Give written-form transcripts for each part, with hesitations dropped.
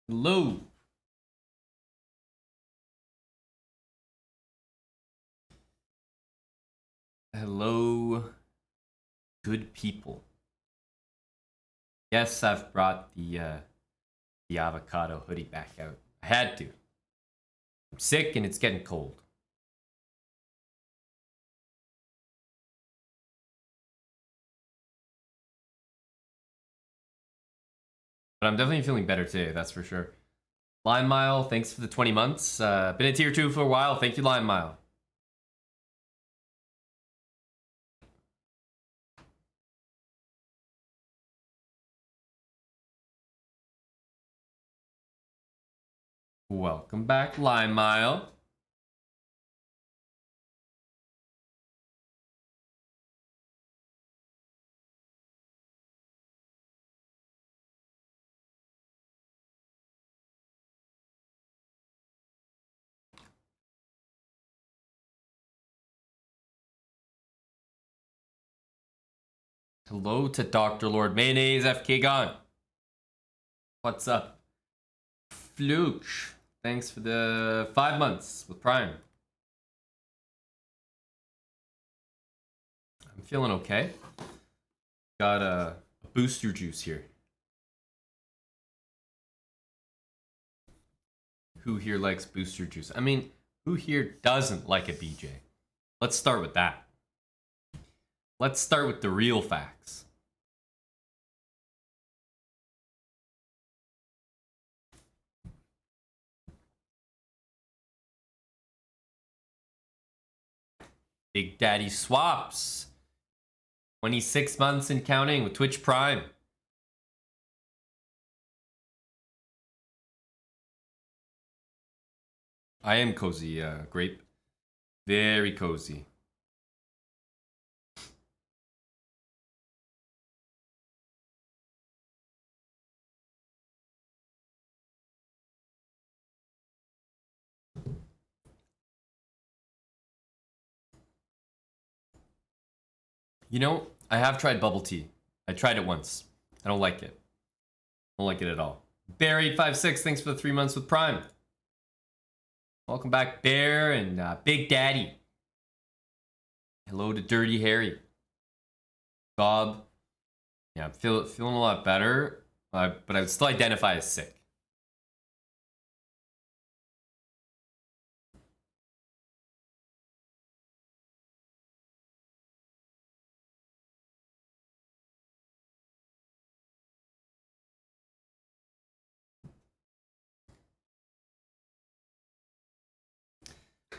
Hello. Hello, good people. Yes, I've brought the avocado hoodie back out. I had to. I'm sick and it's getting cold. But I'm definitely feeling better today, that's for sure. Lime Mile, thanks for the 20 months. Been a tier 2 for a while. Thank you, Lime Mile. Welcome back, Lime Mile. Hello to Dr. Lord Mayonnaise, FK Gone. What's up? Fluke, thanks for the 5 months with Prime. I'm feeling okay. Got a booster juice here. Who here likes booster juice? I mean, who here doesn't like a BJ? Let's start with that. Let's start with the real facts. Big Daddy Swaps. 26 months and counting with Twitch Prime. I am cozy, Grape. Very cozy. You know, I have tried bubble tea. I tried it once. I don't like it. I don't like it at all. Bear856, thanks for the 3 months with Prime. Welcome back, Bear and Big Daddy. Hello to Dirty Harry. Bob. Yeah, I'm feeling a lot better, but I would still identify as sick.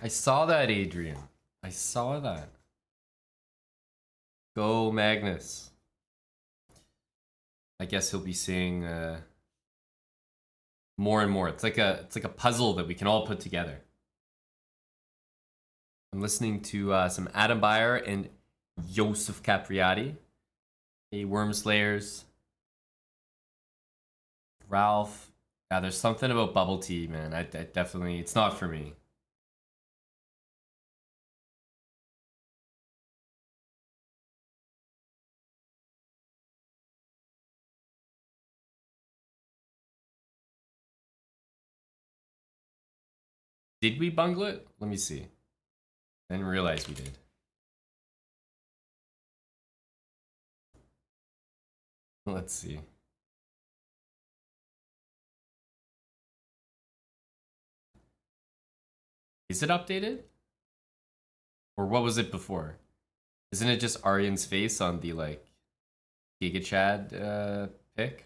I saw that, Adrian. I saw that. Go Magnus. I guess he'll be seeing more and more. It's like a puzzle that we can all put together. I'm listening to some Adam Beyer and Joseph Capriati. Hey, Wormslayers. Ralph. Yeah, there's something about bubble tea, man. I definitely, it's not for me. Did we bungle it? Let me see. I didn't realize we did. Let's see. Is it updated? Or what was it before? Isn't it just Aryan's face on the, like, Giga Chad pic?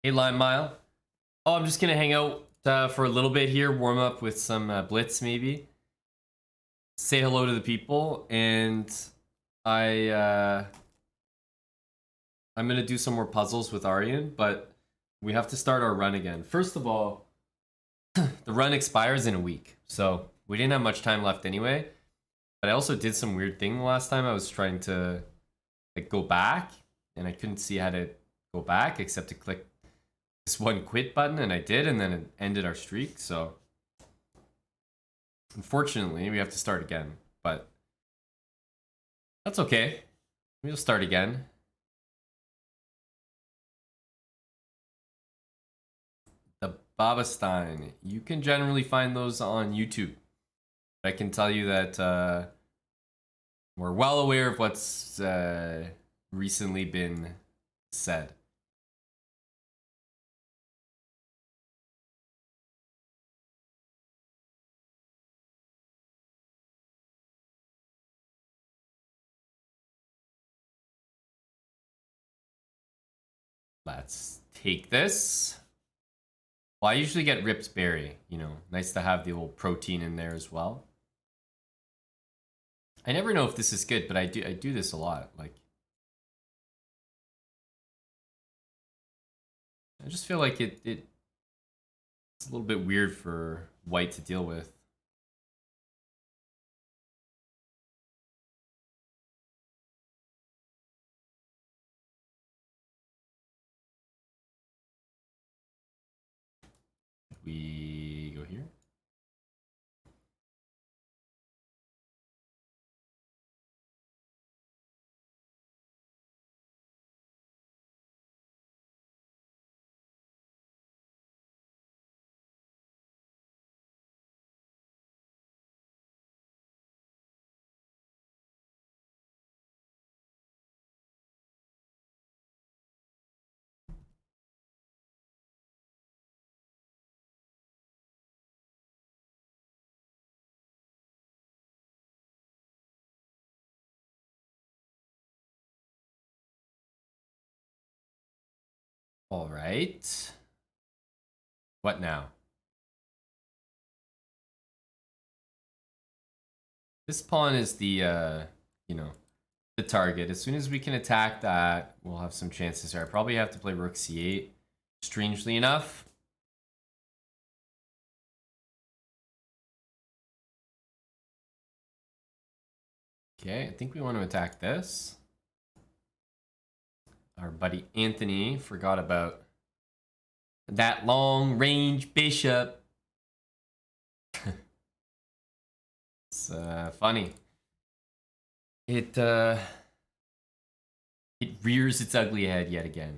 Hey, Lime Mile. Oh, I'm just gonna hang out for a little bit here, warm up with some Blitz, maybe. Say hello to the people, and I'm gonna do some more puzzles with Aryan, but we have to start our run again. First of all, the run expires in a week, so we didn't have much time left anyway. But I also did some weird thing the last time. I was trying to like go back, and I couldn't see how to go back except to click this one quit button, and I did, and then it ended our streak. So Unfortunately, we have to start again, but that's okay. We'll start again. The Babastein. You can generally find those on YouTube. I can tell you that we're well aware of what's recently been said. Let's take this. Well, I usually get ripped berry, you know, nice to have the old protein in there as well. I never know if this is good, but I do this a lot. Like, I just feel like it's a little bit weird for white to deal with. We go here. All right. What now? This pawn is the, you know, the target. As soon as we can attack that, we'll have some chances here. I probably have to play rook c8, strangely enough. Okay, I think we want to attack this. Our buddy Anthony forgot about that long range bishop. It's funny. It rears its ugly head yet again.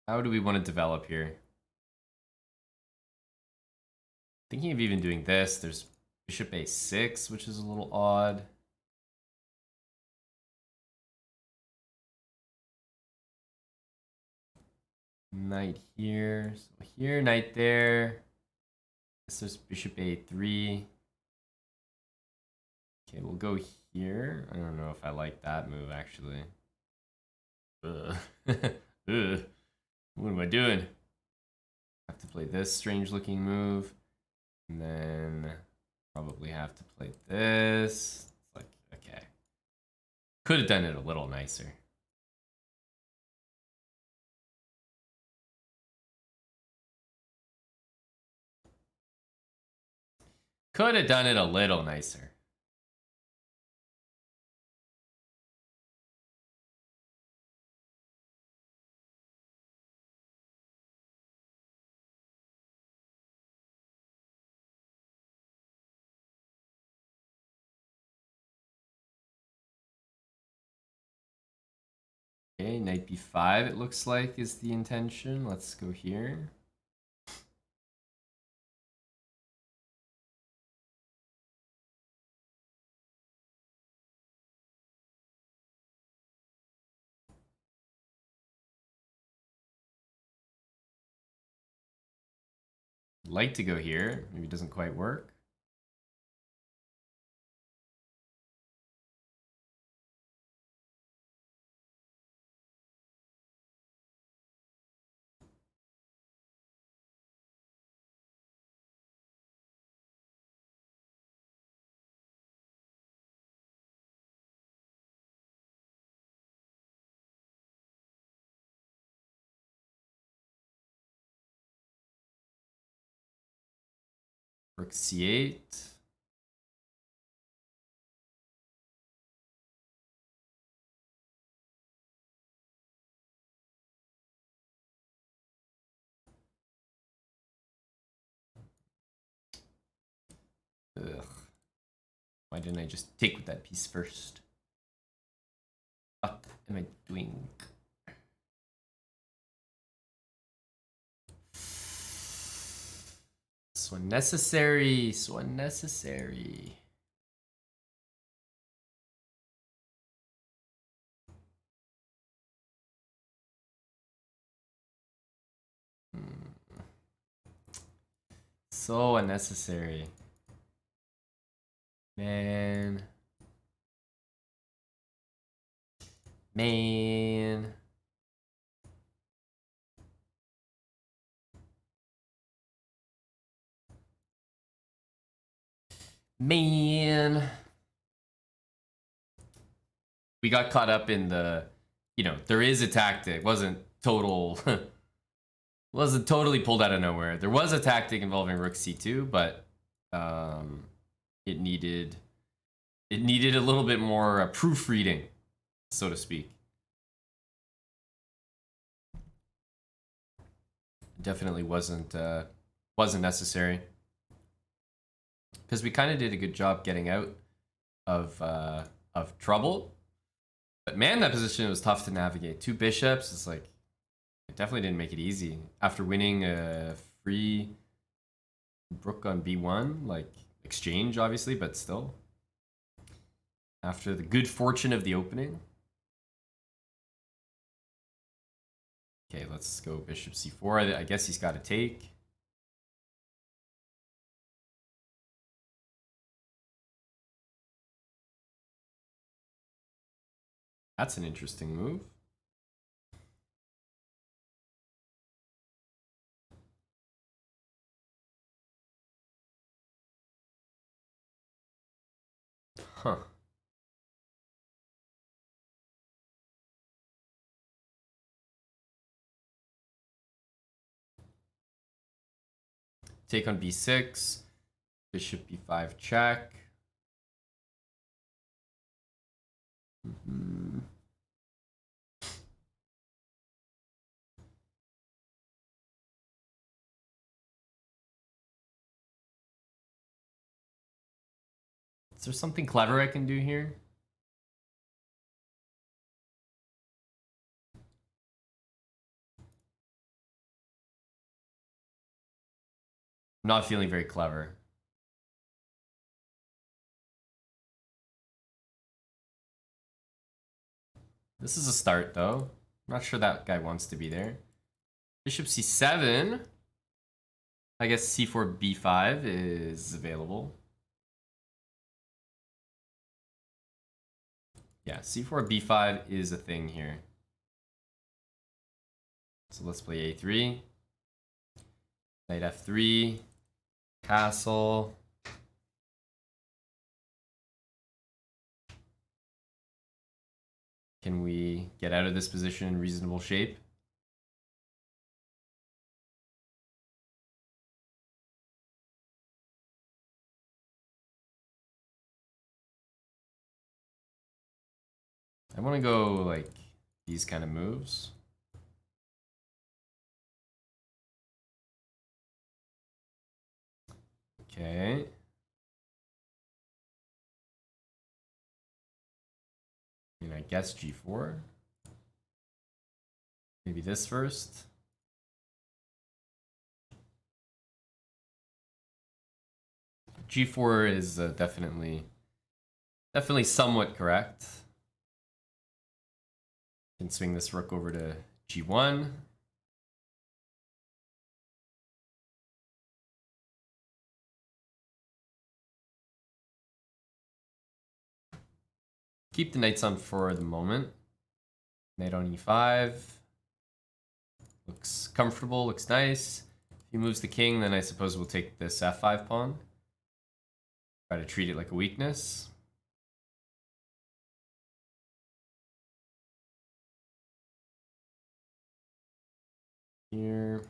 How do we want to develop here? Thinking of even doing this. There's bishop a6, which is a little odd. Knight here. So here, knight there. This is bishop a3. Okay, we'll go here. I don't know if I like that move, actually. Ugh. Ugh. What am I doing? I have to play this strange looking move. And then probably have to play this. It's like, okay. Could have done it a little nicer. Could have done it a little nicer. Okay, knight b5 it looks like is the intention. Let's go here. Like to go here. Maybe it doesn't quite work. Rook c8. Ugh. Why didn't I just take with that piece first? What am I doing? So unnecessary. So unnecessary. So unnecessary. Man. Man. Man. We got caught up in the, there is a tactic. Wasn't total, wasn't totally pulled out of nowhere. There was a tactic involving rook c2, but it needed a little bit more proofreading, so to speak. Definitely wasn't necessary, because we kind of did a good job getting out of trouble. But man, that position was tough to navigate. 2 bishops, it's like, it definitely didn't make it easy. After winning a free rook on b1, like, exchange, obviously, but still. After the good fortune of the opening. Okay, let's go bishop c4. I guess he's got to take. That's an interesting move. Huh. Take on b6. Bishop b5 check. Is there something clever I can do here? I'm not feeling very clever. This is a start, though. I'm not sure that guy wants to be there. Bishop c7. I guess c4 b5 is available. Yeah, c4 b5 is a thing here. So let's play a3. Knight f3. Castle. Can we get out of this position in reasonable shape? I want to go like these kind of moves. Okay. I mean, I guess g4. Maybe this first. G4 is definitely somewhat correct. Can swing this rook over to g1. Keep the knights on for the moment. Knight on e5. Looks comfortable, looks nice. If he moves the king, then I suppose we'll take this f5 pawn. Try to treat it like a weakness. Here.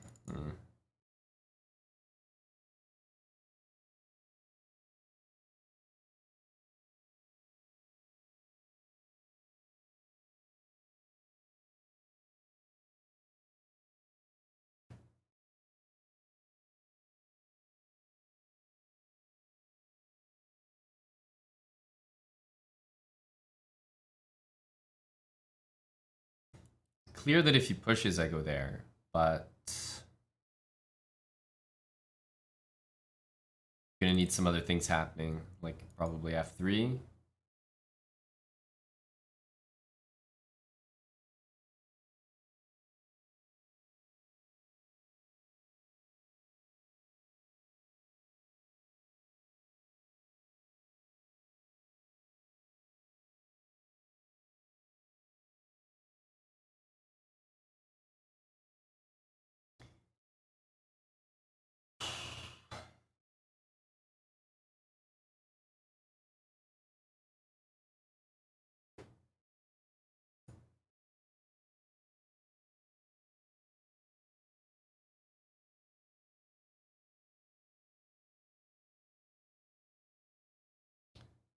clear that if he pushes, I go there, but gonna need some other things happening, like probably F3.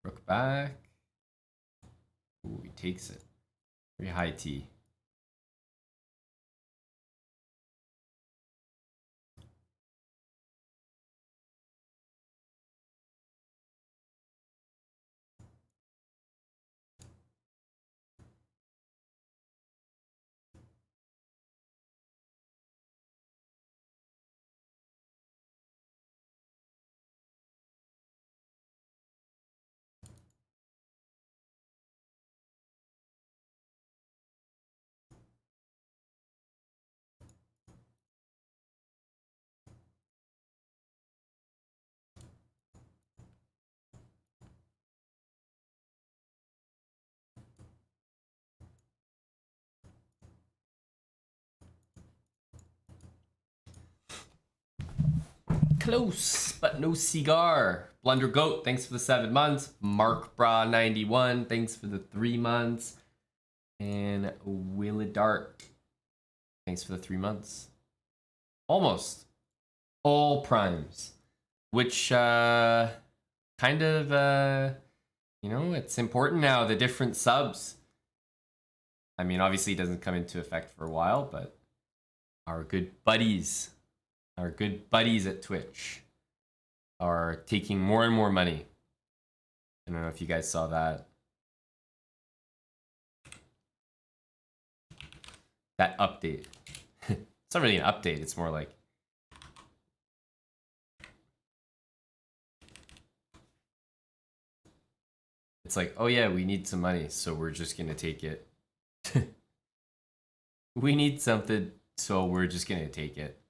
Rook back. Ooh, he takes it. Very high T. Close, but no cigar. Blunder Goat, thanks for the 7 months. Mark Bra 91, thanks for the 3 months. And Willa Dart, thanks for the 3 months. Almost all primes, which kind of, you know, it's important now, the different subs. I mean, obviously it doesn't come into effect for a while, but our good buddies at Twitch are taking more and more money. I don't know if you guys saw that. That update. It's not really an update, it's more like it's like, oh yeah, we need some money, so we're just gonna take it. We need something, so we're just gonna take it.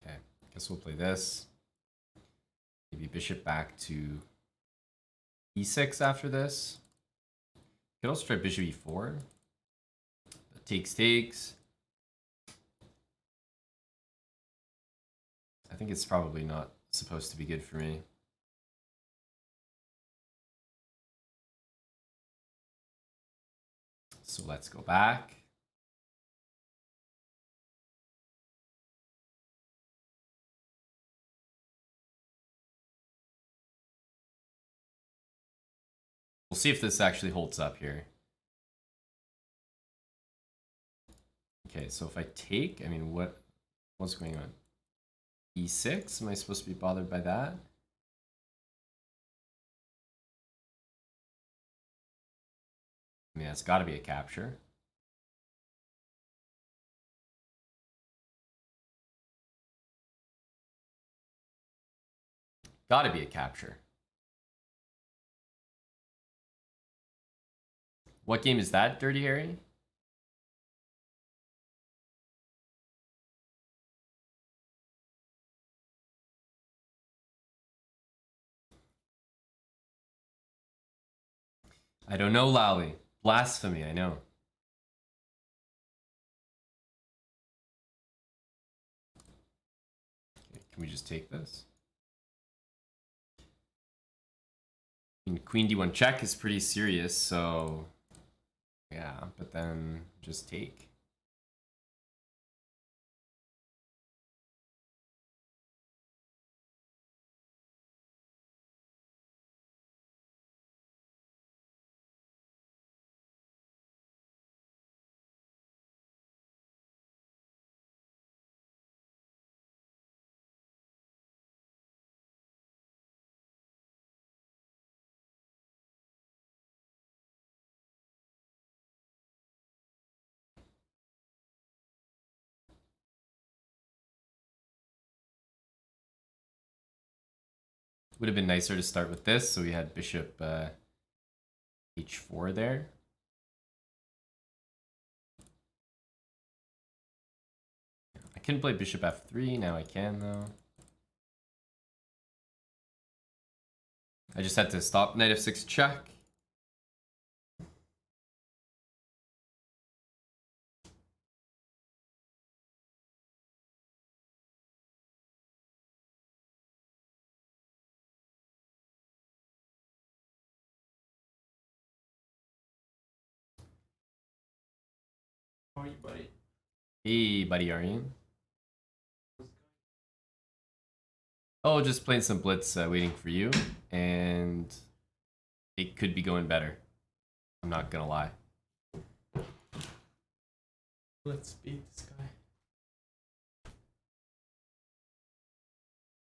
Okay, guess we'll play this. Maybe bishop back to e6 after this. Could also try bishop e4. But takes. I think it's probably not supposed to be good for me. So let's go back. We'll see if this actually holds up here. Okay, so if I take, I mean, what's going on? E6? Am I supposed to be bothered by that? I mean, that's got to be a capture. Got to be a capture. What game is that, Dirty Harry? I don't know, Lally. Blasphemy, I know. Okay, can we just take this? I mean, Queen D1 check is pretty serious, so yeah, but then just take. Would have been nicer to start with this, so we had bishop h4 there. I couldn't play bishop f3, now I can though. I just had to stop knight f6 check. How are you, buddy? Hey, buddy Aryan. Oh, just playing some Blitz, waiting for you, and it could be going better. I'm not gonna lie. Let's beat this guy.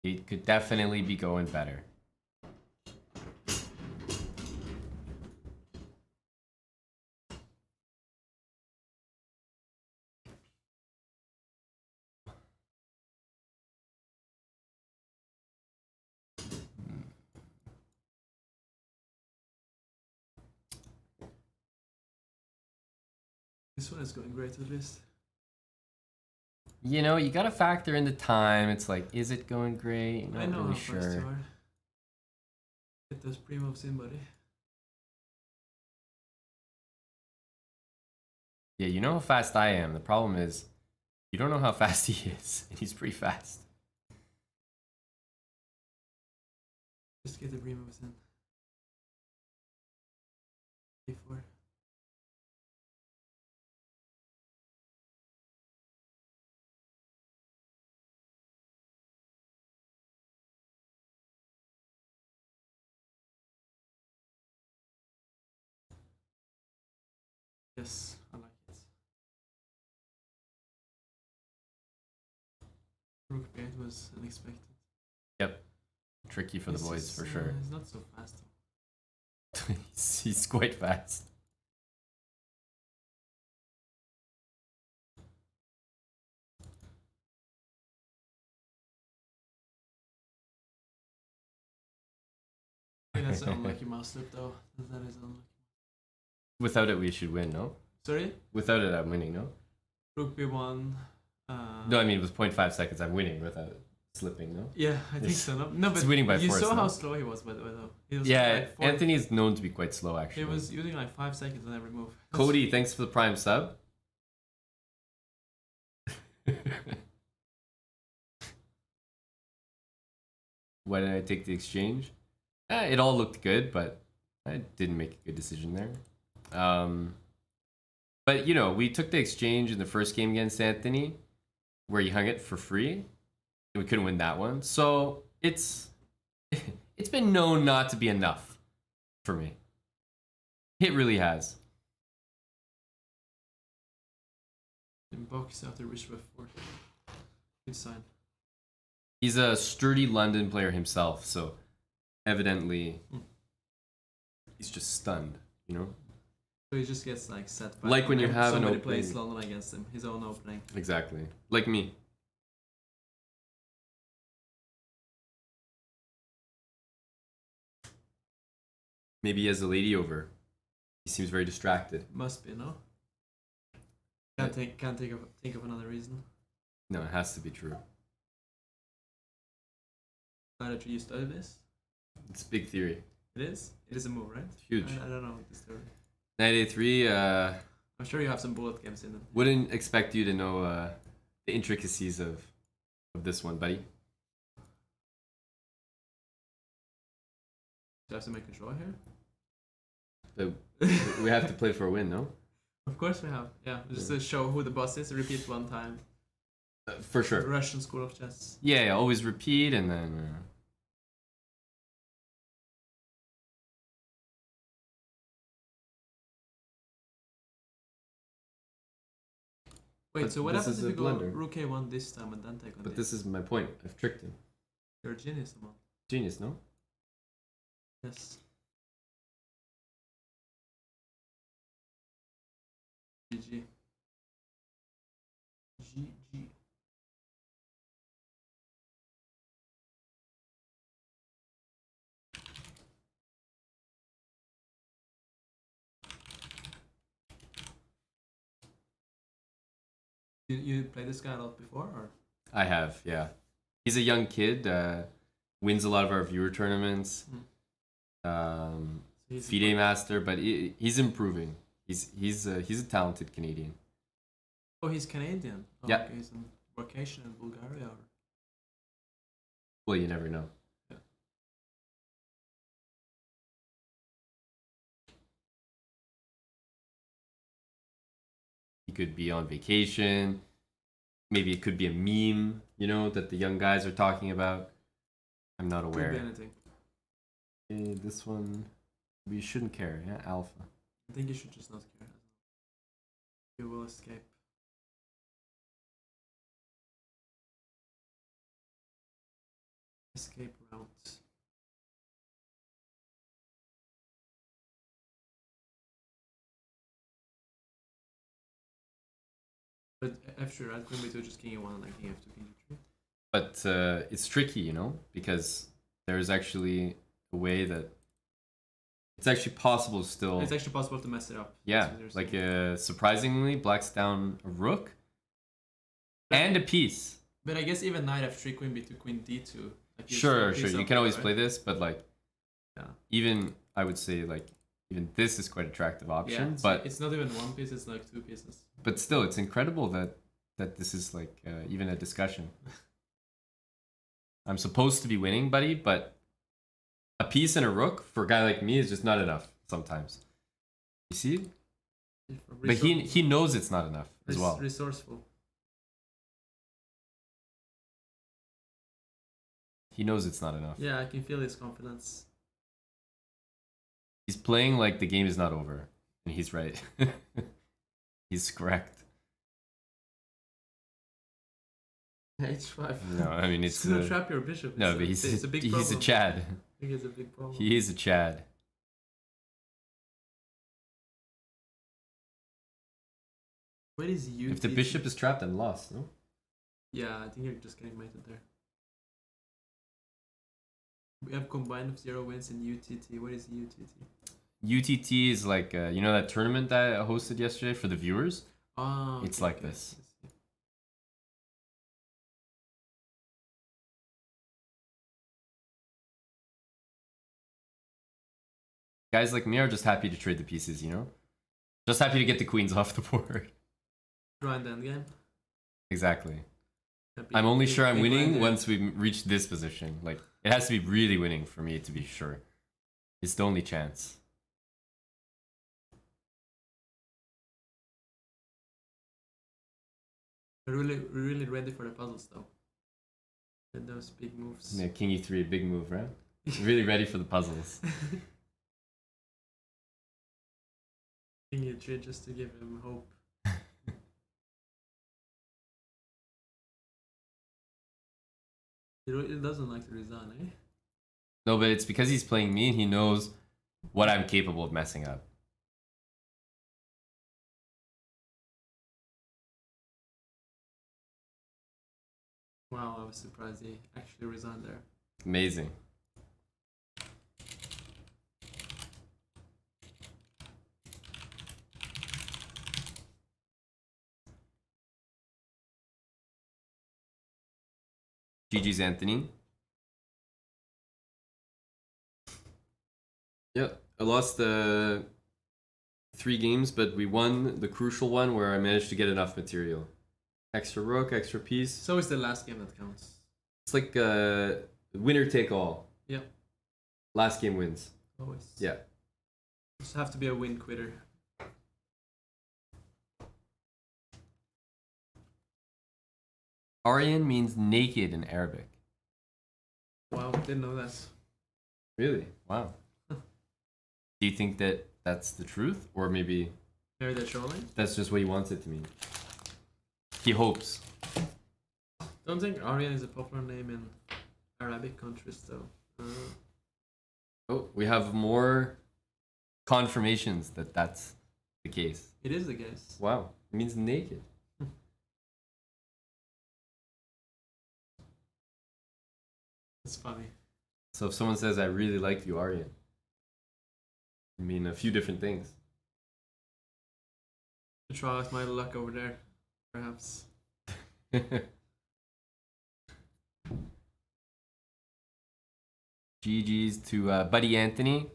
It could definitely be going better. This one is going great at least. You know, you gotta factor in the time. It's like, is it going great? Not I know really how fast sure. you are. Get those pre-moves in, buddy. Yeah, you know how fast I am. The problem is, you don't know how fast he is, and he's pretty fast. Just get the pre-moves in. A4. Yes, I like it. Rook B8 was unexpected. Yep. Tricky for the boys, for sure. He's not so fast though. He's quite fast. I think that's an unlucky mouse slip though. That is unlucky. Without it, we should win, no? Sorry? Without it, I'm winning, no? Rook B1. No, I mean, with 0.5 seconds, I'm winning without it slipping, no? Yeah, I think so. No, but It's winning by you force, saw no? how slow he was, by the way, though. He was Yeah, like Anthony is known to be quite slow, actually. He was using like 5 seconds on every move. Cody, thanks for the Prime sub. Why did I take the exchange? It all looked good, but I didn't make a good decision there. But, you know, we took the exchange in the first game against Anthony, where he hung it for free, and we couldn't win that one. So it's been known not to be enough for me. It really has. In box after bishop f4. Good sign. He's a sturdy London player himself, so evidently he's just stunned, you know? So he just gets like set back. Like when you have an somebody opening. plays London against him, his own opening. Exactly. Like me. Maybe he has a lady over. He seems very distracted. Must be, no? Can't think of another reason. No, it has to be true. Why did you study this? It's big theory. It is? It is a move, right? Huge. I don't know this theory. Knight a3, I'm sure you have some bullet games in it. wouldn't expect you to know the intricacies of this one, buddy. Do I have to make a draw here? But we have to play for a win, no? Of course we have. Yeah, just to show who the boss is. Repeat one time. For sure. The Russian school of chess. Yeah, always repeat and then... Wait, But so what this happens is if a you go blunder. rook a1 this time and then take on But this is my point. I've tricked him. You're a genius, man. Genius, no? Yes. GG. GG. You played this guy a lot before, or? I have, yeah. He's a young kid. Wins a lot of our viewer tournaments. FIDE master, but he's improving. He's a talented Canadian. Oh, he's Canadian. Oh, Yeah. Okay, he's on vacation in Bulgaria. Or... Well, you never know. Yeah. He could be on vacation. Maybe it could be a meme, you know, that the young guys are talking about. I'm not aware. Could be anything. Okay, this one, we shouldn't care. Yeah, alpha. I think you should just not care. You will escape. Escape routes. But F3, right? Queen B2 just king E1 and then king F2, king G3. But it's tricky, you know, because there's actually a way that it's actually possible still. It's actually possible to mess it up. Yeah, like surprisingly, black's down a rook and a piece. But I guess even knight F3, Queen B2, Queen D2. Like Sure. You can always play this, but like, yeah. Even I would say like even this is quite attractive option. Yeah, but it's not even one piece; it's like two pieces. But still, it's incredible that this is like even a discussion. I'm supposed to be winning, buddy, but a piece and a rook for a guy like me is just not enough sometimes. You see? But he knows it's not enough as well. Resourceful. He knows it's not enough. Yeah, I can feel his confidence. He's playing like the game is not over, and he's right. He's correct. H5. No, I mean it's gonna trap your bishop. No, but it's a big problem. He's a Chad. I think it's a big problem. He is a Chad. What is you? If the bishop is trapped, I'm lost. No. Yeah, I think you're just getting mated there. We have combined of 0 wins in UTT. What is UTT? UTT is like you know that tournament that I hosted yesterday for the viewers. Oh, it's like this. Guys like me are just happy to trade the pieces, you know? Just happy to get the queens off the board. Grind endgame. Exactly. I'm only sure I'm winning once we reach this position. Like, it has to be really winning for me to be sure. It's the only chance. We're really ready for the puzzles though. With those big moves. Yeah, King E3, big move, right? Really ready for the puzzles. King E3 just to give him hope. He doesn't like to resign, eh? No, but it's because he's playing me and he knows what I'm capable of messing up. Wow, I was surprised he actually resigned there. Amazing. GG's Anthony. Yeah, I lost 3 games, but we won the crucial one where I managed to get enough material. Extra rook, extra piece. So it's the last game that counts. It's like winner take all. Yeah. Last game wins. Always. Yeah. Just have to be a win quitter. Aryan means naked in Arabic. Wow, didn't know that. Really? Wow. Do you think that that's the truth? Or maybe Maybe they're trolling? that's just what he wants it to mean? He hopes. Don't think Aryan is a popular name in Arabic countries though. Oh, we have more confirmations that that's the case. It is the case. Wow. It means naked. It's funny. So if someone says, I really like you, Aryan, I mean a few different things. To try out my luck over there, perhaps. GG's to Buddy Anthony.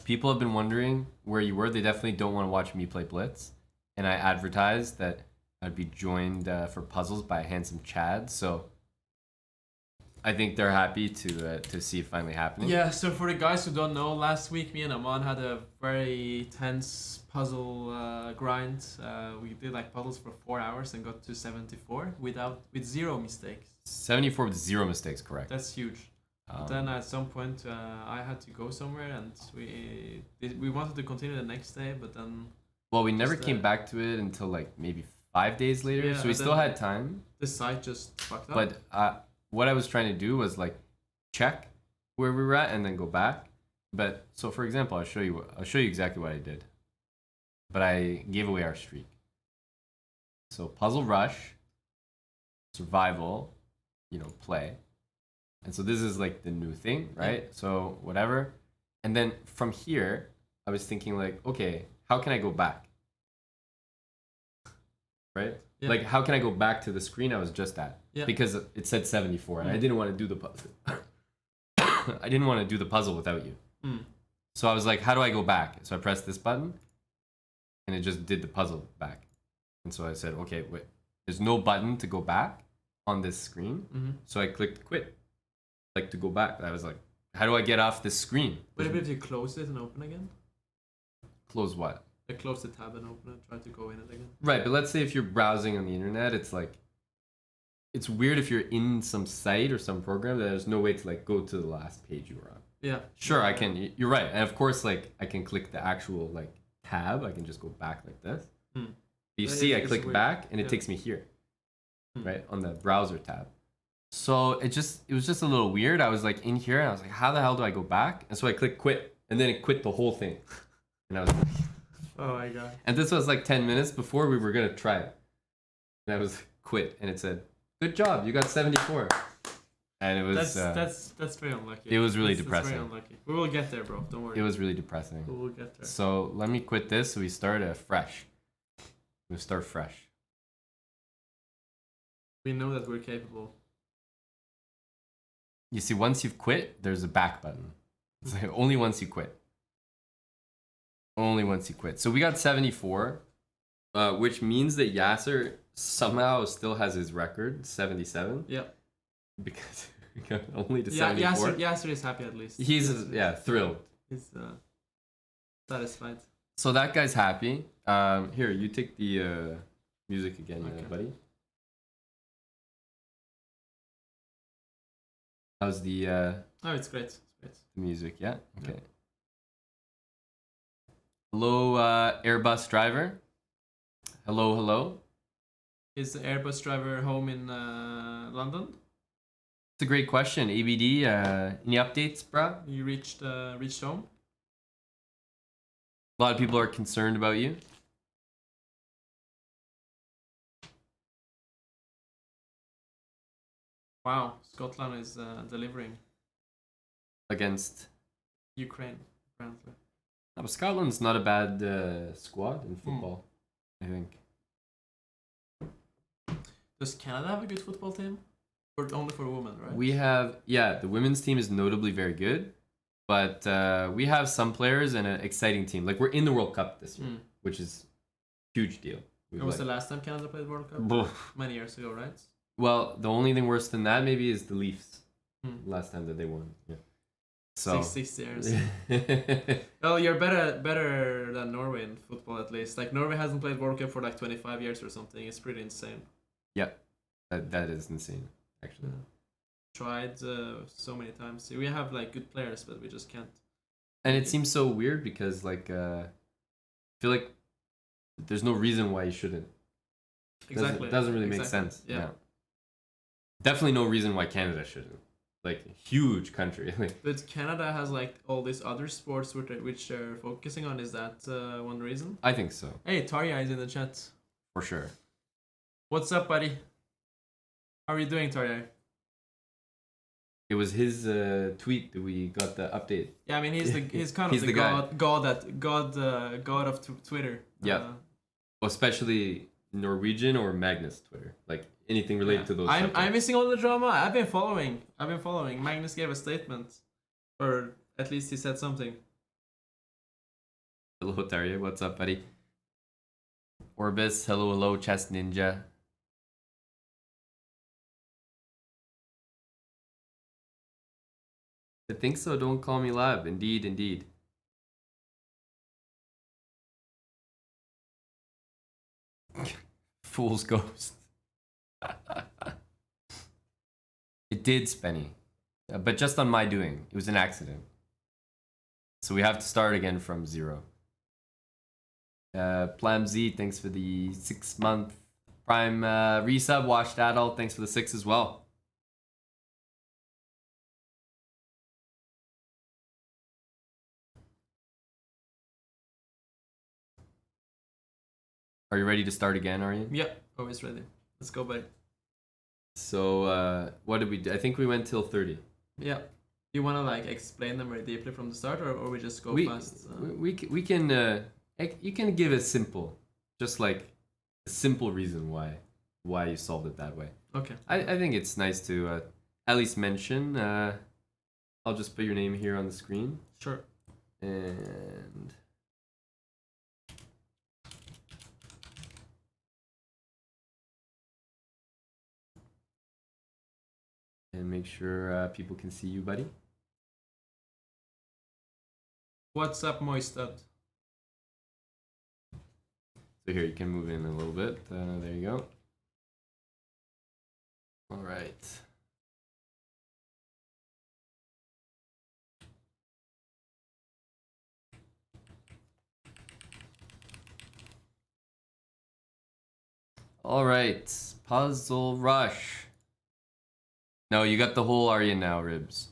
People have been wondering where you were. They definitely don't want to watch me play Blitz. And I advertised that I'd be joined for puzzles by a handsome Chad. So I think they're happy to see it finally happening. Yeah, so for the guys who don't know, last week me and Aman had a very tense puzzle grind. We did like puzzles for 4 hours and got to 74 with 0 mistakes. 74 with 0 mistakes, correct. That's huge. But then at some point I had to go somewhere and we wanted to continue the next day, but then... Well, we never came back to it until like maybe 5 days later, yeah, so we still had time. The site just fucked up. But what I was trying to do was like check where we were at and then go back. But so for example, I'll show you exactly what I did. But I gave away our streak. So puzzle rush, survival, play. And so this is like the new thing, right? Yeah. So whatever. And then from here, I was thinking like, okay, how can I go back? Right? Yeah. Like, how can I go back to the screen I was just at? Yeah. Because it said 74, and I didn't want to do the puzzle. I didn't want to do the puzzle without you. So I was like, how do I go back? So I pressed this button, and it just did the puzzle back. And so I said, okay, wait, there's no button to go back on this screen. So I clicked quit, like to go back. I was like, how do I get off this screen? But if you close it and open again? Close what? I close the tab and open it, try to go in it again. Right, but let's say if you're browsing on the internet, it's like, it's weird if you're in some site or some program that there's no way to like go to the last page you were on. Yeah. Sure, I can. You're right, and of course, like I can click the actual like tab. I can just go back like this. You see, I click back, and it takes me here, right on the browser tab. So it was just a little weird. I was like in here, and I was like, how the hell do I go back? And so I clicked quit, and then it quit the whole thing, and I was like, oh my god. And this was like 10 minutes before we were gonna try it, and I was quit, and it said, good job, you got 74. And it was that's very unlucky. It was really That's depressing. very unlucky. We will get there, bro. Don't worry. It was really depressing. We will get there. So let me quit this so we start fresh. We start fresh. We know that we're capable. You see, once you've quit, there's a back button. It's like only once you quit. Only once you quit. So we got 74, which means that Yasser somehow still has his record, 77. Yeah. Because we got only to 74. Yasser is happy at least. He's thrilled. He's satisfied. So that guy's happy. Here, you take the music again, Okay. buddy. How's the Oh, it's great. It's great. music? Yeah. Okay. Yeah. Hello, Airbus driver. Hello, hello. Is the Airbus driver home in London? It's a great question. ABD, any updates, bro? You reached home? A lot of people are concerned about you. Wow, Scotland is delivering Against. Ukraine, apparently. But Scotland's not a bad squad in football, I think. Does Canada have a good football team? Or only for women, right? We have, the women's team is notably very good, but we have some players and an exciting team. Like, we're in the World Cup this year, which is a huge deal. When was the last time Canada played World Cup? Oof. Many years ago, right? Well, the only thing worse than that maybe is the Leafs. Last time that they won. Yeah. So 6 years. Well, you're better than Norway in football at least. Like Norway hasn't played World Cup for like 25 years or something. It's pretty insane. Yep. That is insane, actually. Tried so many times. We have like good players, but we just can't. And it seems so weird because like I feel like there's no reason why you shouldn't. Exactly. Doesn't really make sense. Yeah. Definitely no reason why Canada shouldn't. Like, huge country. But Canada has like all these other sports which they're focusing on. Is that one reason? I think so. Hey, Tarja is in the chat. For sure. What's up, buddy? How are you doing, Tarja? It was his tweet that we got the update. Yeah, I mean he's kind of He's the guy. god of Twitter. Yeah. Especially Norwegian or Magnus Twitter. Like anything related to those. I'm missing all the drama. I've been following. Magnus gave a statement, or at least he said something. Hello, Tarya. What's up, buddy? Orbis. Hello, Chess Ninja. I think so. Don't call me lab. Indeed. Fool's Ghost. It did, Spenny. But just on my doing. It was an accident. So we have to start again from 0. Plam Z, thanks for the 6-month Prime resub. Washed Adult, thanks for the 6 as well. Are you ready to start again, Aryan? Yep, always ready. Let's go, buddy. So, what did we do? I think we went till 30. Yeah. Do you want to like explain them very deeply from the start, or we just go fast? We can you can give a simple, just like a simple reason why you solved it that way. Okay. I think it's nice to at least mention. I'll just put your name here on the screen. Sure. And make sure people can see you, buddy. What's up, Moistad? So here, you can move in a little bit. There you go. All right. All right, Puzzle Rush. No, you got the whole Aryan now, Ribs.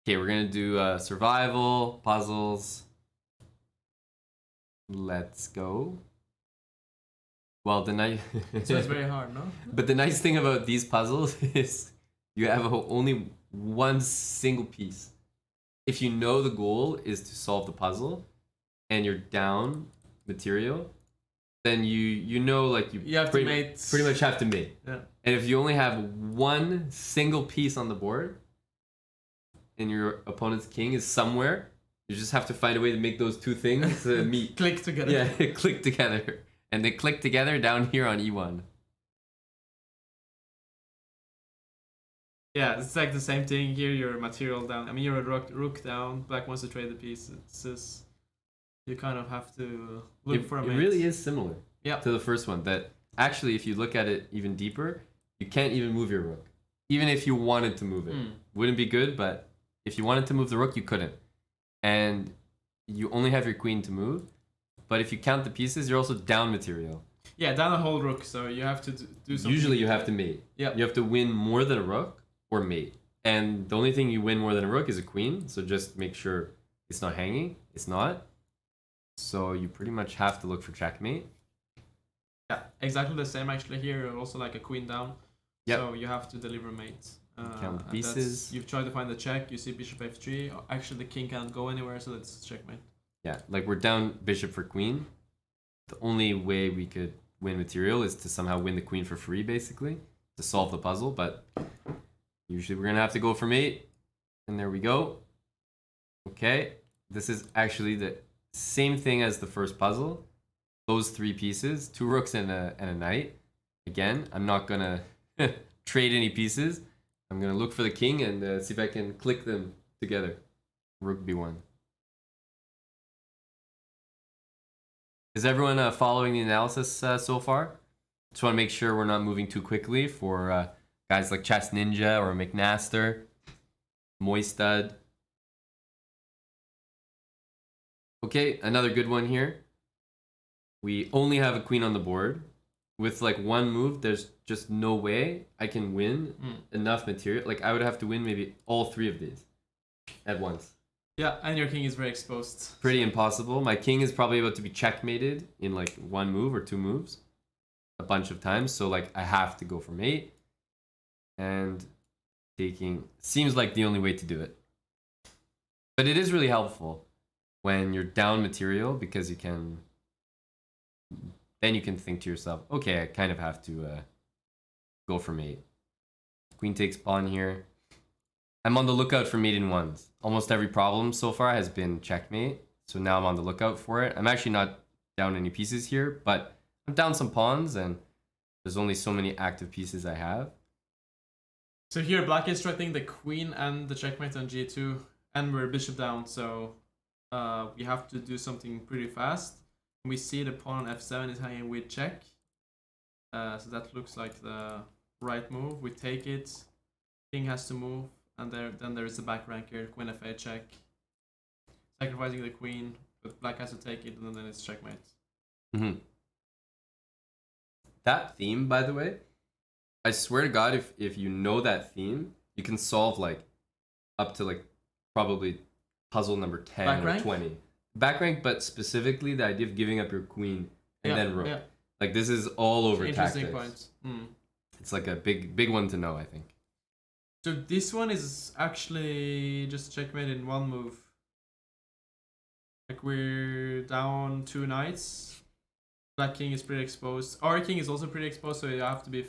Okay, we're gonna do survival, puzzles. Let's go. Well, So it's very hard, no? But the nice thing about these puzzles is you have only one single piece. If you know the goal is to solve the puzzle, and you're down material, then you know like you have pretty, to mate. Pretty much have to mate. Yeah. And if you only have one single piece on the board, and your opponent's king is somewhere, you just have to find a way to make those two things meet. Click together. Yeah, click together. And they click together down here on E1. Yeah, it's like the same thing here. Your material down. I mean, you're a rook down. Black wants to trade the piece. It's just, you kind of have to look for a mate. It really is similar. Yeah. To the first one. That actually, if you look at it even deeper, you can't even move your rook, even if you wanted to move it. Wouldn't be good, but if you wanted to move the rook, you couldn't. And you only have your queen to move. But if you count the pieces, you're also down material. Yeah, down a whole rook, so you have to do something. Usually you have to mate. Yeah. You have to win more than a rook or mate. And the only thing you win more than a rook is a queen, so just make sure it's not hanging. It's not. So you pretty much have to look for checkmate. Yeah, exactly the same actually here. You're also like a queen down. Yep. So you have to deliver mates. Count the pieces. You've tried to find the check, you see bishop f3. Actually the king can't go anywhere, so that's checkmate. Yeah, like we're down bishop for queen. The only way we could win material is to somehow win the queen for free, basically, to solve the puzzle. But usually we're going to have to go for mate. And there we go. Okay, this is actually the same thing as the first puzzle. Those 3 pieces, 2 rooks and a knight. Again, I'm not going to trade any pieces. I'm going to look for the king and see if I can click them together. Rook b1. Is everyone following the analysis so far? Just want to make sure we're not moving too quickly for guys like Chess Ninja or McNaster, Moistad. Okay, another good one here. We only have a queen on the board. With like one move, there's just no way I can win enough material. Like I would have to win maybe all 3 of these at once. Yeah, and your king is very exposed. Pretty impossible. My king is probably about to be checkmated in like 1 move or 2 moves a bunch of times. So like I have to go for mate. And taking seems like the only way to do it. But it is really helpful when you're down material because you can... Then you can think to yourself, okay, I kind of have to go for mate. Queen takes pawn here. I'm on the lookout for mate in ones. Almost every problem so far has been checkmate. So now I'm on the lookout for it. I'm actually not down any pieces here, but I'm down some pawns and there's only so many active pieces I have. So here black is threatening the queen and the checkmate on g2, and we're bishop down, so we have to do something pretty fast. We see the pawn on f7 is hanging with check. So that looks like the right move. We take it, king has to move, and then there is the back rank here, queen f8 check. Sacrificing the queen, but black has to take it, and then it's checkmate. Mm-hmm. That theme, by the way, I swear to God, if you know that theme, you can solve like up to like probably puzzle number 10 back or rank? 20. Back rank, but specifically the idea of giving up your queen and then rook. Yeah. Like this is all over Interesting tactics. point. It's like a big one to know, I think. So this one is actually just checkmate in one move. Like we're down 2 knights. Black king is pretty exposed. Our king is also pretty exposed, so you have to be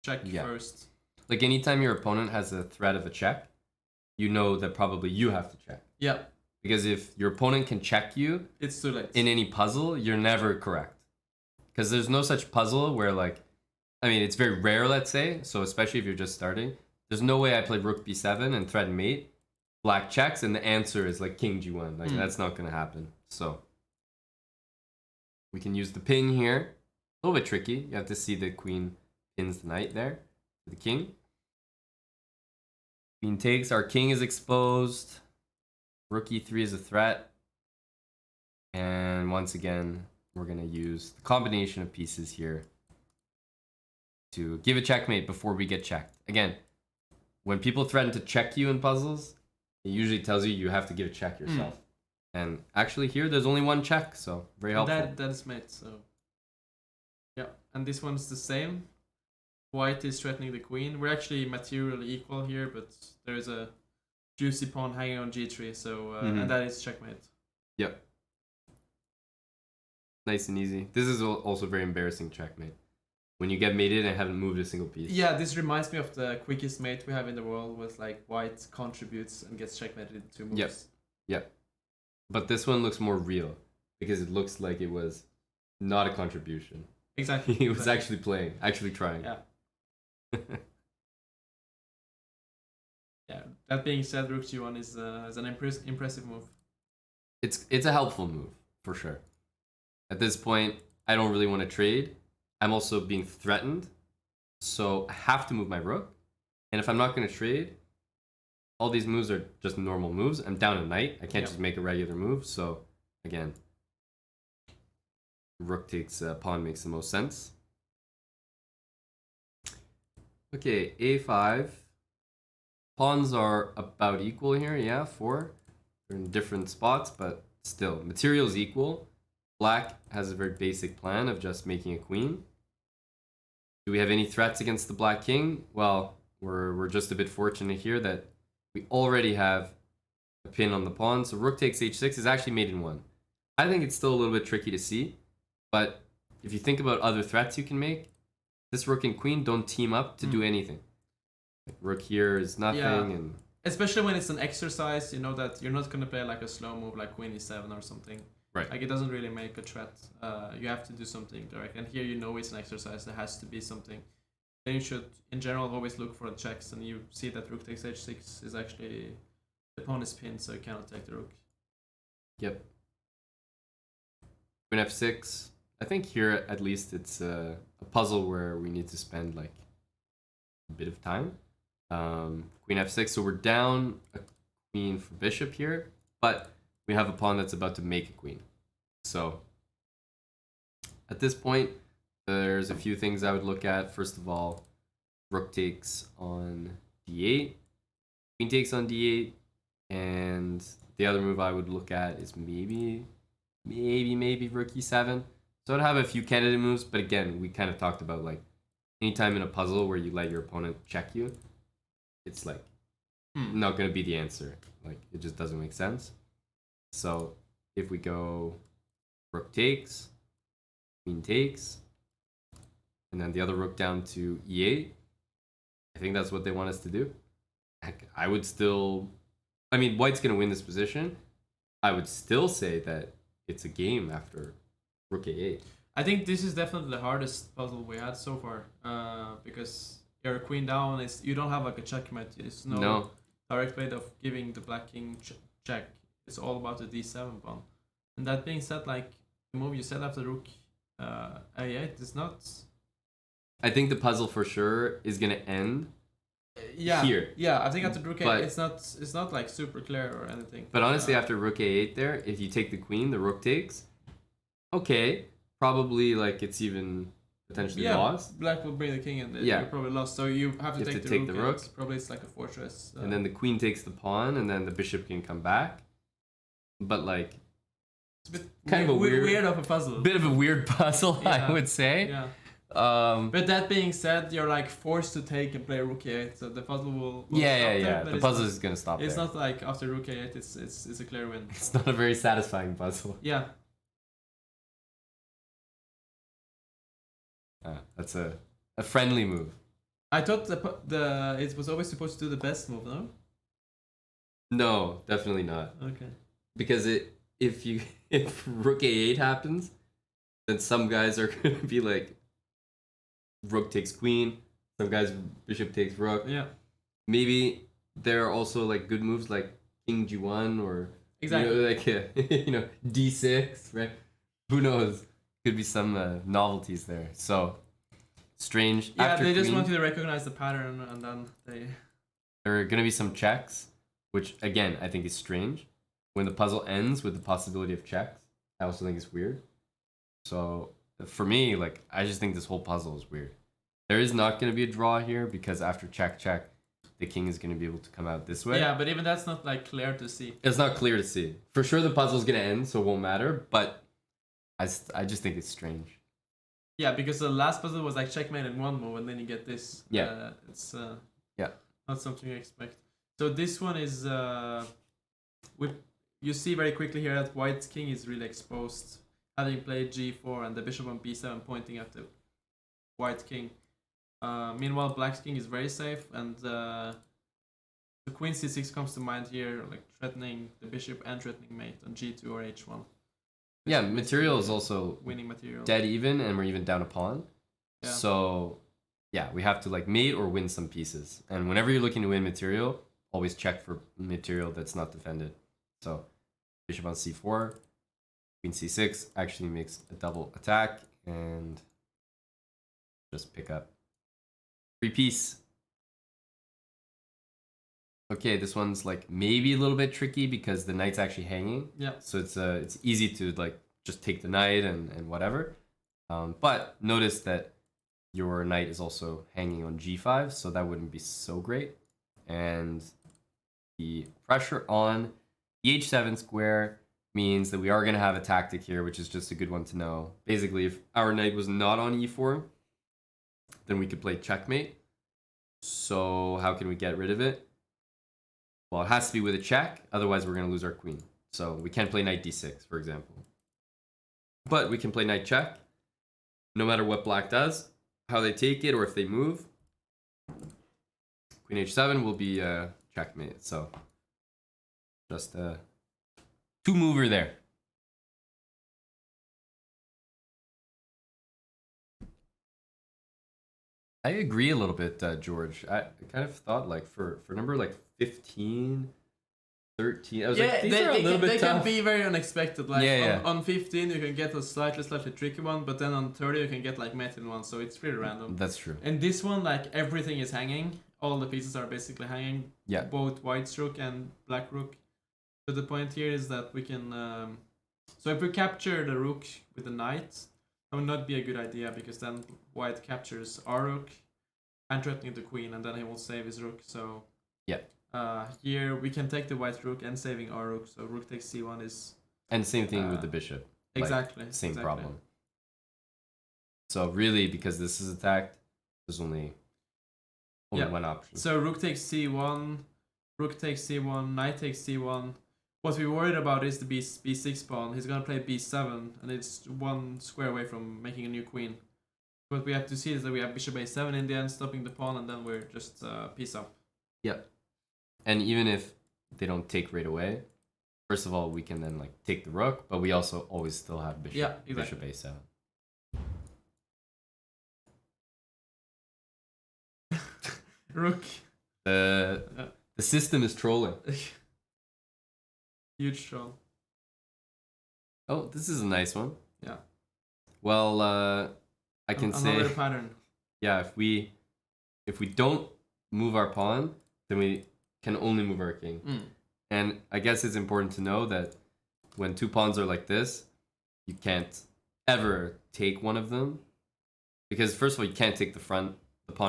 check first. Like anytime your opponent has a threat of a check, you know that probably you have to check. Yeah. Because if your opponent can check you, it's too late. In any puzzle, you're never correct. Because there's no such puzzle where like, I mean, it's very rare, let's say. So especially if you're just starting, there's no way I play rook b7 and threaten mate, black checks, and the answer is like king g1. Like that's not gonna happen. So we can use the pin here. A little bit tricky. You have to see the queen pins the knight there to the king. Queen takes. Our king is exposed. Rook e3 is a threat. And once again, we're going to use the combination of pieces here to give a checkmate before we get checked. Again, when people threaten to check you in puzzles, it usually tells you you have to give a check yourself. And actually here, there's only one check, so very helpful. That is mate, so... Yeah, and this one's the same. White is threatening the queen. We're actually materially equal here, but there is a juicy pawn hanging on g3, so and that is checkmate. Yep. Nice and easy. This is also very embarrassing checkmate. When you get mated and haven't moved a single piece. Yeah, this reminds me of the quickest mate we have in the world, with like white contributes and gets checkmated in 2 moves. Yep. But this one looks more real because it looks like it was not a contribution. Exactly. He was actually playing, actually trying. Yeah. Yeah. That being said, rook g1 is an impressive move. It's a helpful move for sure. At this point, I don't really want to trade. I'm also being threatened, so I have to move my rook. And if I'm not going to trade, all these moves are just normal moves. I'm down a knight. I can't just make a regular move. So again, rook takes pawn makes the most sense. Okay, a5. Pawns are about equal here. Yeah, 4. They're in different spots, but still, material is equal. Black has a very basic plan of just making a queen. Do we have any threats against the black king? Well, we're just a bit fortunate here that we already have a pin on the pawn. So rook takes h6 is actually mate in 1. I think it's still a little bit tricky to see, but if you think about other threats you can make, this rook and queen don't team up to do anything. Like rook here is nothing, and especially when it's an exercise, you know that you're not gonna play like a slow move like queen e7 or something. Right. Like it doesn't really make a threat. You have to do something direct, and here you know it's an exercise. There has to be something. Then you should, in general, always look for the checks, and you see that rook takes h6 is actually the pawn is pinned, so you cannot take the rook. Yep. Queen f6. I think here at least it's a puzzle where we need to spend like a bit of time. Queen f6. So we're down a queen for bishop here, but we have a pawn that's about to make a queen. So at this point, there's a few things I would look at. First of all, rook takes on d8, queen takes on d8, and the other move I would look at is maybe rook e7. So I'd have a few candidate moves, but again, we kind of talked about like anytime in a puzzle where you let your opponent check you, it's like not going to be the answer. Like it just doesn't make sense. So if we go rook takes, queen takes, and then the other rook down to e8. I think that's what they want us to do. Heck, I would still... I mean, white's going to win this position. I would still say that it's a game after rook a8. I think this is definitely the hardest puzzle we had so far, because your queen down is you don't have like a checkmate. There's no direct way of giving the black king check. It's all about the d7 pawn. And that being said, like the move you said after rook a8 is not. I think the puzzle for sure is gonna end here. Yeah, I think after rook a8 it's not like super clear or anything. But honestly, after rook a8 there, if you take the queen, the rook takes. Okay, probably like it's even potentially lost. Black will bring the king and you're probably lost. So you have to take the rook. Probably it's like a fortress. And then the queen takes the pawn, and then the bishop can come back. But like, it's a bit kind of a weird of a puzzle. Bit of a weird puzzle, I would say. Yeah. But that being said, you're like forced to take and play rook a8, so the puzzle will yeah. The puzzle is gonna stop. It's not like after rook a8, it's a clear win. It's not a very satisfying puzzle. Yeah. That's a friendly move. I thought it was always supposed to do the best move, no? No, definitely not. Okay. Because if rook a8 happens, then some guys are gonna be like, rook takes queen. Some guys bishop takes rook. Yeah. Maybe there are also like good moves like king g1 or exactly d6, right? Who knows? Could be some novelties there. So strange. Yeah, after they just queen, want you to recognize the pattern, and then there are gonna be some checks, which again I think is strange. When the puzzle ends with the possibility of checks, I also think it's weird. So for me, like, I just think this whole puzzle is weird. There is not going to be a draw here because after check, the king is going to be able to come out this way. Yeah, but even that's not like clear to see. It's not clear to see. For sure the puzzle is going to end, so it won't matter, but I just think it's strange. Yeah, because the last puzzle was like checkmate in one move, and then you get this. Yeah. It's not something you expect. So this one is you see very quickly here that white's king is really exposed, having played g4 and the bishop on b7 pointing at the white king. Meanwhile, black's king is very safe, and the queen c6 comes to mind here, like threatening the bishop and threatening mate on g2 or h1. Yeah, material is also winning material. Dead even, and we're even down a pawn. Yeah. So yeah, we have to like mate or win some pieces. And whenever you're looking to win material, always check for material that's not defended. So bishop on c4, queen c6 actually makes a double attack, and just pick up 3 piece. Okay, this one's like maybe a little bit tricky because the knight's actually hanging. Yeah. So it's easy to like just take the knight and whatever. But notice that your knight is also hanging on g5, so that wouldn't be so great. And the pressure on the h7 square means that we are going to have a tactic here, which is just a good one to know. Basically, if our knight was not on e4, then we could play checkmate. So how can we get rid of it? Well, it has to be with a check, otherwise we're going to lose our queen. So we can't play knight d6, for example. But we can play knight check, no matter what black does, how they take it, or if they move. Queen h7 will be checkmate, so just a 2-mover there. I agree a little bit, George. I kind of thought like for number like 15, 13, I was like, these are a little bit tough. Can be very unexpected. Like yeah. On 15 you can get a slightly tricky one, but then on 30 you can get like mate in one, so it's pretty random. That's true. And this one, like everything is hanging. All the pieces are basically hanging. Yeah. Both white's rook and black rook. So the point here is that we can so if we capture the rook with the knight, that would not be a good idea, because then white captures our rook and threatening the queen, and then he will save his rook. So yeah, here we can take the white rook and saving our rook. So rook takes c1 is... And same thing with the bishop. Exactly. Like, same exactly. problem. So really, because this is attacked, there's only one option. So rook takes c1, rook takes c1, knight takes c1. What we're worried about is the b6 pawn. He's gonna play b7, and it's one square away from making a new queen. what we have to see is that we have bishop a7 in the end, stopping the pawn, and then we're just piece up. Yep. And even if they don't take right away, first of all, we can then like take the rook, but we also always still have bishop, Yeah, exactly. bishop a7. Rook. The system is trolling. Huge troll. Oh, this is a nice one. Yeah. Well, I can Another say, pattern. yeah, if we don't move our pawn, then we can only move our king. And I guess it's important to know that when two pawns are like this, you can't ever take one of them. Because first of all, you can't take the pawn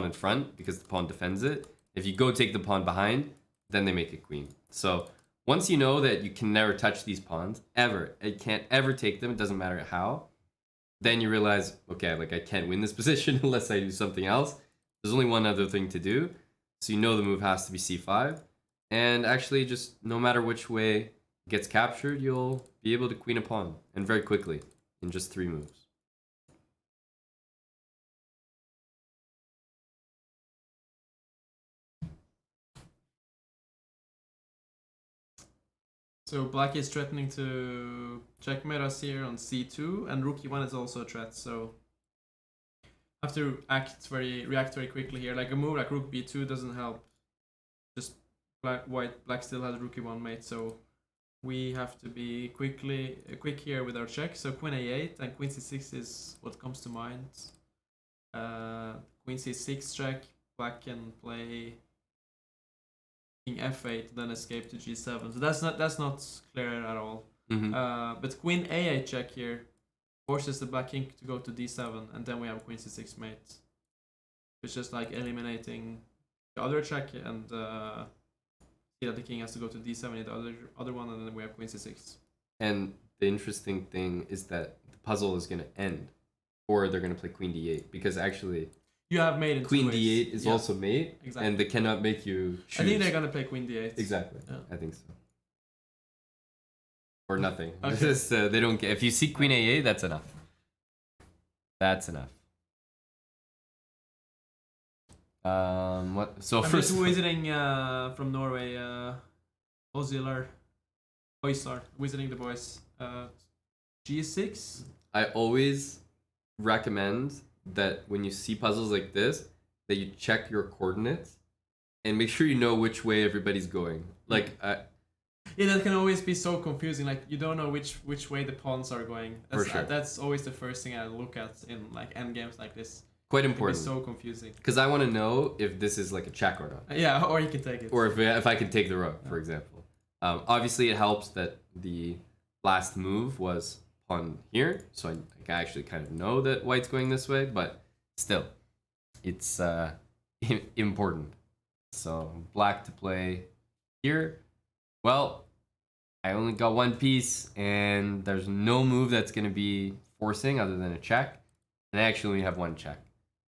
in front because the pawn defends it. If you go take the pawn behind, then they make a queen. So once you know that you can never touch these pawns, ever, you can't ever take them, it doesn't matter how, then you realize, okay, like I can't win this position unless I do something else. There's only one other thing to do. So you know the move has to be c5. And actually, just no matter which way it gets captured, you'll be able to queen a pawn, and very quickly, in just 3 moves. So black is threatening to checkmate us here on c2, and rook e1 is also a threat. So have to react very quickly here. Like a move like rook b2 doesn't help. Just black still has rook e1 mate, so we have to be quick here with our check. So queen a8 and queen c6 is what comes to mind. Queen c6 check. Black can play king f8, then escape to g7. So that's not clear at all. But queen a8 check here forces the black king to go to d7, and then we have queen c6 mate. It's just like eliminating the other check and see that the king has to go to d7 in the other one, and then we have queen c6. And the interesting thing is that the puzzle is going to end, or they're going to play queen d8, because actually you have mate in queen 2 ways. d8 is also mate, exactly. and they cannot make you choose. I think they're going to play queen d8. Exactly. Yeah. I think so. Or nothing. Okay. Just, they don't get. If you see queen a8, that's enough. That's enough. What? So I'm first, just visiting from Norway. Oislar, visiting the boys. G6. I always recommend that when you see puzzles like this, that you check your coordinates and make sure you know which way everybody's going. Like, yeah, that can always be so confusing. Like you don't know which way the pawns are going. For sure. That's always the first thing I look at in like end games like this. quite It can important. be so confusing. Because I want to know if this is like a check or not. Yeah, or you can take it. Or if I can take the rook, for example. Obviously, it helps that the last move was pawn here, so I actually kind of know that white's going this way, but still, it's important. So black to play here. Well, I only got one piece, and there's no move that's going to be forcing other than a check, and I actually only have one check.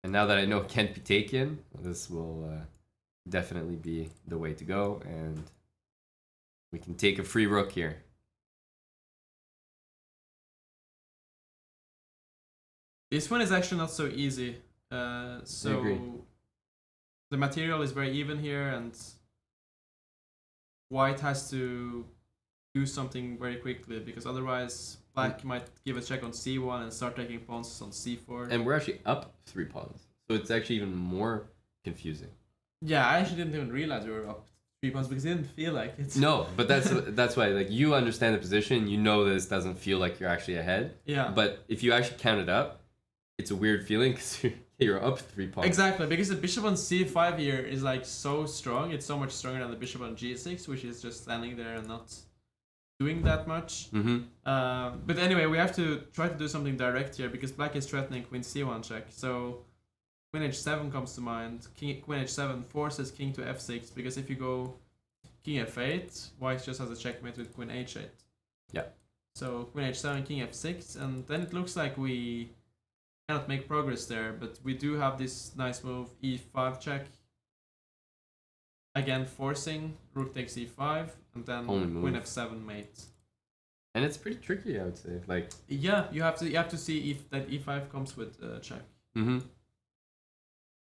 And now that I know it can't be taken, this will definitely be the way to go, and we can take a free rook here. This one is actually not so easy. So agree. the material is very even here, and white has to do something very quickly, because otherwise black might give a check on c1 and start taking pawns on c4. And we're actually up 3 pawns, so it's actually even more confusing. Yeah, I actually didn't even realize we were up 3 pawns because it didn't feel like it. No, but that's why, like, you understand the position, you know that this doesn't feel like you're actually ahead. Yeah. But if you actually count it up, it's a weird feeling because you're up 3 pawns. Exactly, because the bishop on c5 here is like so strong. It's so much stronger than the bishop on g6, which is just standing there and not doing that much. But anyway, we have to try to do something direct here, because black is threatening queen c1 check. So queen h7 comes to mind. Queen h7 forces king to f6, because if you go king f8, white just has a checkmate with queen h8. Yeah. So queen h7, king f6, and then it looks like we cannot make progress there, but we do have this nice move, e5 check. Again, forcing, rook takes e5, and then queen f7 mate. And it's pretty tricky, I would say. Like, yeah, you have to see if that e5 comes with check. Mm-hmm.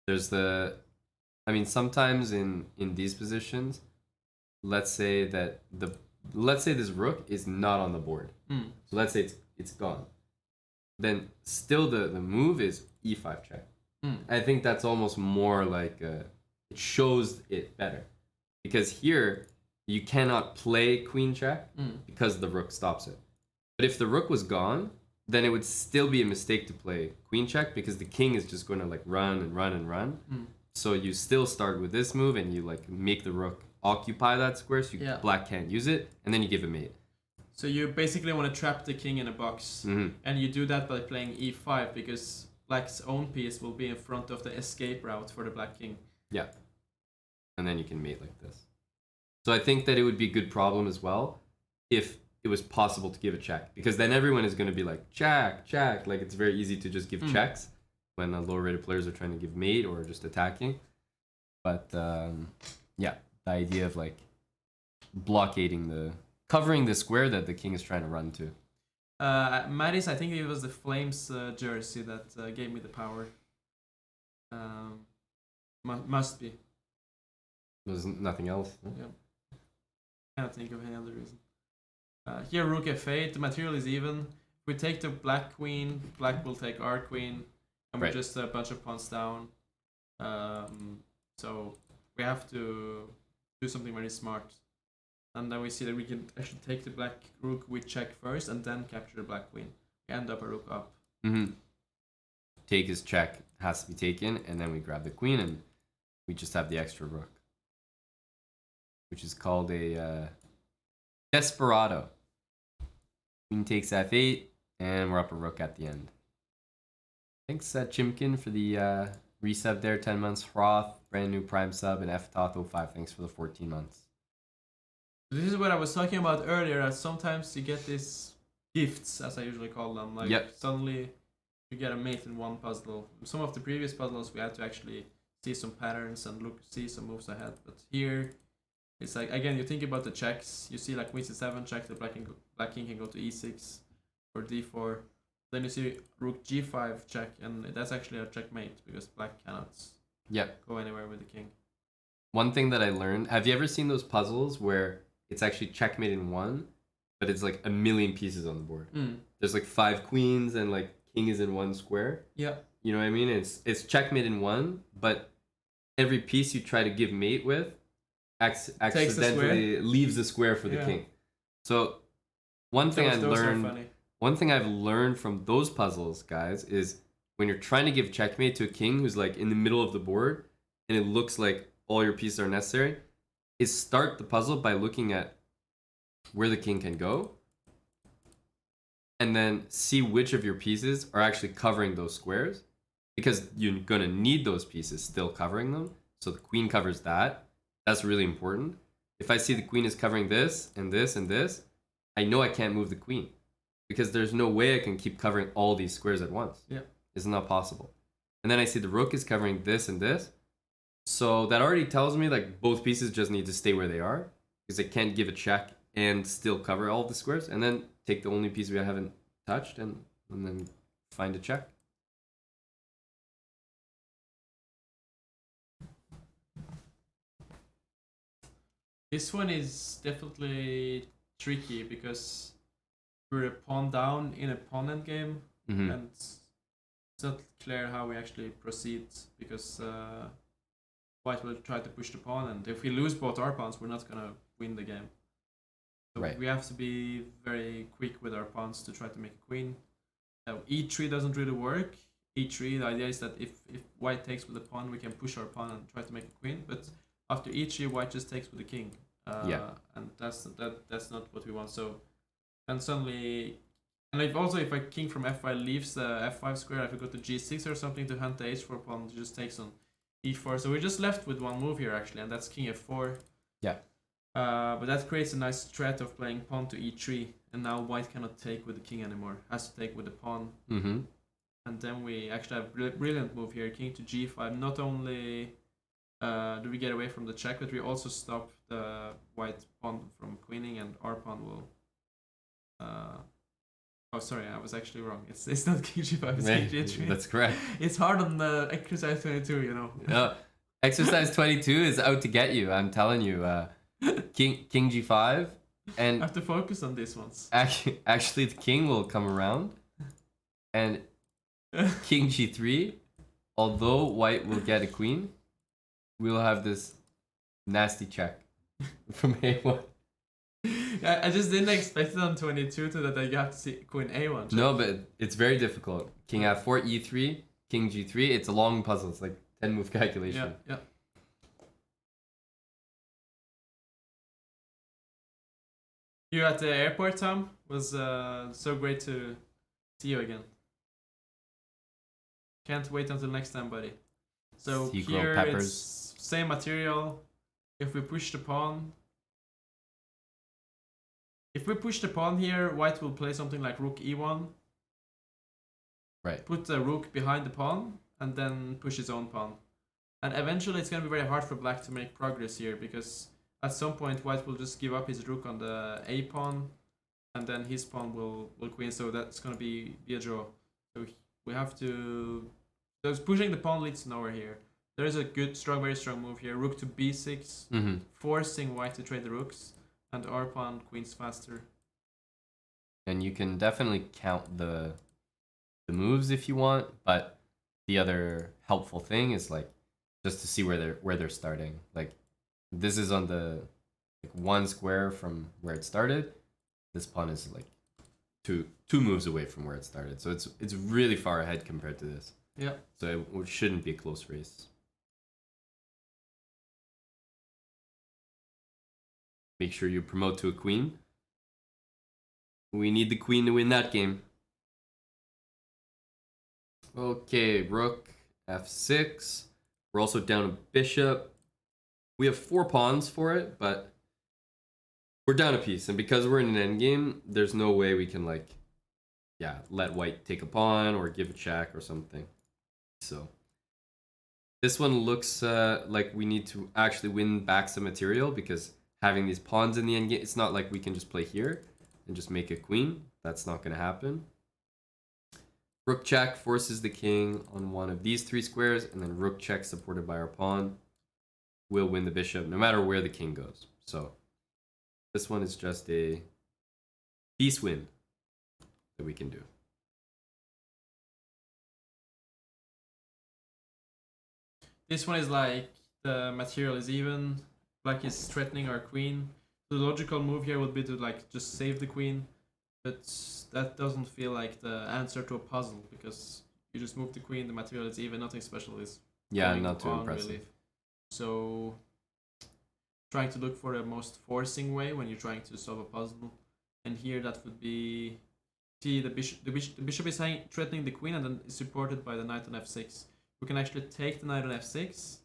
There's the, I mean, sometimes in these positions, let's say this rook is not on the board. So let's say it's gone. Then still the move is e5 check. I think that's almost more like it shows it better, because here you cannot play queen check because the rook stops it. But if the rook was gone, then it would still be a mistake to play queen check, because the king is just going to like run and run and run. So you still start with this move and you like make the rook occupy that square, so black can't use it, and then you give a mate. So you basically want to trap the king in a box, and you do that by playing e5, because black's own piece will be in front of the escape route for the black king. Yeah. And then you can mate like this. So I think that it would be a good problem as well if it was possible to give a check, because then everyone is going to be like, check, check. Like, it's very easy to just give checks when lower rated players are trying to give mate or just attacking. But yeah, the idea of like covering the square that the king is trying to run to. Maddie's, I think it was the Flames jersey that gave me the power. Must be. There's nothing else. No? Yeah. Can't think of any other reason. Here, rook f8. The material is even. If we take the black queen, black will take our queen, and we're just a bunch of pawns down. So we have to do something very smart. And then we see that we can actually take the black rook with check first, and then capture the black queen. We end up a rook up. Take his check has to be taken, and then we grab the queen, and we just have the extra rook, which is called a desperado. Queen takes f8, and we're up a rook at the end. Thanks, Chimkin, for the resub there. 10 months. Froth, brand new Prime sub, and FTOth05. Thanks for the 14 months. This is what I was talking about earlier, that sometimes you get these gifts, as I usually call them. Like, suddenly you get a mate in one puzzle. Some of the previous puzzles, we had to actually see some patterns and see some moves ahead. But here, it's like, again, you think about the checks. You see like queen c7 check, the black king can go to e6 or d4. Then you see rook g5 check, and that's actually a checkmate, because black cannot go anywhere with the king. One thing that I learned, have you ever seen those puzzles where it's actually checkmate in one, but it's like a million pieces on the board? There's like 5 queens and like king is in one square. Yeah. You know what I mean? It's checkmate in one, but every piece you try to give mate with accidentally leaves the square for the king. So one thing I've learned from those puzzles, guys, is when you're trying to give checkmate to a king who's like in the middle of the board and it looks like all your pieces are necessary, is start the puzzle by looking at where the king can go, and then see which of your pieces are actually covering those squares, because you're going to need those pieces still covering them. So the queen covers that. That's really important. If I see the queen is covering this and this and this, I know I can't move the queen, because there's no way I can keep covering all these squares at once. Yeah. It's not possible. And then I see the rook is covering this and this. So that already tells me like both pieces just need to stay where they are, because I can't give a check and still cover all the squares, and then take the only piece we haven't touched and then find a check. This one is definitely tricky, because we're a pawn down in a pawn endgame, and it's not clear how we actually proceed, because white will try to push the pawn, and if we lose both our pawns, we're not gonna win the game. So we have to be very quick with our pawns to try to make a queen. E3 doesn't really work. E3, the idea is that if white takes with the pawn, we can push our pawn and try to make a queen. But after E3, white just takes with the king. And that's not what we want. So, and suddenly, and if a king from f5 leaves the f5 square, if we go to g6 or something to hunt the h4 pawn, it just takes on e4. So we're just left with one move here actually, and that's king f4. Yeah. But that creates a nice threat of playing pawn to e3, and now white cannot take with the king anymore. Has to take with the pawn. And then we actually have a brilliant move here, king to g5. Not only do we get away from the check, but we also stop the white pawn from queening, and our pawn will Oh, sorry, I was actually wrong. It's not king g5, it's Right, king g3. that's correct. It's hard on the exercise 22, you know. Exercise 22 is out to get you. I'm telling you. King g5, I and have to focus on these ones. actually the king will come around, and king g3. Although white will get a queen, we'll have this nasty check from a1. I just didn't expect it on 22 to that you have to see queen a1. Check. No, but it's very difficult. King f4, e3, king g3. It's a long puzzle. It's like 10 move calculation. Yeah. You at the airport, Tom? Was so great to see you again. Can't wait until next time, buddy. So here it's same material. If we push the pawn, here, white will play something like rook e1. Right. Put the rook behind the pawn and then push his own pawn. And eventually it's going to be very hard for black to make progress here because at some point white will just give up his rook on the a pawn and then his pawn will queen. So that's going to be a draw. So we have to... So pushing the pawn leads nowhere here. There is a good, very strong move here. Rook to b6, forcing white to trade the rooks, and our pawn queens faster. And you can definitely count the moves if you want, but the other helpful thing is like just to see where they're starting. Like this is on the one square from where it started. This pawn is like two moves away from where it started, so it's really far ahead compared to this. Yeah. So it shouldn't be a close race. Make sure you promote to a queen. We need the queen to win that game. Okay, rook f6. We're also down a bishop. We have 4 pawns for it, but we're down a piece. And because we're in an endgame, there's no way we can let white take a pawn or give a check or something. So this one looks like we need to actually win back some material because having these pawns in the endgame, it's not like we can just play here and just make a queen. That's not going to happen. Rook check forces the king on one of these 3 squares, and then rook check supported by our pawn will win the bishop no matter where the king goes. So this one is just a piece win that we can do. This one is like the material is even. Black is threatening our queen. The logical move here would be to like just save the queen, but that doesn't feel like the answer to a puzzle because you just move the queen, the material is even, nothing special is. Yeah, not too impressive. Really. So trying to look for the most forcing way when you're trying to solve a puzzle, and here that would be see the bishop is threatening the queen and then is supported by the knight on f6. We can actually take the knight on f6.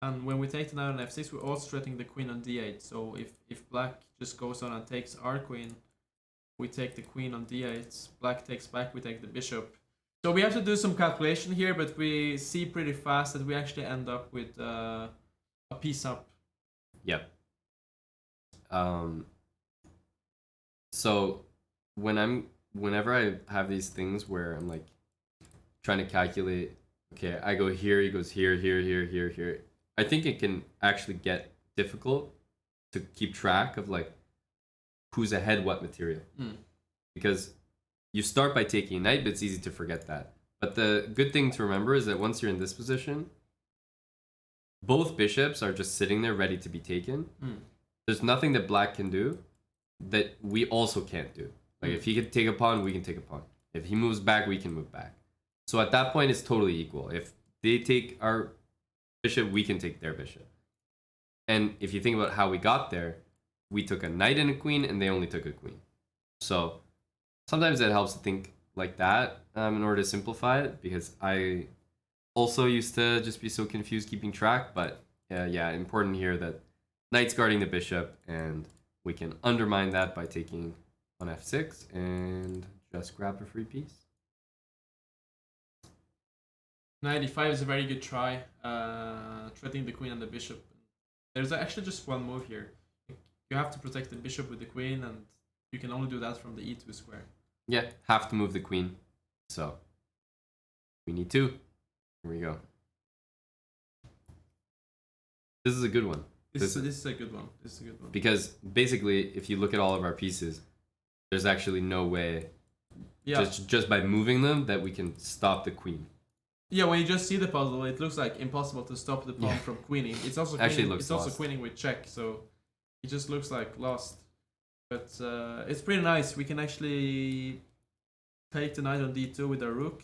And when we take the knight on f6, we're also threatening the queen on d8. So if black just goes on and takes our queen, we take the queen on d8. Black takes back, we take the bishop. So we have to do some calculation here, but we see pretty fast that we actually end up with a piece up. Yep. So whenever I have these things where I'm like trying to calculate, okay, I go here, he goes here, here, here, here, here. I think it can actually get difficult to keep track of like who's ahead what material. Because you start by taking a knight, but it's easy to forget that. But the good thing to remember is that once you're in this position, both bishops are just sitting there ready to be taken. There's nothing that black can do that we also can't do. Like if he can take a pawn, we can take a pawn. If he moves back, we can move back. So at that point, it's totally equal. If they take our bishop, we can take their bishop. And if you think about how we got there, we took a knight and a queen, and they only took a queen. So sometimes it helps to think like that in order to simplify it, because I also used to just be so confused keeping track. But yeah, important here that knight's guarding the bishop, and we can undermine that by taking on f6 and just grab a free piece. Knight e5 is a very good try, threatening the queen and the bishop. There's actually just one move here. You have to protect the bishop with the queen, and you can only do that from the e2 square. Yeah, have to move the queen. So we need 2. Here we go. This is a good one. This is a good one. This is a good one. Because basically, if you look at all of our pieces, there's actually no way, just by moving them, that we can stop the queen. Yeah, when you just see the puzzle, it looks like impossible to stop the pawn from queening. It's also queening with check, so it just looks like lost. But it's pretty nice. We can actually take the knight on d2 with our rook.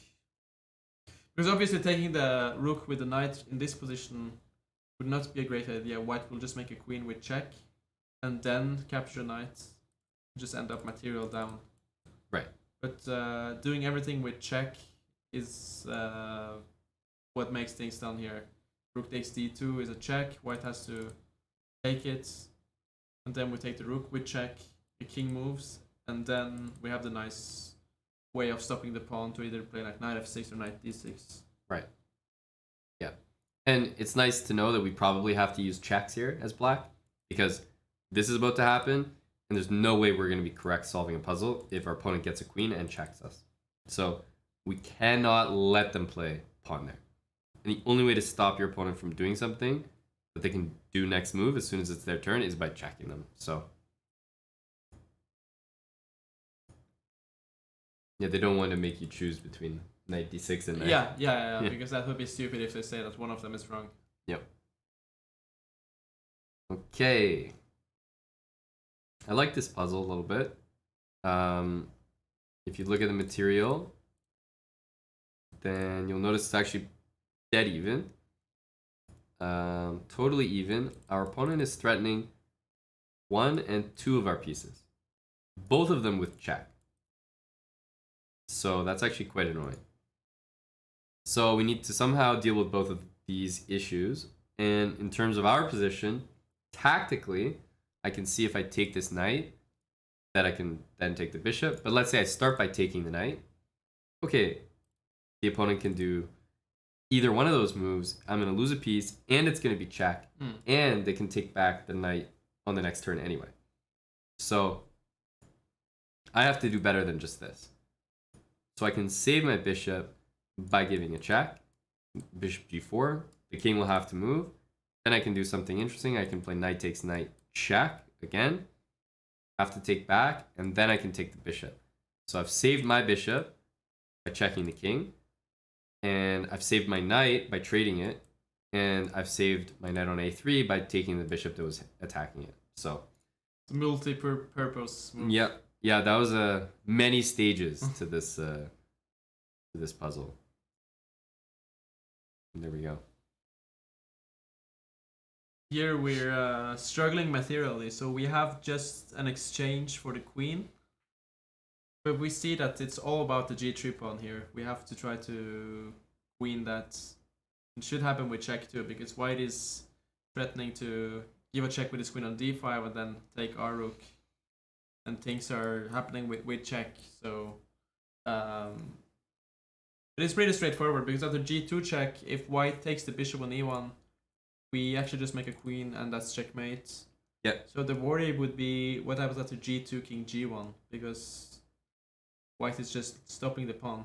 Because obviously taking the rook with the knight in this position would not be a great idea. White will just make a queen with check and then capture the knight. Just end up material down. Right. But doing everything with check is what makes things done here. Rook takes d2 is a check. White has to take it. And then we take the rook with check. The king moves. And then we have the nice way of stopping the pawn to either play like knight f6 or knight d6. Right. Yeah. And it's nice to know that we probably have to use checks here as black, because this is about to happen, and there's no way we're going to be correct solving a puzzle if our opponent gets a queen and checks us. So we cannot let them play pawn there. And the only way to stop your opponent from doing something that they can do next move as soon as it's their turn is by checking them. So yeah, they don't want to make you choose between knight d6 and knight. Yeah, because that would be stupid if they say that one of them is wrong. Yep. Okay. I like this puzzle a little bit. If you look at the material, then you'll notice it's actually dead even. Totally even. Our opponent is threatening 1 and 2 of our pieces. Both of them with check. So that's actually quite annoying. So we need to somehow deal with both of these issues. And in terms of our position, tactically, I can see if I take this knight, that I can then take the bishop. But let's say I start by taking the knight. Okay, the opponent can do either one of those moves. I'm going to lose a piece, and it's going to be check. And they can take back the knight on the next turn anyway. So I have to do better than just this. So I can save my bishop by giving a check. Bishop g4. The king will have to move. Then I can do something interesting. I can play knight takes knight check again. Have to take back, and then I can take the bishop. So I've saved my bishop by checking the king. And I've saved my knight by trading it. And I've saved my knight on a3 by taking the bishop that was attacking it. So it's a multi-purpose move. Yep. Yeah, that was many stages to this puzzle. And there we go. Here we're struggling materially, so we have just an exchange for the queen. But we see that it's all about the g3 pawn here. We have to try to queen that. It should happen with check too, because white is threatening to give a check with his queen on d5 and then take our rook. And things are happening with check, so it is pretty straightforward, because after g2 check, if white takes the bishop on e1, we actually just make a queen, and that's checkmate. Yeah. So the worry would be what happens after g2 king g1, because white is just stopping the pawn.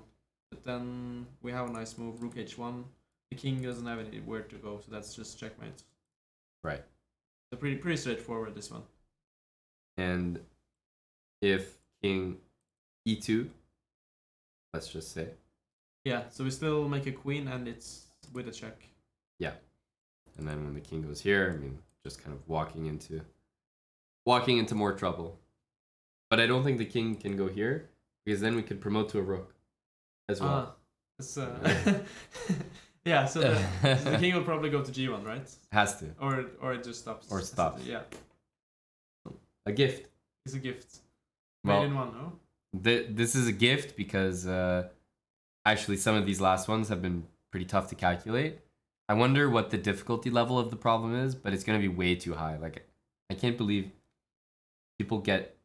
But then we have a nice move, rook h1. The king doesn't have anywhere to go, so that's just checkmate. Right. So pretty straightforward, this one. And if king e2, let's just say. Yeah, so we still make a queen, and it's with a check. Yeah. And then when the king goes here, I mean, just kind of walking into more trouble. But I don't think the king can go here, because then we could promote to a rook as well. Yeah, so the king will probably go to g1, right? Has to. Or it just stops. Or stops. Yeah. A gift. It's a gift. Well, Made in one, no? This is a gift because actually some of these last ones have been pretty tough to calculate. I wonder what the difficulty level of the problem is, but it's going to be way too high. Like, I can't believe people get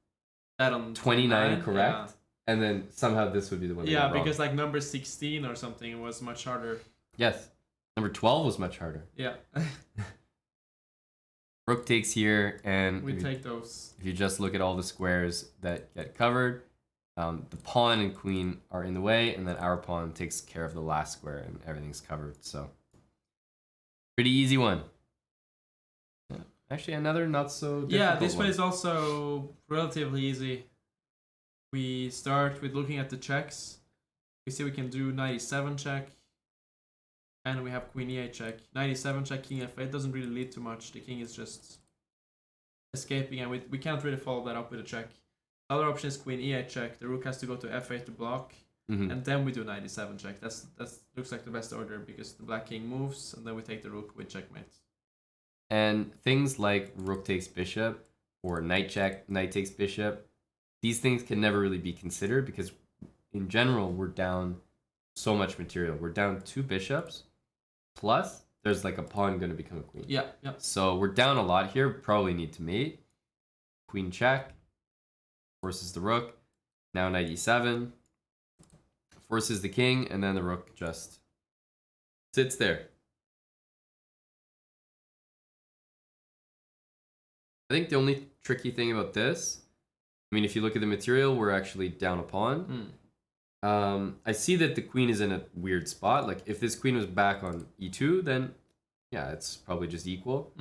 that on 29 correct, and then somehow this would be the one. Yeah, because like number 16 or something was much harder. Yes, number 12 was much harder. Yeah. Rook takes here, and we take those. If you just look at all the squares that get covered, The pawn and queen are in the way, and then our pawn takes care of the last square, and everything's covered. So pretty easy one. Yeah. Actually, another not so difficult Yeah, this one one is also relatively easy. We start with looking at the checks. We see we can do 97 check. And we have queen e8 check. 97 check, king f8 doesn't really lead to much. The king is just escaping, and we can't really follow that up with a check. Other option is queen e8 check. The rook has to go to f8 to block. And then we do 97 check. That's looks like the best order, because the black king moves, and then we take the rook with checkmate. And things like rook takes bishop or knight check, knight takes bishop, these things can never really be considered, because in general we're down so much material. We're down 2 bishops, plus there's like a pawn going to become a queen. Yeah. So we're down a lot here. Probably need to mate. Queen check forces the rook. Now knight e7 forces the king, and then the rook just sits there. I think the only tricky thing about this, I mean, if you look at the material, we're actually down a pawn. I see that the queen is in a weird spot. Like, if this queen was back on e2, then yeah, it's probably just equal.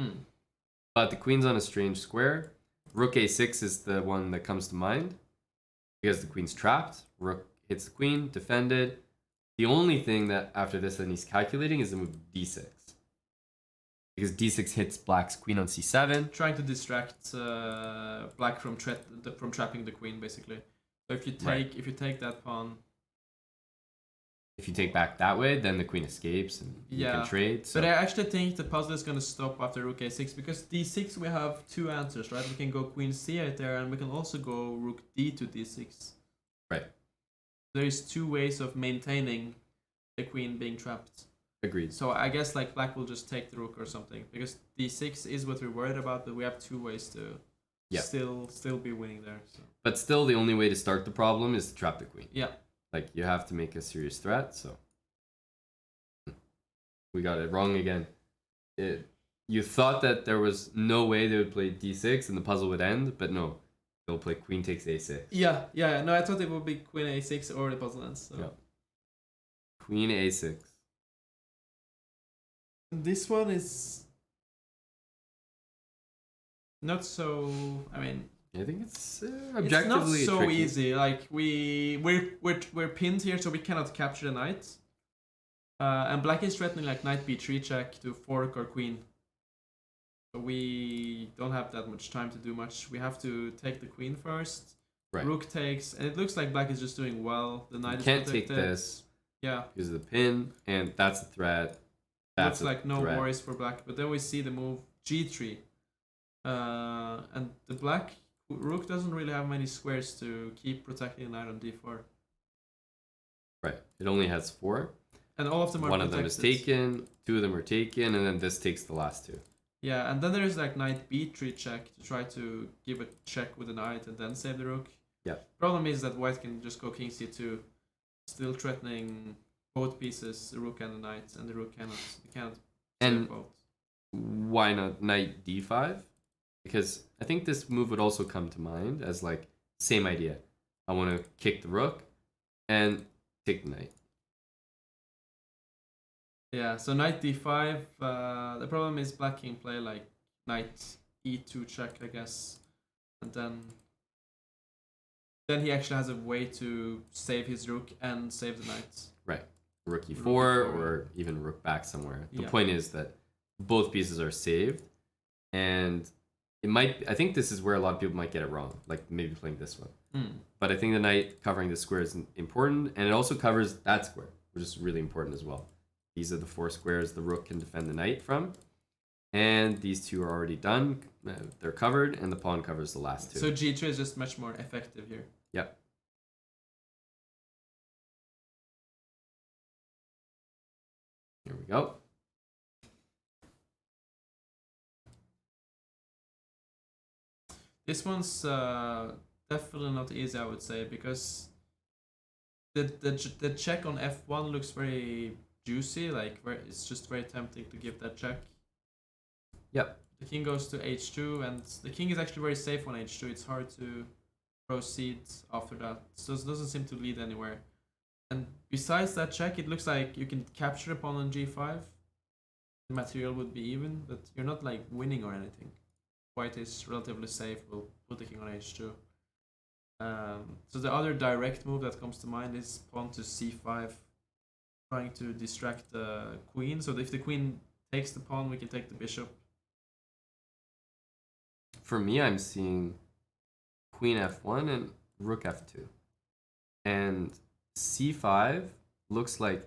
But the queen's on a strange square. Rook a6 is the one that comes to mind, because the queen's trapped. Rook hits the queen, defended. The only thing that after this that he's calculating is the move d6, because d6 hits black's queen on c7, Trying to distract black from trapping the queen, basically. So if you take that pawn, if you take back that way, then the queen escapes and you can trade. So. But I actually think the puzzle is going to stop after rook a6, because d6 we have 2 answers, right? We can go queen c8 there, and we can also go rook d to d6. Right. There is 2 ways of maintaining the queen being trapped. Agreed. So I guess like black will just take the rook or something, because d6 is what we're worried about, but we have 2 ways to still be winning there. So. But still, the only way to start the problem is to trap the queen. Yeah. Like, you have to make a serious threat, so. We got it wrong again. You thought that there was no way they would play d6 and the puzzle would end, but no. They'll play queen takes a6. Yeah. No, I thought it would be queen a6 or the puzzle ends. So. Yeah. Queen a6. This one is not so. I mean, I think it's objectively it's not so tricky. easy. Like we're pinned here, so we cannot capture the knight. And black is threatening like knight b3 check to fork our queen. So we don't have that much time to do much. We have to take the queen first. Right. Rook takes, and it looks like black is just doing well. The knight You is can't protected. take this. Yeah. Because of the pin, and that's a threat. That's Looks like no threat. worries for black. But then we see the move g3. And the black rook doesn't really have many squares to keep protecting the knight on d4. Right. It only has 4. And all of them are One protected. of them is taken, 2 of them are taken, and then this takes the last 2. Yeah, and then there's like knight b3 check to try to give a check with the knight and then save the rook. Yeah. Problem is that white can just go king c2, still threatening both pieces, the rook and the knight, and the rook cannot And save both. why not knight d5? Because I think this move would also come to mind as like, same idea. I want to kick the rook and take the knight. Yeah, so knight d5. The problem is black can play like knight e2 check, I guess, and then he actually has a way to save his rook and save the knight. Right. Rook e4 Rook E4. or even rook back somewhere. The Yeah. point is that both pieces are saved, and it might. I think this is where a lot of people might get it wrong, like maybe playing this one. But I think the knight covering the square is important, and it also covers that square, which is really important as well. These are the 4 squares the rook can defend the knight from. And these 2 are already done. They're covered, and the pawn covers the last 2. So g3 is just much more effective here. Yep. Here we go. This one's definitely not easy, I would say, because the check on f1 looks very juicy. Like it's just very tempting to give that check. Yep. The king goes to h2, and the king is actually very safe on h2. It's hard proceed after that. So it doesn't seem to lead anywhere. And besides that check, it looks like you can capture a pawn on g5. The material would be even, but you're not like winning or anything. White is relatively safe. We'll put the king on h2. So the other direct move that comes to mind is pawn to c5, trying to distract the queen. So if the queen takes the pawn, we can take the bishop. For me, I'm seeing queen f1 and rook f2. And c5 looks like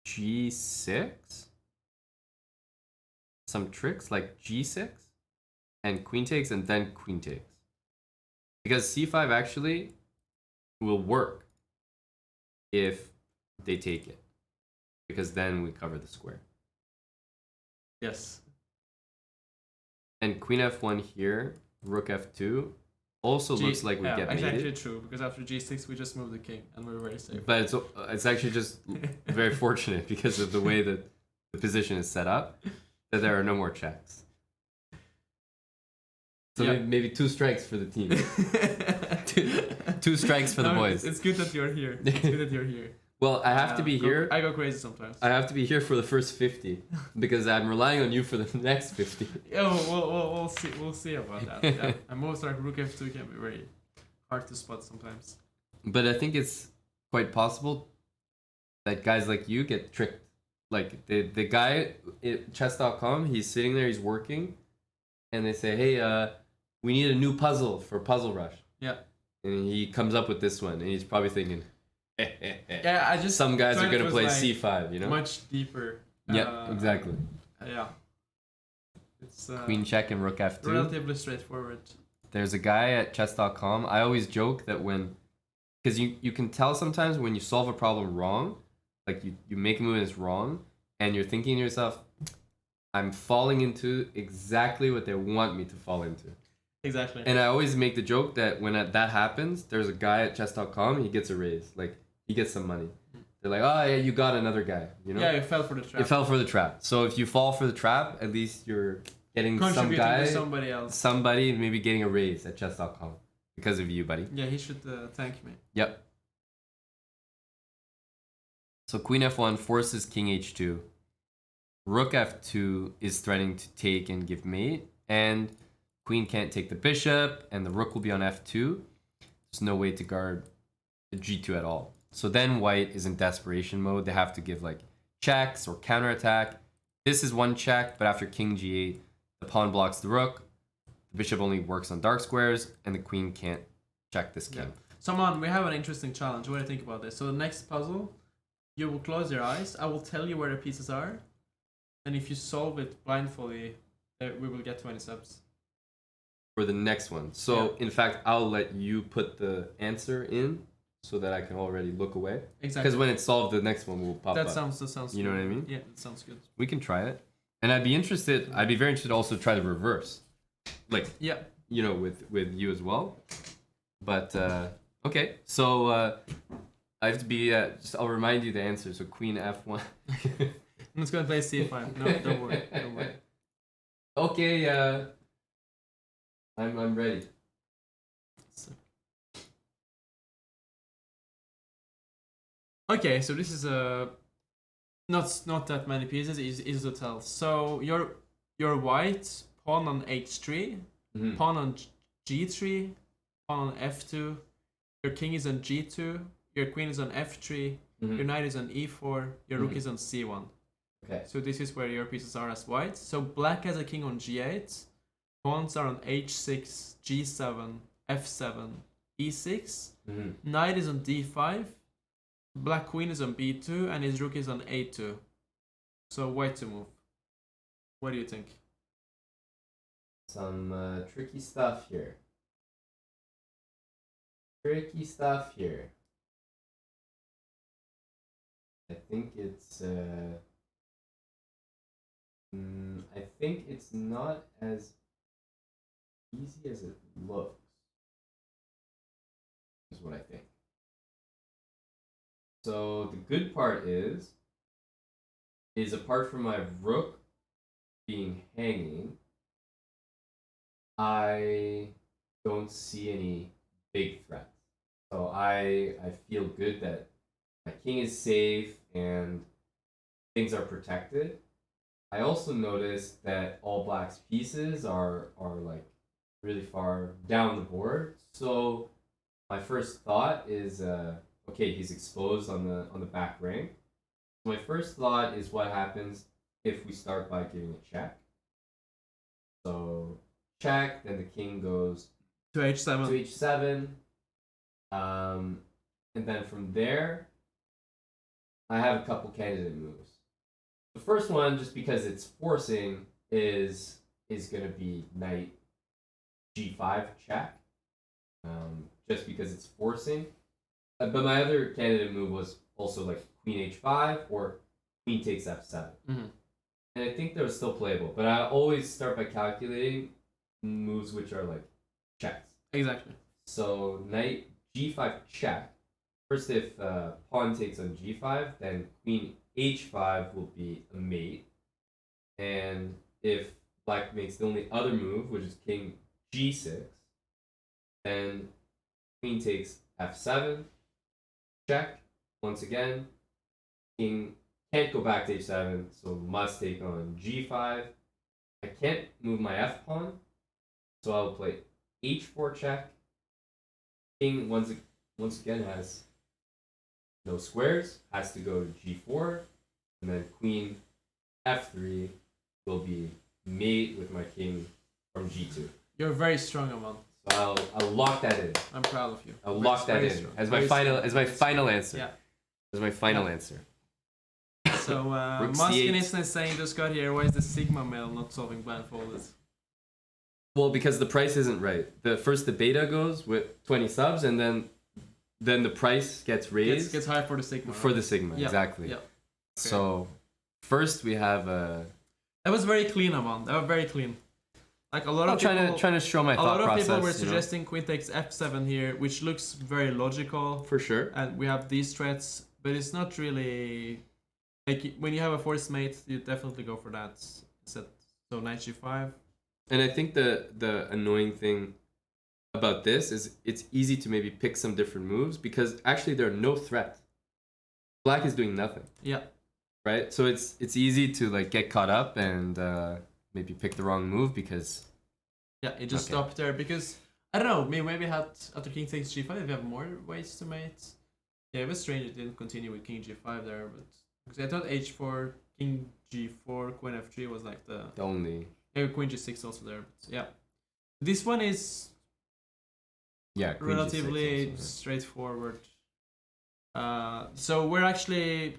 g6. Some tricks like g6 and queen takes and then queen takes. Because c5 actually will work if they take it. Because then we cover the square. Yes. And queen f1 here, rook f2, also looks like we get mated. Exactly true, because after g6 we just move the king and we're very safe. But it's actually just very fortunate because of the way that the position is set up, that there are no more checks. So maybe 2 strikes for the team. two strikes for the boys. It's good that you're here. It's good that you're here. Well, I have to be here. I go crazy sometimes. I have to be here for the first 50 because I'm relying on you for the next 50. Yeah, we'll see. We'll see about that. Yeah. And moves like rook f2 can be very hard to spot sometimes. But I think it's quite possible that guys like you get tricked. Like the guy at chess.com, he's sitting there, he's working, and they say, "Hey, we need a new puzzle for Puzzle Rush." Yeah. And he comes up with this one, and he's probably thinking, yeah, I just some guys are gonna play like c5, you know? Much deeper. Yeah, exactly. Yeah. It's queen check and rook f2. Relatively straightforward. There's a guy at chess.com. I always joke that because you can tell sometimes when you solve a problem wrong, like you make a move and it's wrong, and you're thinking to yourself, I'm falling into exactly what they want me to fall into. Exactly. And I always make the joke that when that happens, there's a guy at chess.com, he gets a raise. Like, he gets some money. They're like, oh, yeah, you got another guy. You know? Yeah, you fell for the trap. You fell for the trap. So if you fall for the trap, at least you're getting some guy, to somebody else. Somebody maybe getting a raise at chess.com because of you, buddy. Yeah, he should thank me. Yep. So queen f1 forces king h2. Rook f2 is threatening to take and give mate. And queen can't take the bishop, and the rook will be on f2. There's no way to guard the g2 at all. So then white is in desperation mode. They have to give like checks or counterattack. This is one check, but after king g8, the pawn blocks the rook. The bishop only works on dark squares, and the queen can't check this king. Yeah. So man, we have an interesting challenge. What do you think about this? So the next puzzle, you will close your eyes. I will tell you where the pieces are, and if you solve it blindfoldly, we will get 20 subs. For the next one. So in fact, I'll let you put the answer in so that I can already look away. Exactly. Because when it's solved, the next one will pop up. That sounds you know good. what I mean? Yeah, that sounds good. We can try it. And I'd be very interested to also try the reverse. Like, yeah, you know, with you as well. But, okay. So, I have to be, I'll remind you the answer. So queen f1. I'm just going to play c5. No, don't worry. Don't worry. Okay, I'm ready. Okay, so this is not that many pieces. It's easy to tell. So you're white. Pawn on h3, pawn on g3, pawn on f2. Your king is on g2. Your queen is on f3. Your knight is on e4. Your rook is on c1. Okay. So this is where your pieces are as white. So black has a king on g8. Pawns are on h6, g7, f7, e6. Knight is on d5. Black queen is on b2, and his rook is on a2. So white to move. What do you think? Some tricky stuff here. Tricky stuff here. I think it's not as easy as it looks. Is what I think. So the good part is apart from my rook being hanging, I don't see any big threats. So I feel good that my king is safe and things are protected. I also noticed that all black's pieces are like really far down the board. So my first thought is okay, he's exposed on the back rank. My first thought is what happens if we start by giving a check. So check, then the king goes To h7. to h7. And then from there, I have a couple candidate moves. The first one, just because it's forcing, is gonna be knight g5 check. Just because it's forcing. But my other candidate move was also like queen h5 or queen takes f7. Mm-hmm. And I think they're still playable. But I always start by calculating moves which are like checks. Exactly. So knight g5 check. First, if pawn takes on g5, then queen h5 will be a mate. And if black makes the only other move, which is king g6, then queen takes f7, check. Once again, king can't go back to h7, so must take on g5. I can't move my f pawn, so I'll play h4 check. King once again has no squares, has to go to g4, and then queen f3 will be mate with my king from g2. You're very strong, Aman. So I'll lock that in. I'm proud of you. I'll lock that in strong. as my final answer. Yeah. As my final answer. So Muskinison is saying just got here. Why is the Sigma mail not solving blindfolded? Well, because the price isn't right. The beta goes with 20 subs, and then the price gets raised. Gets higher for the Sigma. For the Sigma, yeah. exactly. Yeah. So first we have That was very clean, Aman. That was very clean. Like a lot of people, trying to show my thought process. A lot of people were suggesting queen takes f7 here, which looks very logical. For sure. And we have these threats, but it's not really like when you have a forced mate, you definitely go for that. So knight g5. And I think the annoying thing about this is it's easy to maybe pick some different moves because actually there are no threats. Black is doing nothing. Yeah. Right? So it's easy to like get caught up and maybe pick the wrong move because it just stopped there because I don't know, maybe after king takes g5 you have more ways to mate. Yeah, it was strange it didn't continue with king g5 there, but because I thought h4, king g4, queen f3 was like the only. Maybe queen g6 also there, but yeah. This one is relatively straightforward. So we're actually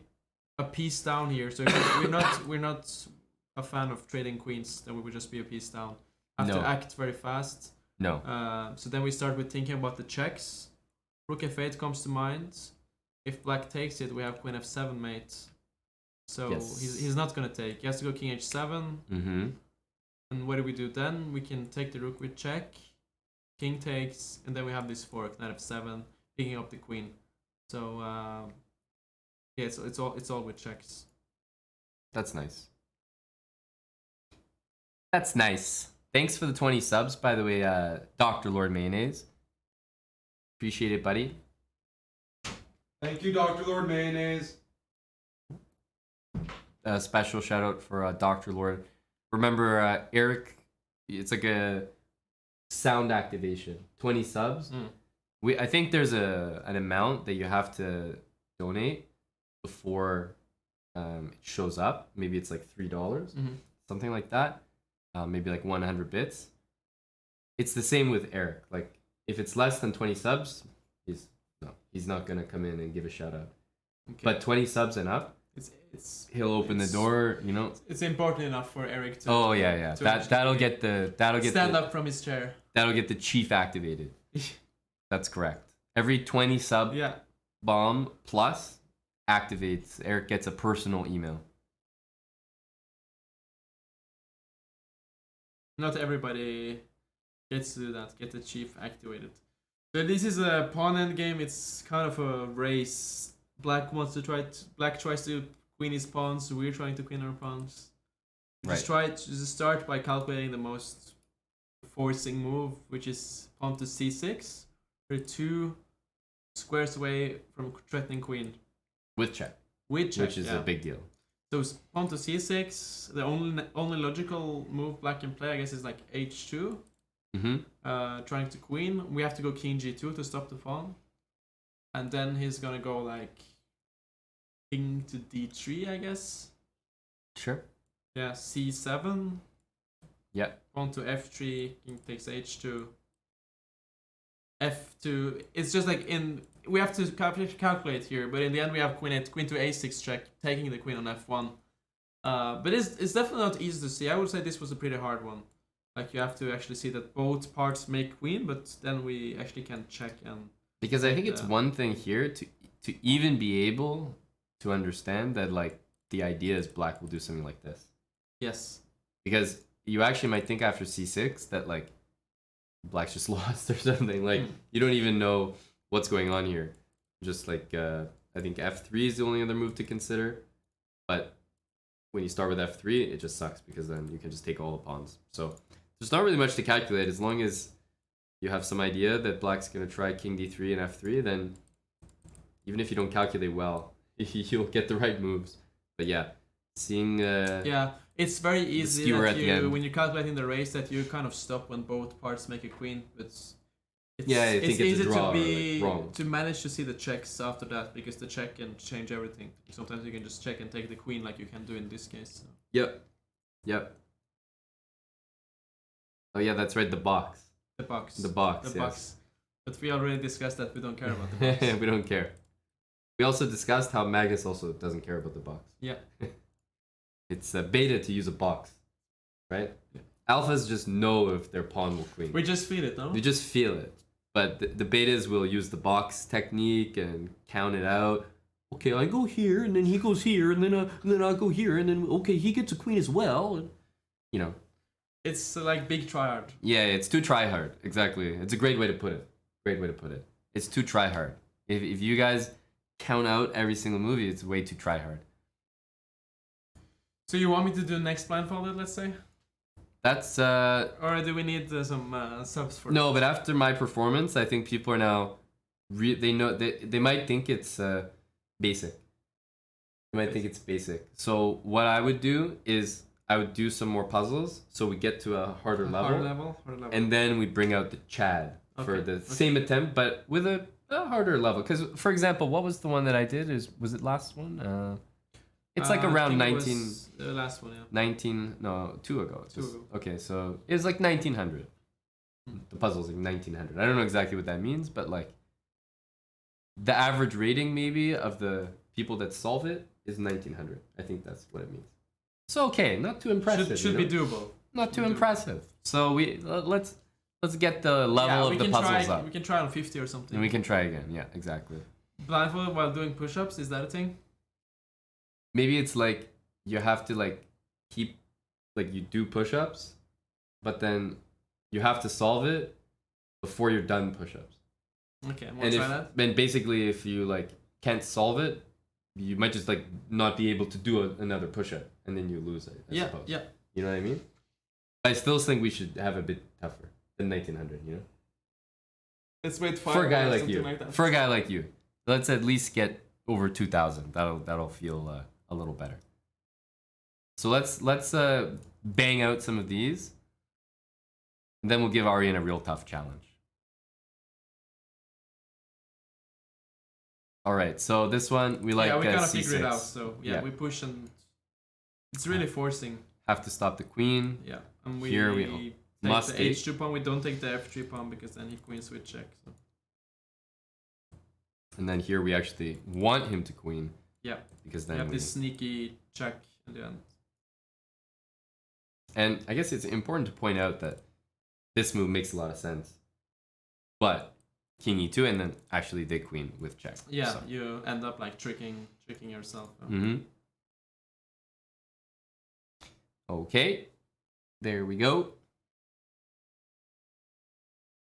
a piece down here. So if we're not a fan of trading queens, then we would just be a piece down. Have to act very fast. No. So then we start with thinking about the checks. Rook f8 comes to mind. If black takes it, we have queen f7 mate. So he's not gonna take. He has to go king h7. Mm-hmm. And what do we do then? We can take the rook with check. King takes, and then we have this fork, knight f7, picking up the queen. So it's all with checks. That's nice. That's nice. Thanks for the 20 subs, by the way, Dr. Lord Mayonnaise. Appreciate it, buddy. Thank you, Dr. Lord Mayonnaise. A special shout out for Dr. Lord. Remember, Eric, it's like a sound activation. 20 subs. I think there's an amount that you have to donate before it shows up. Maybe it's like $3, something like that. Maybe like 100 bits. It's the same with Eric. Like if it's less than 20 subs, he's not gonna come in and give a shout out. Okay. But 20 subs and up, he'll open the door. You know, it's important enough for Eric to. Oh yeah. That'll get stand up from his chair. That'll get the chief activated. That's correct. Every 20 sub bomb plus activates. Eric gets a personal email. Not everybody gets to do that. Get the chief activated. So this is a pawn end game. It's kind of a race. Black tries to queen his pawns. We're trying to queen our pawns. Right. Just start by calculating the most forcing move, which is pawn to c6. We're 2 squares away from threatening queen. With check. With check, Which is yeah. a big deal. So pawn to c6. The only logical move black can play, I guess, is like h2. Trying to queen. We have to go king g2 to stop the pawn. And then he's gonna go like king to d3, I guess. Sure. Yeah, c7. Yeah. Pawn to f3. King takes h2. f2. It's just like we have to calculate here, but in the end we have queen to a6 check, taking the queen on f1. But it's definitely not easy to see. I would say this was a pretty hard one. Like you have to actually see that both parts make queen, but then we actually can check and. Because I think it's one thing here to even be able to understand that like the idea is black will do something like this. Yes. Because you actually might think after c6 that like black's just lost or something. Like you don't even know what's going on here. Just like I think f3 is the only other move to consider. But when you start with f3, it just sucks because then you can just take all the pawns. So there's not really much to calculate as long as you have some idea that black's going to try king d3 and f3, then even if you don't calculate well, you'll get the right moves. But yeah, seeing yeah, it's very easy skewer that at the end. when you're calculating the race that you kind of stop when both parts make a queen. But it's I think it's easy a draw to be or, like, wrong. to manage to see the checks after that because the check can change everything. Sometimes you can just check and take the queen like you can do in this case. So. Yep. Oh yeah, that's right, the box. The box. The box. Box. But we already discussed that we don't care about the box. We don't care. We also discussed how Magnus also doesn't care about the box. Yeah. It's beta to use a box, right? Yeah. Alphas just know if their pawn will queen. We just feel it, no? You just feel it. But the betas will use the box technique and count it out. Okay, I go here, and then he goes here, and then I go here, and then okay, he gets a queen as well. And, you know. It's like big tryhard. Yeah, it's too try hard. Exactly. It's a great way to put it. It's too try hard. If you guys count out every single movie, it's way too try hard. So you want me to do next blindfolded, let's say? That's Or do we need some subs for? No, but after my performance, I think people are now they know they might think it's basic. They might think it's basic. So what I would do is I would do some more puzzles so we get to a harder level. And then we bring out the Chad for the same attempt, but with a harder level. Because, for example, what was the one that I did? Was it last one? It's like around 19... the last one, yeah. 19... No, 2 ago. Two ago. Okay, so it was like 1900. The puzzle's like 1900. I don't know exactly what that means, but like... The average rating, maybe, of the people that solve it is 1900. I think that's what it means. So okay, not too impressive. Should be doable. Not too impressive. So let's get the level of the puzzles up. We can try on 50 or something. And we can try again. Yeah, exactly. Blindfolded while doing push-ups, is that a thing? Maybe it's like you have to like keep like you do push-ups, but then you have to solve it before you're done push-ups. Okay, we'll try that. And basically, if you like can't solve it, you might just like not be able to do another push-up, and then you lose it. I suppose. Yeah. You know what I mean? I still think we should have a bit tougher than 1900. You know. Let's wait 5 for a guy hours, like you. like that. For a guy like you, let's at least get over 2000. That'll feel a little better. So let's bang out some of these, and then we'll give Aryan a real tough challenge. All right, so this one we like. Yeah, we gotta C6. figure it out. So yeah, we push and it's really forcing. Have to stop the queen. Yeah, and we Here we take must the h2 pawn. We don't take the f3 pawn because then he queen switch check. So. And then here we actually want him to queen. Yeah. Because then we have this sneaky check at the end. And I guess it's important to point out that this move makes a lot of sense. But king e2 and then actually they queen with check. Yeah, so. you end up like tricking yourself. Okay, there we go.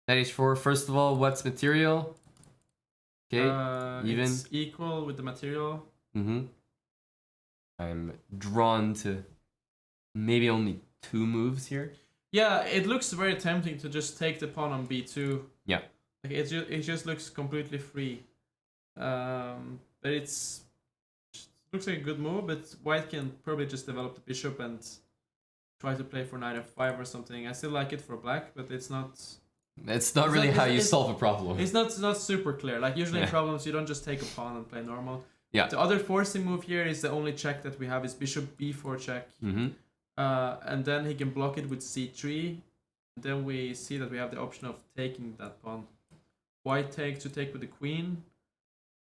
That is for first of all, what's material? Okay, even. It's equal with the material. I'm drawn to maybe only 2 moves here. Yeah, it looks very tempting to just take the pawn on b2. Yeah. Like it just looks completely free. But looks like a good move. But white can probably just develop the bishop and try to play for knight f5 or something. I still like it for black, but it's not. It's not really how you solve a problem. It's not super clear. Like usually in Yeah. problems, you don't just take a pawn and play normal. Yeah. The other forcing move here is the only check that we have is bishop b4 check. Mm-hmm. And then he can block it with c3. And then we see that we have the option of taking that pawn. White takes to take with the queen.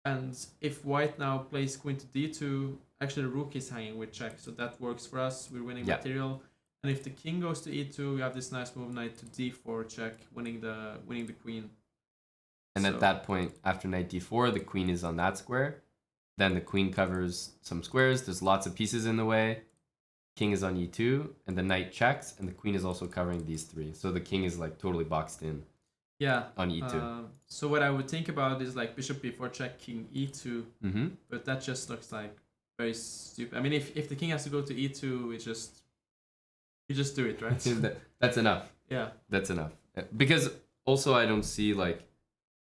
And if white now plays queen to d2, actually the rook is hanging with check. So that works for us. We're winning Yeah. material. And if the king goes to e2, we have this nice move knight to d4 check, winning the queen. And So- at that point, after knight d4, the queen is on that square. Then the queen covers some squares. There's lots of pieces in the way. King is on e2, and the knight checks, and the queen is also covering these three. So the king is like totally boxed in Yeah. on e2. So what I would think about is like bishop b4 check, king e2, Mm-hmm. but that just looks like very stupid. I mean, if the king has to go to e2, you just do it, right? That's enough. Yeah. That's enough. Because also I don't see like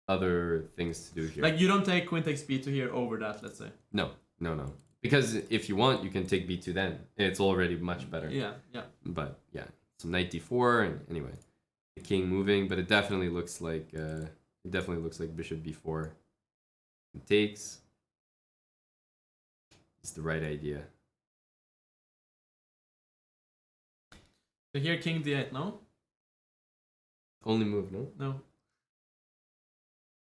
other things to do here. Like you don't take queen takes b2 here over that, let's say. No. Because if you want, you can take b2 then. It's already much better. Yeah. But yeah, so knight d4, and anyway, the king moving, but it definitely looks like bishop b4 takes. It's the right idea. So here king d8, no? Only move, no? No.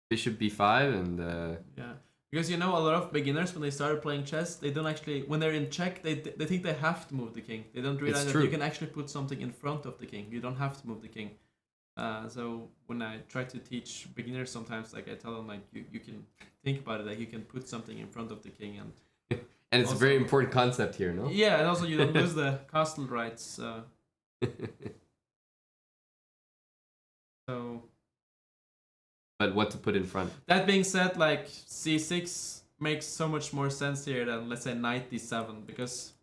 Bishop b5 and Yeah. Because a lot of beginners when they started playing chess, they don't actually when they're in check, they think they have to move the king. They don't realize that true. you can actually put something in front of the king. You don't have to move the king. So when I try to teach beginners, sometimes like I tell them like you can think about it, like you can put something in front of the king, and it's a very important concept here, no? yeah, and also you don't lose the castle rights. So But what to put in front? that being said, like c6 makes so much more sense here than let's say knight d7, because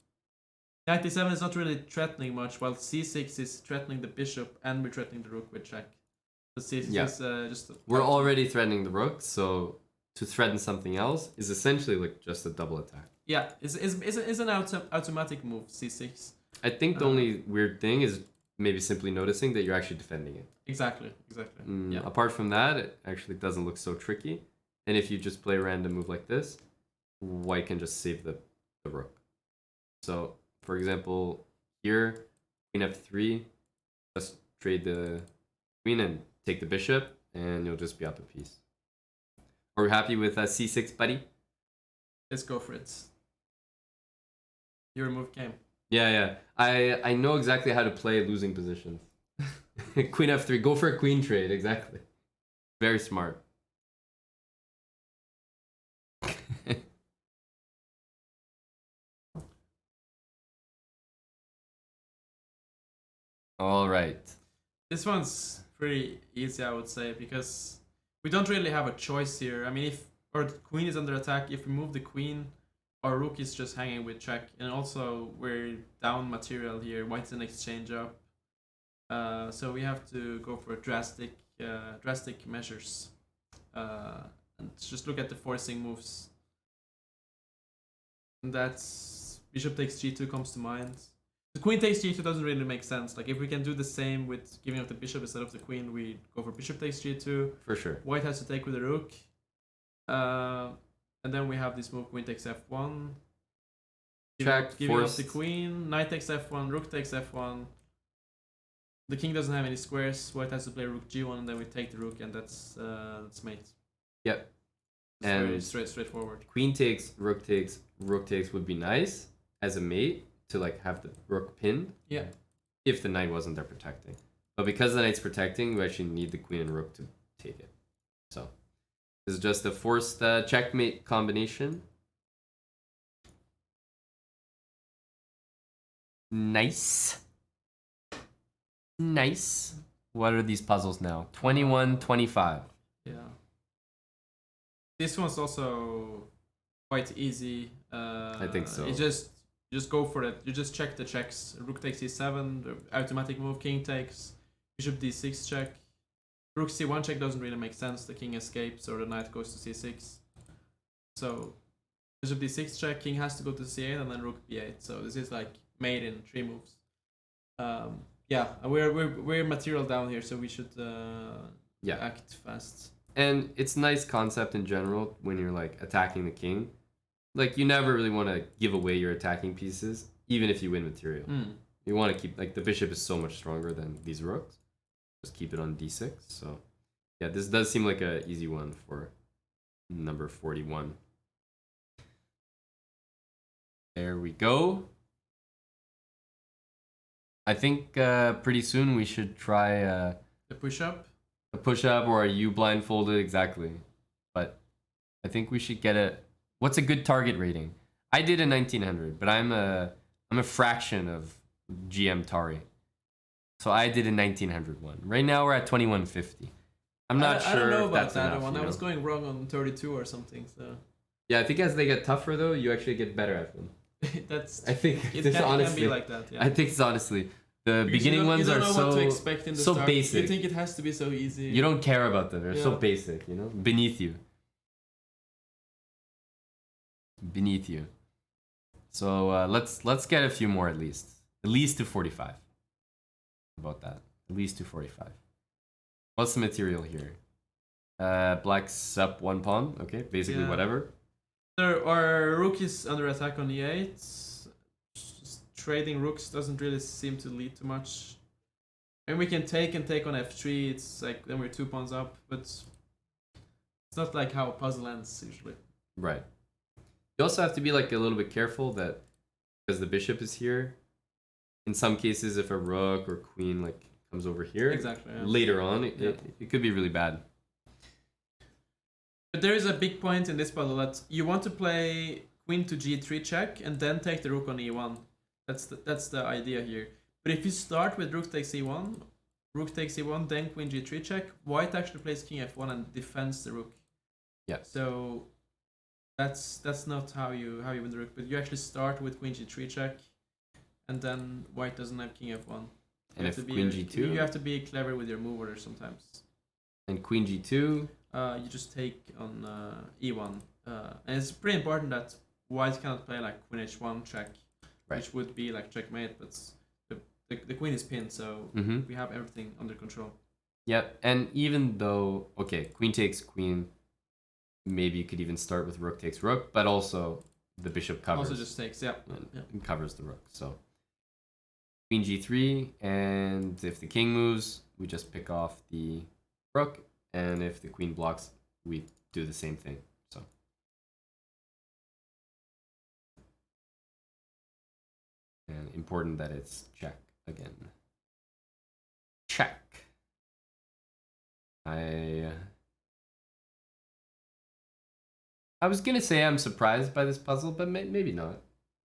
knight d7 is not really threatening much, while c6 is threatening the bishop and we're threatening the rook with check. So c6 Yeah. is just We're already threatening the rook, so to threaten something else is essentially like just a double attack. yeah, it's an automatic move c6. I think the only weird thing is maybe simply noticing that you're actually defending it. Exactly. Yeah. Apart from that, it actually doesn't look so tricky. And if you just play a random move like this, white can just save the rook. So, for example, here, queen f3, just trade the queen and take the bishop, and you'll just be up a piece. Are we happy with c6, buddy? Let's go for it. Your move came. Yeah. I know exactly how to play losing positions. Queen f3, go for a queen trade, exactly. Very smart. All right. This one's pretty easy, I would say, because we don't really have a choice here. I mean, if our queen is under attack, if we move the queen, our rook is just hanging with check, and also we're down material here. White's an exchange up, so we have to go for drastic measures, and just look at the forcing moves. And that's bishop takes g2 comes to mind. The queen takes g2 doesn't really make sense. Like if we can do the same with giving up the bishop instead of the queen, we go for bishop takes g2. For sure. White has to take with the rook. And then we have this move, queen takes f1. Check, Giving up forced. the queen, knight takes f1, rook takes f1. The king doesn't have any squares. White has to play rook g1, and then we take the rook, and that's mate. Yep. It's And very straightforward. Queen takes, rook takes would be nice as a mate to like have the rook pinned. Yeah. If the knight wasn't there protecting. But because the knight's protecting, we actually need the queen and rook to take it. So this is just a forced checkmate combination. Nice. What are these puzzles now? 21, 25. Yeah. This one's also quite easy. I think so. You just go for it. You just check the checks. Rook takes e7, the automatic move. King takes. Bishop d6 check. rook c1 check doesn't really make sense. The king escapes or the knight goes to c6. So bishop d6 check, king has to go to c8 and then rook b8. So this is like made in 3 moves. Yeah, we're material down here, so we should act fast. And it's a nice concept in general when you're like attacking the king. Like you never really want to give away your attacking pieces, even if you win material. You want to keep, like, the bishop is so much stronger than these rooks. Just keep it on d6. So yeah, this does seem like an easy one for number 41. There we go. I think pretty soon we should try The push-up? a push-up or a U blindfolded, exactly. But I think we should get a... What's a good target rating? I did a 1900, but I'm a fraction of GM Tari. So I did a 1900 one. Right now we're at 2150. I'm not sure I don't know if about that's that enough, one. you I was know? going wrong on 32 or something, so... Yeah, I think as they get tougher, though, you actually get better at them. That's... I think It this can honestly... be like that, yeah. I think it's honestly... The Because beginning ones you are don't know what to so expect in the so start. basic. You think it has to be so easy. You don't care about them. They're so Yeah. basic, you know? Beneath you. Beneath you. So let's get a few more at least. At least to 45. About that. At least to 45. What's the material here? Black's up 1 pawn. Okay, basically Yeah. whatever. Our rook is under attack on e8. Trading rooks doesn't really seem to lead to much. And we can take on f3. It's like then we're 2 pawns up, but it's not like how a puzzle ends usually. Right. You also have to be like a little bit careful that because the bishop is here, in some cases if a rook or queen like comes over here, Exactly. Yeah. later on it could be really bad. But there is a big point in this puzzle that you want to play queen to g3 check and then take the rook on e1. That's the idea here. But if you start with rook takes e1, then queen g3 check, white actually plays king f1 and defends the rook. Yeah. So that's not how you win the rook, but you actually start with queen g3 check, and then white doesn't have king f1. And if queen g2, you have to be clever with your move order sometimes. And queen g2, You just take on e1, and it's pretty important that white cannot play like queen h1 check, which would be like checkmate, but the queen is pinned, so we have everything under control. Yep, and even though, okay, queen takes queen, maybe you could even start with rook takes rook, but also the bishop covers. Also just takes, and covers the rook, so. Queen g3, and if the king moves, we just pick off the rook, and if the queen blocks, we do the same thing, so. And important that it's check again. Check. I was gonna say I'm surprised by this puzzle, but maybe not.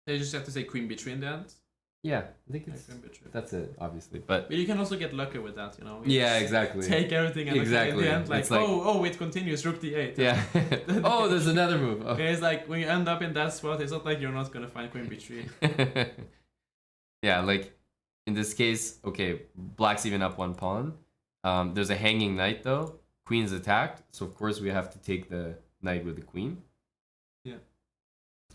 You just have to say queen b3 in the end. Yeah, I think it's that's it, obviously. But you can also get lucky with that, you know. Yeah, exactly. Take everything and exactly. in the end, like, it's like oh, it continues rook d8. Yeah. Oh, there's another move. Oh. It's like when you end up in that spot, it's not like you're not gonna find queen b3. Yeah, like in this case, okay, black's even up 1 pawn. There's a hanging knight though. Queen's attacked, so of course we have to take the knight with the queen. Yeah.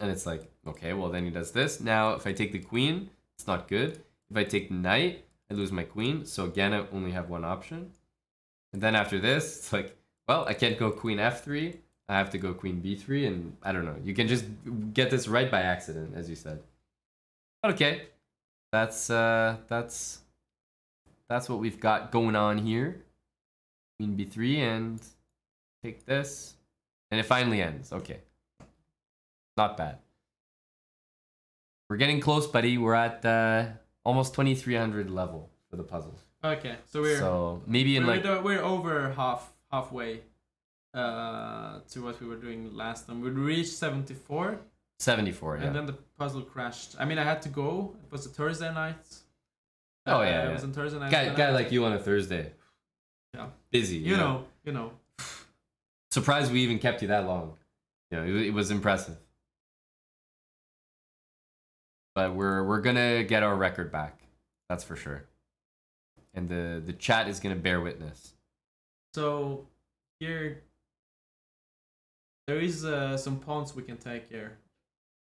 And it's like, okay, well then he does this. Now if I take the queen, it's not good. If I take the knight, I lose my queen. So again, I only have one option. And then after this, it's like, well, I can't go queen f3. I have to go queen b3, and I don't know. You can just get this right by accident, as you said. But okay, that's what we've got going on here. Queen b3 and take this, and it finally ends. Okay, not bad. We're getting close, buddy. We're at almost 2300 level for the puzzle. Okay, so we're over halfway to what we were doing last time. We reached 74. 74, yeah. And then the puzzle crashed. I mean, I had to go. It was a Thursday night. Oh yeah, it was on Thursday night. Guy like you on a Thursday. Yeah. Busy. You know. Surprised we even kept you that long. You know, it was impressive. But we're gonna get our record back. That's for sure. And the chat is gonna bear witness. So here there is some pawns we can take here.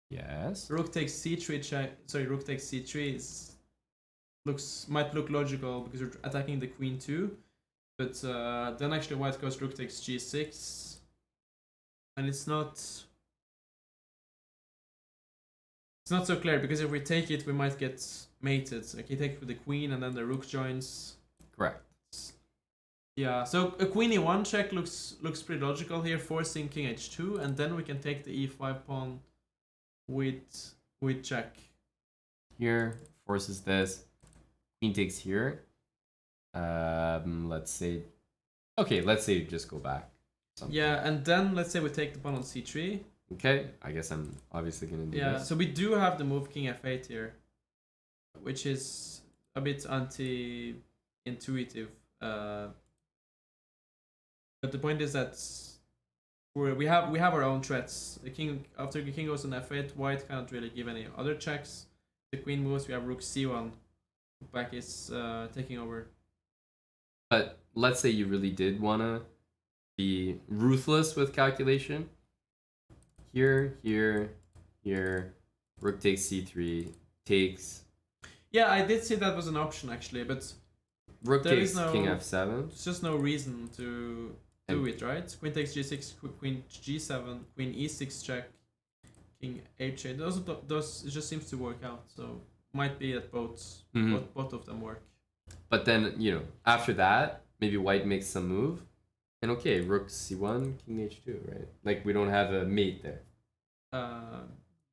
Yes. Rook takes c3 check. Sorry, rook takes c3 is might look logical because you're attacking the queen too, but then actually white goes rook takes g6, and it's not so clear because if we take it, we might get mated. Like you take it with the queen, and then the rook joins. Correct. Yeah, so a queen e1 check looks pretty logical here, forcing king h2, and then we can take the e5 pawn with check. Here forces this. Queen takes here. Let's say. Okay, let's say you just go back. Something. Yeah, and then let's say we take the pawn on c3. Okay, I guess I'm obviously gonna do Yeah, this. so we do have the move king f8 here, which is a bit anti-intuitive. But the point is that we have our own threats. The king, after the king goes on f8, white cannot really give any other checks. The queen moves, we have rook c1. Back is taking over. But let's say you really did wanna be ruthless with calculation. Here, rook takes c3, takes. Yeah, I did see that was an option actually, but Rook there takes is no, king f7. there's just no reason to do it, right? Queen takes g6, queen g7, queen e6 check, king h8. Those it just seems to work out. So might be that both of them work. But then, you know, after that, maybe white makes some move. And okay, rook c1, king h2, right? Like we don't have a mate there.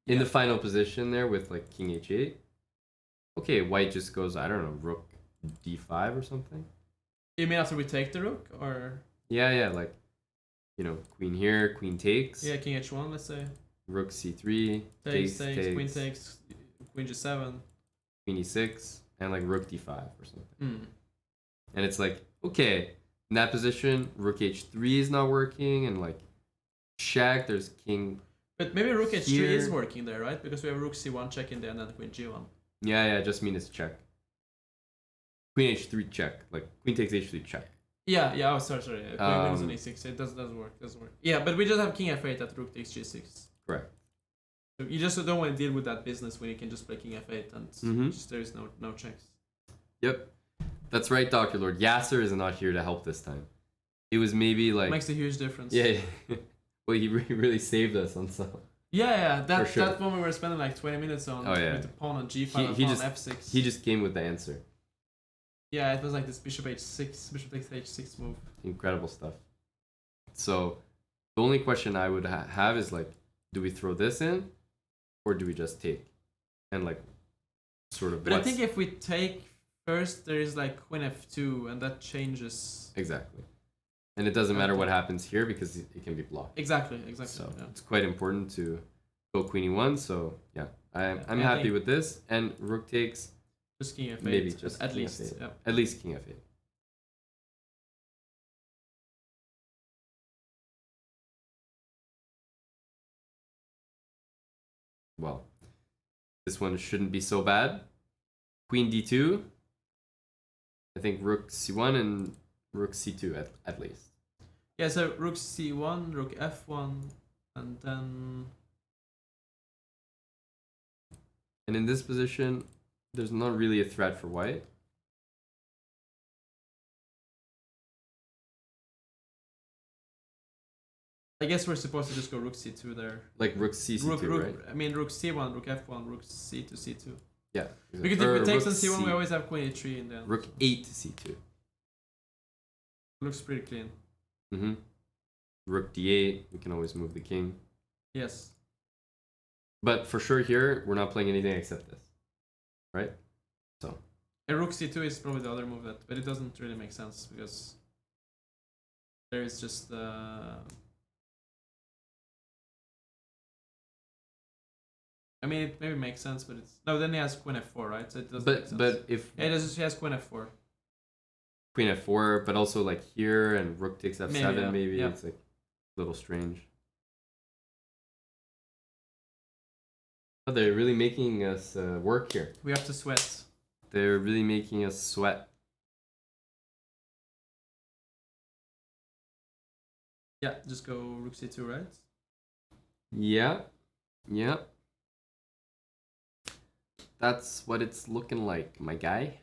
In the final position there with like king h8. Okay, white just goes, I don't know, rook d5 or something. You mean after we take the rook, or? Yeah, like, you know, queen here, queen takes. Yeah, king h1, let's say. Rook c3, Takes, queen takes, queen g7. Queen e6, and like rook d5 or something. Mm. And it's like, okay, in that position, rook h3 is not working, and like check, there's king. But maybe rook h3 here. is working there, right? Because we have rook c1 check in there and then queen g1. Yeah, just mean it's check. Queen h3 check, like queen takes h3 check. Yeah. Oh, sorry. Queen wins on e6. It doesn't work. Yeah, but we just have king f8 at rook takes g6. Correct. So you just don't want to deal with that business when you can just play king f8 and just there is no checks. Yep, that's right, Dr. Lord. Yasser is not here to help this time. It was maybe like Makes a huge difference. Yeah. Well, he really saved us on some. Yeah. That sure. that one we were spending like 20 minutes on with the pawn on g5 and pawn on f6. He just came with the answer. Yeah, it was like this bishop h6, bishop takes h6 move. Incredible stuff. So the only question I would have is like, do we throw this in, or do we just take, and like, sort of. But I think if we take first, there is like queen f2, and that changes. Exactly. And it doesn't matter what happens here because it can be blocked. Exactly. So it's quite important to go queen e1. So yeah, I'm happy with this. And rook takes. Just king f8. Maybe just at king least. F8. Yeah. At least king f8. Well, this one shouldn't be so bad. Queen d2. I think rook c1 and rook c2 at least. Yeah, so rook c1, rook f1, and then. And in this position, there's not really a threat for white. I guess we're supposed to just go rook c2 there. Like rook c2, right? I mean rook c1, rook f1, rook c2, c2. Yeah. Because if we take on c1, we always have queen e3 in there. Rook 8 c2. Looks pretty clean. Rook d8, we can always move the king. Yes. But for sure here, we're not playing anything except this. Right? So. And rook c2 is probably the other move but it doesn't really make sense because there is just I mean, it maybe makes sense, but it's no. Then he has queen f4, right? So it doesn't make sense. But if he has queen f4. Queen f4, but also like here and rook takes f7, maybe yeah. It's like a little strange. Oh, they're really making us work here. We have to sweat. They're really making us sweat. Yeah, just go rook c2, right? Yeah. Yeah. That's what it's looking like, my guy.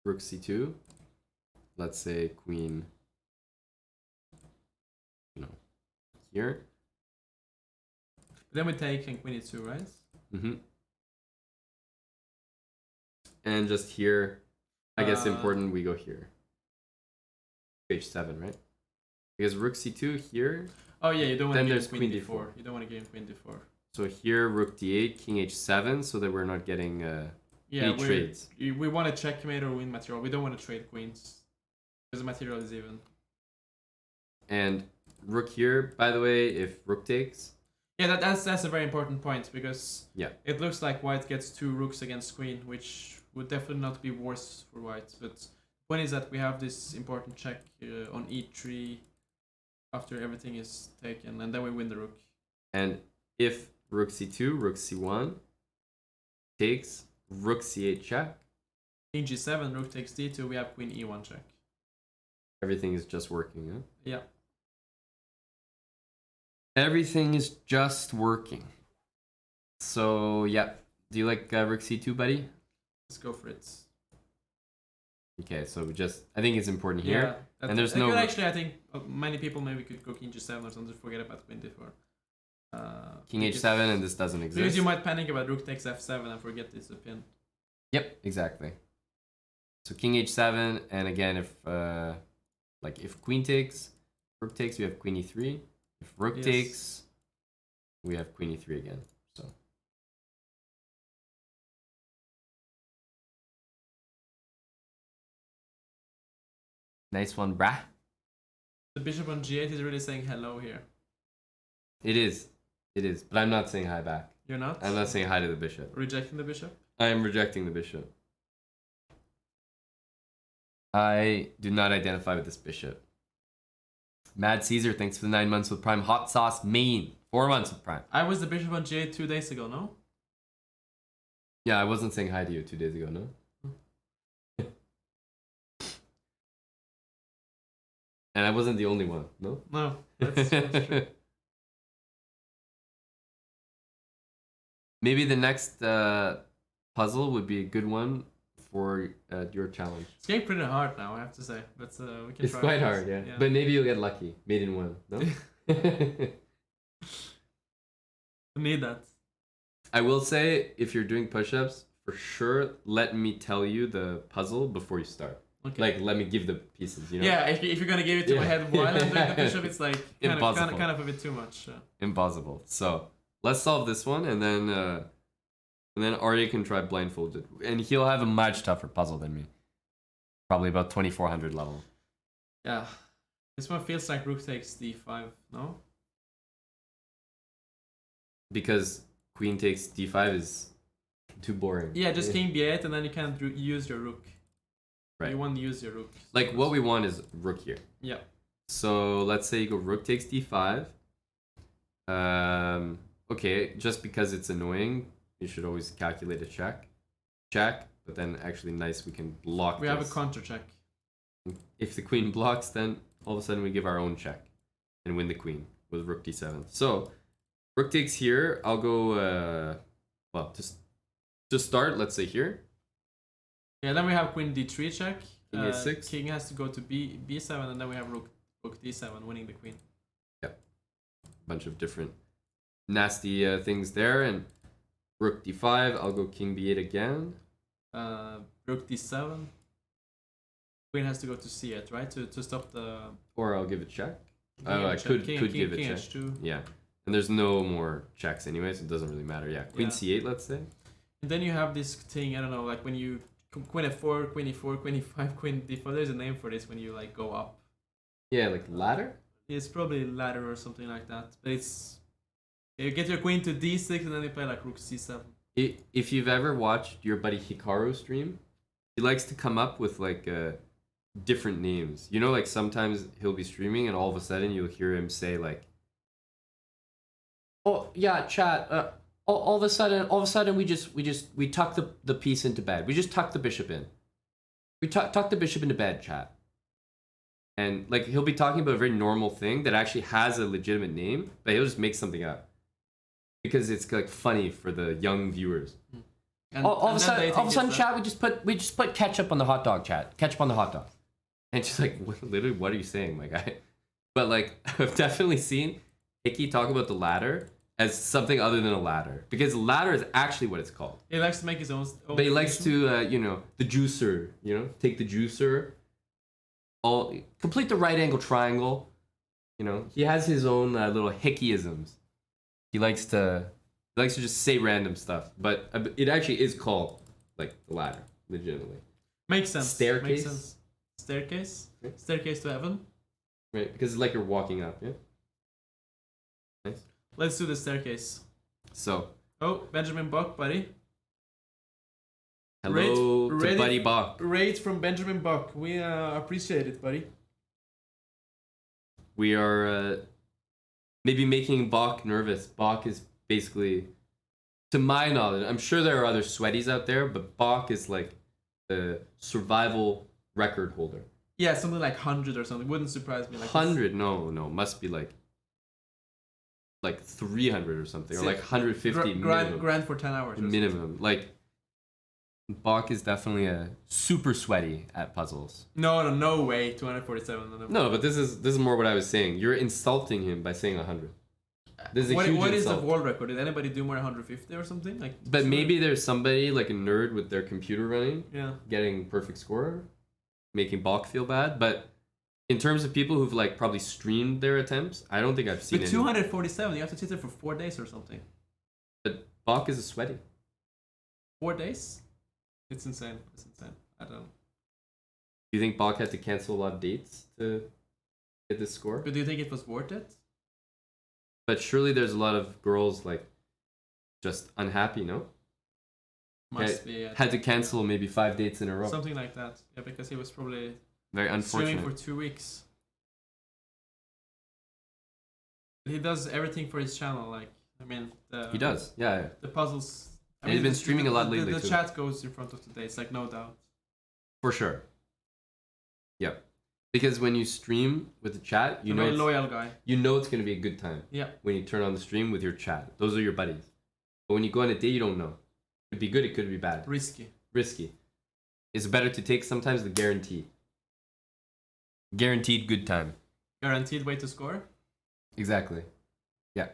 Rook c2. Let's say queen, here. Then we take and queen e2, right? Mm-hmm. And just here, I guess important, we go here. h7, right? Because rook c2 here. Oh yeah, you don't want Then to there's give queen queen d4. d4. You don't want to give queen d4. So here, rook d8, king h7, so that we're not getting any trades. We want to checkmate or win material. We don't want to trade queens. Because the material is even. And rook here, by the way, if rook takes. Yeah, that's a very important point, because Yeah. it looks like white gets 2 rooks against queen, which would definitely not be worse for white. But the point is that we have this important check on e3 after everything is taken, and then we win the rook. And if rook c2, rook c1 takes, rook c8 check. King g7, rook takes d2, we have queen e1 check. Everything is just working, huh? Yeah. Everything is just working. So, yeah. Do you like rook c2, buddy? Let's go for it. Okay, so I think it's important here. Yeah, and there's no... Actually, I think many people maybe could go king g7 or something, forget about queen d4. King h7, and this doesn't exist. Because you might panic about rook takes f7 and forget it's a pin. Yep, exactly. So king h7, and again, if queen takes, rook takes, we have queen e3. If rook takes, we have queen e3 again. So nice one, brah. The bishop on g8 is really saying hello here. It is. But I'm not saying hi back. You're not? I'm not saying hi to the bishop. Rejecting the bishop? I am rejecting the bishop. I do not identify with this bishop. Mad Caesar, thanks for the 9 months with Prime. Hot Sauce Main, 4 months with Prime. I was the bishop on g8 2 days ago, no? Yeah, I wasn't saying hi to you 2 days ago, no? And I wasn't the only one, no? No, that's true. Maybe the next puzzle would be a good one for your challenge. It's getting pretty hard now, I have to say. But we can it's try quite hard, yeah. But maybe you'll get lucky. Made in one, no? Need that. I will say, if you're doing push-ups, for sure, let me tell you the puzzle before you start. Okay. Like, let me give the pieces, you know? Yeah, if you're gonna give it to my head while I'm doing the bishop, it's like kind of a bit too much. Impossible. So let's solve this one, and then Arya can try Blindfolded, and he'll have a much tougher puzzle than me. Probably about 2400 level. Yeah, this one feels like rook takes d5. No. Because queen takes d5 is too boring. Yeah, just king b8, and then you can't use your rook. Right. You want to use your rook. Like, what we want is rook here. Yeah. So let's say you go rook takes d5. Okay, just because it's annoying, you should always calculate a check. Check, but then actually nice, we can block We this. have a counter check. If the queen blocks, then all of a sudden we give our own check and win the queen with rook d7. So rook takes here. I'll go, well, just to start, let's say here. Yeah, then we have queen d3 check. King a6. King has to go to b7, and then we have rook d7, winning the queen. Yep. Bunch of different nasty things there. And rook d5. I'll go king b8 again. Rook d7. Queen has to go to c8, right? To stop the... Or I'll give a check. King I could give a king check. h2. Yeah. And there's no more checks anyway, so it doesn't really matter. Yeah. Queen c8, let's say. And then you have this thing, I don't know, like when you... Queen f4, queen e4, queen e5, queen d4. There's a name for this when you like go up. Yeah, like ladder? It's probably ladder or something like that. But it's... You get your queen to d6 and then you play like rook c7. If you've ever watched your buddy Hikaru stream, he likes to come up with like different names. You know, like sometimes he'll be streaming and all of a sudden you'll hear him say like, "Oh yeah, chat. all of a sudden we tuck the piece into bed. We just tuck the bishop in. We tuck the bishop into bed, chat. And like he'll be talking about a very normal thing that actually has a legitimate name, but he'll just make something up because it's like funny for the young viewers. And, all of a sudden, it's chat. We just put ketchup on the hot dog, chat. Ketchup on the hot dog, and she's like, literally, what are you saying, my guy? But like, I've definitely seen Hickey talk about the ladder as something other than a ladder, because ladder is actually what it's called. He likes to make his own But he likes to, the juicer. Take the juicer. Complete the right angle triangle. He has his own little Hickeyisms. He likes to just say random stuff, but it actually is called like the ladder, legitimately. Makes sense. Staircase. Makes sense. Staircase. Okay. Staircase to heaven. Right, because it's like you're walking up. Yeah. Nice. Let's do the staircase. So. Oh, Benjamin Buck, buddy. Hello to Buddy Buck. Rate from Benjamin Buck. We appreciate it, buddy. We are maybe making Bach nervous. Bach is basically, to my knowledge, I'm sure there are other sweaties out there, but Bach is like the survival record holder. Yeah, something like 100 or something. Wouldn't surprise me. Like 100? No. Must be like 300 or something, or like 150 minimum. Grand for 10 hours. Minimum. Like, Bach is definitely a super sweaty at puzzles. No way. 247. No, but this is more what I was saying. You're insulting him by saying 100. This is a huge what is the insult. world record? Did anybody do more than 150 or something? Like. But maybe there's somebody like a nerd with their computer running, getting perfect score, making Bach feel bad. But in terms of people who've like probably streamed their attempts, I don't think I've seen. But 247, you have to sit there for 4 days or something. But Bach is a sweaty. 4 days? It's insane. I don't know. Do you think Bach had to cancel a lot of dates to get this score? But do you think it was worth it? But surely there's a lot of girls like just unhappy, no? Must be. Yeah. Had to cancel maybe 5 dates in a row. Something like that. Yeah, because he was probably very unfortunate. streaming for 2 weeks. He does everything for his channel. Like, I mean, he does. Yeah. The puzzles. And he's been streaming a lot lately the too. chat goes in front of the dates, like no doubt. For sure. Yep. Because when you stream with the chat, you know very loyal guy. You know it's gonna be a good time. Yeah. When you turn on the stream with your chat, those are your buddies. But when you go on a date, you don't know. It could be good. It could be bad. Risky. It's better to take sometimes the guarantee. Guaranteed good time. Guaranteed way to score. Exactly. Yeah.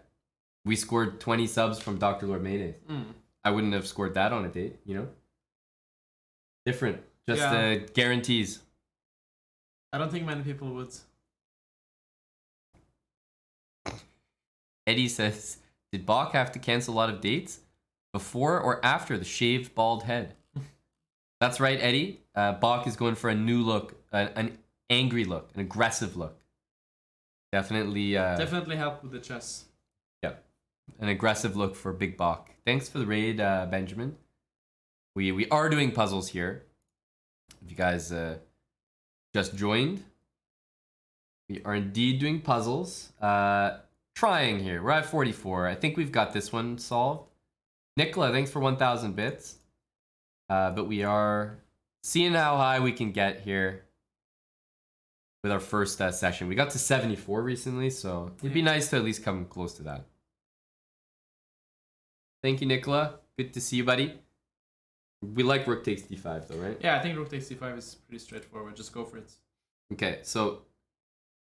We scored 20 subs from Dr. Lord Mayonnaise. I wouldn't have scored that on a date, Different. Just guarantees. I don't think many people would. Eddie says, did Bach have to cancel a lot of dates before or after the shaved bald head? That's right, Eddie. Bach is going for a new look, an angry look, an aggressive look. Definitely help with the chess. Yeah, an aggressive look for Big Bach. Thanks for the raid, Benjamin. We are doing puzzles here. If you guys just joined, we are indeed doing puzzles. Trying here. We're at 44. I think we've got this one solved. Nicola, thanks for 1,000 bits. But we are seeing how high we can get here with our first session. We got to 74 recently, so it'd be nice to at least come close to that. Thank you, Nicola. Good to see you, buddy. We like rook takes d5, though, right? Yeah, I think rook takes d5 is pretty straightforward. Just go for it. Okay, so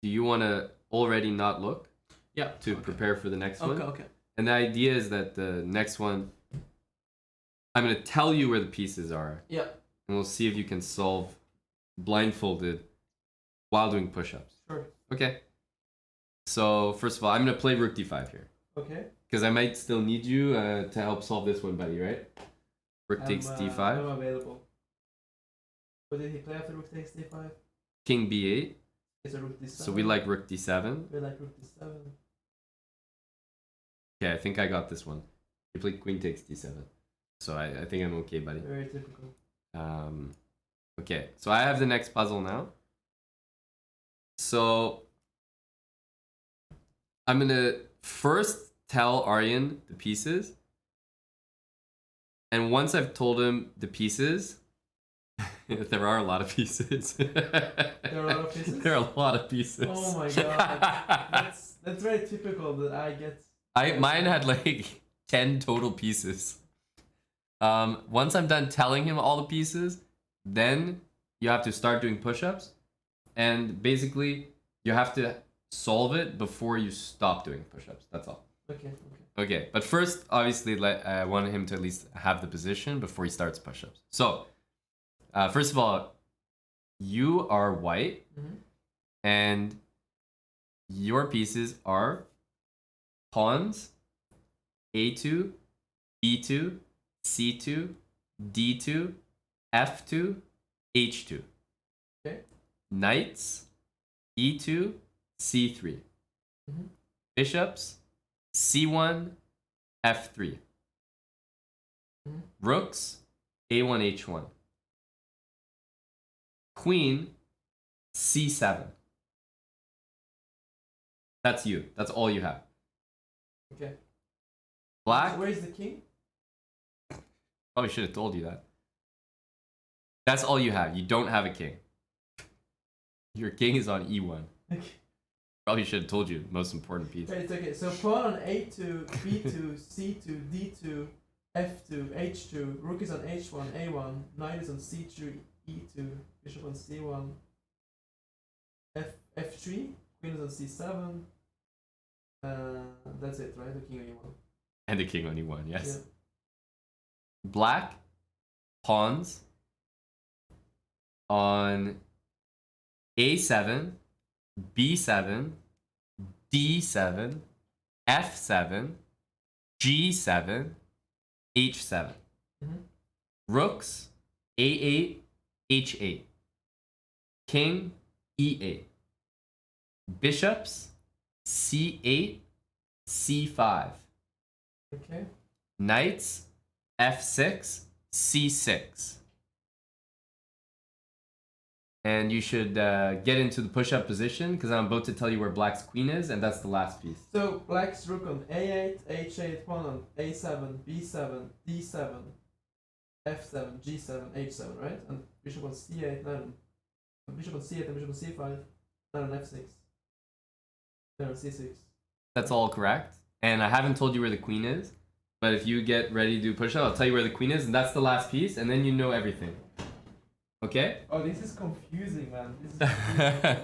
do you want to already not look? Yeah. To prepare for the next one? Okay. And the idea is that the next one, I'm going to tell you where the pieces are. Yeah. And we'll see if you can solve blindfolded while doing push-ups. Sure. Okay. So, first of all, I'm going to play rook d5 here. Okay. Because I might still need you to help solve this one, buddy, right? Rook takes d5. I'm available. What did he play after rook takes d5? King b8. Is it rook d7? So we like rook d7. We like rook d7. Okay, I think I got this one. You played queen takes d7. So I think I'm okay, buddy. Very typical. Okay, so I have the next puzzle now. So I'm going to first tell Aryan the pieces, And once I've told him the pieces, there are a lot of pieces. There are a lot of pieces? There are a lot of pieces. Oh my god. That's very typical that I get. Mine had like 10 total pieces. Once I'm done telling him all the pieces, then you have to start doing push-ups. And basically, you have to solve it before you stop doing push-ups. That's all. Okay. Okay, but first, obviously, I want him to at least have the position before he starts push-ups. So, first of all, you are white, and your pieces are pawns, A2, B2, C2, D2, F2, H2. Okay. Knights, E2, C3. Bishops, C1, F3. Rooks, A1, H1. Queen, C7. That's you. That's all you have. Okay. Black, Where's the king? probably should have told you that. That's all you have. You don't have a king. Your king is on E1. Okay. Probably should have told you the most important piece. Wait, it's okay. So pawn on A2, B2, C2, D2, F2, H2, rook is on H1, A1, knight is on C3, E2, bishop on C1, F3, queen is on C7. That's it, right? The king on E1. And the king on E1, yes. Yeah. Black, pawns on A7, B7, D7, F7, G7, H7. Rooks, A8, H8. King, E8. Bishops, C8, C5. Okay. Knights, F6, C6. And you should get into the push-up position because I'm about to tell you where black's queen is, and that's the last piece. So black's rook on A8, H8, pawn on A7, B7, D7, F7, G7, H7, right? And bishop on C8, knight on bishop on C8 and bishop on C5, knight on F6, knight on C6. That's all correct. And I haven't told you where the queen is, but if you get ready to do push-up, I'll tell you where the queen is, and that's the last piece, and then you know everything. Okay? Oh, this is confusing, man. This is confusing.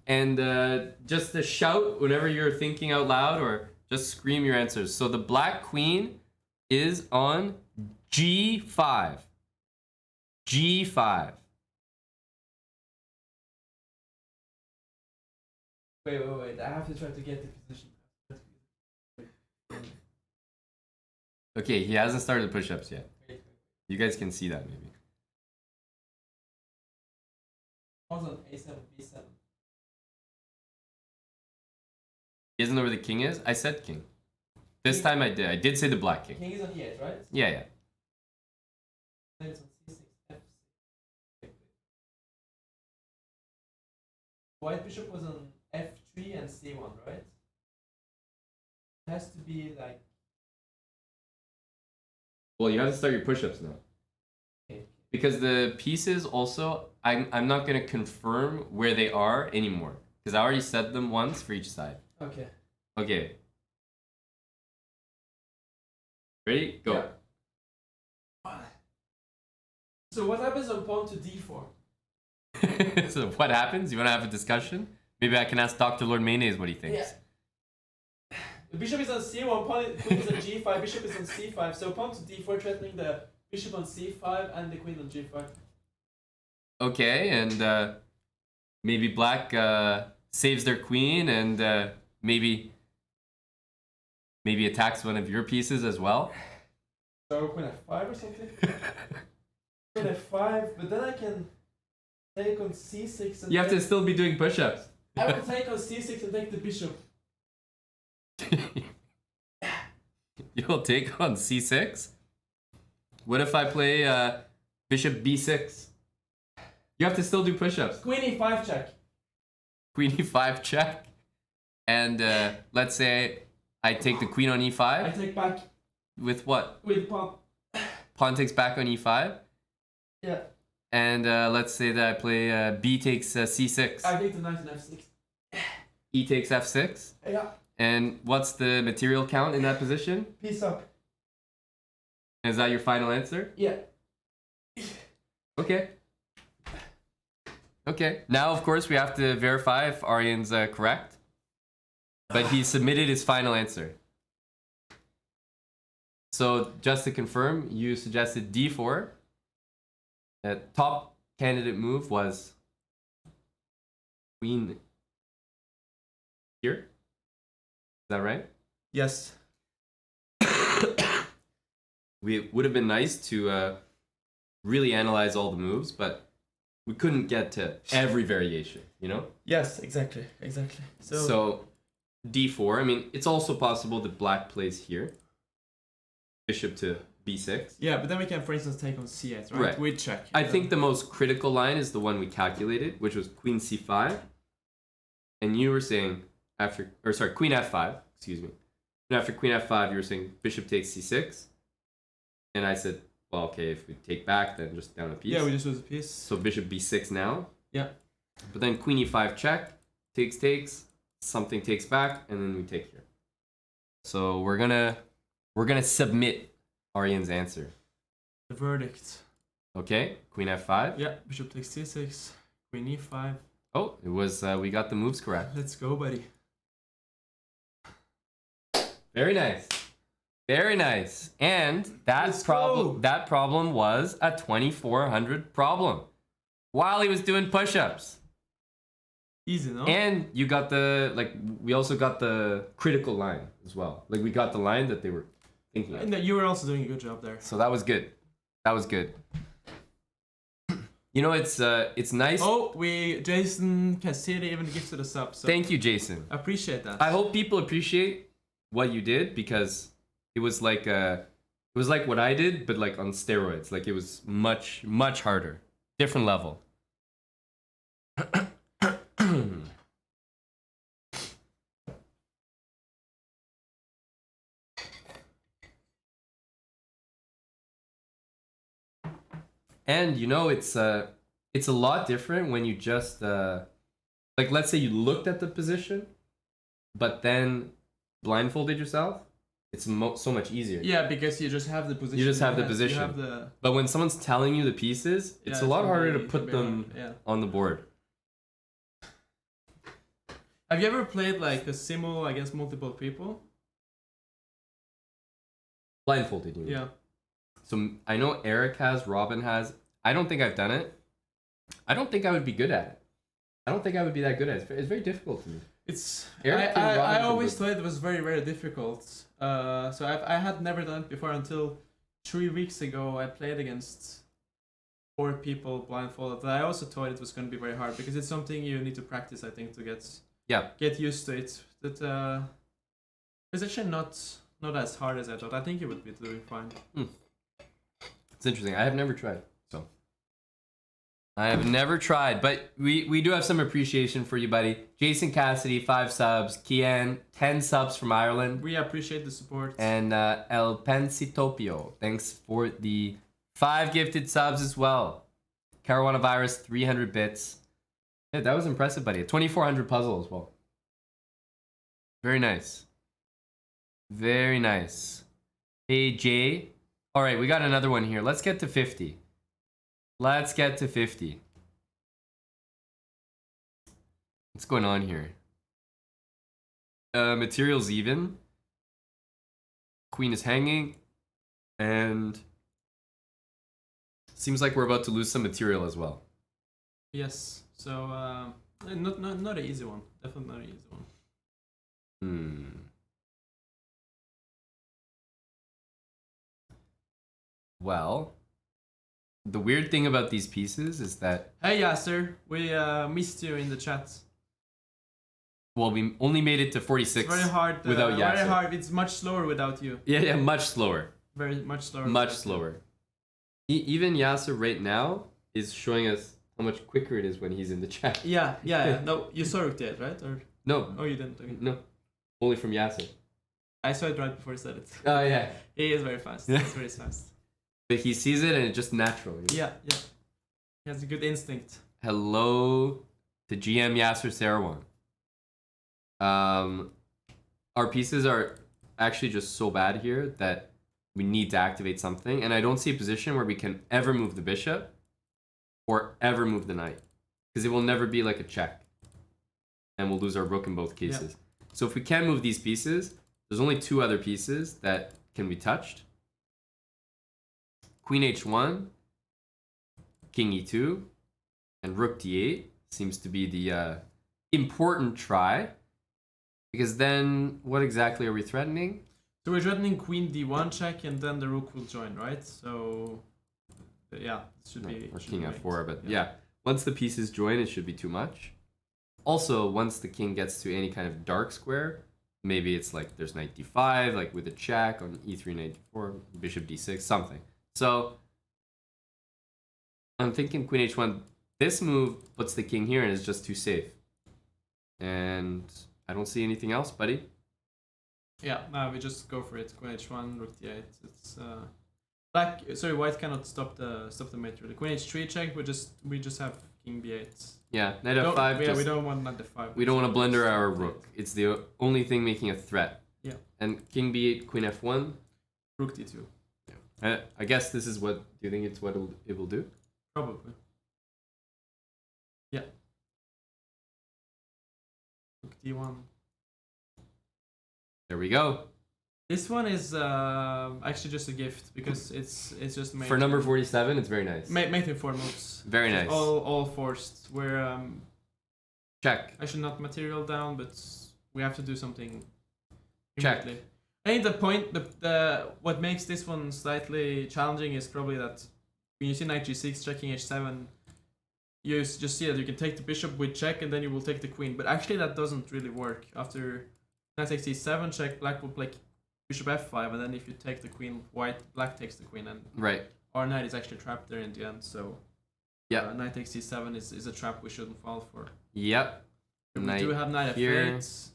And just to shout whenever you're thinking out loud, or just scream your answers. So the black queen is on G5. G5. Wait. I have to try to get the position. Okay, he hasn't started the push-ups yet. Wait. You guys can see that maybe. Pawn's on A7, B7. He doesn't know where the king is? I said king. This time I did. I did say the black king. King is on E8, right? Yeah. Knight is on C6, F6. White bishop was on F3 and C1, right? It has to be like. Well, you have to start your push-ups now. Okay. Because the pieces also, I'm not going to confirm where they are anymore. Because I already said them once for each side. Okay. Okay. Ready? Go. Yeah. So what happens on pawn to D4? So what happens? You want to have a discussion? Maybe I can ask Dr. Lord Mayonnaise what he thinks. Yeah. The bishop is on C1, queen is on G5, bishop is on C5. So pawn to D4 threatening the bishop on C5 and the queen on G5. Okay, and maybe black saves their queen and maybe attacks one of your pieces as well. So queen F5 or something? Queen F5, but then I can take on C6 and You have to still be doing push-ups. I will take on C6 and take the bishop. You'll take on C6? What if I play bishop B6? You have to still do push-ups. Queen E5 check. Queen E5 check. And let's say I take the queen on E5. I take back With what? with pawn. pawn takes back on e5. Yeah. And let's say that I play b takes c6. I take the knight and f6. E takes f6. Yeah. And what's the material count in that position? Piece up. Is that your final answer? Yeah. Okay. Okay. Now, of course, we have to verify if Aryan's correct. But he submitted his final answer. So, just to confirm, you suggested d4. The top candidate move was queen here. Is that right? Yes. It would have been nice to really analyze all the moves, but we couldn't get to every variation, you know? Yes, exactly. So d4, I mean, it's also possible that black plays here. Bishop to b6. Yeah, but then we can, for instance, take on c8, right? Right. We check. I think the most critical line is the one we calculated, which was queen c5. And you were saying queen f5, excuse me. And after queen f5, you were saying bishop takes c6. And I said, well, okay, if we take back, then just down a piece. Yeah, we just lose a piece. So bishop b6 now. Yeah. But then queen e5 check, takes, something takes back, and then we take here. So we're gonna submit Aryan's answer. The verdict. Okay, queen f5. Yeah, bishop takes c6, queen e5. Oh, it was we got the moves correct. Let's go, buddy. Very nice. Very nice. And that problem was a 2400 problem while he was doing push-ups. Easy, no? And you got we also got the critical line as well. Like we got the line that they were thinking of. And you were also doing a good job there. So that was good. That was good. You know, it's nice. Oh, Jason Cassidy even gifted us up. So Thank you, Jason. appreciate that. I hope people appreciate what you did because it was like what I did, but like on steroids. Like it was much, much harder. Different level. And you know, it's a lot different when you just like let's say you looked at the position, but then blindfolded yourself. It's so much easier. Yeah, because you just have the position. You just have the You position. have the... But when someone's telling you the pieces, it's a lot harder to put them on the board. Have you ever played like a simul against multiple people? Blindfolded, you mean? Yeah. So I know Eric has, Robin has. I don't think I've done it. I don't think I would be good at it. I don't think I would be that good at it. It's very difficult to me. It's Eric I always thought it was very, very difficult. So I had never done it before until 3 weeks ago. I played against 4 people blindfolded. I also thought it was going to be very hard because it's something you need to practice, I think, to get used to it. That it's actually not as hard as I thought. I think you would be doing fine. It's interesting. I have never tried. I have never tried, but we do have some appreciation for you, buddy. Jason Cassidy, 5 subs. Kian, 10 subs from Ireland. We appreciate the support. And El Pensitopio, thanks for the 5 gifted subs as well. Caruana Virus, 300 bits. Yeah, that was impressive, buddy. A 2400 puzzle as well. Very nice. Very nice. Hey, Jay. All right, we got another one here. Let's get to 50. Let's get to 50. What's going on here? Material's even. Queen is hanging. And seems like we're about to lose some material as well. Yes. So not an easy one. Definitely not an easy one. Well, the weird thing about these pieces is that... Hey, Yasser. We missed you in the chat. Well, we only made it to 46 it's very hard, without Yasser. Very hard. It's much slower without you. Yeah, much slower. Very much slower. Much slower. Even Yasser right now is showing us how much quicker it is when he's in the chat. Yeah. No, you saw it, right? Or no. Oh, you didn't. Okay. No. Only from Yasser. I saw it right before he said it. Oh, yeah. He is very fast. He's very fast. But he sees it and it's just natural. You know? Yeah, yeah. He has a good instinct. Hello to GM Yasser Sarawon. Our pieces are actually just so bad here that we need to activate something, and I don't see a position where we can ever move the bishop or ever move the knight, because it will never be like a check, and we'll lose our rook in both cases. Yeah. So if we can move these pieces, there's only two other pieces that can be touched. Queen h1, king e2, and rook d8 seems to be the important try, because then what exactly are we threatening? So we're threatening queen d1 check, and then the rook will join, right? So yeah, it should be. Or king f4, but yeah, once the pieces join, it should be too much. Also, once the king gets to any kind of dark square, maybe it's like there's knight d5, like with a check on e3, knight d4, bishop d6, something. So I'm thinking queen h1. This move puts the king here and is just too safe. And I don't see anything else, buddy. Yeah, no, we just go for it. Queen h1, rook d8. It's black. Sorry, white cannot stop the mate. The queen h3 check. We just have king b8. Yeah, knight f5. Yeah, we don't want knight f5. We don't want to blunder our rook. It's the only thing making a threat. Yeah. And king b8, queen f1, rook d2. Yeah. I guess this is what. Do you think it's what it will do? Probably. Yeah. Rook d1. There we go. This one is actually just a gift because it's just made for number 47. It's very nice. Made in 4 moves. Very nice. All forced. Where check. I should not material down, but we have to do something. Check. I think the point, the what makes this one slightly challenging is probably that when you see knight g6 checking h7, you just see that you can take the bishop with check and then you will take the queen. But actually that doesn't really work. After knight takes e7 check, black will play bishop f5, and then if you take the queen, black takes the queen, and right. Our knight is actually trapped there in the end. So yeah, knight takes e7 is a trap we shouldn't fall for. Yep. We do have knight f8.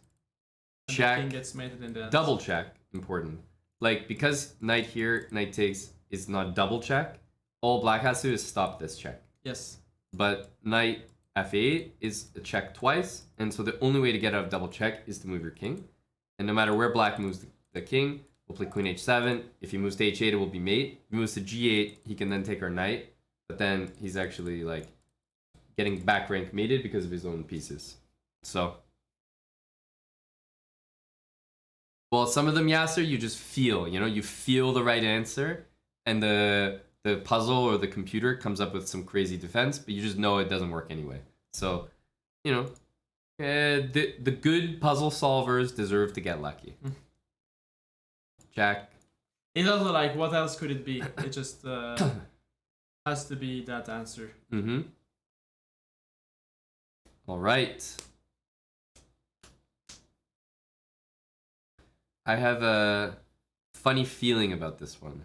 Check. The king gets mated in the end. Double check. Important. Like, because knight here, knight takes is not double check, all black has to do is stop this check. Yes. But knight f8 is a check twice, and so the only way to get out of double check is to move your king. And no matter where black moves the king, we'll play queen h7. If he moves to h8, it will be mate. If he moves to g8, he can then take our knight. But then he's actually like getting back rank mated because of his own pieces. So, well, some of them, Yasser, you just feel, you feel the right answer, and the puzzle or the computer comes up with some crazy defense, but you just know it doesn't work anyway. So, the good puzzle solvers deserve to get lucky. Check. It's also like, what else could it be? It just has to be that answer. Mm-hmm. All right. I have a funny feeling about this one.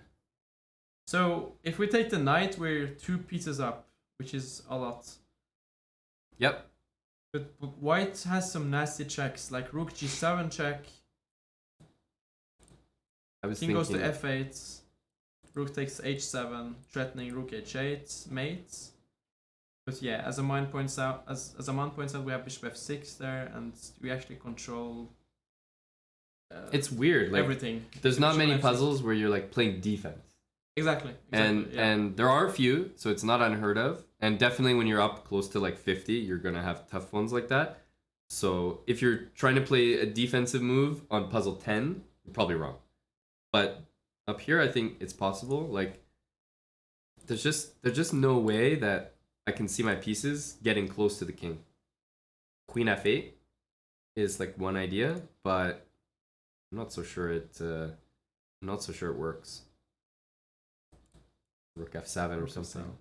So if we take the knight, we're 2 pieces up, which is a lot. Yep. But white has some nasty checks, like rook g7 check. King goes to f8. Rook takes h7, threatening rook h8, mates. But yeah, as Aman points out, we have bishop f6 there, and we actually control. It's weird. Like, everything. There's not many puzzles where you're like playing defense. Exactly. And there are a few, so it's not unheard of. And definitely when you're up close to like 50, you're gonna have tough ones like that. So if you're trying to play a defensive move on puzzle 10, you're probably wrong. But up here, I think it's possible. Like, there's just no way that I can see my pieces getting close to the king. Queen f8 is like one idea, but I'm not so sure it works. Rook f7 or something.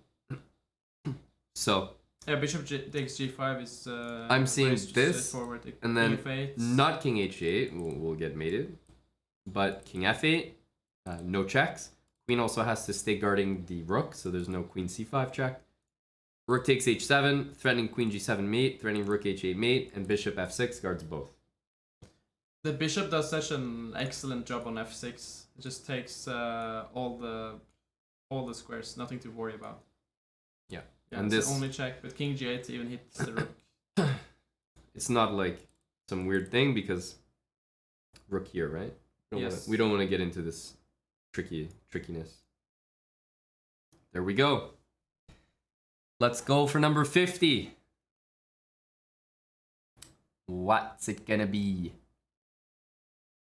So yeah, bishop takes g5 is. I'm seeing this, and then F8. not king h8 will get mated, but king f8, no checks. Queen also has to stay guarding the rook, so there's no queen c5 check. Rook takes h7, threatening queen g7 mate, threatening rook h8 mate, and bishop f6 guards both. The bishop does such an excellent job on f6. It just takes all the all the squares, nothing to worry about. Yeah. Yeah, And it's this the only check, but king g8 even hits the rook. it's not like some weird thing because rook here, right? Yes. We don't want to get into this trickiness. There we go. Let's go for number 50. What's it gonna be?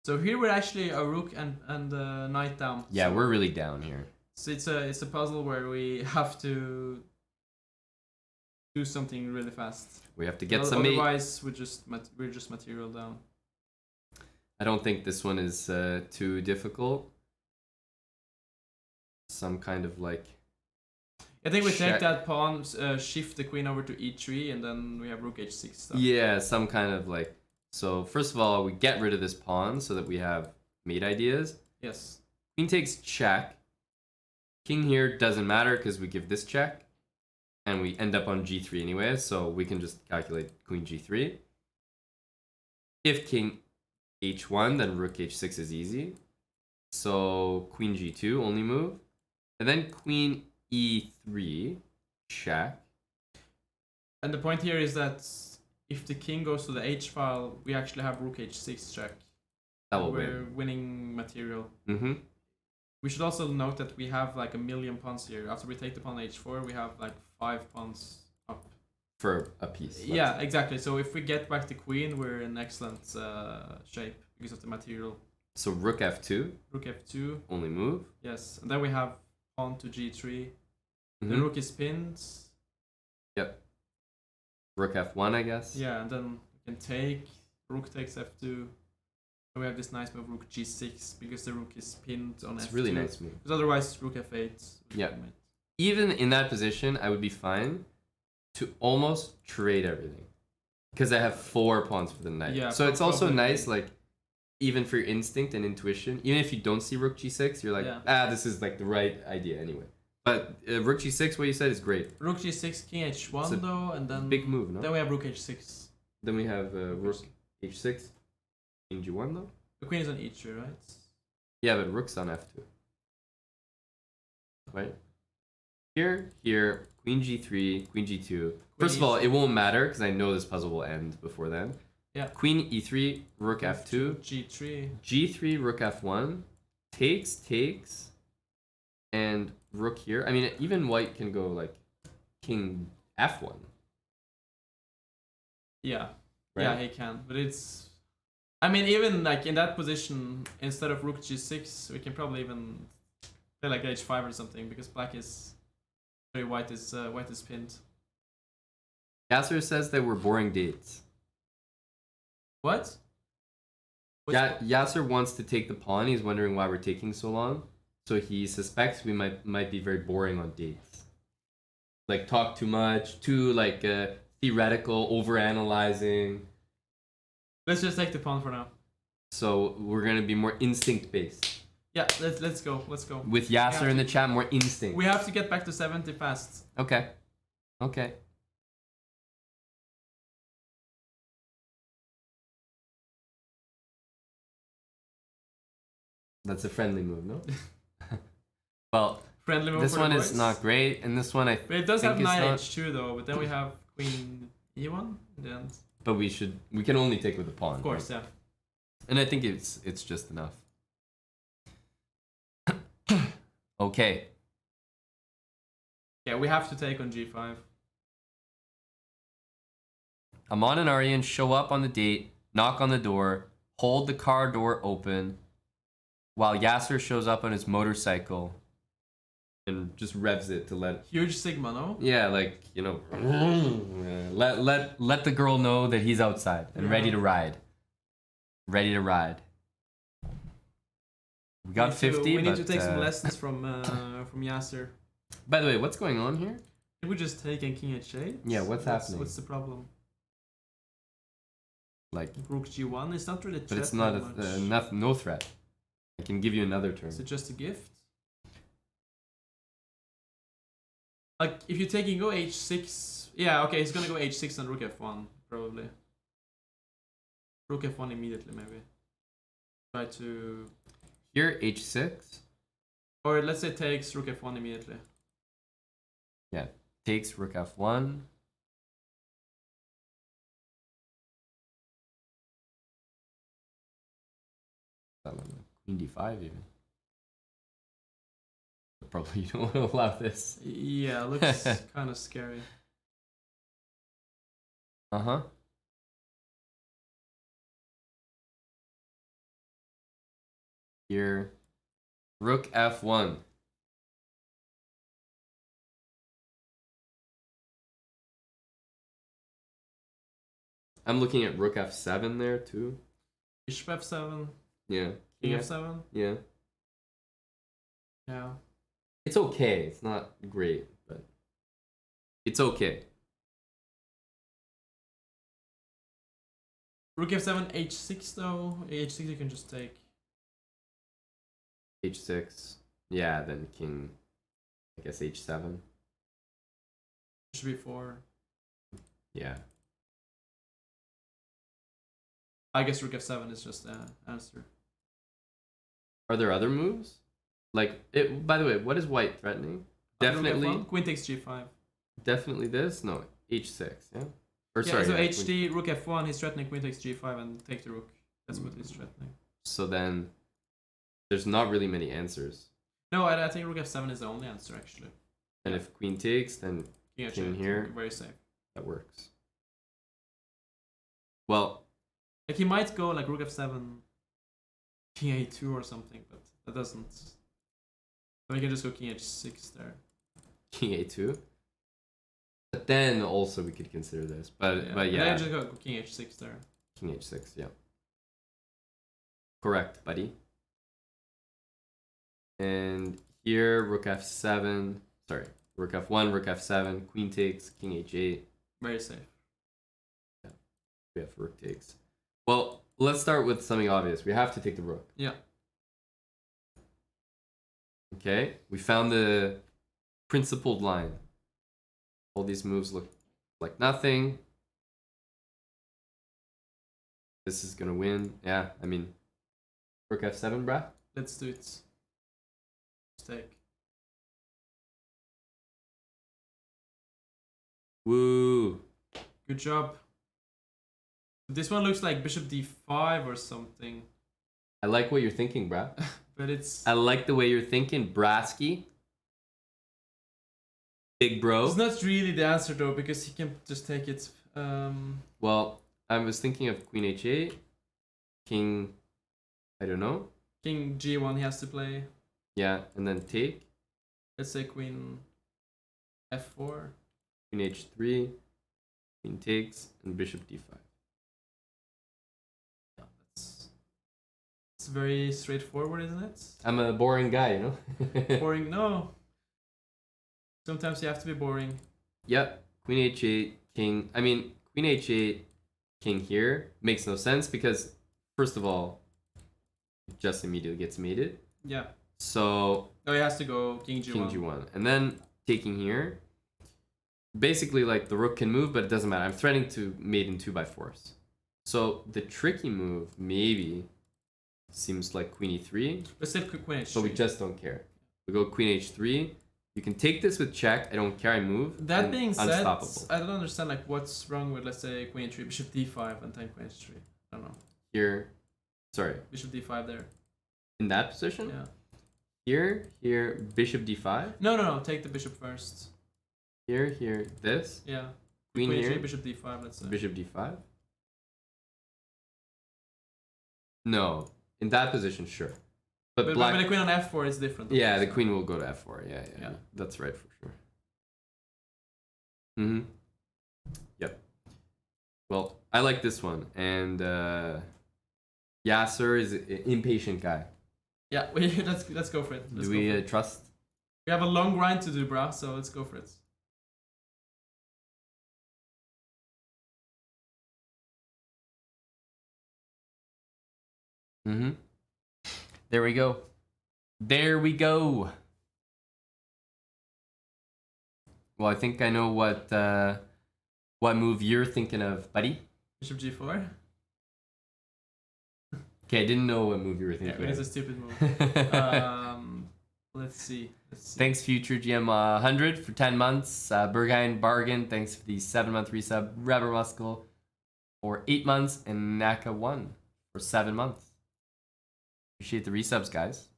So here we're actually a rook and knight down. Yeah, so we're really down here. So it's a puzzle where we have to do something really fast. We have to get some mate. Otherwise, we're just material down. I don't think this one is too difficult. Some kind of like. I think we check. take that pawn, shift the queen over to e3, and then we have rook h6 stuff. Yeah, some kind of like. So first of all, we get rid of this pawn so that we have mate ideas. Yes. Queen takes check. King here doesn't matter because we give this check. And we end up on g3 anyway, so we can just calculate queen g3. If king h1, then rook h6 is easy. So queen g2, only move. And then queen e3, check. And the point here is that if the king goes to the h file, we actually have rook h6 check. That will We're win. winning material. Mm-hmm. We should also note that we have like a million pawns here. After we take the pawn h4, we have like 5 pawns up. For a piece. Yeah, exactly. So if we get back the queen, we're in excellent shape because of the material. So rook f2, Rook f2, only move. yes. And then we have pawn to g3. The Mhm. rook is pinned. Yep. Rook f1, I guess. Yeah, and then we can take. Rook takes f2. And we have this nice move, rook g6, because the rook is pinned on f2. It's a really nice move. Because otherwise, rook f8. Yeah. Even in that position, I would be fine to almost trade everything. Because I have 4 pawns for the knight. Yeah, so it's also probably. nice, like, even for your instinct and intuition, even if you don't see rook g6, you're like, this is like the right idea anyway. But rook g6, what you said is great. Rook g6, king h1 It's a though, and then big move, no? then we have rook h6. Then we have rook h6, king g1 though? The queen is on e3, right? Yeah, but rook's on f2. Right? Here, queen g3, queen g2. First of all, it won't matter because I know this puzzle will end before then. Yeah. Queen e3, rook f2, g3, g3, rook f1, takes, and rook here. I mean, even white can go like king f1. Yeah. Right? Yeah, he can. But it's... I mean, even like in that position, instead of rook g6, we can probably even play like h5 or something, because black is... Sorry, white is pinned. Yasser says that we're boring dates. What? Yeah, Yasser wants to take the pawn. He's wondering why we're taking so long. So he suspects we might be very boring on dates. Like talk too much, too like theoretical, overanalyzing. Let's just take the pawn for now. So we're gonna be more instinct based. Yeah, let's go. Let's go. With Yasser in the chat, more instinct. We have to get back to 70 fast. Okay. Okay. That's a friendly move, no? Well, Friendly move this for one the is boys. not great, and this one I But it does think have is knight not- h2 though, but then we have queen e1 in the end. But we can only take with the pawn. Of course, right? yeah. And I think it's just enough. Okay. Yeah, we have to take on g5. Aman and Aryan show up on the date, knock on the door, hold the car door open, while Yasser shows up on his motorcycle and just revs it to let... Huge sigma, no? Yeah, like, you know, let the girl know that he's outside and ready to ride. Ready to ride. We got 50, We need but, to take some lessons from Yasser. By the way, what's going on here? Did we just take king h8? Yeah, what's happening? What's the problem? Like, Rook g1 is not really a but threat it's not that much. no threat. I can give you another turn. Is it just a gift? Like, if you're taking go h6... Yeah, okay, he's gonna go h6 and rook f1, probably. Rook f1 immediately, maybe. Try to... Here, h6. Or let's say takes rook f1 immediately. Yeah, takes rook f1. Queen d5 even. Probably you don't want to allow this. Yeah, looks kind of scary. Uh-huh. Here, rook f1. I'm looking at rook f7 there too. Bishop f7, Yeah. king Yeah. f7. Yeah. Yeah. It's okay. It's not great, but it's okay. Rook f7, h6 though. H6 you can just take. H6. Yeah, then king, I guess h7. Bishop b4. Yeah. I guess rook f7 is just the answer. Are there other moves? Like, it, by the way, what is white threatening? Rook Definitely, f1, queen takes g5. definitely this? No, h6, yeah? Or Yeah, sorry, so yeah, HD, rook f1, he's threatening queen takes g5 and take the rook. That's what he's threatening. so then, there's not really many answers. No, I think rook f7 is the only answer actually. And if queen takes, then King king h8, here. very safe. that works. Well, Like he might go like rook f7, king a2 or something, but that doesn't. So we can just go king h6 there. king a2. But then also we could consider this. But And yeah, then just go king h6 there. king h6, yeah. Correct, buddy. And here, rook f7. Sorry, rook f1, rook f7, queen takes, king h8. Very safe. Yeah, we have rook takes. Well, let's start with something obvious. We have to take the rook. Yeah. Okay, we found the principled line. All these moves look like nothing. This is gonna win. Yeah, I mean, rook f7, bruh. Let's do it. Take. Woo. Good job. This one looks like bishop d5 or something, I like what you're thinking, bruh. but it's I like the way you're thinking, Brasky. Big bro. it's not really the answer though because he can just take it. Well, I was thinking of queen h8, king, I don't know. King g1 he has to play. Yeah, and then take, Let's say queen f4. queen h3, queen takes, and bishop d5. Yeah, it's very straightforward, isn't it? I'm a boring guy, you know? Boring? No. Sometimes you have to be boring. Yep, queen h8, king. I mean, queen h8, king here makes no sense because, first of all, it just immediately gets mated. Yeah. So, Oh, he has to go king g1. king g1. And then taking here, basically, like, the rook can move, but it doesn't matter. I'm threatening to mate in 2 by force. So, the tricky move, maybe, seems like queen e3. Let's say queen h3. But we just don't care. We go queen h3. You can take this with check. I don't care. I move. That and being said, unstoppable. I don't understand like what's wrong with, let's say, queen h3, bishop d5, and then queen h3. I don't know. Here, sorry, Bishop d5 there. in that position. Yeah. Here, bishop d5. No. Take the bishop first. Here, this. Yeah. Queen Queen here, h3, bishop d5, let's say. bishop d5. No, in that position, sure. But black. But the queen on f4 is different. Yeah, the so. queen will go to f4. Yeah. Yeah. That's right for sure. Mm-hmm. Yep. Well, I like this one, and Yasser is an impatient guy. Yeah, let's go for it. Let's Do go we for it. trust? We have a long grind to do, brah, so let's go for it. Mm-hmm. There we go. There we go. Well, I think I know what move you're thinking of, buddy. Bishop g4. Okay, I didn't know what move you were Yeah, thinking it is of. a stupid move. Let's see. Thanks, Future GM 100 for 10 months. Berghain Bargain, thanks for the 7-month resub. Rubber Muscle for 8 months. And Naka1 for 7 months. Appreciate the resubs, guys.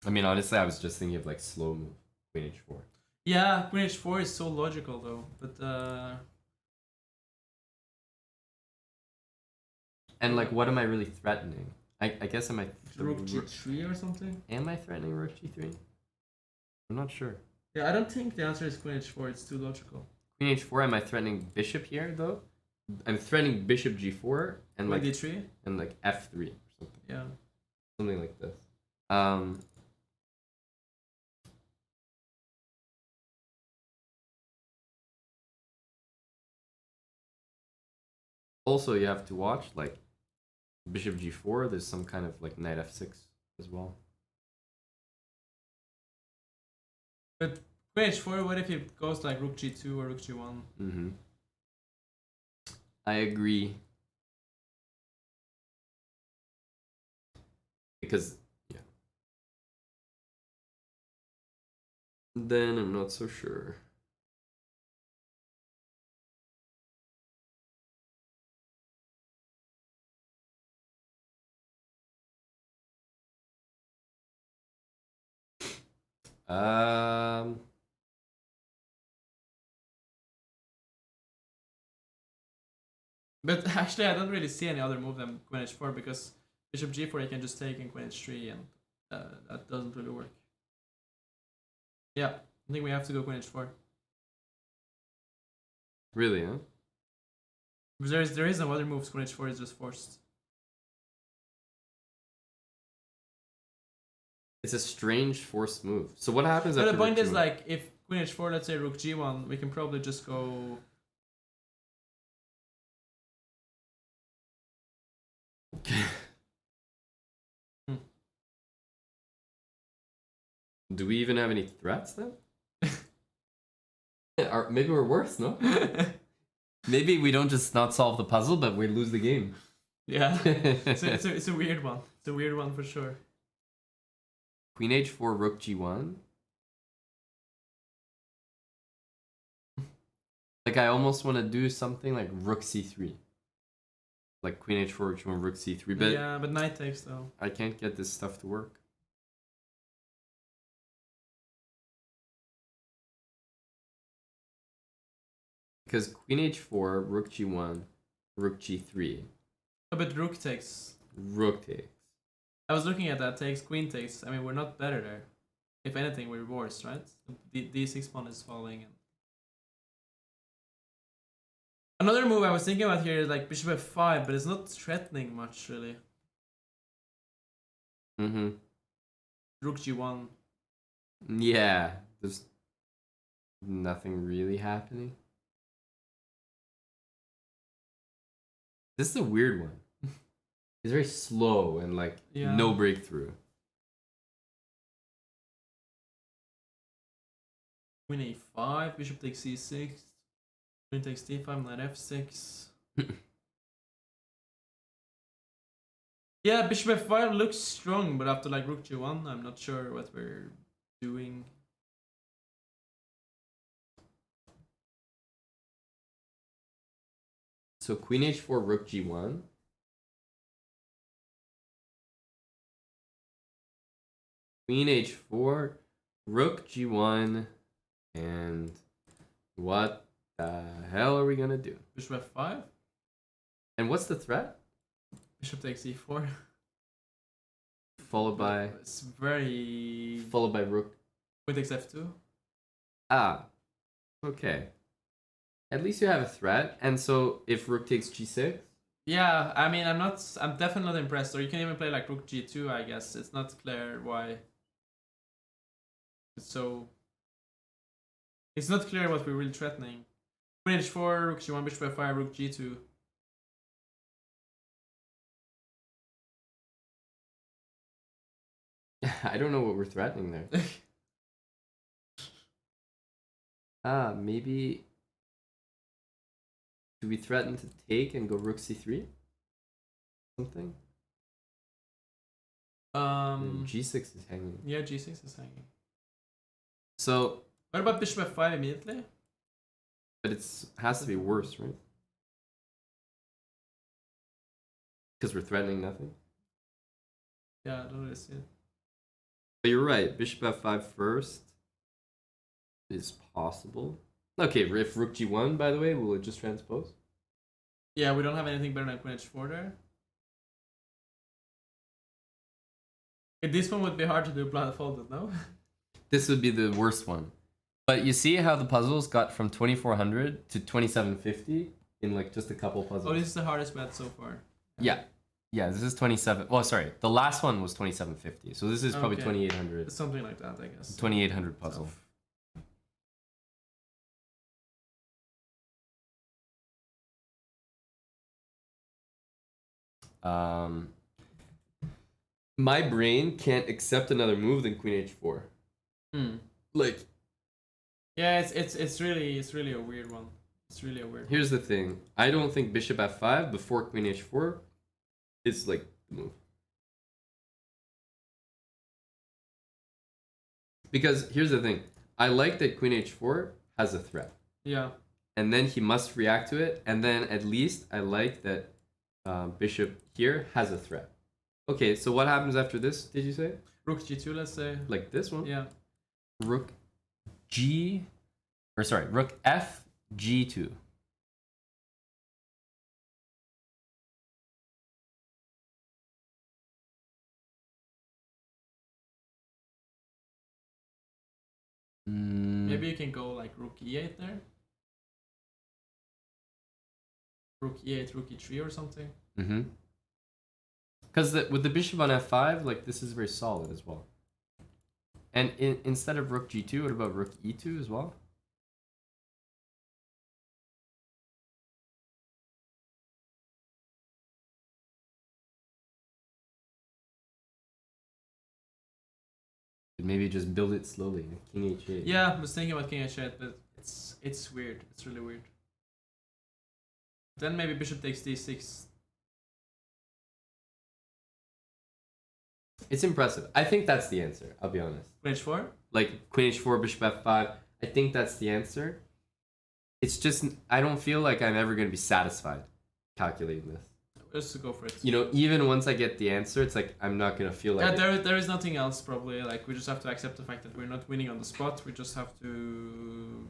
I mean, honestly, I was just thinking of like slow move, Queen H4. Yeah, Queen H4 is so logical though, but and like, what am I really threatening? I guess am I Rook G3 or something? Am I threatening Rook G3? I'm not sure. Yeah, I don't think the answer is Queen H4. It's too logical. Queen H4. Am I threatening Bishop here though? I'm threatening Bishop G4 and like D3 and like F3 or something. Yeah. Something like this. Also, you have to watch like Bishop G4. There's some kind of like Knight F6 as well. But Queen H4. What if it goes like Rook G2 or Rook G1? Mm-hmm. I agree. Because yeah. Then I'm not so sure. But actually, I don't really see any other move than Queen H4 because Bishop G4 you can just take and Queen H3 and that doesn't really work. Yeah, I think we have to go Queen H4. Really, huh? Because there is no other moves. Queen H4 is just forced. It's a strange forced move. So what happens But after the point Rook is G1? like if Queen H4, let's say Rook G1, we can probably just go. Do we even have any threats then? Maybe we're worse, no? Maybe we don't just not solve the puzzle, but we lose the game. Yeah, it's a weird one. It's a weird one for sure. Queen H4, Rook G1. Like I almost want to do something like Rook C3. Like Queen H4, Rook G1, Rook C3. But yeah, but knight takes though. I can't get this stuff to work. Because Queen H4, Rook G1, Rook G3. Oh, but Rook takes. Rook takes. I was looking at that. Takes, Queen takes. I mean, we're not better there. If anything, we're worse, right? The D6 pawn is falling. And another move I was thinking about here is like Bishop F5, but it's not threatening much really. Mm-hmm. Rook G1. Yeah, there's nothing really happening. This is a weird one. It's very slow and like no breakthrough. Queen A5, Bishop takes C6, Queen takes D5, Knight F6. Yeah, Bishop F5 looks strong, but after like Rook G1, I'm not sure what we're doing. So Queen H4, Rook G1. Queen H4, Rook G1, and what the hell are we gonna do? Bishop F5. And what's the threat? Bishop takes E4. Followed by. It's very. Followed by Rook. Queen takes F2. Ah, okay. At least you have a threat. And so if Rook takes G6. Yeah, I mean, I'm definitely not impressed. Or you can even play like Rook G2, I guess. It's not clear why. So it's not clear what we're really threatening. Queen H4, Rook G1, Bishop F5, Rook G2. I don't know what we're threatening there. Maybe. Do we threaten to take and go Rook C3? Something? G6 is hanging. Yeah, G6 is hanging. So, What about bishop f5 immediately? but it's has to be worse, right? Because we're threatening nothing. Yeah, I don't really see it. But you're right. Bishop f5 first is possible. Okay, if rook g1, by the way, will it just transpose? Yeah, we don't have anything better than queen h4 there. This one would be hard to do blindfolded, no? This would be the worst one. But you see how the puzzles got from 2400 to 2750 in like just a couple puzzles. Oh, this is the hardest bet so far. Yeah. Yeah, this is 27. Oh, sorry. The last one was 2750. So this is probably Okay. 2800. It's something like that, I guess. 2800 puzzle. My brain can't accept another move than queen h4. Like, yeah, it's really a weird one. It's really a weird one. here's the thing. I don't think bishop f5 before queen h4 is like the move. Because here's the thing. I like that queen h4 has a threat. Yeah. And then he must react to it. And then at least I like that bishop here has a threat. Okay, so what happens after this, did you say? Rook g2, let's say. Like this one? Yeah. Rook G, or sorry, Rook F G2. Maybe you can go like rook e8 there. Rook e8, rook e3 or something. Mm-hmm. Because with the bishop on f5, like this is very solid as well. And instead of rook g2, what about rook e2 as well? Maybe just build it slowly. King h8. Yeah, I was thinking about king h8, but it's weird. It's really weird. Then maybe bishop takes d6. It's impressive. I think that's the answer, I'll be honest. Queen h4? Like queen h4, bishop f5. I think that's the answer. It's just, I don't feel like I'm ever going to be satisfied calculating this. Just go for it. You know, even once I get the answer, it's like I'm not going to feel like there is nothing else probably. Like we just have to accept the fact that we're not winning on the spot. We just have to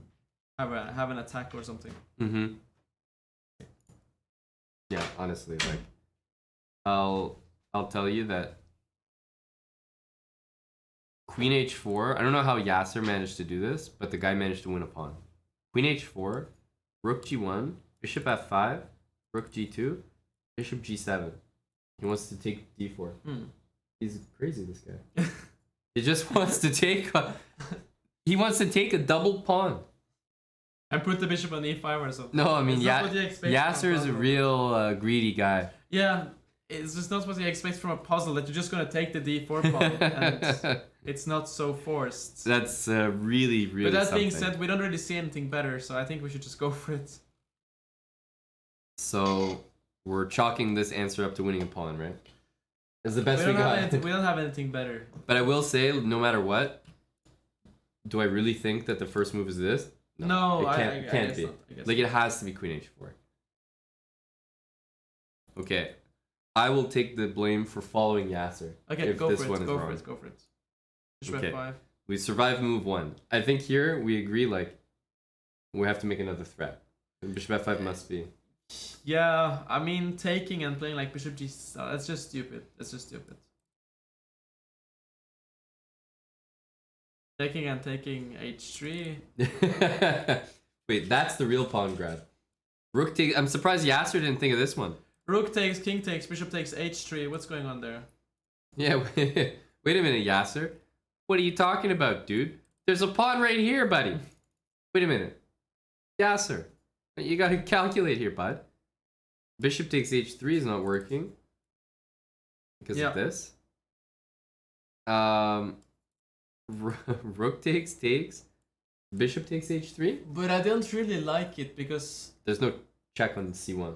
have an attack or something. Mm-hmm. Yeah, honestly, like I'll tell you that queen h4, I don't know how Yasser managed to do this, but the guy managed to win a pawn. Queen h4, rook g1, bishop f5, rook g2, bishop g7. He wants to take d4. He's crazy, this guy. He just wants to take he wants to take a double pawn. And put the bishop on e5 or something. No, I mean, Yasser is a real greedy guy. Yeah, it's just not what you expect from a puzzle, that you're just gonna take the d4 pawn and it's not so forced. That's really, really But that something. being said, we don't really see anything better, so I think we should just go for it. So we're chalking this answer up to winning a pawn, right? It's the best we got. We don't have anything better. But I will say, no matter what, do I really think that the first move is this? No, it can't be. not, Like, it has to be queen h4. Okay. I will take the blame for following Yasser. Okay, go for it. Go for it. Bishop Okay. f5. We survived move 1. I think here we agree, like, we have to make another threat. Bishop f5 must be. Yeah, I mean, taking and playing like bishop g, that's just stupid. That's just stupid. Taking and taking h3. Wait, that's the real pawn grab. Rook takes. I'm surprised Yasser didn't think of this one. Rook takes, king takes, bishop takes h3. What's going on there? Yeah, wait a minute, Yasser. What are you talking about, dude? There's a pawn right here, buddy. Wait a minute. Yasser, you gotta calculate here, bud. Bishop takes h3 is not working. Because of this. Rook takes. Bishop takes h3. But I don't really like it because There's no check on c1.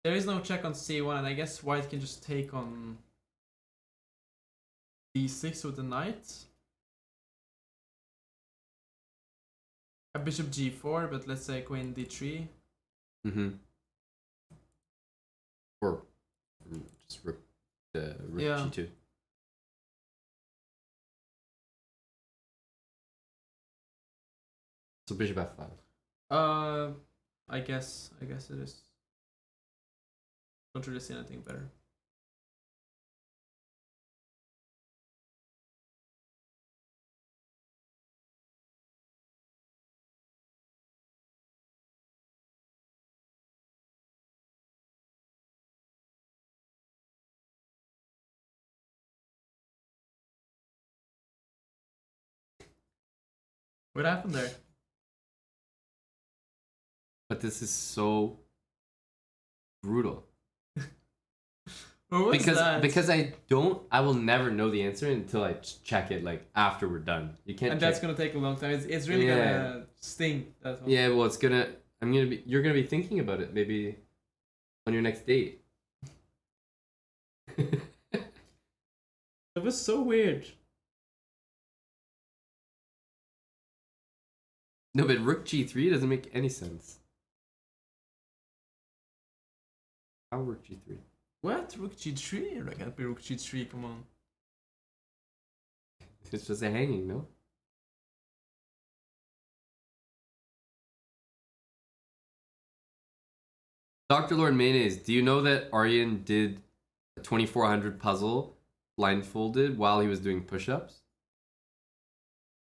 there is no check on c1, and I guess white can just take on. d6 with the knight. A bishop g4, but let's say queen d3. Mm-hmm. Or just rook Yeah. g2. So bishop f5. I guess it is. Don't really see anything better. What happened there? But this is so brutal. What was that? Because I will never know the answer until I check it like after we're done. You can't. And check. that's gonna take a long time. It's really gonna sting. That one. Yeah, well, you're gonna be thinking about it maybe on your next date. It was so weird. No, but rook g3 doesn't make any sense. How rook g3? What? Rook g3? Like, can't be rook g3, come on. It's just a hanging, no? Dr. Lord Mayonnaise, do you know that Aryan did a 2400 puzzle blindfolded while he was doing push-ups?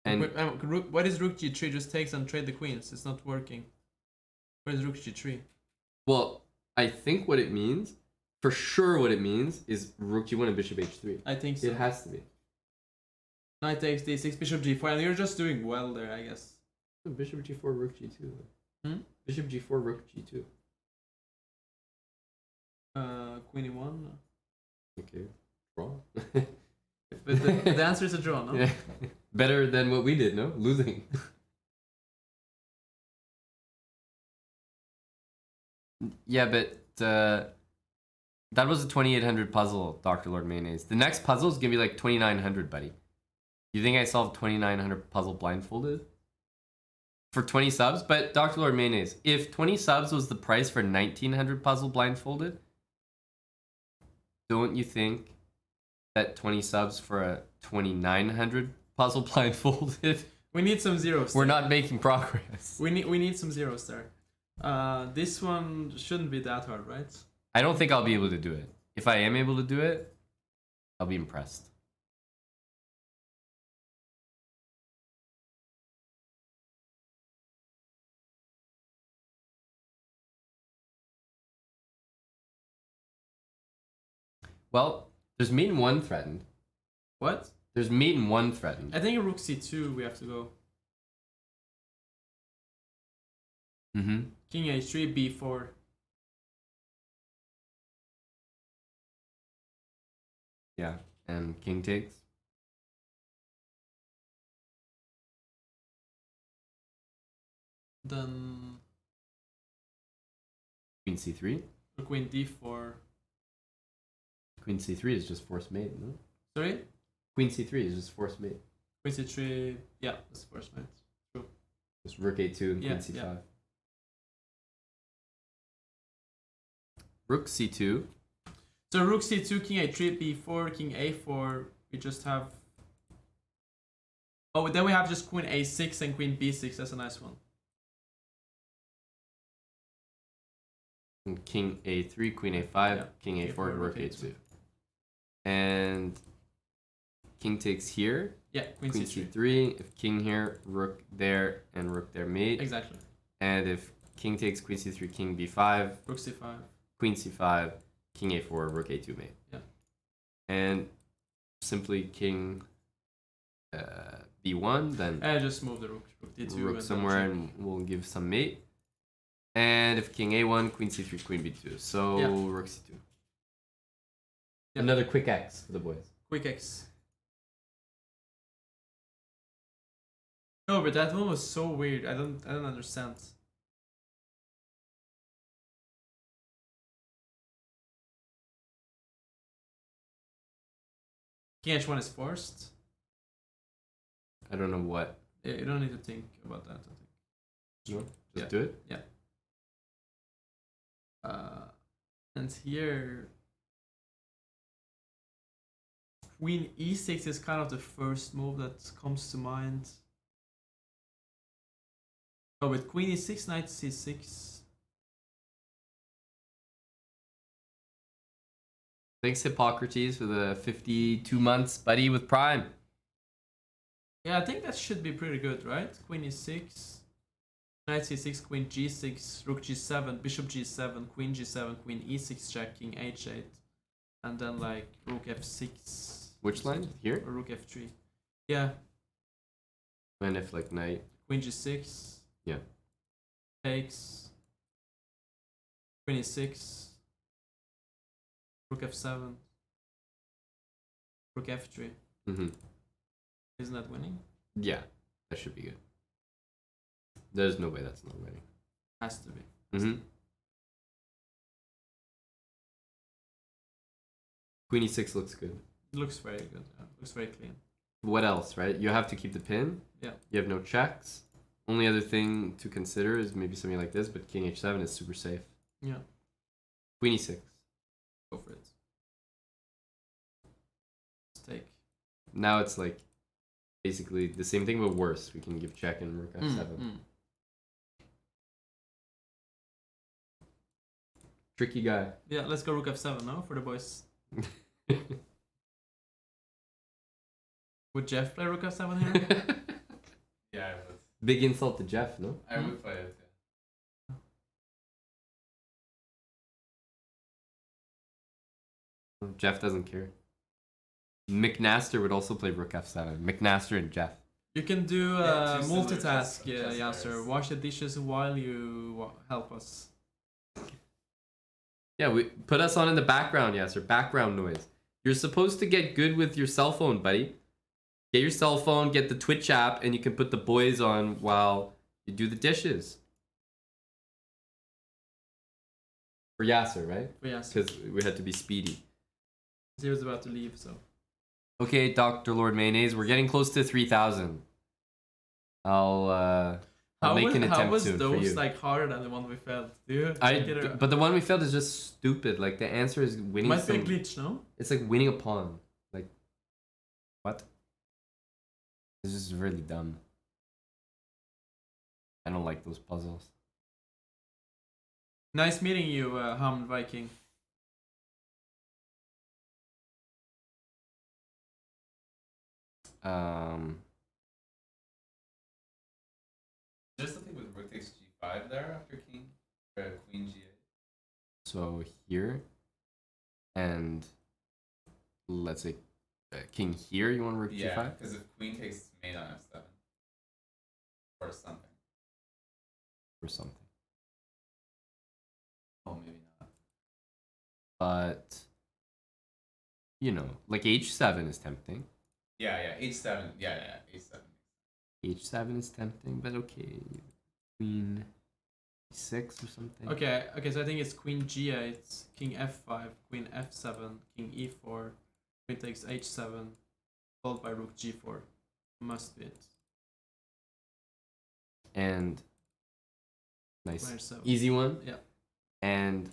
And what is rook g3? Just takes and trade the queens. It's not working. What is rook g3? well, I think what it means, for sure what it means, is rook g1 and bishop h3. I think so. It has to be. Knight takes d6, bishop g4, and you're just doing well there, I guess. Bishop g4, rook g2. Bishop g4, rook g2. Queen e1. Okay, draw. But the answer is a draw, no? Yeah. Better than what we did, no? Losing. Yeah, but that was a 2800 puzzle, Dr. Lord Mayonnaise. The next puzzle is gonna be like 2900, buddy. You think I solved 2900 puzzle blindfolded? For 20 subs? But Dr. Lord Mayonnaise, if 20 subs was the price for 1900 puzzle blindfolded, don't you think that 20 subs for a 2900 puzzle blindfolded? We need some zeros. We're not making progress. We need some zeros there. This one shouldn't be that hard, right? I don't think I'll be able to do it. If I am able to do it, I'll be impressed. Well, there's mate and 1 threatened. What? There's mate and 1 threatened. I think rook c2 we have to go. Mm-hmm. King h3, b4. Yeah, and king takes. Then Queen c3. queen d4. Queen c3 is just forced mate, no? Sorry? Queen c3 is just forced mate. Queen c3. Yeah, that's first mate. True. Just rook a2 and Yeah, queen c5. yeah. Rook c2. So rook c2, king a3, b4, king a4. We just have. Oh, then we have just queen a6 and queen b6. That's a nice one. And king a3, queen a5, Yeah. king a4, A4, rook rook a2. And king takes here. Yeah, queen Queen c3. c3. If king here, rook there, and rook there mate. Exactly. And if king takes queen c3, king b5, Rook c5. queen c5, king a4, rook a2 mate. Yeah. And simply king b1, then I just move the rook. Rook d2. rook and somewhere then and we'll give some mate. And if king a1, queen c3, queen b2. So Yeah. rook c2. Yeah. Another quick X for the boys. quick X. No, but that one was so weird. I don't understand. King King h1 is forced. I don't know what. Yeah, you don't need to think about that, I think. No, just Yeah. do it. Yeah. And here, Queen e6 is kind of the first move that comes to mind. Oh, with Queen e6, Knight c6. Thanks, Hippocrates, for the 52 months, buddy, with Prime. Yeah, I think that should be pretty good, right? Queen e6, Knight c6, Queen g6, Rook g7, Bishop g7, Queen g7, Queen e6 check, King h8, and then like Rook f6. Which line? Here? Or Rook f3. Yeah. And if like knight. Queen g6. Yeah. Takes. Queen e6. Rook f7. Rook f3. Mm-hmm. Isn't that winning? Yeah, that should be good. There's no way that's not winning. Has to be. Mm-hmm. Queen e6 looks good. It looks very good. Yeah. Looks very clean. What else, right? You have to keep the pin. Yeah. You have no checks. Only other thing to consider is maybe something like this, but King h7 is super safe. Yeah. Queen e6. Go for it. Let's take. Now it's like basically the same thing, but worse. We can give check and rook f7. Tricky guy. Yeah, let's go Rook f7 now for the boys. Would Jeff play Rook f7 here? Yeah, I would. Big insult to Jeff, no? I would play it. Jeff doesn't care. McNaster would also play rook f7. McNaster and Jeff. You can do Yeah, two similar multitask, chess Yasser. players. Wash the dishes while you help us. Yeah, we put us on in the background, Yasser. Background noise. You're supposed to get good with your cell phone, buddy. Get your cell phone, get the Twitch app, and you can put the boys on while you do the dishes. For Yasser, right? For Yasser. Because we had to be speedy. He was about to leave, so. Okay, Dr. Lord Mayonnaise, we're getting close to 3,000. I'll make an attempt how was soon those for you. like harder than the one we failed? Do you? But the one we failed is just stupid. Like the answer is winning. Might be a glitch, no? It's like winning a pawn. Like, what? This is really dumb. I don't like those puzzles. Nice meeting you, Hamd Viking. There's something with rook takes g5 there after king, queen g8. So here, and let's say king here. You want rook Yeah, g5 because if queen takes, it's mate on f7 or something. or something. Oh, maybe not. But you know, like h7 is tempting. Yeah, h7. Yeah, h7. H7 is tempting, but okay. Queen e6 or something. Okay, so I think it's queen g8, king f5, queen f7, king e4, queen takes h7, followed by rook g4. Must be it. And nice. Queen h7. Easy one. Yeah. And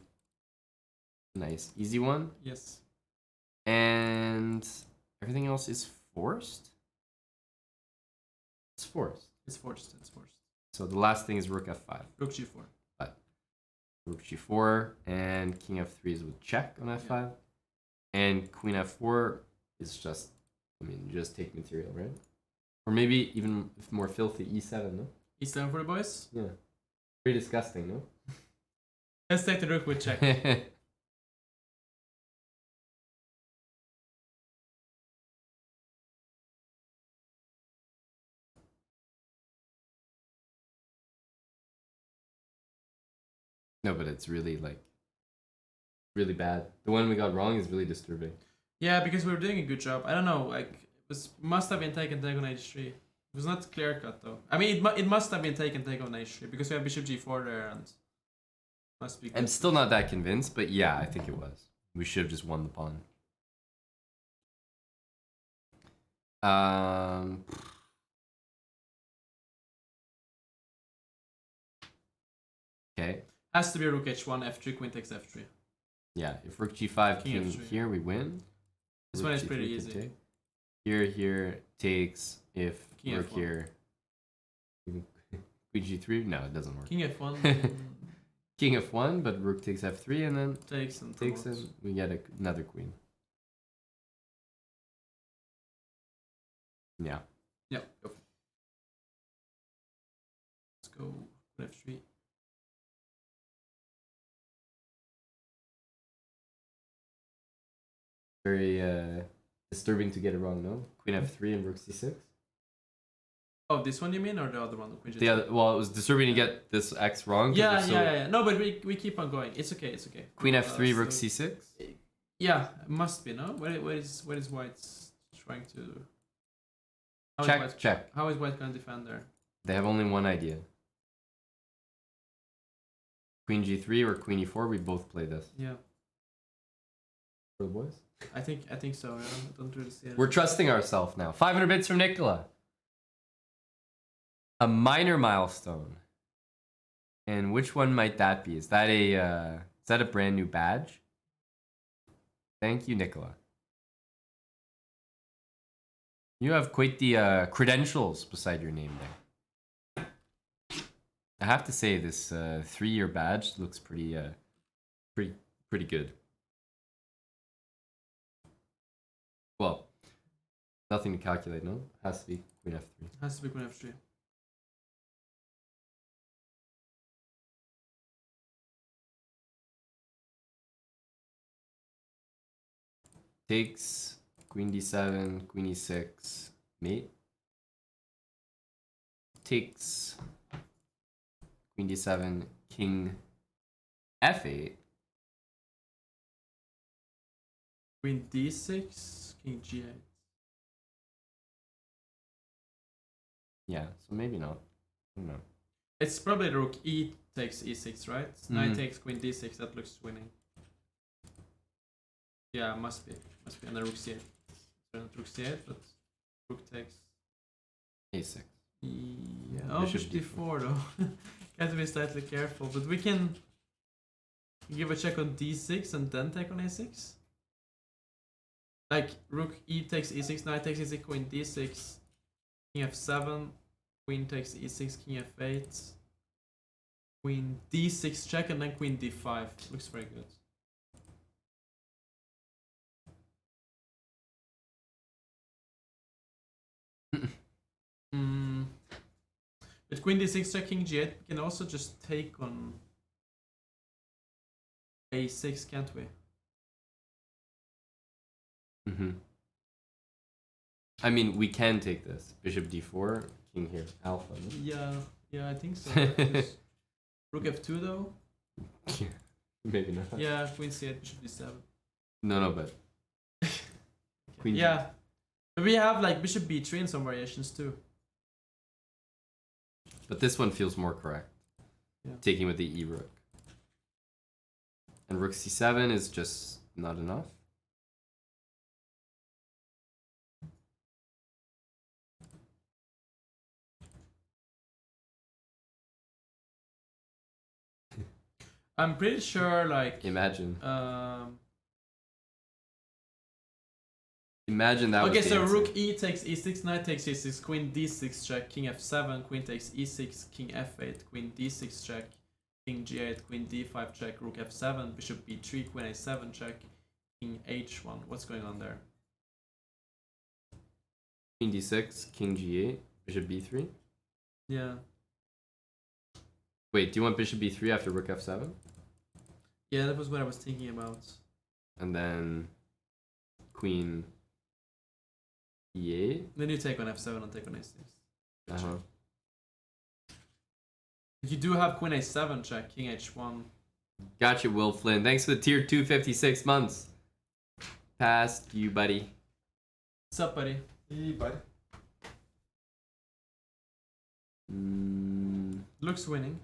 nice. Easy one. Yes. And everything else is forced? It's forced. It's forced. So the last thing is rook f5. Rook g4. Rook g4 and king f3 is with check on f5. Yeah. And queen f4 is just, I mean, just take material, right? Or maybe even more filthy, e7, no? E7 for the boys. Yeah. Pretty disgusting, no? Let's take the rook with check. No, but it's really like really bad. The one we got wrong is really disturbing. Yeah, because we were doing a good job. I don't know, like it was must have been taken take on h3. It was not clear cut though. I mean, it must have been taken take on h3 because we have bishop g4 there and must be. Good. I'm still not that convinced, but yeah, I think it was. We should have just won the pawn. Okay. Has to be rook h1, f3, queen takes f3. Yeah, if rook g5, King king f3. here, we win. This Rook one is g3 pretty can easy. take. Here takes if King rook f1. here. Queen g3? No, it doesn't work. King f1 King f1, but rook takes f3 and then takes and takes promotes. and we get another queen. Yeah. Yeah, go. Let's go queen f3. Very disturbing to get it wrong, no? Queen f3 and rook c6. Oh, this one you mean, or the other one? Queen The other, well, it was disturbing to get this x wrong. 'Cause yeah, we're so- yeah. No, but we keep on going. It's okay. It's okay. Queen f3, rook so- c6. Yeah, it must be no. Where is White's trying to? How is Check, White, check. How is White gonna defend there? They have only one idea. Queen g3 or queen e4. We both play this. Yeah, For the boys. I think so. I don't really see it. We're trusting ourselves now. 500 bits from Nicola. A minor milestone. And which one might that be? Is that a brand new badge? Thank you, Nicola. You have quite the credentials beside your name there. I have to say this 3-year badge looks pretty good. Well, nothing to calculate, no? Has to be queen f3. Has to be queen f3. Takes queen d7, queen e6, mate. Takes queen d7, king f8. Queen d6, king g8. Yeah, so maybe not. I don't know. It's probably rook e takes e6, right? Knight Mhm. takes queen d6. That looks winning. Yeah, must be, and then rook c8. So not rook c8, but rook takes. a6. Yeah. Yeah, Oh, bishop bishop d4 though. Got to be slightly careful, but we can give a check on d6 and then take on a6. Like rook e takes e6, knight takes e6, queen d6, king f7, queen takes e6, king f8, queen d6 check, and then queen d5. Looks very good. With queen d6 check, king g8, we can also just take on a6, can't we? Mm-hmm. I mean, we can take this. Bishop d4, king here, alpha. No? Yeah, I think so. Just rook f2 though. Yeah, maybe not. Yeah, queen c8, bishop d7. No, but queen. Yeah, but we have like bishop b3 and some variations too. But this one feels more correct. Yeah. Taking with the e rook. And rook c7 is just not enough. I'm pretty sure like Imagine. um Imagine that. okay, was the so answer. rook e takes e6, knight takes e6, queen d6 check, king f7, queen takes e6, king f8, queen d6 check, king g8, queen d5 check, rook f7, bishop b3, queen a7 check, king h1. What's going on there? Queen d6, king g8, bishop b3. Yeah. Wait, do you want bishop b3 after rook f7? Yeah, that was what I was thinking about. And then queen e8. Then you take on f7 and take on a6. Uh-huh. You do have queen a7 check, king h1. Gotcha, Will Flynn. Thanks for the tier 256 months. Past you, buddy. What's up, buddy? Hey, buddy. Looks winning.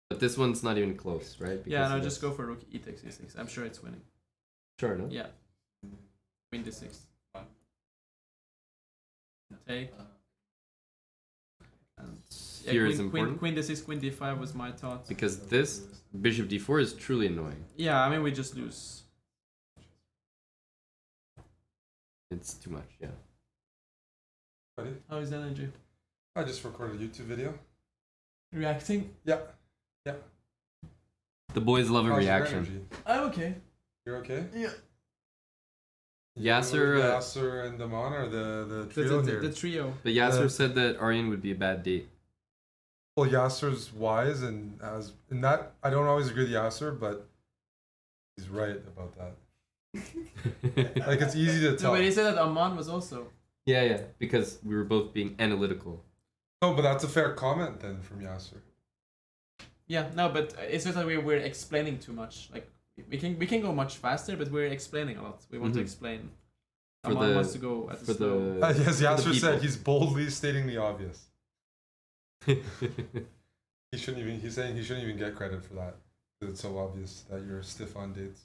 But this one's not even close, right? Yeah, Because no, of just this. go for rook e takes e6. I'm sure it's winning. Sure, no? Yeah. Queen d6. take. And Here is important. Queen d6, queen d5 was my thought. Because this bishop d4 is truly annoying. Yeah, I mean we just lose. It's too much, yeah. Ready? How is energy? I just recorded a YouTube video. Reacting? Yeah. The boys love a How's your reaction. energy? I'm okay. You're okay? Yeah. Yasser, Yasser and Damon are the trio here. The trio. But Yasser said that Aryan would be a bad date. Well, Yasser's wise and as in that I don't always agree with Yasser, but he's right about that. Like it's easy to No, tell. but he said that Amman was also. Yeah, because we were both being analytical. No, but that's a fair comment then from Yasser. Yeah, no, but it's just that we're explaining too much. Like we can go much faster, but we're explaining a lot. We want to explain. For Amman the- wants to go at for a slow. the- Yes, the Yasser said people. he's boldly stating the obvious. He shouldn't even. He's saying he shouldn't even get credit for that. 'Cause it's so obvious that you're stiff on dates.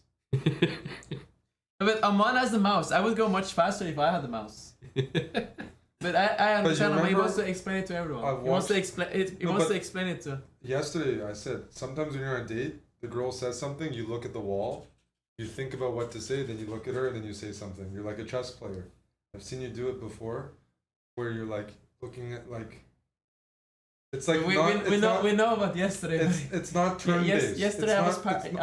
But Amman has the mouse. I would go much faster if I had the mouse. But I understand him. He remember- wants to explain it to everyone. I've He wants to watched- explain it. He No, wants but- to explain it to. Yesterday, I said sometimes when you're on a date, the girl says something, you look at the wall, you think about what to say, then you look at her, and then you say something. You're like a chess player. I've seen you do it before, where you're like looking at like. It's like we not, know about yesterday. It's not turn based. Yesterday I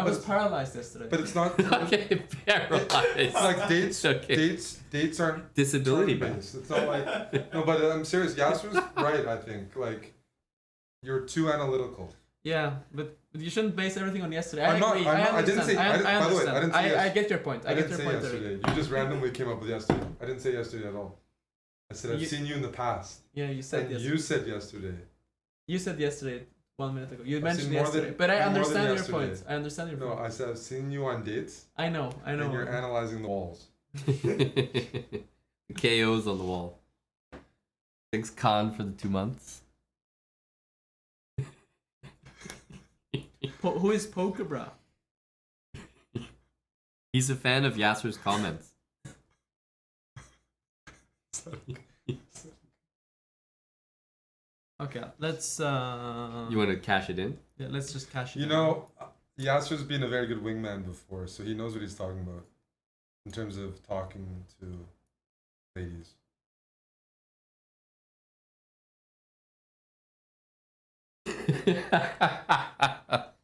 was paralyzed yesterday. But it's not. Okay, paralyzed. It's like dates. Okay. Dates aren't Disability turn based. It's not like no, but I'm serious. Yasser's right. I think like you're too analytical. Yeah, but you shouldn't base everything on yesterday. I'm not- agree. I'm not- I I didn't understand. say- I didn't- I by the way, I understand. didn't say I get your point. I get didn't your say point. yesterday. You just randomly came up with yesterday. I didn't say yesterday at all. I said I've You- seen you in the past. Yeah, you said And yesterday. you said yesterday. You said yesterday 1 minute ago. You I've mentioned seen more than- yesterday, but I more than understand your yesterday. point. I understand your No, point. I said I've seen you on dates. I know. And you're analyzing the walls. KOs on the wall. Thanks, Khan, for the 2 months. Who is Poker Bra? He's a fan of Yasser's comments. Okay, let's. You want to cash it in? Yeah, let's just cash it. You in. know, Yasser's been a very good wingman before, so he knows what he's talking about in terms of talking to ladies.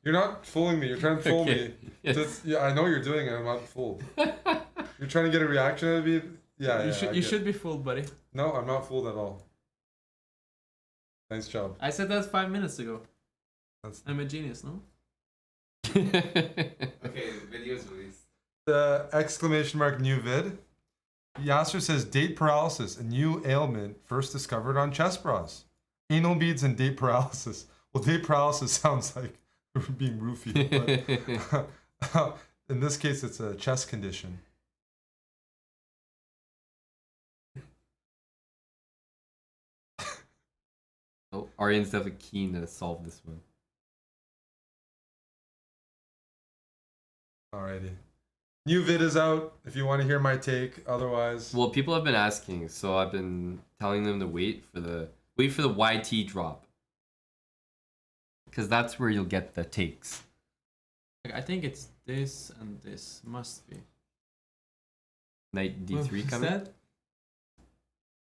You're not fooling me. You're trying to fool Okay, me. yes. Yeah, I know you're doing it. I'm not fooled. You're trying to get a reaction out of me. Yeah, You should be fooled, buddy. No, I'm not fooled at all. Nice job. I said that 5 minutes ago. That's I'm a genius, no? Okay, the video's released. the exclamation mark new vid. Yasser says date paralysis, a new ailment first discovered on chess bras. Anal beads and date paralysis. Well, date paralysis sounds like being roofied, but in this case, it's a chess condition. Oh, Aryan's definitely keen to solve this one. Alrighty. New vid is out if you want to hear my take. Otherwise, Well, people have been asking, so I've been telling them to wait for the YT drop, because that's where you'll get the takes. I think it's this and this must be. Knight D3 coming. Instead,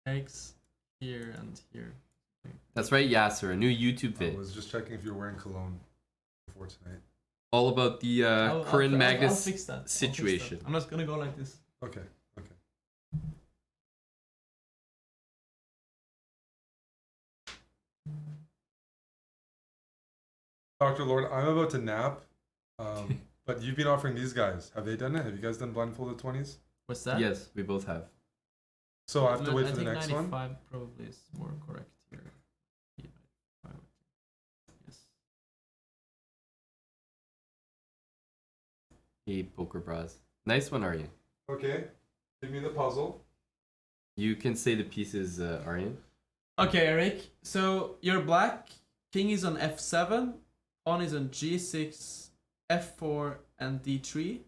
takes here and here. That's right, Yasser. A new YouTube I vid, was just checking if you're wearing cologne before tonight. all about the I'll Corinne Magnus fix that. I'll fix that. situation. I'm not gonna go like this. Okay. Dr. Lord, I'm about to nap, but you've been offering these guys. Have they done it? Have you guys done blindfolded 20s? What's that? Yes, we both have. So I have to wait I for the think next 95 one? probably is more correct here. Yeah, 95. Yes. Hey, poker bras. Nice one, Aryan. Okay. Give me the puzzle. You can say the pieces, Aryan. Okay, Eric. So you're black. King is on f7. Pawn is on g6, f4, and d3.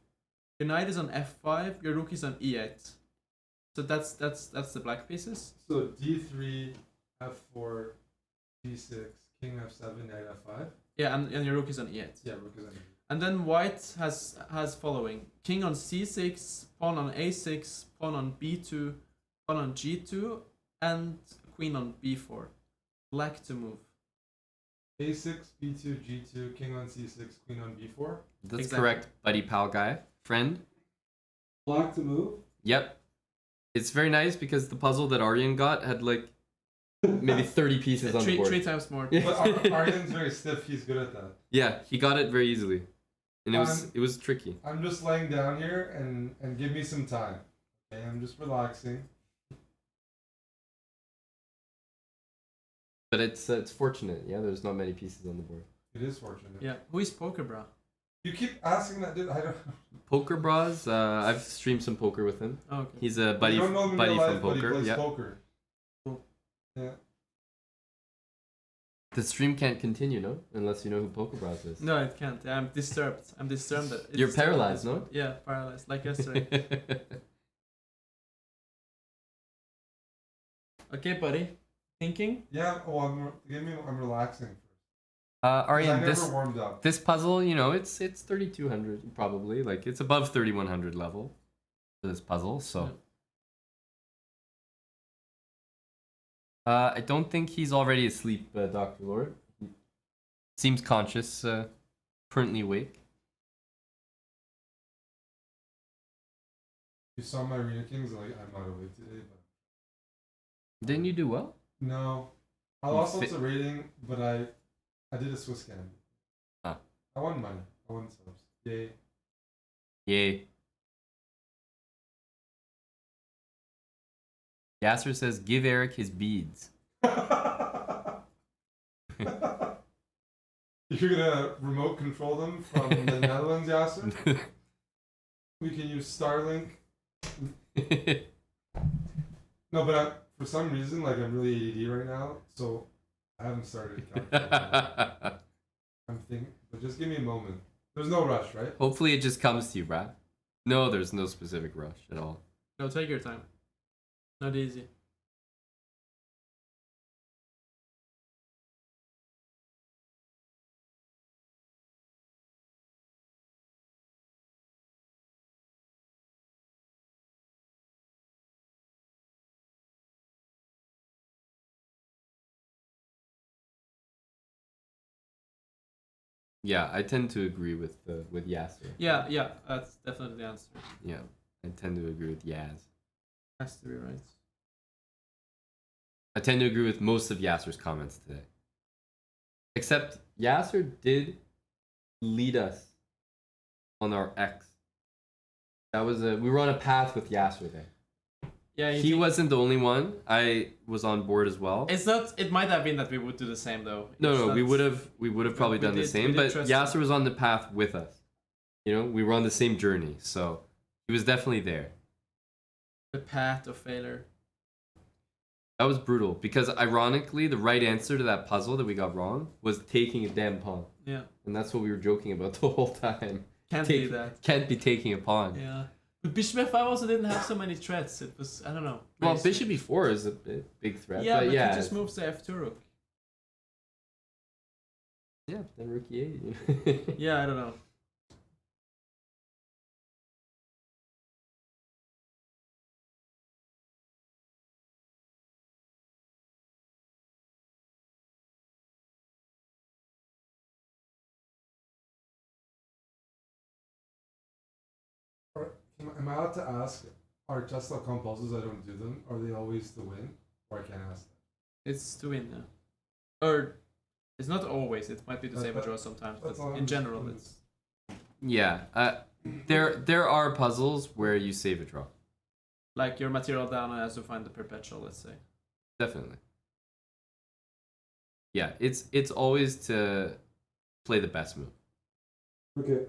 Your knight is on f5. Your rook is on e8. So that's the black pieces. So D3, F4, G6, King F7, Knight F5. Yeah, and your rook is on E8. Yeah, rook is on E8. And then white has following: king on C6, pawn on A6, pawn on B2, pawn on G2, and queen on B4. Black to move. A6, B2, G2, King on C6, Queen on B4. That's Exactly. correct, buddy, pal guy, friend. Black to move. Yep. It's very nice because the puzzle that Aryan got had like maybe 30 pieces on the board. Three times more. But Aryan's very stiff. He's good at that. Yeah, he got it very easily, and it was tricky. I'm just laying down here and give me some time. Okay, I'm just relaxing. But it's fortunate. Yeah, there's not many pieces on the board. It is fortunate. Yeah. Who is Poker Bra? You keep asking that. Dude, I don't. Poker Bras. I've streamed some poker with him. Oh, okay. He's a buddy You don't know him in buddy real life, from but he poker. plays Yeah. poker. Cool. Yeah. The stream can't continue, no, unless you know who Poker Bras is. No, it can't. I'm disturbed. I'm disturbed. That You're it's paralyzed, disturbed. no? Yeah, paralyzed. Like yesterday. Okay, buddy. Thinking? Yeah. Oh, I'm relaxing. Aryan, I never this warmed up. this puzzle, you know, it's 3200 probably, like it's above 3100 level for this puzzle. So, I don't think he's already asleep, Dr. Lord. He seems conscious, currently awake. You saw my Arena Kings. Like I'm not awake today, but Didn't you do well? no. I You lost fit- lots of rating, but I did a Swiss scam. Ah. I won money. I won subs. Yay. Yay. Yasser says, give Eric his beads. You're gonna remote control them from the Netherlands, Yasser? We can use Starlink. No, but for some reason, like I'm really ADD right now, so I haven't started calculating. I'm thinking, but just give me a moment. There's no rush, right? Hopefully it just comes to you, Brad. No, there's no specific rush at all. No, take your time. Not easy. Yeah, I tend to agree with Yasser. Yeah, that's definitely the answer. Yeah, I tend to agree with Yaz. Has to be right. I tend to agree with most of Yasser's comments today. Except Yasser did lead us on our X. That was we were on a path with Yasser there. Yeah, He wasn't the only one. I was on board as well. It's not. It might have been that we would do the same though. No, It's no, not- we would have probably we done the did- same, we did but trust Yasser him. was on the path with us. You know, we were on the same journey, so he was definitely there. The path of failure. That was brutal because ironically, the right answer to that puzzle that we got wrong was taking a damn pawn, Yeah, and that's what we were joking about the whole time. can't do that. Can't be taking a pawn. Yeah, but Bishop F5 also didn't have so many threats. It was, I don't know. Well, very Bishop E4 is a big threat. Yeah, but yeah, he just moves the F2 rook. yeah, then rook E8. Yeah, I don't know. Am I allowed to ask, are chess.com puzzles I don't do them, are they always to win? Or I can't ask that? It's to win, yeah. Or it's not always. It might be to save a draw sometimes, but that's all in I'm general, just- it's Yeah, there are puzzles where you save a draw. like your material down and has to find the perpetual. Let's say. Definitely. Yeah, it's always to play the best move. Okay.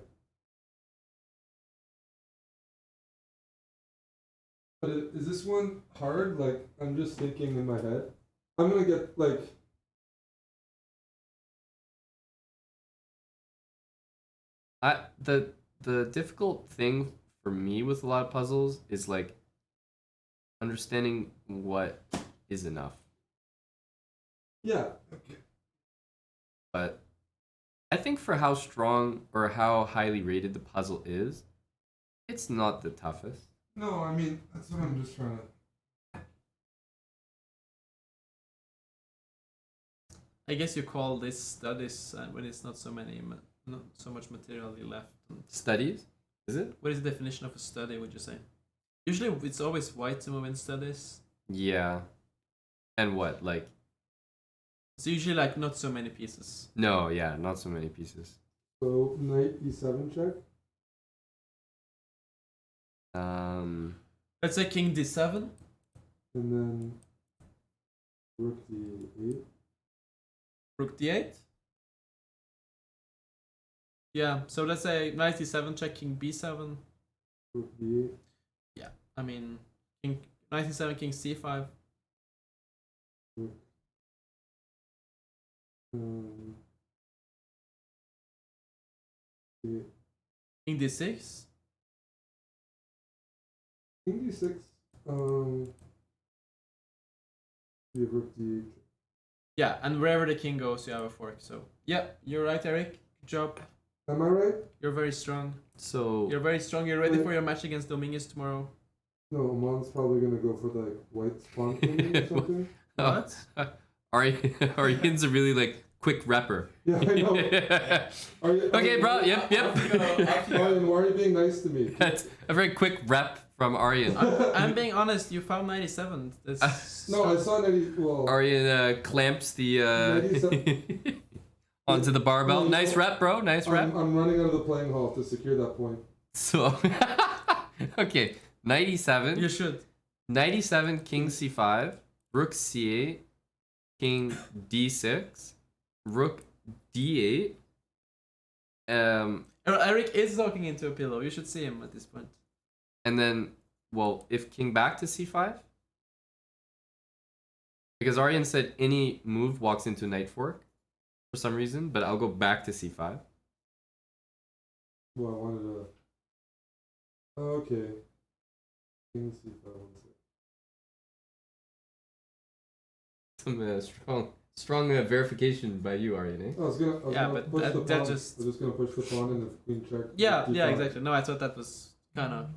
But is this one hard? Like, I'm just thinking in my head. I'm gonna get, like... The difficult thing for me with a lot of puzzles is like understanding what is enough. Yeah. Okay. But I think for how strong or how highly rated the puzzle is, it's not the toughest. No, I mean that's what I'm just trying to. I guess you call this studies when it's not so many, not so much materially left. Studies? Is it? What is the definition of a study? Would you say? Usually, it's always white to move in studies. Yeah. And what? Like? It's usually like not so many pieces. No, yeah, not so many pieces. So knight e7 check. Let's say king d7. And then rook d8. Rook d8. Yeah, so let's say knight d7 check, king b7. Rook d8. Yeah, I mean, king knight e7, king c5. Rook. D8. King d6. King d6. You have rook d8. Yeah, and wherever the king goes, you have a fork. So yeah, you're right, Eric. Good job. Am I right? You're very strong. So You're very strong. You're ready for your match against Dominguez tomorrow. No, Oman's probably gonna go for the white spawn queen or something. What? Arian's a really like quick rapper. Yeah, I know. Okay, bro. Yep. Aryan, why are you being nice to me? That's a very quick rap from Aryan. I'm being honest. You found 97. That's No, I saw 90. Well, Aryan clamps the 97. onto the barbell. No, Nice rap, bro. Nice rap. I'm running out of the playing hall to secure that point. So, okay, 97. You should. 97, king c5, rook c8, king d6, rook d8. Eric is talking into a pillow. You should see him at this point. And then, well, if king back to c5, because Aryan said any move walks into knight fork for some reason, but I'll go back to c5. Well, I wanted to. Okay. King c5. Some strong verification by you, Aryan, eh? I was gonna but push the that pawn. just- I was just gonna push the pawn and if queen check. Yeah, d5. exactly. No, I thought that was kind of.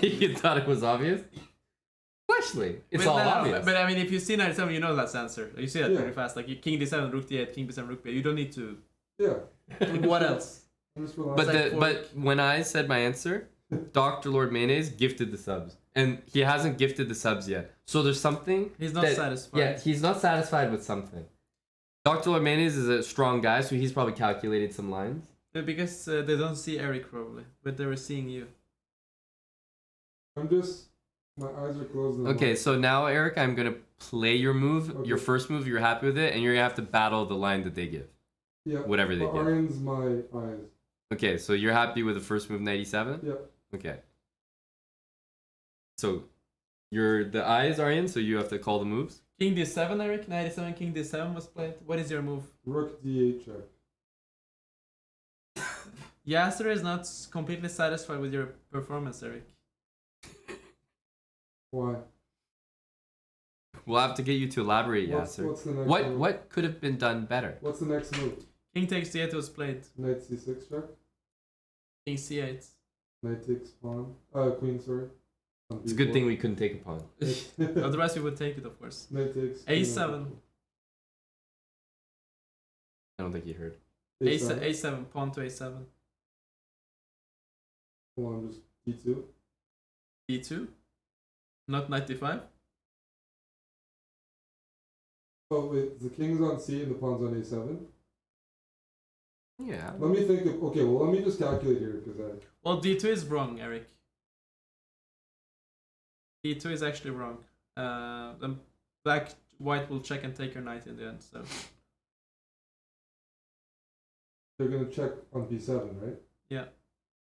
You thought it was obvious? Actually, it's all obvious. But I mean, if you see 97, you know that's the answer. You see that Yeah. pretty fast. Like king d7, rook d8, king b7, rook b8. You don't need to. Yeah. What else? I'm just relying. But like but when I said my answer, Dr. Lord Mayonnaise gifted the subs, and he hasn't gifted the subs yet. So there's something. He's not satisfied. Yeah, he's not satisfied with something. Dr. Lord Mayonnaise is a strong guy, so he's probably calculated some lines. Because they don't see Eric probably, but they were seeing you. I'm just. My eyes are closed. and I'm Okay, like- so now Eric, I'm gonna play your move, Okay. your first move. You're happy with it, and you're gonna have to battle the line that they give, Yeah. whatever they but give. Aryan's my eyes. Okay, so you're happy with the first move, 97. Yep. Okay. So you're the eyes are in, so you have to call the moves. King d7, Eric. 97, king d7 was played. What is your move? Rook d8 check. Yasser is not completely satisfied with your performance, Eric. Why? We'll have to get you to elaborate, What's Yasser. the next What move? what could have been done better? What's the next move? King takes d8 was played. Knight c6 check. King c8. Knight takes pawn. Queen, sorry. On It's a good b4. thing we couldn't take a pawn. Otherwise, we would take it, of course. Knight takes. A7. I don't think you heard. A7. A7, pawn to a7. Hold on, just d2. d2. Not knight d5. Oh wait, the king's on c and the pawn's on a7. Yeah. Let me think of. Okay, well let me just calculate here because I. Well, d2 is wrong, Eric. d2 is actually wrong. Then white will check and take your knight in the end. So They're gonna check on b7, right? yeah.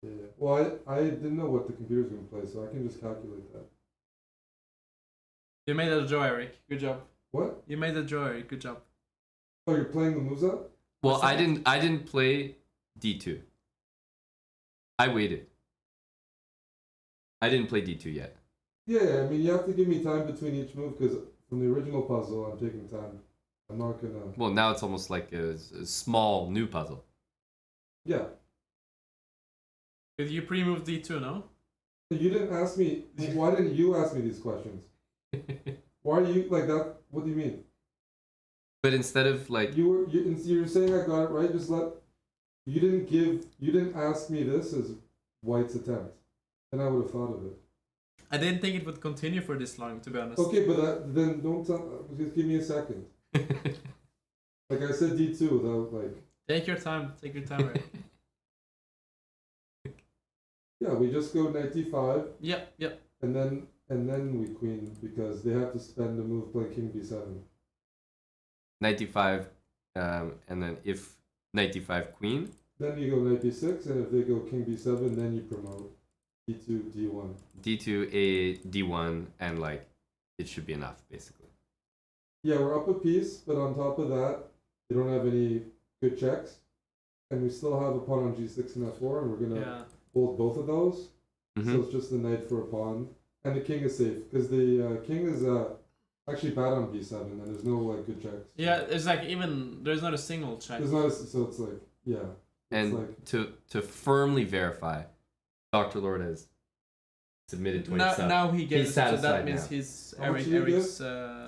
Yeah. Well, I didn't know what the computer's gonna play, so I can just calculate that. You made a draw, Eric. Good job. What? You made a draw, Eric. Good job. Oh, you're playing the moves up? Well, What's I that? didn't play D2. I waited. I didn't play D2 yet. Yeah, I mean, you have to give me time between each move because from the original puzzle, I'm taking time. I'm not gonna. Well, now it's almost like a small new puzzle. Yeah. Did you pre-move D2, no? You didn't ask me. Why didn't you ask me these questions? Why are you like that? What do you mean? But instead of like, You're saying I got it right. Just let. You didn't ask me this as White's attempt, and I would have thought of it. I didn't think it would continue for this long, to be honest. Okay, but then don't tell. Just give me a second. Like I said, D2 without like. Take your time. Take your time, right? Yeah, we just go knight d5. Yep, yep. And then we queen because they have to spend a move playing king b7. knight d5, and then if knight d5 queen. Then you go knight b6, and if they go king b7, then you promote d2 d1. D2 a d1, and like it should be enough basically. Yeah, we're up a piece, but on top of that, they don't have any good checks, and we still have a pawn on g6 and f4, and we're gonna hold both of those. Mm-hmm. So it's just the knight for a pawn, and the king is safe because the king is actually bad on b7, and there's no like good checks. Yeah, it's like even there's not a single check. There's not a, so it's like yeah. And like, to firmly verify, Dr. Lord has submitted 20 subs. Now he gets He's so satisfied that means now. he's How much did he Eric's.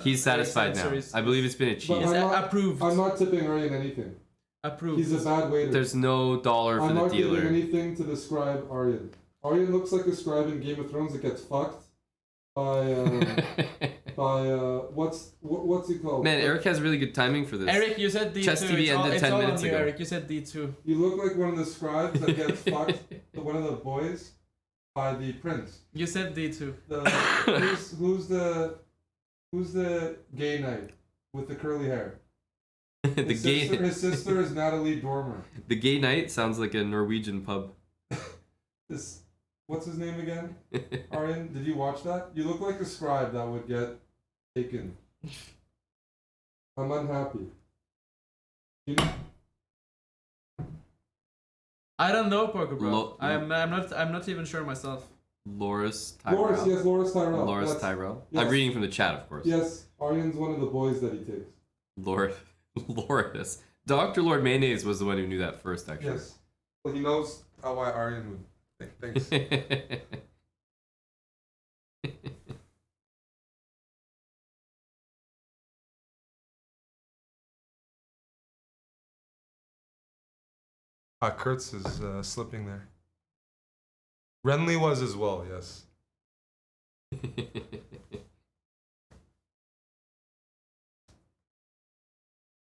He's satisfied now. I believe it's been But achieved. Is I'm not- approved. I'm not tipping Aryan anything. Approved. He's a bad waiter. There's no dollar for I'm the not giving dealer. anything to the scribe Aryan. Aryan looks like a scribe in Game of Thrones that gets fucked by what's he called? Man, Eric has really good timing for this. Eric, you said D2. Chess TV ended 10 all minutes on you, ago. Eric, you said D2. You look like one of the scribes that gets fucked, one of the boys, by the prince. You said D2. Who's the gay knight with the curly hair? His sister is Natalie Dormer. The gay knight sounds like a Norwegian pub. What's his name again? Aryan, did you watch that? You look like a scribe that would get taken. I'm unhappy. I don't know, Poker Bro. Lo- I'm not even sure myself. Loris Tyrell. Loris Tyrell. Loris Tyrell. Yes. I'm reading from the chat, of course. Yes, Aryan's one of the boys that he takes. Loris. Dr. Lord Mayonnaise was the one who knew that first, actually. Yes. Well, he knows why Aryan would think. Thanks. Kurtz is slipping there. Renly was as well, yes.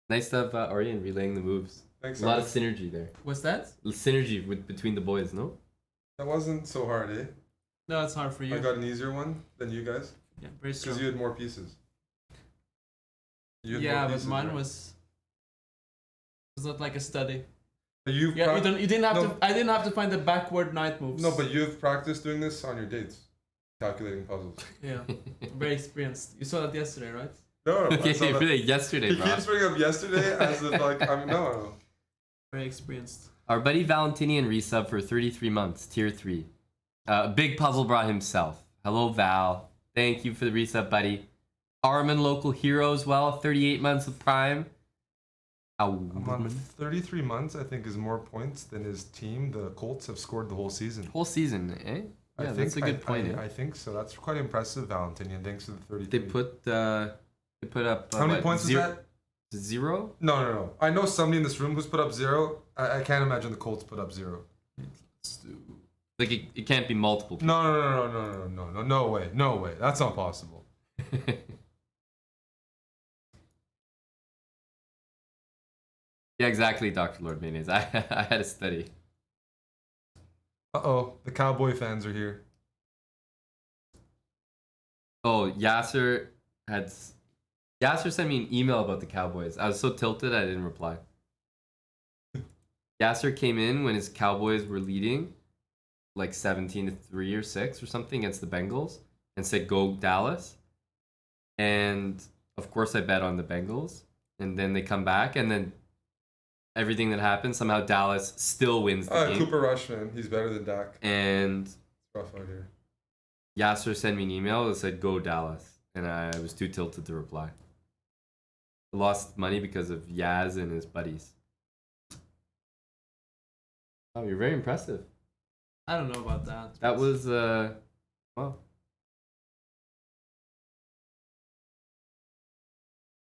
Nice to have Aryan relaying the moves. Thanks. A lot of synergy there. What's that? Synergy between the boys, no? That wasn't so hard, eh? No, it's hard for you. I got an easier one than you guys Yeah, very strong. because you had more pieces. Yeah, but mine was not like a study. You didn't have No. to. I didn't have to find the backward knight moves. No, but you've practiced doing this on your dates, calculating puzzles. Yeah, very experienced. You saw that yesterday, right? No, I Okay, saw that. really, yesterday, He bro. keeps bringing up yesterday as if like I'm no. Very experienced. Our buddy Valentinian resub for 33 months, tier 3. Big Puzzle brought himself. Hello, Val. Thank you for the resub, buddy. Armin Local Hero as well, 38 months with Prime. I'm on 33 months. I think is more points than his team. The Colts have scored the whole season. Whole season, eh? Yeah, that's a good point. I think so. That's quite impressive, Valentinian. Thanks for the 33. They put up How many points is that? 0? No. I know somebody in this room who's put up 0. I can't imagine the Colts put up 0. Like it can't be multiple people. No way. That's not possible. Yeah, exactly, Dr. Lord Mayonnaise. I had a study. Uh-oh, the Cowboy fans are here. Oh, Yasser sent me an email about the Cowboys. I was so tilted I didn't reply. Yasser came in when his Cowboys were leading like 17-3 or 6 or something against the Bengals and said go Dallas. And of course I bet on the Bengals. And then they come back and then everything that happened, somehow Dallas still wins the game. Cooper Rush, man. He's better than Dak. And It's rough out here. Yasser sent me an email that said "Go Dallas," and I was too tilted to reply. I lost money because of Yaz and his buddies. Oh, you're very impressive. I don't know about that. That but was well.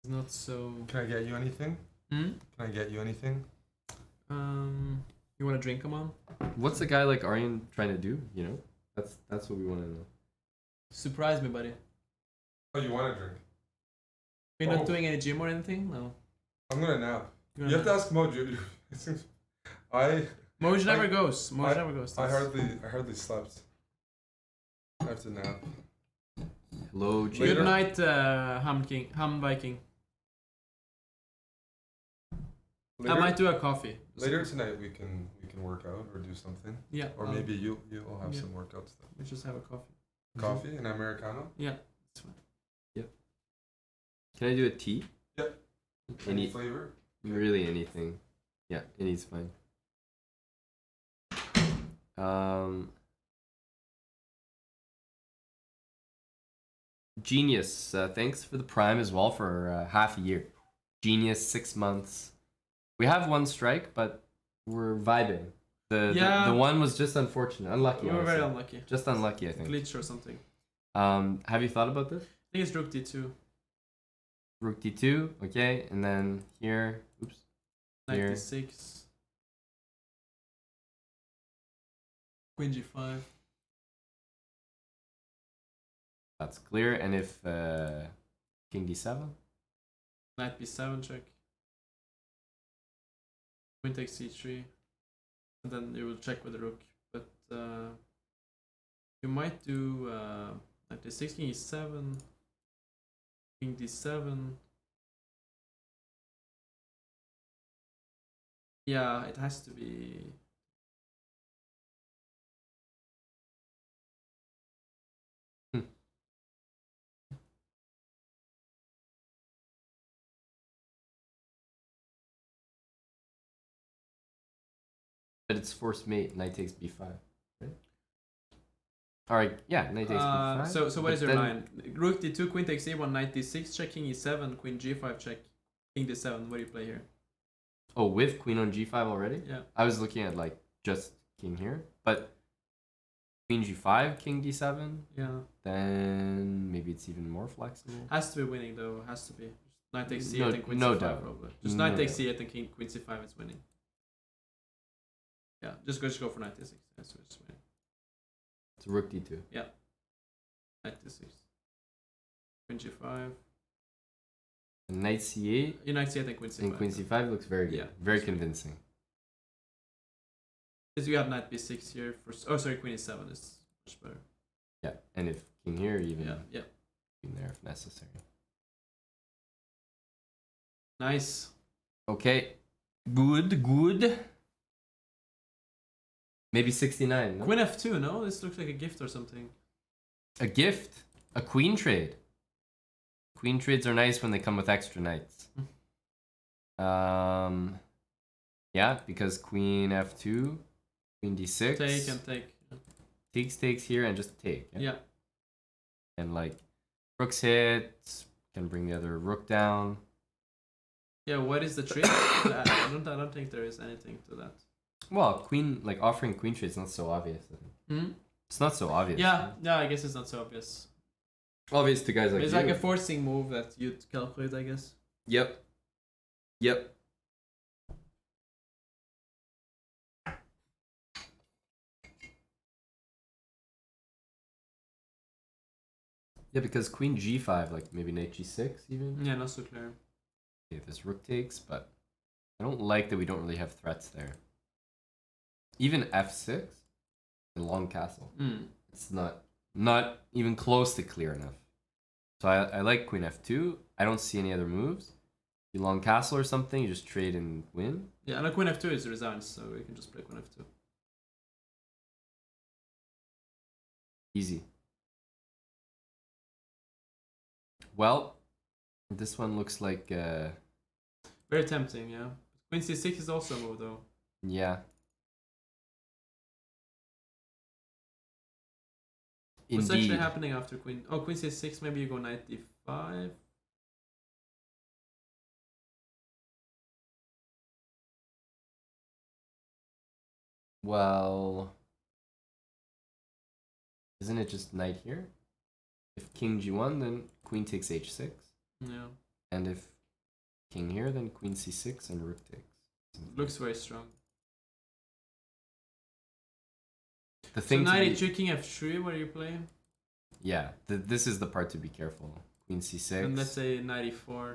it's not so. Can I get you anything? Hmm? Can I get you anything? You want to drink them on? What's a guy like Aryan trying to do? You know, that's what we want to know. Surprise me, buddy. Oh, you want a drink? You're Oh. not doing any gym or anything? No. I'm gonna nap. You're You have to not- ask Mojo. I Moj never goes. Moj never goes. I hardly slept. I have to nap. Hello, G. Good Later. night, Ham Viking. I Later, might do a coffee. later tonight we can work out or do something. Yeah. Or maybe you'll have yeah. some workout stuff. we just have a coffee. Coffee and Americano? Yeah, it's fine. Can I do a tea? Yep. Any flavor? really anything. Yeah, any's fine. Genius, thanks for the prime as well for half a year. Genius, 6 months. We have one strike, but we're vibing. Yeah. The one was just unfortunate, unlucky. You were very honestly. unlucky. Just unlucky, I think. Glitch or something. Have you thought about this? I think it's Rook D2. Rook D2, okay, and then here, oops, here. 96. Queen G5. That's clear. And if King D7, Knight B7 check. Queen takes C3. And then you will check with the rook. But you might do Knight D6, King E7, King D7. Yeah, it has to be. but it's forced mate. Knight takes B5. Right? All right, yeah, Knight takes B5. So what but is your then- line? Rook D2, Queen takes A1, Knight D6, check King E7, Queen G5 check, King D7. What do you play here? Oh, with Queen on G5 already? Yeah. I was looking at like just King here, but Queen G5, King D7. Yeah. Then maybe it's even more flexible. Has to be winning though. Has to be. Knight takes C8 No- and Queen no C5 doubt. probably. Just No Knight takes doubt. C8 and King Queen C5 is winning. Yeah, just go for Knight D6. That's what's winning. It's Rook D2. Knight D6. Queen G5. And Knight C8 Knight C8 and Queen C5. and Queen C5 looks very good. Yeah, Very that's right. convincing. Because you have Knight B6 here for. Oh, sorry, Queen E7 is much better. Yeah, and if King here, even Yeah. Queen there if necessary. Nice. Okay, good. Maybe 69. No? Queen F2. No, this looks like a gift or something. A gift, a queen trade. Queen trades are nice when they come with extra knights. Yeah, because Queen F2, Queen D6. Take and take. Takes here and just take. Yeah. And like rook's hit, can bring the other rook down. Yeah. What is the trick? I don't think there is anything to that. Well, queen like offering queen trade is not so obvious. It's not so obvious. Yeah. I guess it's not so obvious. Obvious to guys like It's you. like a forcing move that you'd calculate, I guess. Yep. Yeah, because Queen G5, like maybe Knight G6 even. Yeah, not so clear. Okay, this rook takes, but I don't like that we don't really have threats there. Even F6, a long castle. It's not even close to clear enough. So I like Queen F2. I don't see any other moves. You long castle or something, you just trade and win. Yeah, and a Queen F2 is resigned, so we can just play Queen F2. Easy. Well, this one looks like Very tempting, yeah. Queen C6 is also a move, though. yeah. What's actually Indeed. happening after queen? Oh, queen c6. Maybe you go knight d5. Well, isn't it just knight here? If king g1, then queen takes h6. Yeah. And if king here, then queen c6 and rook takes. Looks very strong. The So thing to knight be, e2, king f3. What are you playing? yeah, this is the part to be careful. Queen c6. And let's say knight e4.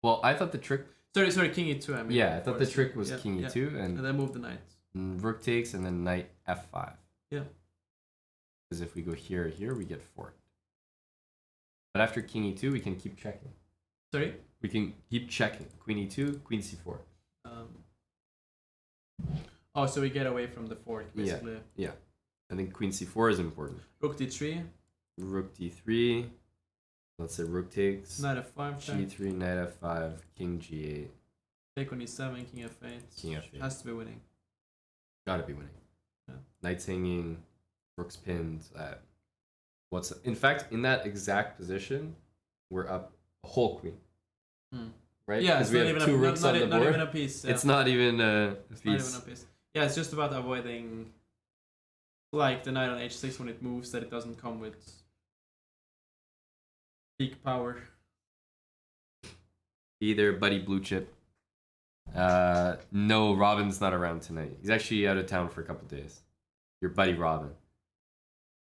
Well, I thought the trick. Sorry, king e2. I mean. Yeah, I thought the course. trick was Yeah, king yeah. e2 And then move the knight. and rook takes and then knight f5. Yeah. Because if we go here, we get forked. But after king e2, we can keep checking. Sorry. We can keep checking. Queen e2, queen c4. Oh, so we get away from the fork basically. Yeah. I think queen c4 is important. Rook d3. Rook d3. Let's say rook takes. Knight f5. Check. g3, knight f5, king g8, Take on e7. King f8. king f8. Has to be winning. Gotta be winning. Yeah. Knight's hanging, rook's pinned. In fact, in that exact position, we're up a whole queen. Right? Yeah, because it's we not have even two a, rooks not, on the not board. even a piece. Yeah. It's not even a It's not piece. even a piece. Yeah, it's just about avoiding like the knight on h6 when it moves, that it doesn't come with peak power. Either buddy blue chip. No, Robin's not around tonight. He's actually out of town for a couple days. Your buddy Robin.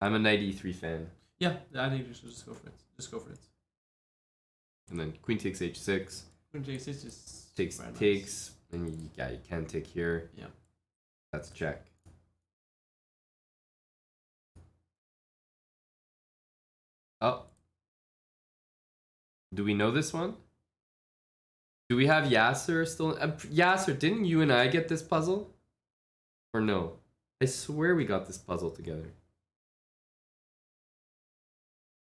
I'm a knight e3 fan. Yeah, I think you should just go for it. Just go for it. And then queen takes h6. Queen j6 is Takes very nice. takes. And you can take here. Yeah. That's check. Oh. Do we know this one? Do we have Yasser still? Yasser, didn't you and I get this puzzle? Or no? I swear we got this puzzle together.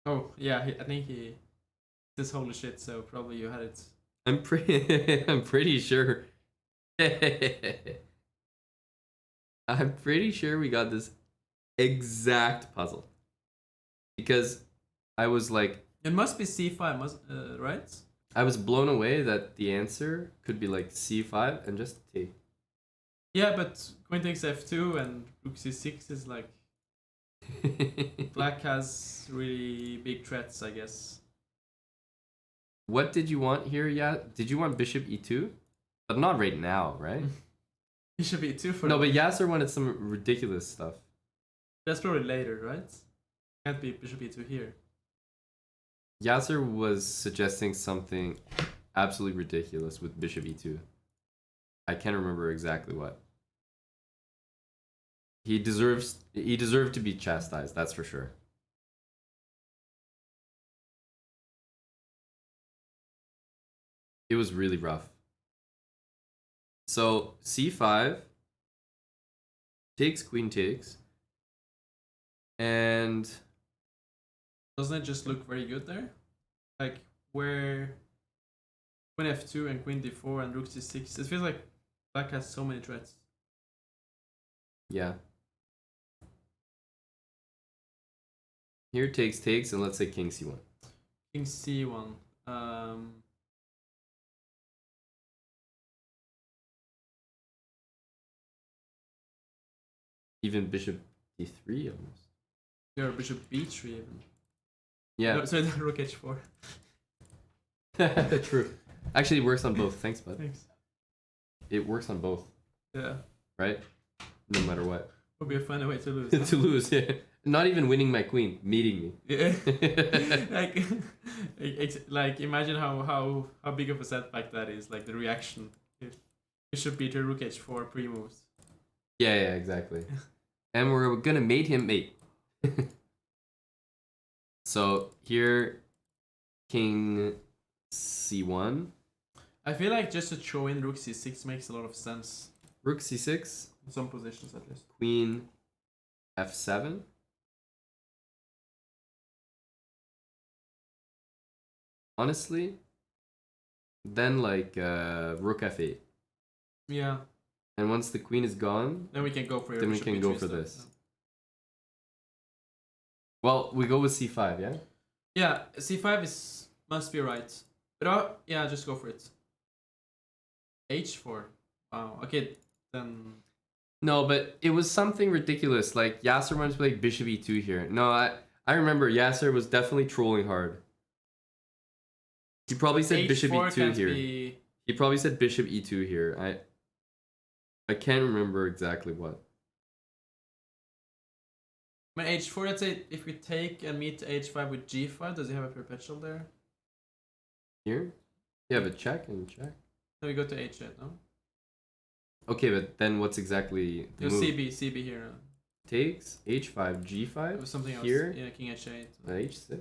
Oh yeah, I think he this holy shit. So probably you had it. I'm pretty. I'm pretty sure. I'm pretty sure we got this exact puzzle because I was like, It must be c5, right? I was blown away that the answer could be like c5 and just take. Yeah, but queen takes f2 and rook c6 is like black has really big threats, I guess. What did you want here? Yeah, did you want bishop e2? But not right now, right? Bishop e2 for No, but Yasser wanted some ridiculous stuff. that's probably later, right? Can't be bishop e2 here. Yasser was suggesting something absolutely ridiculous with bishop e2. I can't remember exactly what. He deserved to be chastised, that's for sure. It was really rough. So c5 takes, queen takes, and Doesn't it just look very good there? Like where queen f2 and queen d4 and rook c6. It feels like black has so many threats. yeah. Here takes, and let's say king c1. King c1. Even bishop d3 almost. Or bishop b3 even. Yeah, No, sorry, rook h4. true. Actually, it works on both. Thanks, bud. Thanks. It works on both, Yeah. right? No matter what. Would be a fun way to lose. To lose, yeah. Not even winning my queen, meeting me. Yeah. like imagine how big of a setback that is. Like the reaction. If bishop b2, rook h4 pre-moves. Yeah, exactly. And we're gonna mate him mate. So here, king c1, I feel like just to throw in rook c6 makes a lot of sense. rook c6, In some positions at least. queen f7. Honestly, then like rook f8. Yeah. And once the queen is gone, Then we can go for your then we bishop can b3 go for stuff, this. yeah. Well, we go with c5, yeah? Yeah, c5 must be right. But yeah, just go for it. h4. Wow. Okay, then. No, but it was something ridiculous. Like, Yasser wanted to play bishop e2 here. No, I remember Yasser was definitely trolling hard. He probably said bishop h4 e2 can't here. be. He probably said bishop e2 here. I can't remember exactly what. I mean, h4, let's say if we take and meet h5 with g5, does he have a perpetual there? Here? You have a check and check. Then we go to h8, no? Okay, but then what's exactly the No, move? CB here. Takes h5, It g5. was something else. Here? Yeah, king h8. h6.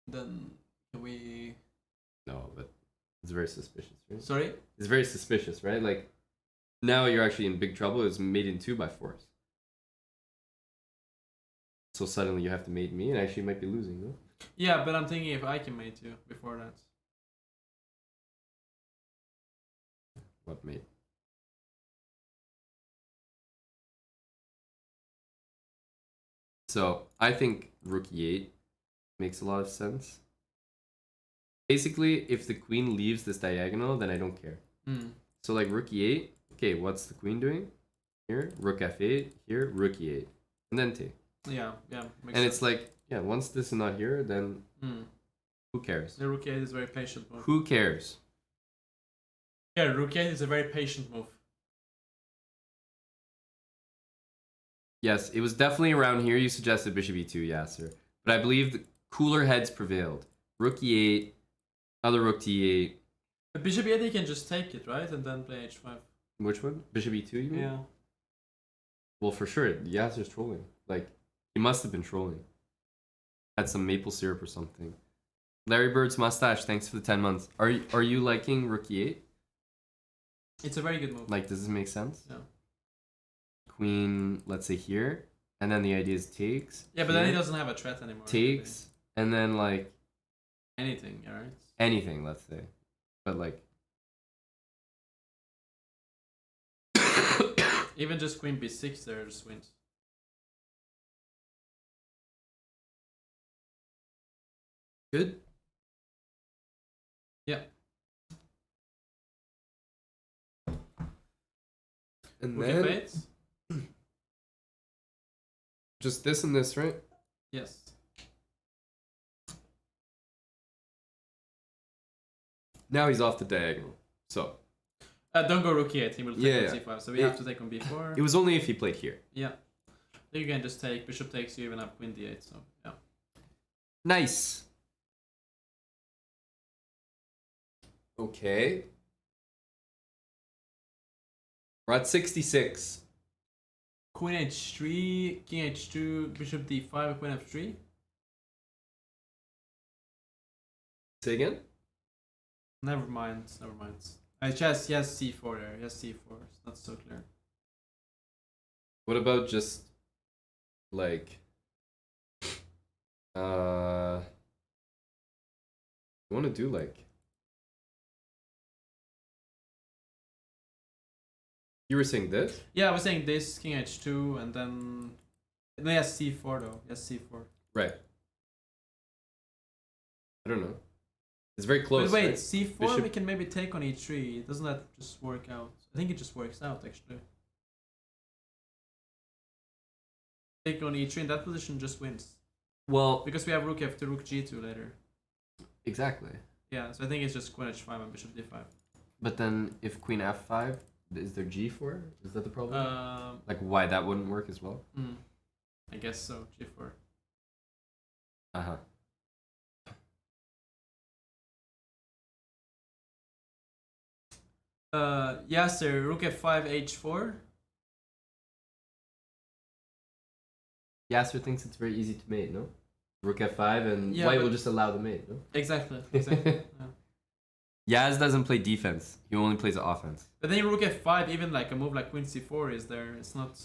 Then can we? No, but it's very suspicious, right? Sorry. It's very suspicious, right? Like, now you're actually in big trouble. It's mate in 2 by force. So suddenly you have to mate me, and actually might be losing, no? Yeah, but I'm thinking if I can mate you before that. What mate? So I think rook e8 makes a lot of sense. Basically, if the queen leaves this diagonal, then I don't care. Mm. So like rook e8. Okay, what's the queen doing? Here, rook f8. Here, rook e8, and then take. Yeah. And Makes it's like, yeah, once this is not here, then who cares? The rook 8 is a very patient move. Who cares? Yeah, rook 8 is a very patient move. Yes, it was definitely around here. You suggested bishop e2, Yasser. But I believe the cooler heads prevailed. Rook e8, other rook to e8. But bishop e8, he can just take it, right? And then play h5. Which one? Bishop e2, you mean? Yeah. Well, for sure. Yasser's trolling. Like, he must have been trolling. Had some maple syrup or something. Larry Bird's mustache, thanks for the 10 months. Are you liking rook e8? It's a very good move. Like, does this make sense? Yeah. Queen, let's say here. And then the idea is takes. Yeah, but here, then he doesn't have a threat anymore. takes. And then, like, Anything, alright? anything, let's say. But, like, Even just queen b6 there just wins. good? Yeah. And Rook then f8? just this and this, right? Yes. Now he's off the diagonal. So Don't go rook e8, he will take Yeah, on yeah. c5, so we have to take on b4. it was only if he played here. Yeah. Then you can just take bishop takes, you even have queen d8, so yeah. Nice. Okay. We're at 66. Queen h3, king h2, bishop d5, queen f3. Say again? Never mind. Yes, c4 there. Yes, c4. It's not so clear. What about just like I want to do like you were saying this? Yeah, I was saying this, king h2, and then yes, c4 though. Yes, c4. Right. I don't know. It's very close. But wait, right? c4 Bishop- we can maybe take on e3. Doesn't that just work out? I think it just works out actually. Take on e3 in that position just wins. Well, Because we have rook f2, rook g2 later. exactly. Yeah, so I think it's just queen h5 and bishop d5. But then if queen f5, is there g4? Is that the problem? Like why that wouldn't work as well? I guess so, g4. Uh-huh. Yasser, rook f5, h4. Yasser thinks it's very easy to mate, no? Rook f5 and Yeah, white but- will just allow the mate, no? Exactly. Yaz doesn't play defense. He only plays offense. But then rook f5, even like a move like queen c4 is there. It's not.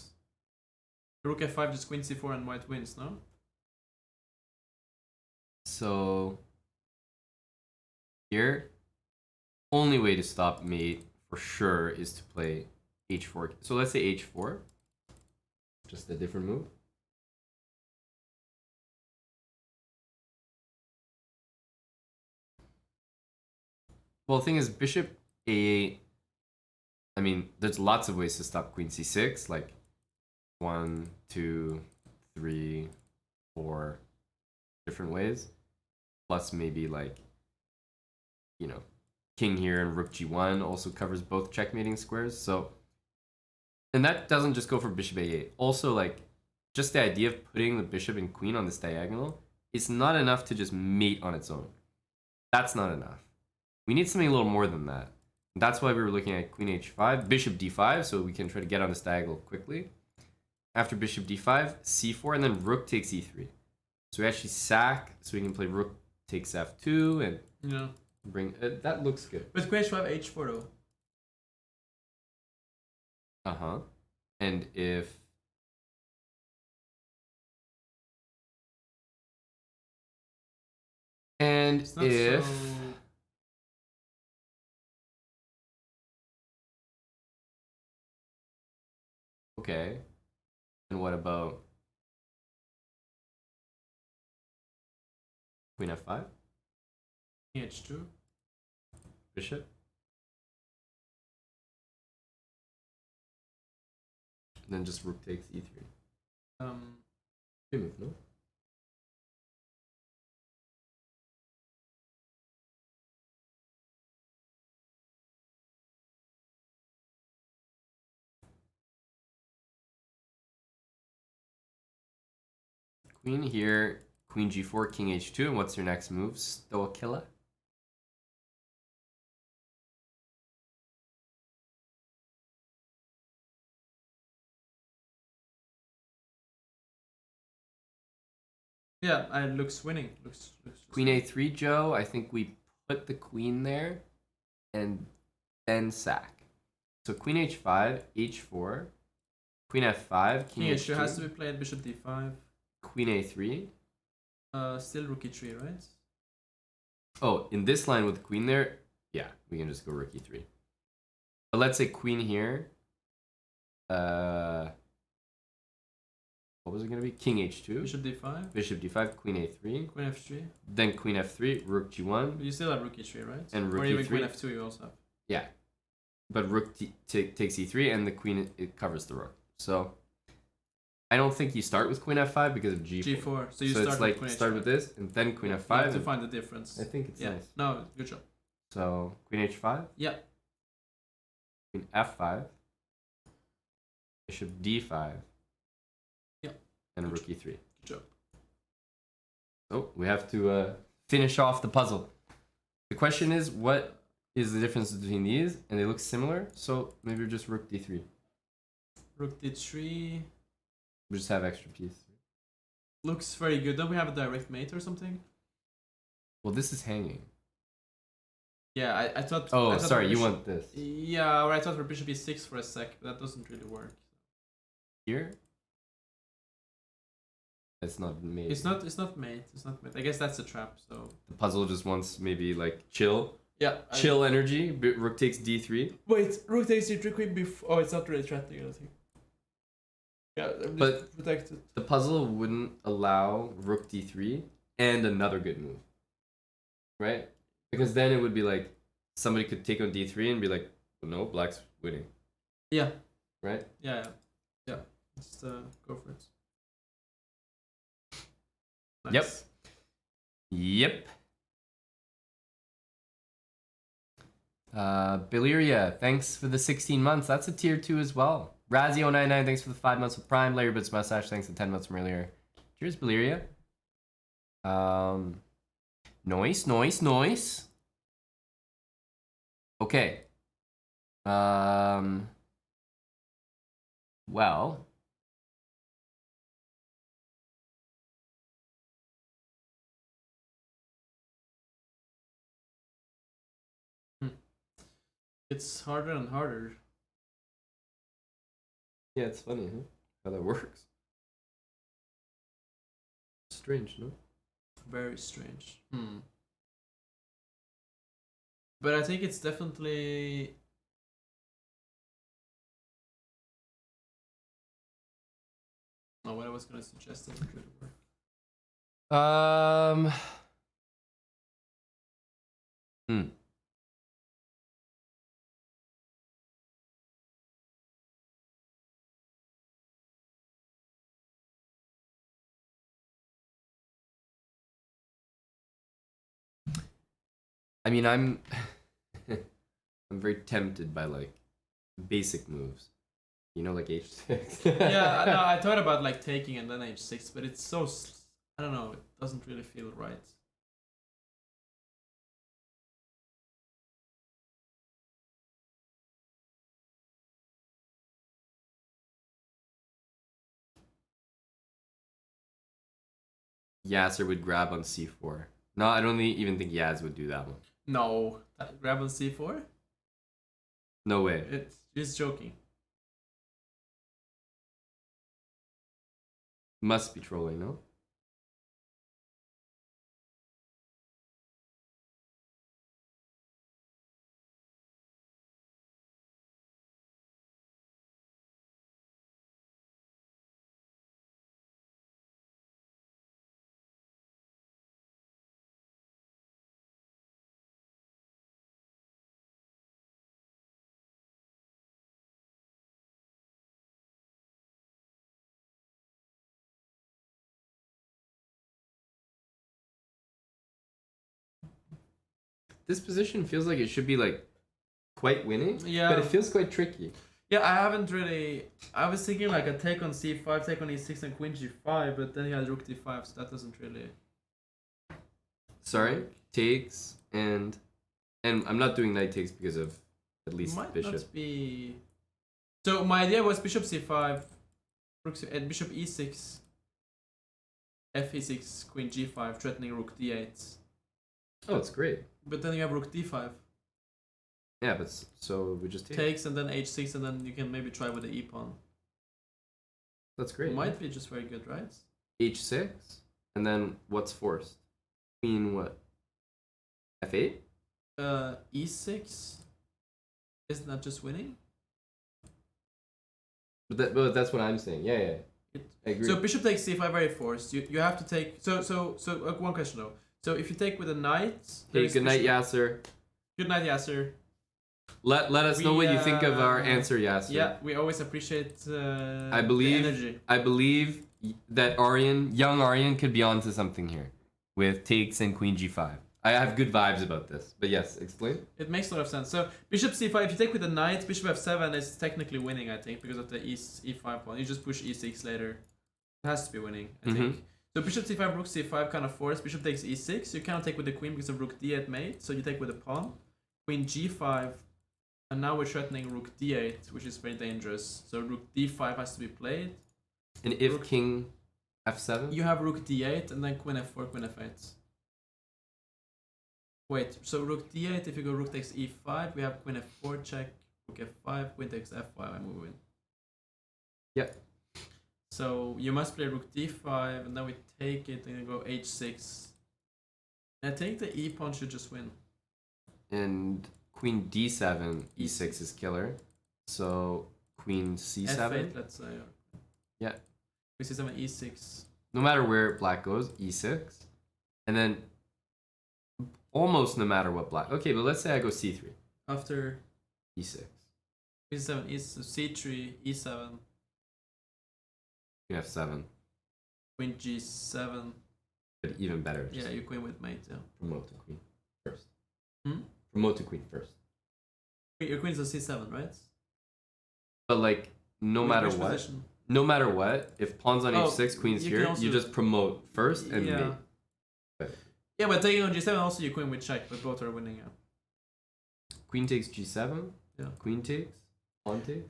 Rook f5 just queen c4 and white wins, no? So here, only way to stop mate for sure is to play h4. So let's say h4. Just a different move. Well, the thing is, bishop a8. I mean, there's lots of ways to stop queen c6, like 1, 2, 3, 4 different ways. Plus maybe like, you know, king here and rook g1 also covers both checkmating squares. So, and that doesn't just go for bishop a8. Also, like, just the idea of putting the bishop and queen on this diagonal is not enough to just mate on its own. That's not enough. We need something a little more than that. That's why we were looking at queen h5, bishop d5, so we can try to get on this diagonal quickly. After bishop d5, c4, and then rook takes e3. So we actually sack, so we can play rook takes f2 and Yeah. bring... that looks good. With queen h5, h4 though. Uh-huh. And if... And It's not if... so... Okay. And what about queen f5? King h2. Bishop? And then just rook takes e3. Good move, no? Queen here, queen g4, king h2, and what's your next move? Stoakilla? Yeah, it looks winning. Looks Queen a3, Joe. I think we put the queen there and then sack. So queen h5, h4, queen f5, king King h2, h2 has to be played, bishop d5. queen a3. Still rook e3, right? Oh, in this line with the queen there, yeah, we can just go rook e3. But let's say queen here. What was it going to be? King h2. Bishop d5. Bishop d5, queen a3. Queen f3. Then queen f3, rook g1. But you still have rook e3, right? And rook or even e3. queen f2 you also have. Yeah. But rook takes e3, and the queen, it covers the rook. So, I don't think you start with queen f5 because of g4. g4. So you So start it's like, with queen start h5. with this, and then queen You f5. have to and find the difference. I think it's Yeah. nice. No, good job. So, queen h5. Yeah. Queen f5. Bishop d5. Yeah. And Good rook e3. Good job. Oh, we have to finish off the puzzle. The question is, what is the difference between these? And they look similar, so maybe just rook d3. Rook d3 We just have extra piece. looks very good. Don't we have a direct mate or something? Well, this is hanging. Yeah, I thought. Oh, I thought sorry, for you bishop- want this. Yeah, or I thought for bishop e6 for a sec, but that doesn't really work. Here? It's not made. It's not. It's not mate. It's not mate. I guess that's a trap. So. The puzzle just wants maybe like chill. Yeah. Chill energy. Rook takes d3. Wait, rook takes d3 queen before. Oh, it's not really threatening anything. Yeah, I'm just But- protected. The puzzle wouldn't allow rook d3 and another good move. Right? Because then it would be like somebody could take on d3 and be like, well, no, black's winning. Yeah. Right? Yeah. Yeah. Just go for it. Yep. Yep. Billyria, thanks for the 16 months. That's a tier 2 as well. Razzie099, thanks for the 5 months with Prime. Larry Bits Mustache, thanks for 10 months from earlier. Cheers, Billyria. Noise. Okay. Well. It's harder and harder. Yeah, it's funny, huh? How that works. Strange, no? Very strange. But I think it's definitely. Oh, what I was gonna suggest doesn't really work. I mean, I'm I'm very tempted by like basic moves. You know, like H6. Yeah, no, I thought about like taking and then H6, but it's so I don't know. It doesn't really feel right. Yasser would grab on C4. No, I don't even think Yaz would do that one. No, grab on C4. No way. It's just joking. Must be trolling, no? This position feels like it should be like quite winning, Yeah. but it feels quite tricky. Yeah, I haven't really. I was thinking like a take on C5, take on E6, and Queen G5, but then he had Rook D5, so that doesn't really. Sorry, takes and I'm not doing knight takes because of at least Might bishop. not be. So my idea was Bishop C5, Rook and Bishop E6, F6, Queen G5, threatening Rook D8. Oh, it's great. But then you have Rook D5. Yeah, but so we just take. Takes and then H6, and then you can maybe try with the E pawn. That's great. Might be just very good, right? H6, and then what's forced? Queen what? F8? E6. Isn't that just winning? But that's what I'm saying. Yeah. I agree. So Bishop takes C5 very forced. You have to take. So one question though. So if you take with a knight. Hey, good night, Yasser. Good night, Yasser. Let us know what you think of our answer, Yasser. Yeah, we always appreciate I believe the energy. I believe that young Aryan could be onto something here with takes and Queen G5. I have good vibes about this. But yes, explain. It makes a lot of sense. So Bishop C5, if you take with the knight, Bishop F7 is technically winning, I think, because of the E5 pawn. You just push E6 later. It has to be winning, I think. So Bishop C5, Rook C5 kind of forced. Bishop takes E6. You cannot take with the queen because of Rook D8 mate. So you take with the pawn. Queen G5. And now we're threatening Rook D8, which is very dangerous. So Rook D5 has to be played. And if King F7? You have Rook D8 and then Queen F4, Queen F8. Wait, so Rook D8, if you go Rook takes E5, we have Queen F4 check, Rook F5, Queen takes F5, and we win. Yeah. So you must play Rook D5, and then we take it and go H6. And I think the E pawn should just win. And Queen D7, E6 is killer. So Queen C7. F8, let's say. Yeah. Queen C7, E6. No matter where black goes, E6. And then almost no matter what black. Okay, but let's say I go C3. After E6. Queen C7, C3, E7. Queen F7. Queen G7. But even better. Yeah, you queen with mate, yeah. Promote to queen first. Hmm? Promote to queen first. Your queen's on C7, right? But like, no matter Which what. position? No matter what, if pawn's on H6, queen's you can here, also- you just promote first and Yeah. mate. Yeah, but taking on G7 also you queen with check, but both are winning, yeah. Queen takes G7. Yeah. Queen takes. Pawn takes.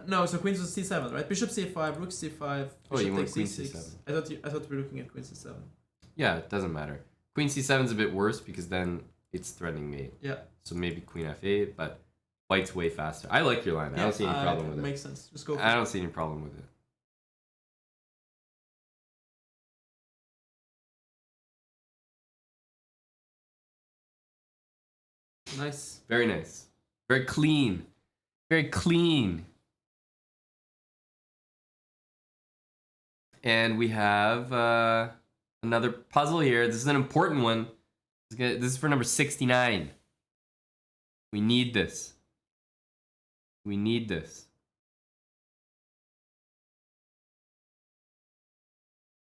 No, so queen's on C7, right? Bishop C5, Rook C5, Oh, Bishop you want takes Queen C6. C7. I thought we were looking at Queen C7. Yeah, it doesn't matter. Queen C7 is a bit worse because then it's threatening mate. Yeah. So maybe Queen F8, but white's way faster. I like your line. I don't see any problem with it. Makes sense. Just go for I it. don't see any problem with it. Nice. Very nice. Very clean. Very clean. And we have another puzzle here. This is an important one. This is for number 69. We need this. We need this.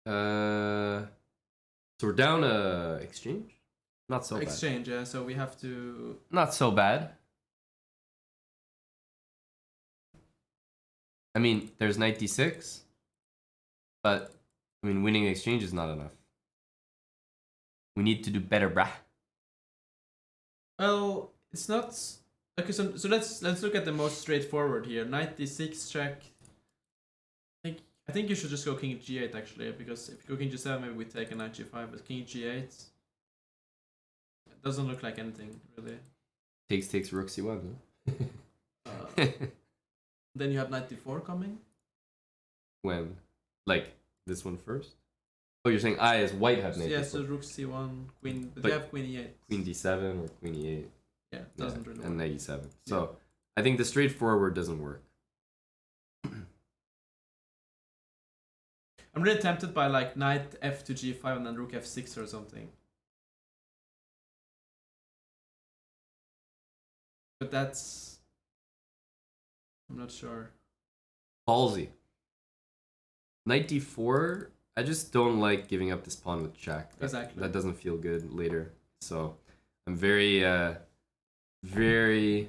So we're down exchange? Not so bad. exchange, yeah. So we have to. Not so bad. I mean, there's knight d6, but I mean, winning exchange is not enough. We need to do better, brah. Well, it's not. Okay, so let's look at the most straightforward here. Knight d6 check. I think you should just go king g8 actually, because if you go king g7, maybe we take a knight g5, but king g8 it doesn't look like anything really. Takes rook c1. Uh, Huh? then you have knight d4 coming. When, like this one first. Oh, you're saying I as white have knight Yeah, d4. so rook c1, queen, but But you have queen e8. Queen d7 or queen e8. Yeah, it doesn't really And work. knight e7. So I think the straightforward doesn't work. I'm really tempted by like knight f to g5 and then rook f6 or something. But that's... I'm not sure. Ballsy. Knight d4. I just don't like giving up this pawn with check. Exactly. That doesn't feel good later. So I'm very, very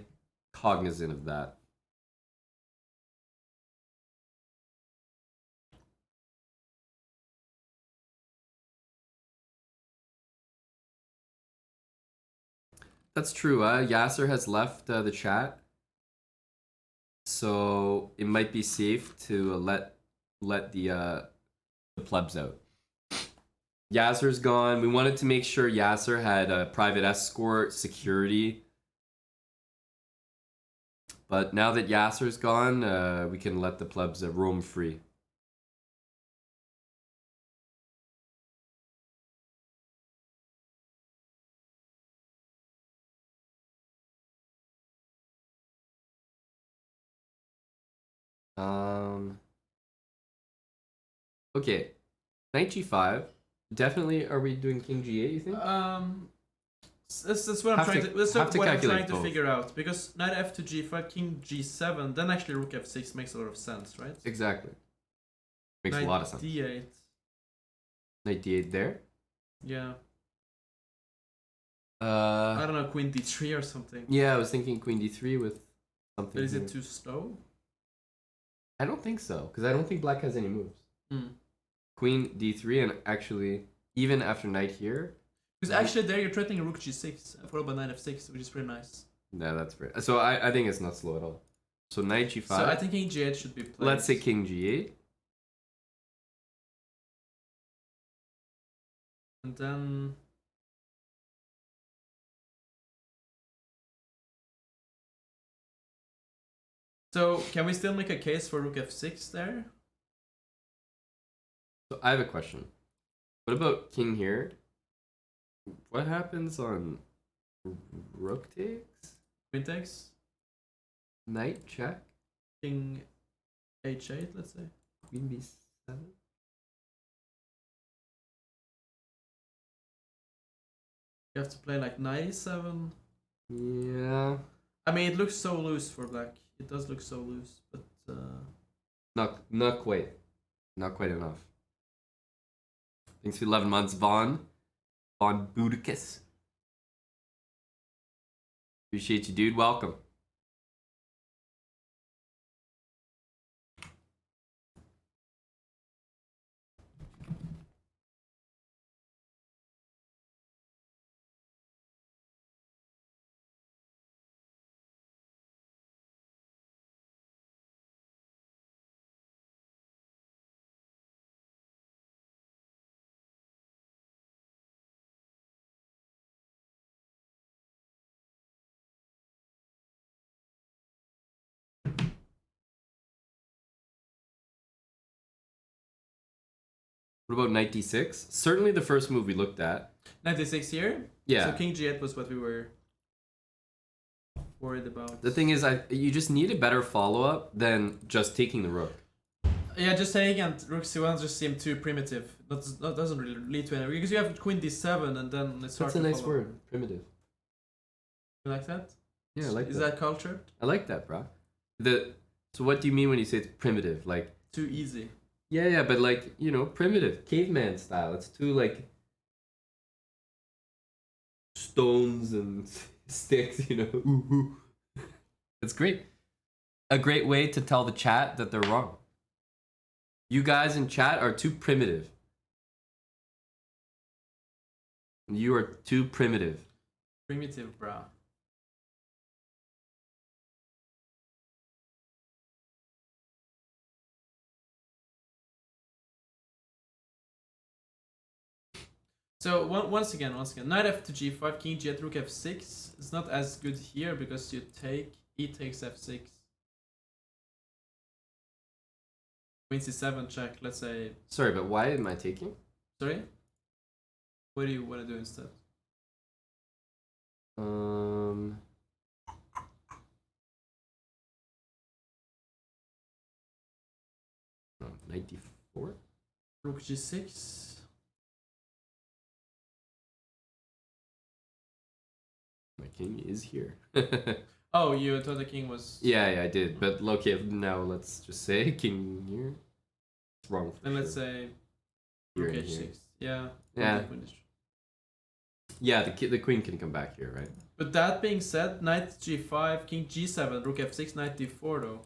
cognizant of that. That's true. Yasser has left the chat, so it might be safe to let the plebs out. Yasser's gone. We wanted to make sure Yasser had a private escort, security. But now that Yasser's gone, we can let the plebs roam free. Okay, knight g5. Definitely, are we doing king g8? You think? That's what I'm Have trying to- to. That's have to what I'm calculate trying to both. figure out, because knight f to g5, king g7, then actually rook f6 makes a lot of sense, right? Exactly. Makes knight a lot of sense. d8. Knight d8 there. Yeah. I Uh, don't know, queen d3 or something. yeah, I was thinking queen d3 with something. But is here. it too slow? I don't think so, because I don't think black has any moves. Hmm. Queen d3, and actually, even after knight here, Because actually there you're threatening rook g6, followed by knight f6, which is pretty nice. no, that's very. So I think it's not slow at all. So knight g5. So I think king g8 should be played. Let's say king g8. And then... So, can we still make a case for rook f6 there? So I have a question. What about king here? What happens on rook takes? Queen takes, Knight check? king h8, let's say. Queen b7? You have to play like knight e7. Yeah. I mean, it looks so loose for black. It does look so loose, but... Not quite. Not quite enough. Thanks for 11 months, Vaughn. Vaughn Budicus. Appreciate you, dude. Welcome. What about knight d6? Certainly the first move we looked at. knight e6 here? Yeah. So king g8 was what we were worried about. The thing is, you just need a better follow-up than just taking the rook. Yeah, just saying and rook c1 just seemed too primitive. That doesn't really lead to anything. Because you have queen d7 and then it's hard That's a to nice follow. word. Primitive. You like that? Yeah, I like Is that. that cultured? I like that, bro. So what do you mean when you say it's primitive? Like, Too easy. yeah, but like, primitive, caveman style. It's too like stones and sticks, you know. Ooh, ooh. It's great. A great way to tell the chat that they're wrong. You guys in chat are too primitive. You are too primitive. Primitive, bro. So once again, knight f to g5, king g8, rook f6. It's not as good here because you take, e takes f6. Queen c7 check, let's say. Sorry, but why am I taking? Sorry? What do you want to do instead? Knight d4? Rook g6. My king is here. Oh, you thought the king was... Yeah, I did. But okay, now let's just say king here. It's wrong. Then let's say here rook and h6. here. Yeah. Yeah. Yeah, the queen can come back here, right? But that being said, knight g5, king g7, rook f6, knight d4 though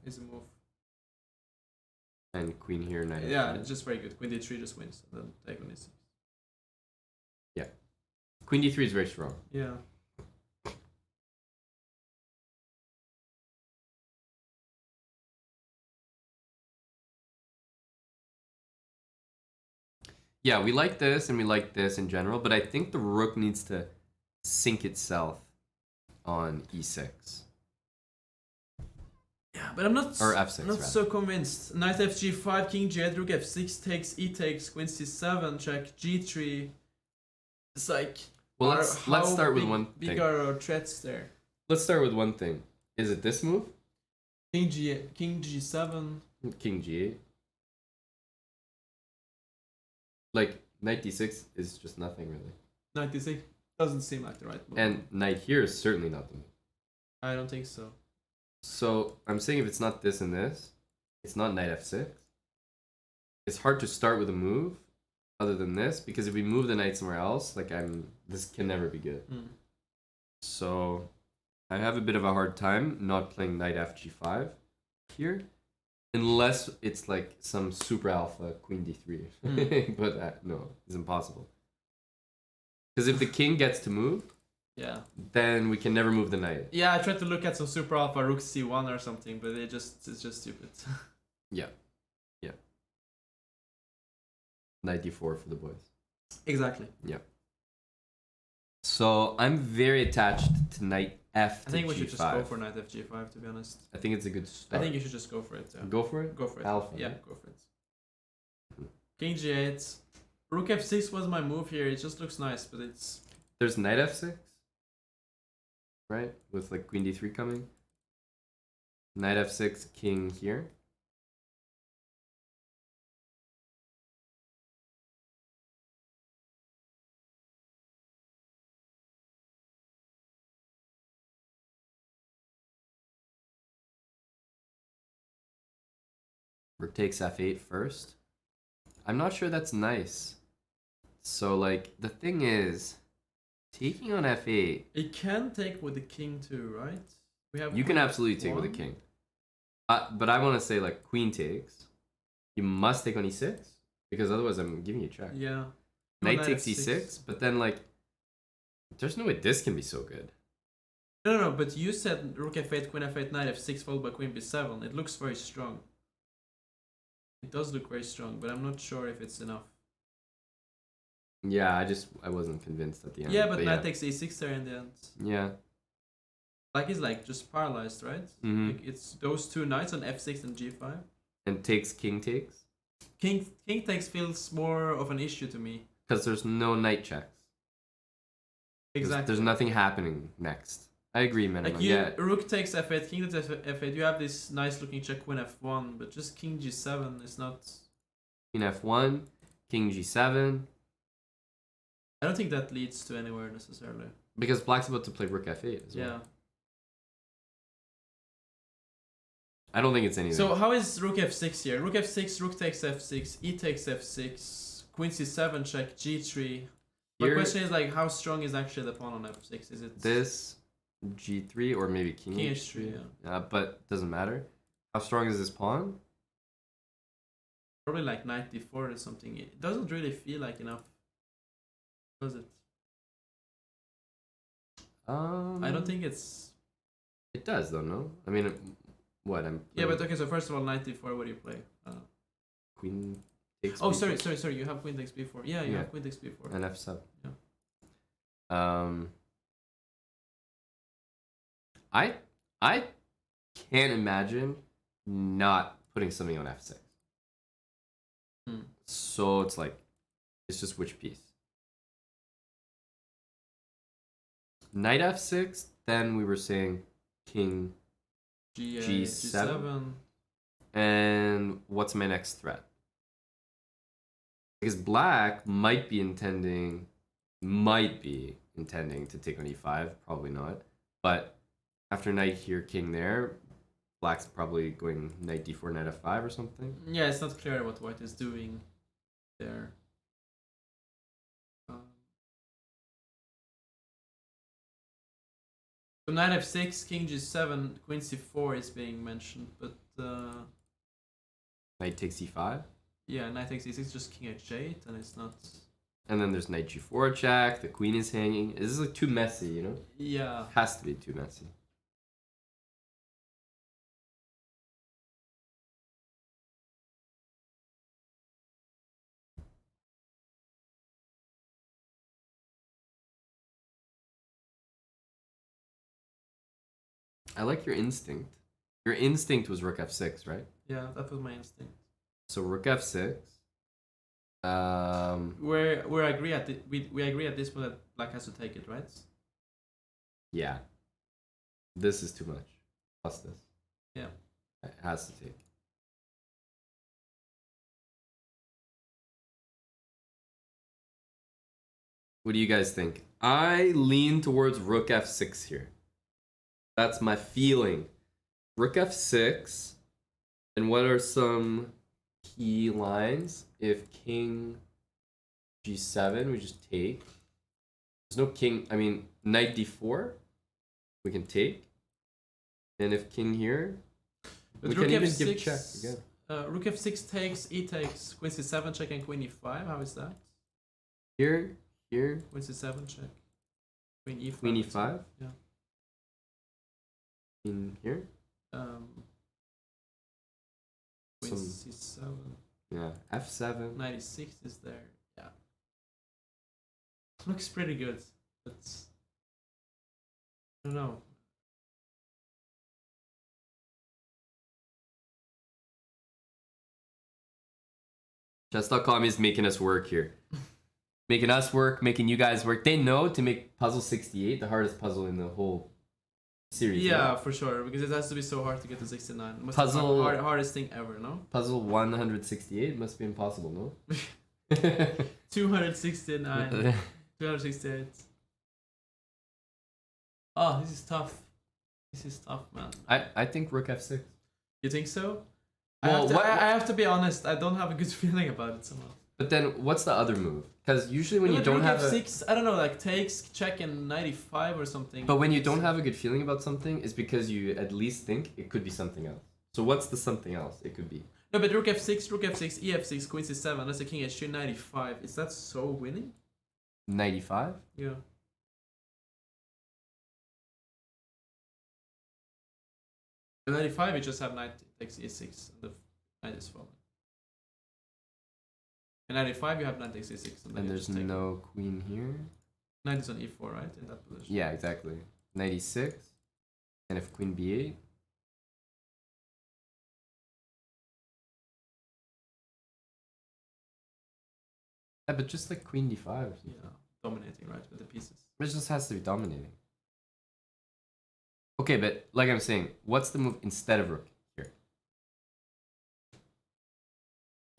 is a move. And queen here, knight Yeah, f5. it's just very good. Queen d3 just wins, and then take on e6. Yeah. Queen d3 is very strong. Yeah. Yeah, we like this and we like this in general, but I think the rook needs to sink itself on e6. Yeah, but I'm not Or f6, not rather. so convinced. Knight fg5, king g8, rook f6 takes, e takes, queen c7 check, g3. It's like, Well, let's start with one big thing. are our threats there? Let's start with one thing. Is it this move? King g8, king g7. King g8. Like, knight d6 is just nothing, really. Knight d6 doesn't seem like the right move. And knight here is certainly not the move. I don't think so. So, I'm saying if it's not this and this, it's not knight f6. It's hard to start with a move other than this, because if we move the knight somewhere else, like this can never be good. So, I have a bit of a hard time not playing knight fg5 here. Unless it's like some super alpha queen d3. But no, it's impossible. Because if the king gets to move, Yeah. then we can never move the knight. Yeah, I tried to look at some super alpha rook c1 or something, but it's just stupid. Yeah. Knight d4 for the boys. Exactly. So I'm very attached to knight f to I think we g5. should just go for knight fg5 to be honest. I think it's a good I start. think you should just go for it. Yeah. Go for it? Go for it. Alpha. Yeah, go for it. King g8. Rook f6 was my move here. It just looks nice, but it's... There's knight f6. Right? With like queen d3 coming. Knight f6, king here. Rook takes f8 first. I'm not sure that's nice. So like the thing is, taking on f8. It can take with the king too, right? We have You can queen absolutely take with a f1. king. But I want to say like queen takes. You must take on e6 because otherwise I'm giving you a check. Yeah. Knight Knight takes f6. e6, but then like, there's no way this can be so good. No, but you said rook f8, queen f8, knight f6 followed by queen b7. It looks very strong. It does look very strong, but I'm not sure if it's enough. Yeah, I wasn't convinced at the end. Yeah, but knight yeah. takes e6 there in the end. Yeah. Like he's like just paralyzed, right? Mhm. Like it's those two knights on f6 and g5. And takes king takes King takes feels more of an issue to me. because there's no knight checks. Exactly. There's nothing happening next. I agree, man. Like rook takes f8, king takes f8. You have this nice looking check queen f1, but just king g7 is not. Queen f1, king g7. I don't think that leads to anywhere necessarily. Because black's about to play rook f8 as well. Yeah. I don't think it's anything. So how is rook f6 here? Rook f6, rook takes f6, e takes f6, queen c7 check, g3. My Here, question is like, how strong is actually the pawn on f6? Is it this g3 or maybe king king h3? Yeah, but doesn't matter. How strong is this pawn? probably like knight d4 or something. It doesn't really feel like enough, does it? I don't think it's. It does though, no? I mean, what I'm. Yeah, but okay. So first of all, knight d4. What do you play? Queen takes. Oh, b4. sorry. You have queen takes b4. Yeah, you have queen takes b4. And f7. Yeah. I can't imagine not putting something on f6. So it's like, it's just which piece. Knight f6, then we were saying king G7. And what's my next threat? Because black might be intending to take on e5, probably not. But after knight here, king there, black's probably going knight d4, knight f5 or something. Yeah, it's not clear what white is doing there. So knight f6, king g7, queen c4 is being mentioned, but Knight takes e5. yeah, knight takes e6, just king h8, and it's not. And then there's knight g4 check. The queen is hanging. This is like too messy, you know? Yeah. Has to be too messy. I like your instinct. Your instinct was rook f6, right? Yeah, that was my instinct. So rook f6. We agree at we agree at this point that black has to take it, right? Yeah. This is too much. Plus this. Yeah. It has to take. What do you guys think? I lean towards rook f6 here. That's my feeling. Rook f6. And what are some key lines? If king g7, we just take. There's no king. I mean, knight d4, we can take. And if king here, but we rook can even f6, give check again. Rook f6 takes, e takes, queen c7 check, and queen e5. How is that? Here, Queen c7 check. Queen e5. queen e5. Yeah. In here. Queen Some- c7. Yeah, f7. 96 is there. Yeah. Looks pretty good. But I don't know. Chess.com is making us work here. Making us work, making you guys work. They know to make puzzle 68 the hardest puzzle in the whole series. Yeah, right? for sure. Because it has to be so hard to get to 69. Must Puzzle- be the hardest thing ever, no? Puzzle 168 must be impossible, no? 269. 268. Oh, this is tough. This is tough, man. I think rook f6. You think so? Well, I have to be honest. I don't have a good feeling about it somehow. But then what's the other move? Because usually when you don't have f6, I don't know, like takes, check, and 95 or something. But when you don't have a good feeling about something, it's because you at least think it could be something else. So what's the something else it could be? No, but rook f6, ef6, queen c7, that's a king h2, 95. Is that so winning? 95? Yeah. The 95, you just have knight takes e6, and the knight is falling. In 95, you have knight takes e6, and then And you there's just take no queen here? knight is on e4, right? In that position. Yeah, exactly. 96. And if queen b8? Yeah, but just like queen d5 or something. Yeah, dominating, right, with the pieces. It just has to be dominating. Okay, but like I'm saying, what's the move instead of rook here?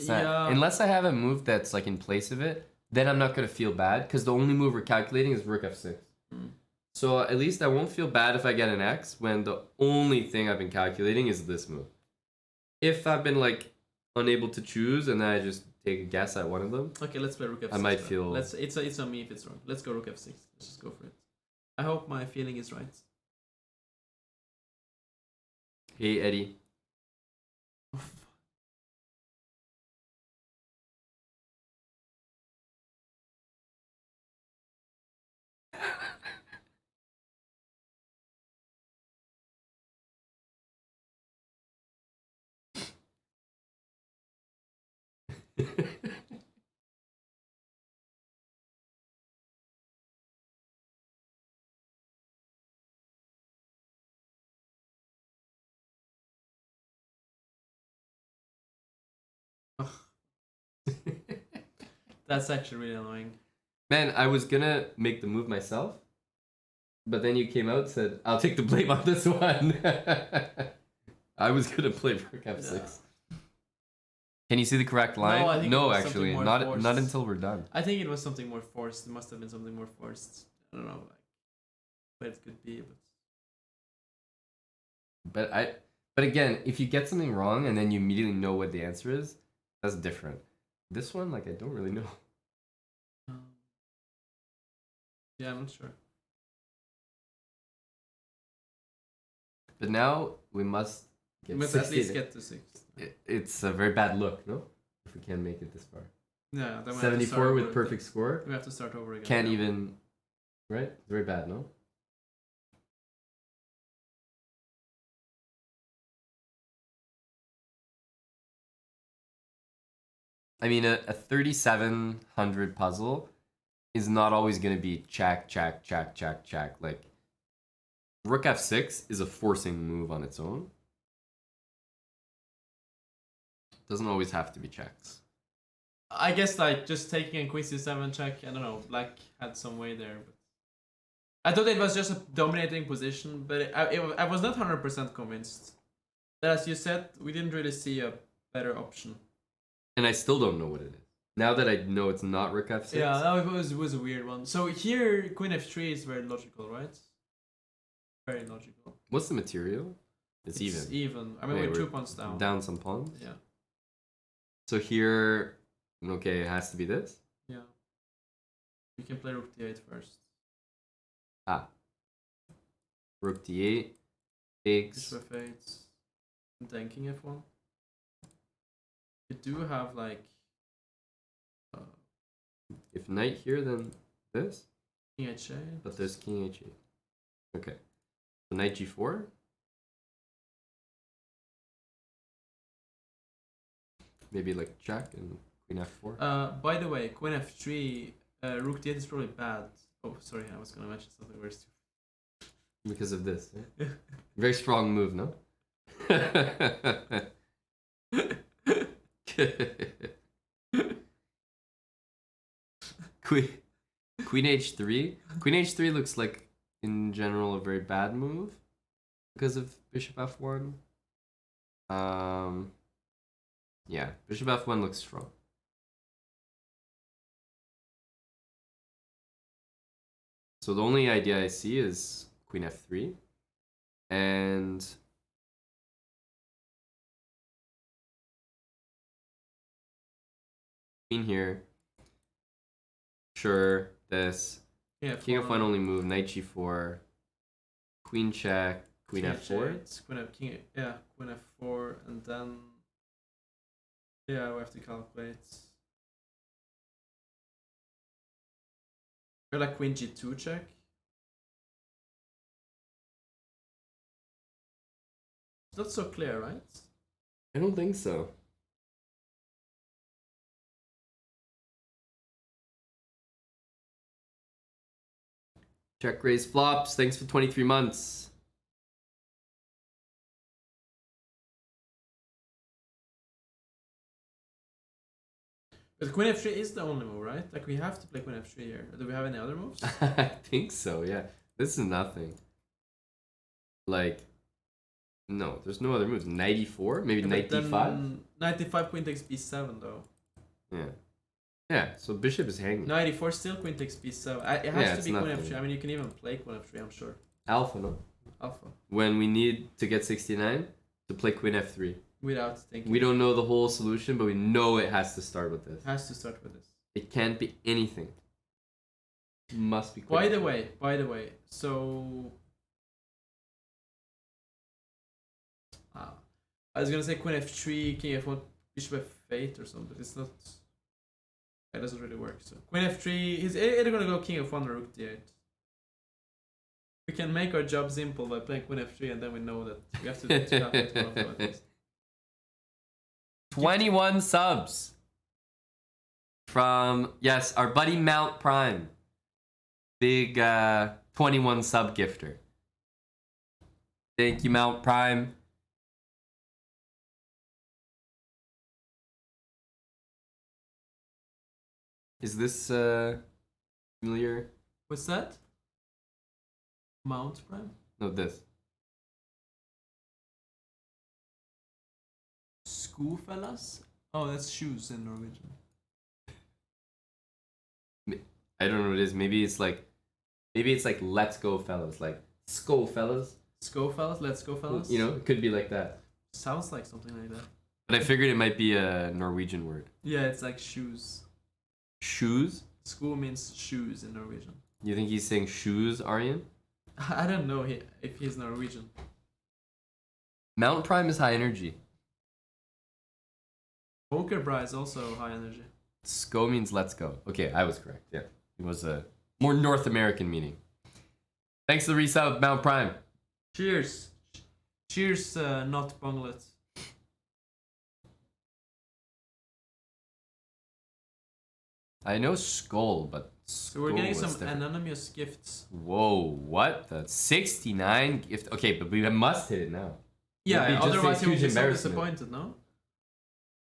Unless I have a move that's like in place of it, then I'm not gonna feel bad because the only move we're calculating is rook f6. So at least I won't feel bad if I get an X when the only thing I've been calculating is this move. If I've been like unable to choose and then I just take a guess at one of them, Okay, let's play rook f6. I might then. feel- It's on me if it's wrong. Let's go rook f6. Let's just go for it. I hope my feeling is right. hey Eddie. That's actually really annoying. Man, I was gonna make the move myself, but then you came out and said, I'll take the blame on this one. I was gonna play rook f6. Yeah. Can you see the correct line? No, I think it was something actually, more not forced. until we're done. I think it was something more forced. It must have been something more forced. I don't know, like what it could be, but But again, if you get something wrong and then you immediately know what the answer is, that's different. This one, like, I don't really know. yeah, I'm not sure. But now we must We get must at 60. least get to 6. It's a very bad look, no? If we can't make it this far. Yeah, then we have to 74 start with over. perfect score. We have to start over again. Can't Yeah. even, right? It's very bad, no? I mean, a 3700 puzzle is not always going to be check, check, check, check, check. Like, rook f6 is a forcing move on its own. Doesn't always have to be checks. I guess like just taking a queen c7 check. I don't know. Black had some way there, but I thought it was just a dominating position. But I was not 100% convinced. As you said, we didn't really see a better option. And I still don't know what it is. Now that I know it's not rook f6. Yeah, that was a weird one. So here, queen f3 is very logical, right? Very logical. What's the material? It's even. Even. I mean, Okay, we're 2 we're pawns down. Down some pawns. Yeah. So here, okay, it has to be this. Yeah. You can play rook d8 first. Ah. Rook d8 takes. Bishop f8. And then king f1. You do have like If knight here, then this. king h8. But there's king h8. Okay. So knight g4. Maybe like check and queen f4. By the way, queen f3, rook d8 is probably bad. Oh, sorry, I was gonna mention something worse too. Because of this. Yeah? Very strong move, no? Queen h3. Queen h3 looks like, in general, a very bad move because of bishop f1. Yeah, bishop f1 looks strong. So the only idea I see is queen f3 and queen here. Sure, this. Yeah, King f1 only move, knight g4, queen check, queen f4. Queen f4, and then yeah, we have to calculate. Or like queen g2 check. It's not so clear, right? I don't think so. Check raise flops. Thanks for 23 months. But queen f3 is the only move, right? Like we have to play queen f3 here. Do we have any other moves? I think so, yeah. This is nothing. Like, no, there's no other moves. Knight e4? Maybe knight d5? Knight d5, queen takes b7 though. Yeah. Yeah, so bishop is hanging. Knight e4, still queen takes b7. It Yeah, has to it's be queen nothing. f3. I mean, you can even play queen f3, I'm sure. Alpha, no? Alpha. When we need to get 69, to play queen f3. Without thinking. We don't know the whole solution, but we know it has to start with this. Has to start with this. It can't be anything. Must be. By the way, so I was gonna say Queen F3, King F1, Bishop F8 or something, but it's not. That doesn't really work. So Queen F3, he's either gonna go King F1 or Rook D8. We can make our job simple by playing Queen F3, and then we know that we have to tap into one of them at least. 21 subs from, yes, our buddy Mount Prime. Big 21 sub gifter. Thank you, Mount Prime. Is this familiar? What's that? Mount Prime? No, this. Skofellas? Oh, that's shoes in Norwegian. I don't know what it is. Maybe it's like let's go fellas, like sko fellas. Skofellas? Let's go, fellas? You know, it could be like that. Sounds like something like that. But I figured it might be a Norwegian word. Yeah, it's like shoes. Shoes? School means shoes in Norwegian. You think he's saying shoes, Aryan? I don't know if he's Norwegian. Mount Prime is high energy. Poker Bra is also high energy. Sko means let's go. Okay, I was correct. Yeah. It was a more North American meaning. Thanks to the resub, Mount Prime. Cheers. Cheers, not bunglets. I know skull, but So we're getting was some different. anonymous gifts. Whoa, what? The 69 gift. Okay, but we must hit it now. Yeah, It'd be just otherwise a he will huge be so embarrassment. disappointed, no?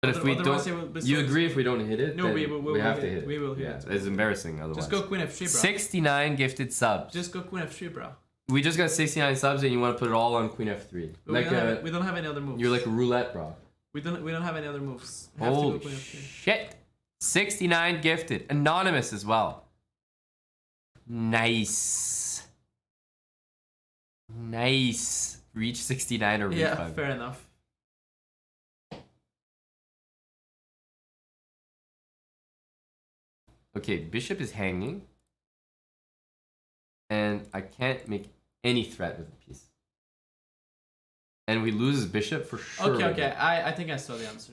But if we Otherwise don't, he will be you so agree if we don't hit it? No, then we will have hit to it. hit it. We will hit yeah, it. it's embarrassing otherwise. Just go Queen F3, bro. 69 gifted subs. Just go Queen F3, bro. We just got 69 subs and you want to put it all on Queen F3. But Like we don't have any other moves. you're like a roulette, bro. We don't have any other moves. We have to Holy go Queen F3. shit. 69 gifted. Anonymous as well. Nice. Nice. Reach 69 or reach Yeah, 5. fair enough. Okay, bishop is hanging. And I can't make any threat with the piece. And we lose his bishop for sure. Okay. I think I saw the answer.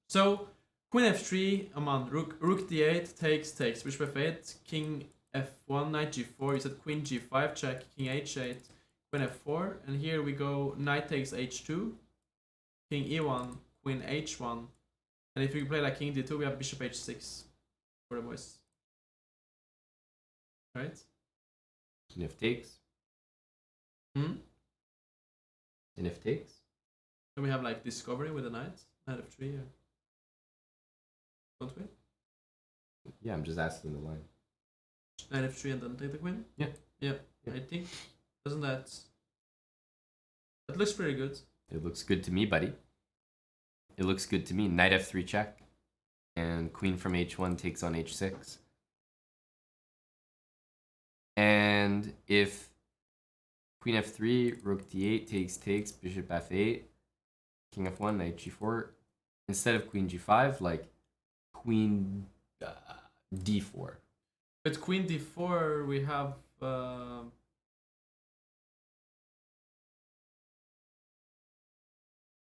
So, Queen F3, I'm on. Rook D8, takes. Bishop F8, King F1, Knight G4. You said Queen G5, check. King H8, Queen F4. And here we go, Knight takes H2, King E1, Queen H1. And if we play like King D2, we have Bishop H6 for the boys. Right? And if takes. Hmm? And if takes. Then we have like Discovery with a Knight. Knight F3. Don't we? Yeah, I'm just asking the line. Knight F3 and then take the Queen? Yeah. I think. Doesn't that... That looks pretty good. It looks good to me, buddy. It looks good to me. Knight F3 check. And Queen from H1 takes on H6. And if Queen F3, Rook D8 takes, Bishop F8, King F1, Knight G4. Instead of Queen G5, like Queen D4. With Queen D4, we have...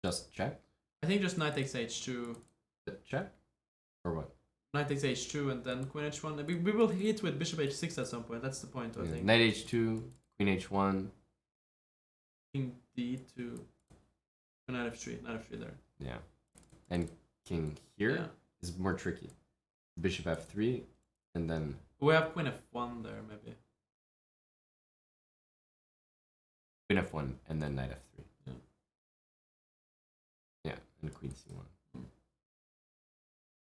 Just check? I think just Knight takes H2. Check? Or what? Knight takes H2 and then Queen H1. We will hit with Bishop H6 at some point. That's the point, I Yeah. think. Knight H2, Queen H1. King D2. Knight F3. Knight F3 there. Yeah. And King here Yeah. is more tricky. Bishop F3, and then We have Queen F1 there, maybe. Queen F1, and then Knight F3. Yeah. Yeah, and Queen C1.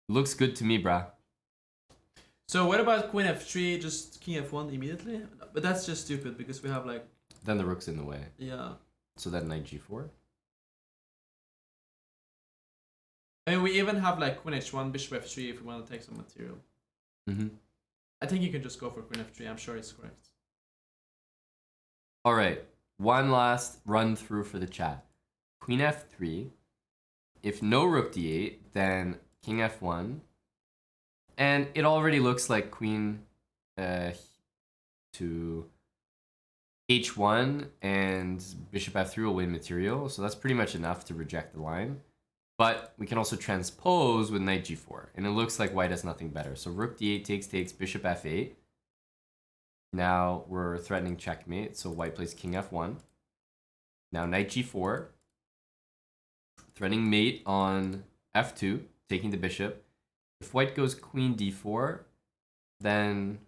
Looks good to me, brah. So what about Queen F3, just King F1 immediately? But that's just stupid because we have like... Then the rook's in the way. Yeah. So then Knight G4. I mean, we even have like Queen H1, Bishop F3 if we want to take some material. Mm-hmm. I think you can just go for Queen F3. I'm sure it's correct. All right. One last run through for the chat. Queen F3. If no rook d8, then king f1. And it already looks like queen to h1 and bishop f3 will win material. So that's pretty much enough to reject the line. But we can also transpose with knight g4. And it looks like white has nothing better. So rook d8 takes, bishop f8. Now we're threatening checkmate. So white plays king f1. Now knight g4. Threatening mate on f2, taking the bishop. If white goes queen d4, then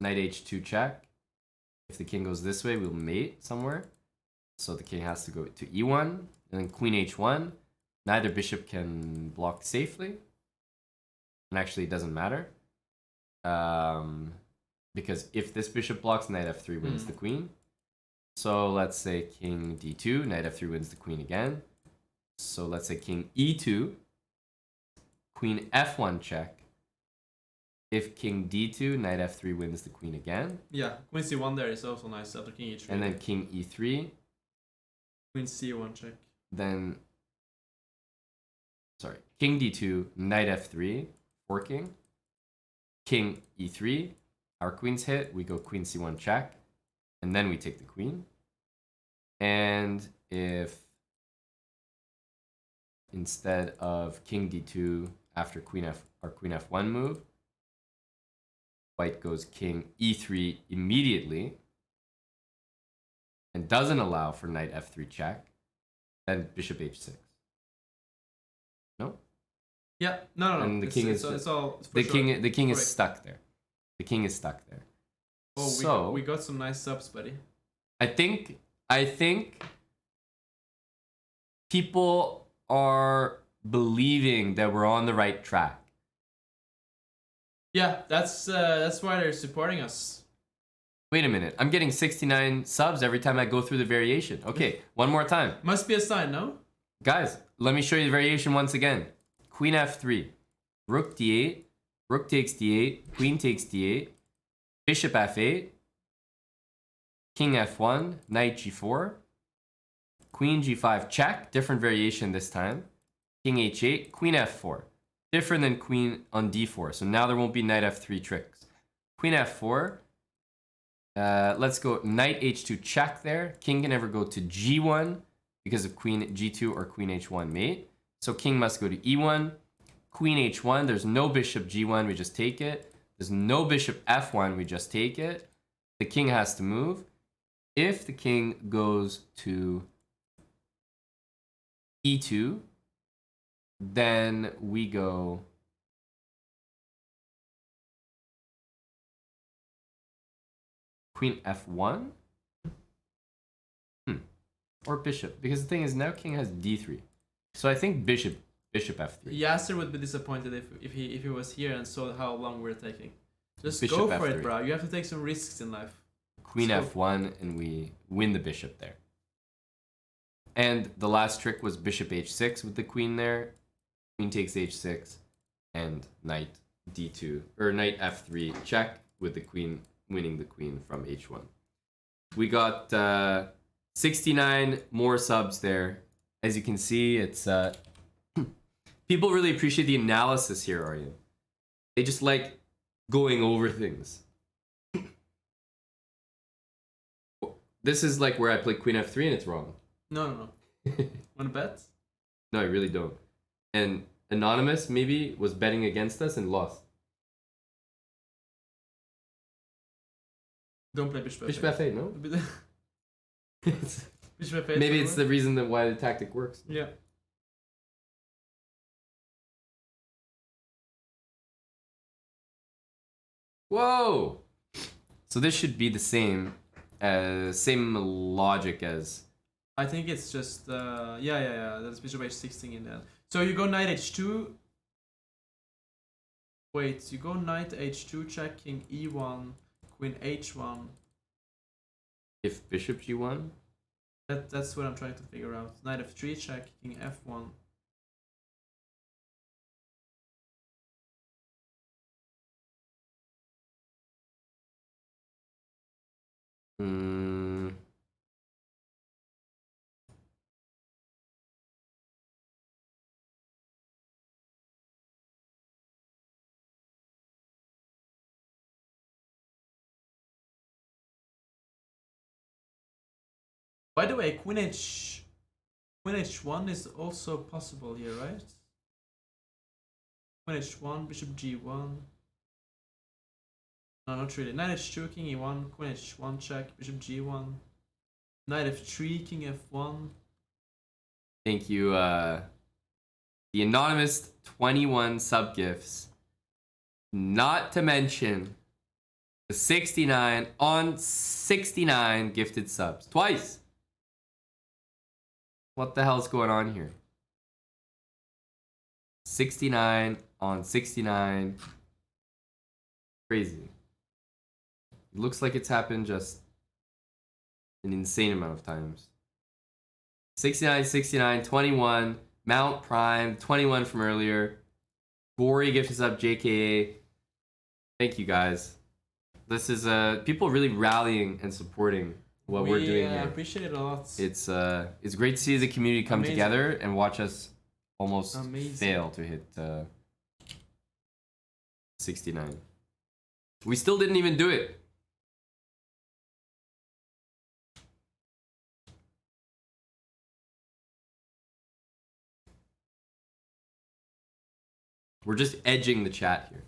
knight h2 check. If the king goes this way, we'll mate somewhere. So the king has to go to e1, and then queen h1. Neither bishop can block safely. And actually, it doesn't matter. Because if this bishop blocks, knight f3 wins the queen. So let's say king d2, knight f3 wins the queen again. So let's say king e2, queen f1 check. If king d2, knight f3 wins the queen again. Yeah, queen c1 there is also nice after king e3. And then king e3. Queen c1 check. Then, sorry, king d2, knight f3, forking. King e3, our queen's hit. We go queen c1 check. And then we take the queen. And if instead of king d2 after queen f1 move, white goes king e3 immediately and doesn't allow for knight f3 check, then bishop h6. No? Yeah, no. And the king is it's all the king is correct. stuck there. The king is stuck there. Oh, So we got some nice subs, buddy. I think people are believing that we're on the right track. Yeah, that's why they're supporting us. Wait a minute. I'm getting 69 subs every time I go through the variation. Okay, one more time. Must be a sign, no? Guys, let me show you the variation once again. Queen f3, rook d8, rook takes d8, queen takes d8, bishop f8, king f1, knight g4, queen g5 check, different variation this time, king h8, queen f4, different than queen on d4. So now there won't be knight f3 tricks. Queen f4, let's go knight h2 check there. King can never go to g1 because of queen g2 or queen h1 mate. So king must go to e1, queen h1. There's no bishop g1, we just take it. There's no bishop f1, we just take it. The king has to move. If the king goes to e2, then we go queen f1 or bishop, because the thing is now king has d3, so I think bishop f3. Yasser would be disappointed if he was here and saw how long we're taking. Just Bishop go for f3. it, bro. You have to take some risks in life. Queen So- f1 and we win the bishop there. And the last trick was bishop h6 with the queen there. Queen takes h6 and knight d2 or knight f3 check with the queen winning the queen from h1. We got 69 more subs there. As you can see, it's people really appreciate the analysis here, Aryan. They just like going over things. This is like where I play queen f3 and it's wrong. No. Wanna bet? No, I really don't. And Anonymous maybe was betting against us and lost. Don't play bishop Bishop f8. f8, no? Bishop f8. Maybe it's the reason that why the tactic works. Yeah. Whoa! So this should be the same logic as I think it's just yeah. That's bishop h16 in there. So you go knight h2. Wait, you go knight h2 check, king e1, queen h1. if bishop g1. That's what I'm trying to figure out. Knight f3 check, king f1. By the way, Queen H1 is also possible here, right? Queen H1, Bishop G1. No, not really. Knight H2, King E1, Queen H1 check, Bishop G1. Knight F3, King F1. Thank you, the anonymous 21 sub gifts. Not to mention the 69 on 69 gifted subs. Twice. What the hell's going on here? 69 on 69. Crazy. It looks like it's happened just an insane amount of times. 69, 69, 21. Mount Prime, 21 from earlier. Gory gifted sub, JKA. Thank you guys. This is people really rallying and supporting what we're doing here. I appreciate it a lot. It's great to see the community come Amazing. together and watch us almost Amazing. fail to hit 69. We still didn't even do it. We're just edging the chat here.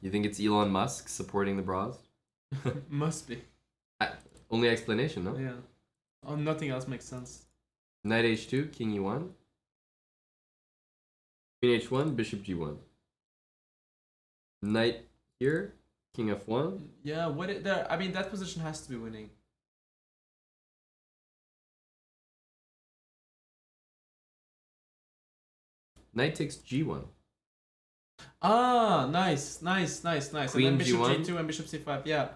You think it's Elon Musk supporting the bras? Must be. Only explanation, no? Yeah. Oh, nothing else makes sense. Knight H2, King E1. Queen H1, Bishop G1. Knight here, King F1. Yeah, I mean, that position has to be winning. Knight takes G1. Ah, nice. Queen And then Bishop G1. G2 and Bishop C5. Yeah.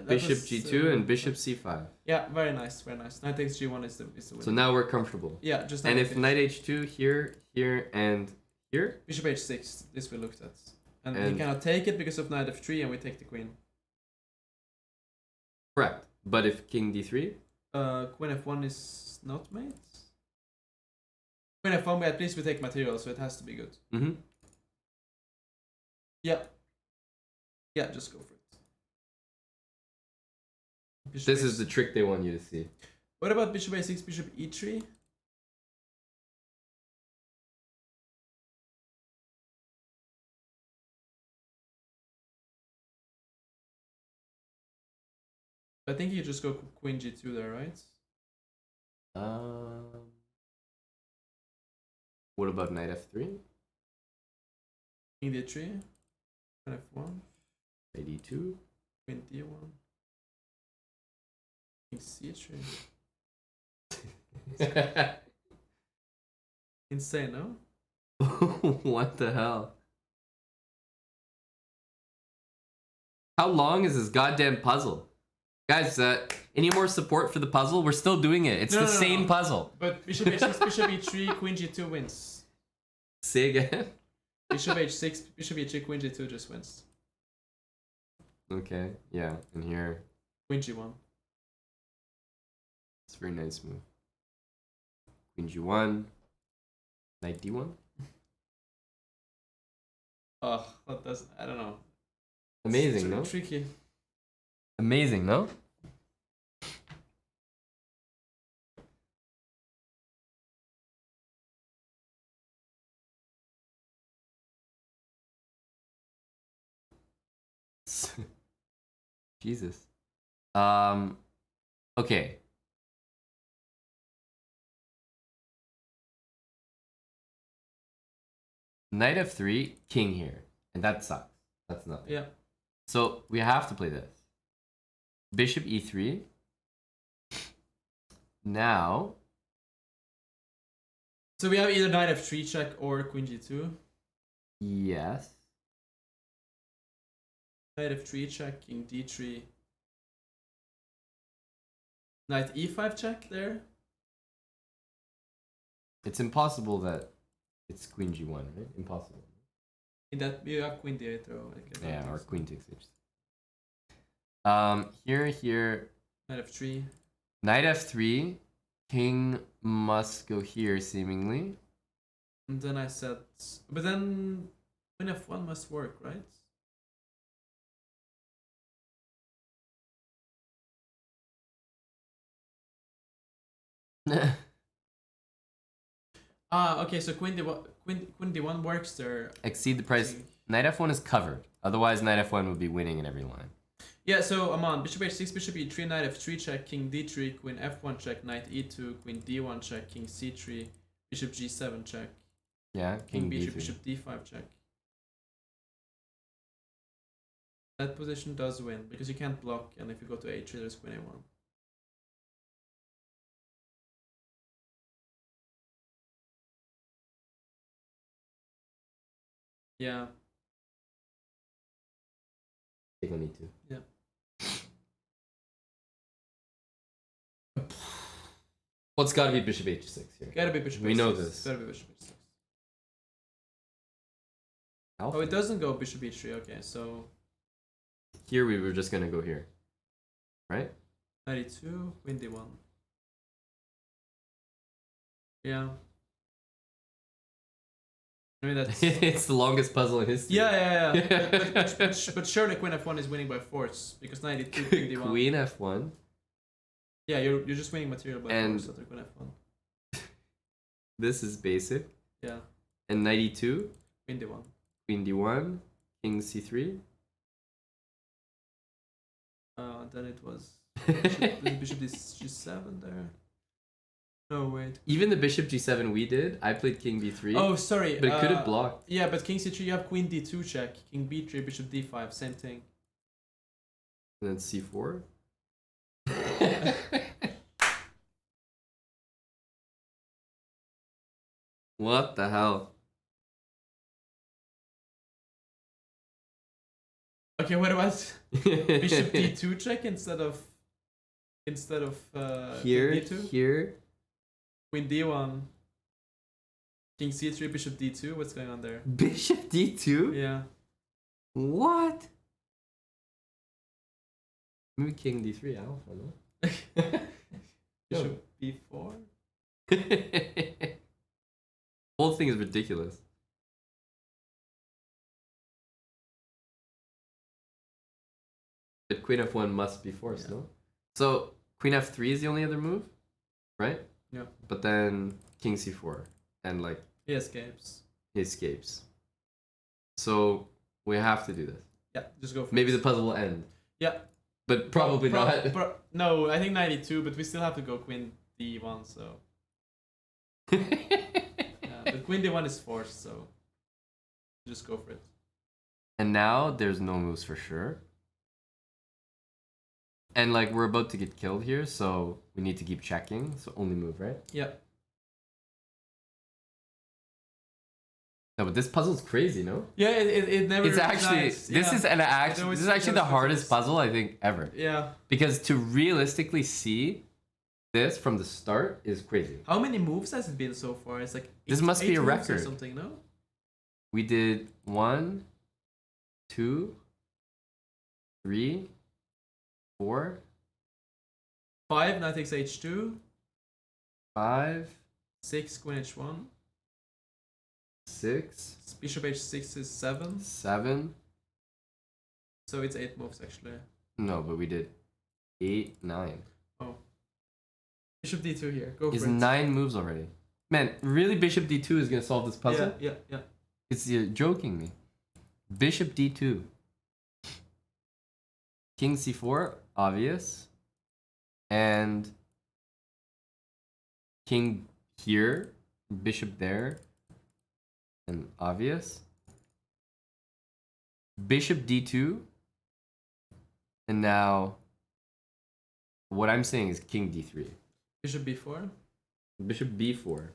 Bishop G2 and Bishop C5. Yeah, very nice. Knight takes G1 is the win. So now we're comfortable. Yeah, just. And if Knight H2 here, and here. Bishop H6, this we looked at, and And- he cannot take it because of Knight F3, and we take the Queen. Correct. But if King D3, Queen F1 is not made. Queen F1, at least we take material, so it has to be good. mm-hmm. Yeah, just go for it. Bishop This is H6. the trick they want you to see. What about Bishop A6, Bishop E3? I think you just go Queen G2 there, right? What about Knight F3? King D3, Queen F1, Knight E2. Queen D1, King C3. Insane, no? What the hell? How long is this goddamn puzzle? Guys, any more support for the puzzle? We're still doing it. It's the same puzzle. But Bishop H6, Bishop E3, Queen G2 wins. Say again? Bishop H6, Bishop E3, Queen G2 just wins. Okay, yeah, and here. Queen G1. It's a very nice move. Queen G1. Knight D1. Oh, that doesn't. I don't know. Amazing, no? Tricky. Amazing, no? Jesus. Okay. Knight F3, king here. And that sucks. That's nothing. Yeah. So we have to play this. Bishop E3. Now. So we have either Knight F3 check or Queen G2. Yes. Knight F3 check, King D3. Knight E5 check there. It's impossible that it's Queen G1, right? Impossible. In that you have Queen D8 though. Yeah, or Queen takes H. Here. Knight F3. Knight F3. King must go here, seemingly. And then I said, but then queen f1 must work, right? Okay, so queen d1 works there. Exceed the price. Knight f1 is covered. Otherwise, knight f1 would be winning in every line. Yeah, so I'm on bishop h6, bishop e3, knight f3 check, king d3, queen f1 check, knight e2, queen d1 check, king c3, bishop g7 check, Yeah, king king b3, b3. bishop d5 check. That position does win because you can't block, and if you go to a3, there's queen a1. Yeah. Take on e2. Yeah. Well, it's got to be bishop h6 here. Gotta be bishop We h6. know this. Gotta be bishop h6. Alpha. Oh, it doesn't go bishop e3. Okay, so Here we were just gonna go here, right? 92, queen d1. Yeah. I mean that's. It's the longest puzzle in history. Yeah. but surely queen f1 is winning by force because 92 queen d1. Queen f1. Yeah, you're just winning material by And- force after queen f1. This is basic. Yeah, And 92. queen d1. Queen d1. King c3. Then it was bishop g7 there. No wait. Even the bishop g7 we did, I played king b3. Oh, sorry. But it could have blocked. Yeah, but king c3 you have queen d2 check, king b3, bishop d5, same thing. And then c4. What the hell? Okay, what about bishop d2 check instead of Here, king d2? here. Queen d1, king c3, bishop d2. What's going on there? Bishop d2? Yeah. What? Maybe king d3 alpha, no? Bishop b4. Whole thing is ridiculous. But queen f1 must be forced, Yeah. no? So queen f3 is the only other move, right? Yeah. But then king c4 and like He escapes. he escapes. So we have to do this. Yeah, just go for Maybe it. the puzzle will end. Yeah. But probably not. No, I think 92, but we still have to go queen d1, so. But queen d1 is forced, so. Just go for it. And now there's no moves for sure. And like we're about to get killed here, so we need to keep checking. So only move, right? Yeah. No, but this puzzle's crazy, no? Yeah, it never. It's actually dies. this Yeah. is an It act. always This is actually goes the with hardest this. puzzle I think ever. Yeah. Because to realistically see this from the start is crazy. How many moves has it been so far? It's like. This must be eight a moves or record. something, no? We did 1, 2, 3, 4, 5, knight takes h2. 5, 6, queen h1. 6, Bishop h6 is 7. 7. So it's 8 moves actually. No, but we did 8, 9. Bishop d2 here. Go It's for it. 9 moves already. Man, really Bishop D2 is gonna solve this puzzle? Yeah. It's you're joking me. Bishop D2. King C4, obvious. And king here, bishop there, and obvious. Bishop D2. And now what I'm saying is king D3. Bishop b4. Bishop B4.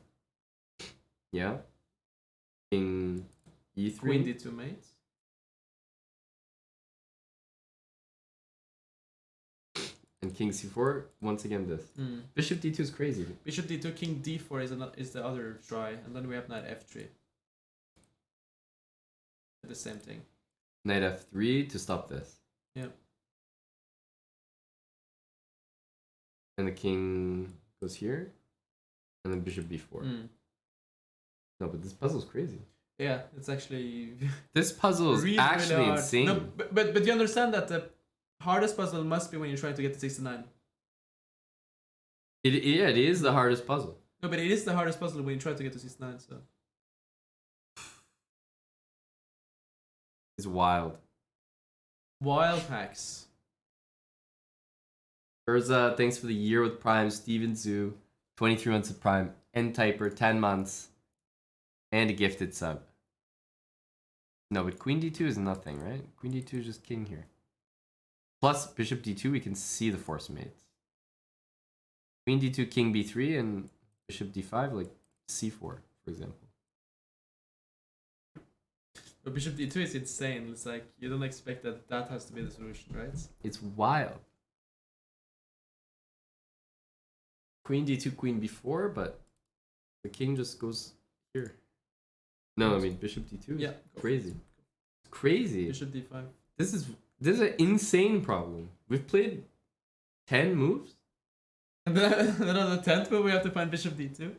Yeah. King E3. Queen d2 mate. And king C4. Once again, this. Bishop D2 is crazy. Bishop d2, king d4 is the other try, and then we have knight f3. The same thing. Knight F3 to stop this. Yeah. And the king goes here. And then bishop B4. No, but this puzzle's crazy. Yeah, it's actually This puzzle is really, actually really hard. insane. No, but you understand that the hardest puzzle must be when you're trying to get to 69. Yeah, it is the hardest puzzle. No, but it is the hardest puzzle when you try to get to 69. So It's wild. wild hacks. Urza, thanks for the year with Prime. Steven Zoo, 23 months of Prime. N-Typer, 10 months. And a gifted sub. No, but Queen D2 is nothing, right? Queen D2 is just king here. Plus, Bishop D2, we can see the force mates. Queen D2, King B3, and Bishop D5, like C4, for example. But Bishop D2 is insane. It's like, you don't expect that that has to be the solution, right? It's wild. Queen D2, Queen B4, but the king just goes here. No, I mean Bishop D2 is Yeah, crazy. Crazy. Bishop D5. This is an insane problem. We've played 10 moves, And then on the 10th move, we have to find Bishop D2.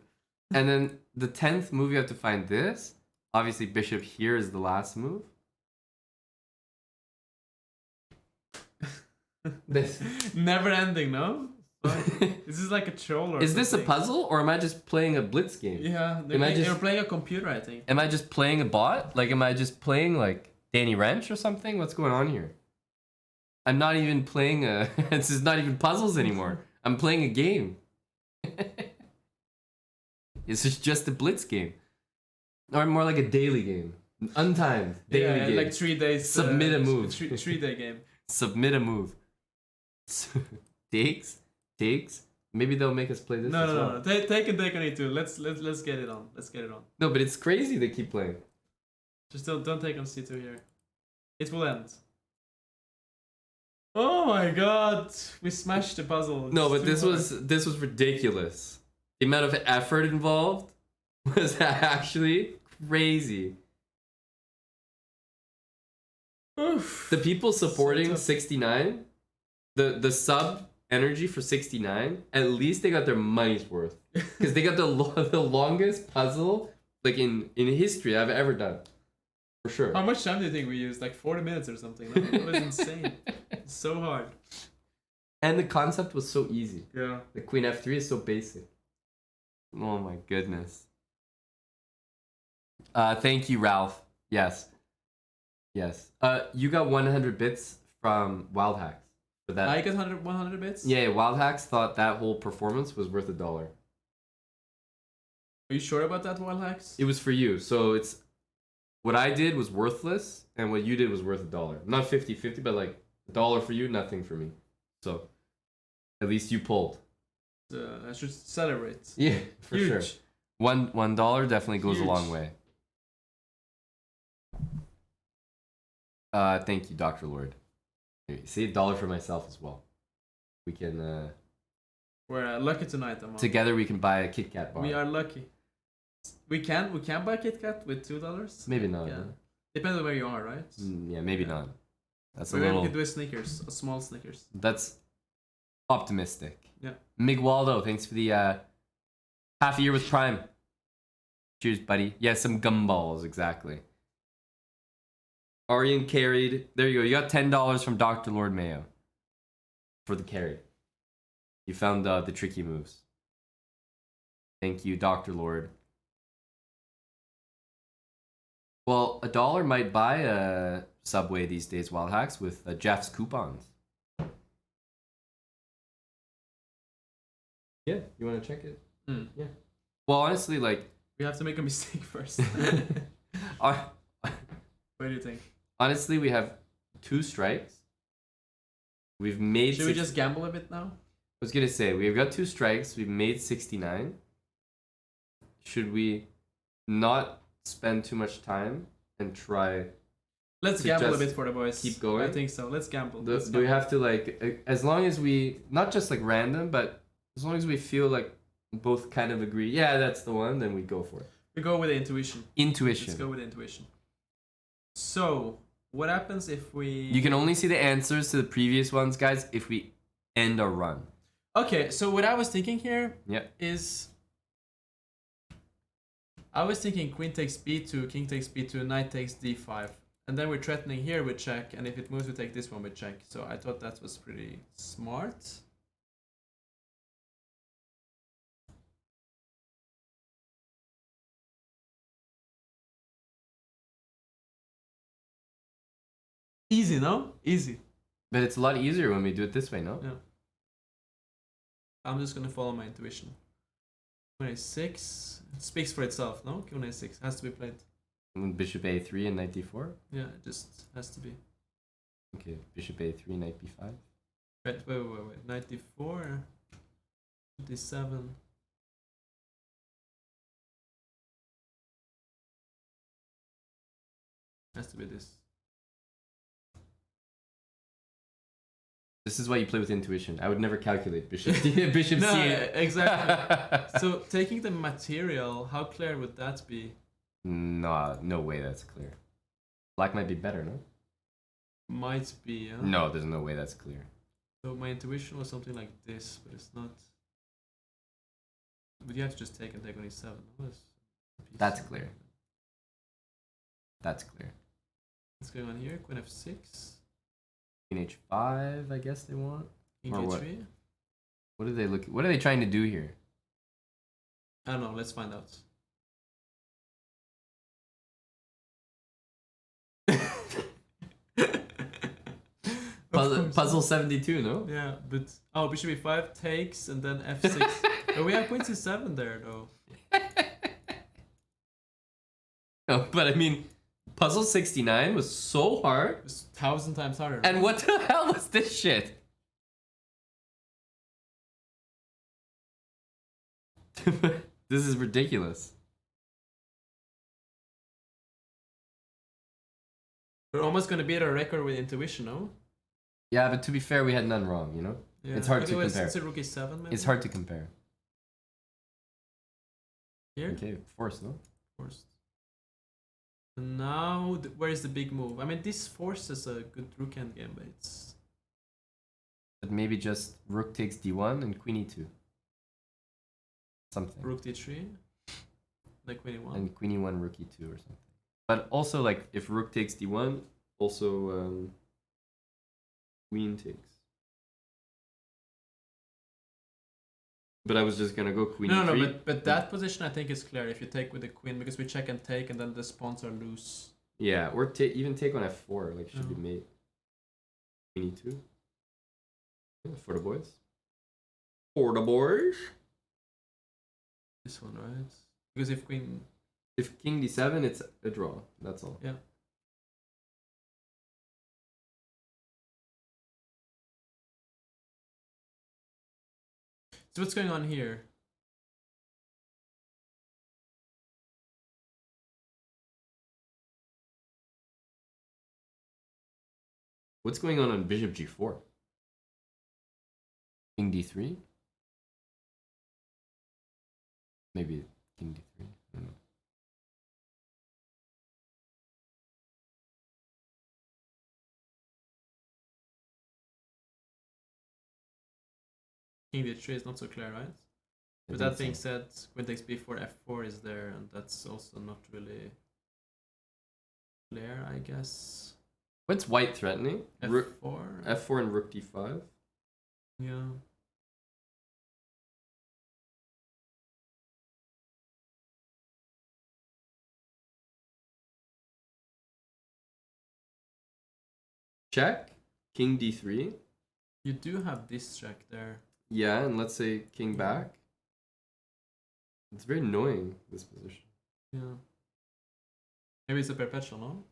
and then the 10th move you have to find this. Obviously, Bishop here is the last move. This Never ending, no? This is like a troll or is this a something. puzzle, or am I just playing a Blitz game? Yeah, Am they're playing a computer, I think. Am I just playing a bot? Like, am I just playing like Danny Wrench or something? What's going on here? I'm not even playing a. This is not even puzzles anymore. I'm playing a game. This is just a Blitz game, or more like a daily game, untimed daily game. Like 3 days. Submit a move. 3-day game. Submit a move. Takes. Maybe they'll make us play this. as well. No. Take on E2. Let's get it on. Let's get it on. No, but it's crazy they keep playing. Just don't take on C2 here. It will end. Oh my god, we smashed the puzzle. No, It's but too this was ridiculous. The amount of effort involved was actually crazy. hard. Oof. The people supporting tough. 69, the sub energy for 69, at least they got their money's worth, because they got the longest puzzle like in history I've ever done, for sure. How much time do you think we used? Like 40 minutes or something. Like, it was insane. It's so hard. And the concept was so easy. Yeah. The Queen F3 is so basic. Oh my goodness. Thank you, Ralph. Yes. You got 100 bits from Wild Hacks for that. I got 100 bits? Yeah, Wild Hacks thought that whole performance was worth $1. Are you sure about that, Wild Hacks? It was for you, so it's what I did was worthless, and what you did was worth $1. Not 50-50, but like $1 for you, nothing for me. So at least you pulled. I should celebrate. Yeah, for Huge. sure. $1 definitely goes a Huge. long way. Thank you, Dr. Lord. Here, see, $1 for myself as well. We can We're lucky tonight, Amon. together we can buy a Kit Kat bar. We are lucky. We can buy Kit Kat with $2. Maybe not. Yeah. huh? Depends on where you are, right? Yeah, maybe not. That's a Maybe we little. could do a Snickers, a small Snickers. That's optimistic. Yeah. Mig Waldo, thanks for the half a year with Prime. Cheers, buddy. Yeah, some gumballs, exactly. Aryan carried. There you go. You got $10 from Dr. Lord Mayo for the carry. You found the tricky moves. Thank you, Dr. Lord. Well, $1 might buy a Subway these days, Wild Hacks, with Jeff's coupons. Yeah, you want to check it? Mm. Yeah. Well, honestly, like, We have to make a mistake first. uh, What do you think? honestly, we have 2 strikes. We've made. Should we just gamble a bit now? I was gonna say we've got 2 strikes. We've made 69. Should we not spend too much time and try? Let's To gamble a just bit for the boys. keep going? I think so. Let's gamble. Do, Let's do we gamble. have to like as long as we not just like random, but as long as we feel like both kind of agree, yeah, that's the one, then we go for it. We go with the intuition. Intuition. Let's go with intuition. So, what happens if we... You can only see the answers to the previous ones, guys, if we end our run. Okay, so what I was thinking here Yep. is... I was thinking queen takes b2, king takes b2, knight takes d5. And then we're threatening here with check, and if it moves, we take this one with check. So I thought that was pretty smart. Easy, no? Easy. But it's a lot easier when we do it this way, no? Yeah. I'm just gonna follow my intuition. Queen a6. It speaks for itself, no? Queen a6 has to be played. And bishop a3 and knight d4? Yeah, it just has to be. Okay, bishop a3, knight b5. Wait. Knight d4. d7. Has to be this. This is why you play with intuition. I would never calculate bishop bishop No, c. exactly. So taking the material, how clear would that be? No, no way that's clear. Black might be better, no? Might be, yeah. No, there's no way that's clear. So my intuition was something like this, but it's not. But you have to just take and take on e7. That's clear. That's clear. What's going on here? Queen f6. Queen h5, I guess they want. King Or what? g3. What are they looking? What are they trying to do here? I don't know. Let's find out. Puzzle 72, no? Yeah, but oh, bishop e5 takes and then f6. But we have queen c7 there though. No, but I mean, puzzle 69 was so hard. It's 1,000 times harder. And what the hell was this shit? This is ridiculous. We're almost gonna beat our record with intuition, no? Yeah, but to be fair, we had none wrong, you know? Yeah. It's hard Okay, to wait, compare. It's a rook e7 maybe? It's hard to compare. Here? Okay, force, no? Forced. And now, where is the big move? I mean, this forces a good rook endgame, but it's... But maybe just rook takes d1 and queen e2. Something. Rook d3. Like queen e1. And queen e1, rook e2 or something. But also, like, if rook takes d1, also queen takes. But I was just gonna go queen No, e3. but that position I think is clear if you take with the queen, because we check and take and then the spawns are loose. Yeah, or even take on f4, like, should be Oh. made. Queen e2. Yeah, for the boys. For the boys. This one, right? Because if queen... If king d7, it's a draw. That's all. Yeah. So what's going on here? What's going on bishop g4? King d3? Maybe king d3. I don't know. King d3 is not so clear, right? I With think that being so. said, queen takes b4, f4 is there, and that's also not really clear, I guess. What's white threatening? Rook f4. f4 and rook d5. Yeah. Check. King d3. You do have this check there. Yeah, and let's say king back. It's very annoying, this position. Yeah. Maybe it's a perpetual, no?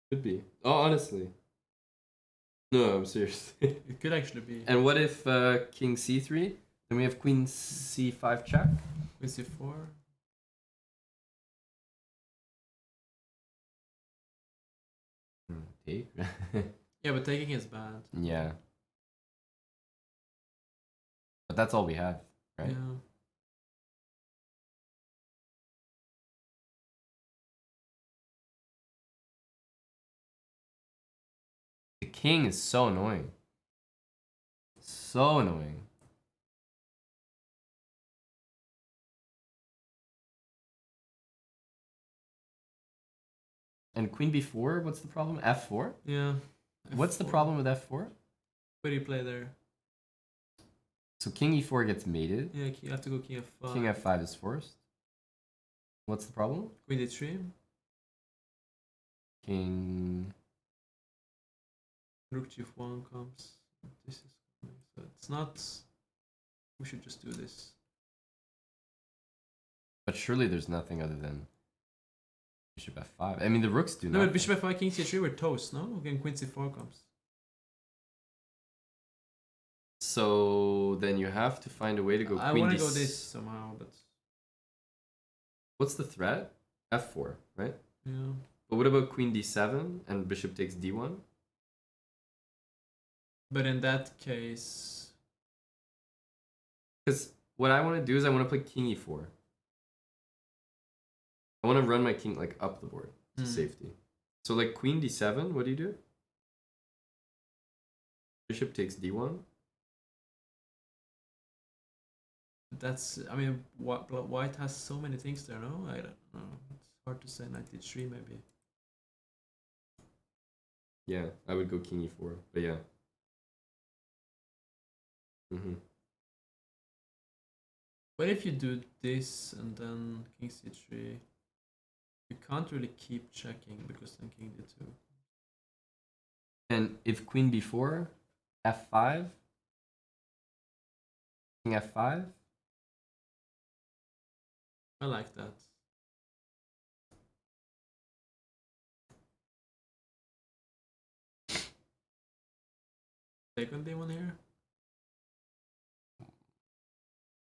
Could be. Oh, honestly. No, I'm serious. It could actually be. And what if king c3? Then we have queen c5 check. Queen c4. Take. Yeah, but taking is bad. Yeah. But that's all we have, right? Yeah. The king is so annoying. So annoying. And queen b4, what's the problem? f4? Yeah. What's the F4. problem with f4? What do you play there? So king e4 gets mated. Yeah, you have to go king f5. King f5 is forced. What's the problem? Queen d3. King... Rook g1 comes. This is coming. So it's not... We should just do this. But surely there's nothing other than bishop f5. I mean, the rooks do No, nothing. but bishop f5, king c3, we're toast, no? Again, queen c4 comes. So then you have to find a way to go I queen want to d... go this somehow, but... What's the threat? f4, right? Yeah. But what about queen d7 and bishop takes d1? But in that case... Because what I want to do is I want to play king e4. I want to run my king like up the board to safety. So like queen d7, what do you do? Bishop takes d1. That's, I mean, white has so many things there, no? I don't know. It's hard to say. Knight d3 maybe. Yeah, I would go king e4, but yeah. What if you do this and then king c3? You can't really keep checking because then king d2. And if queen b4, f5, king f5. I like that. Take on d1 here?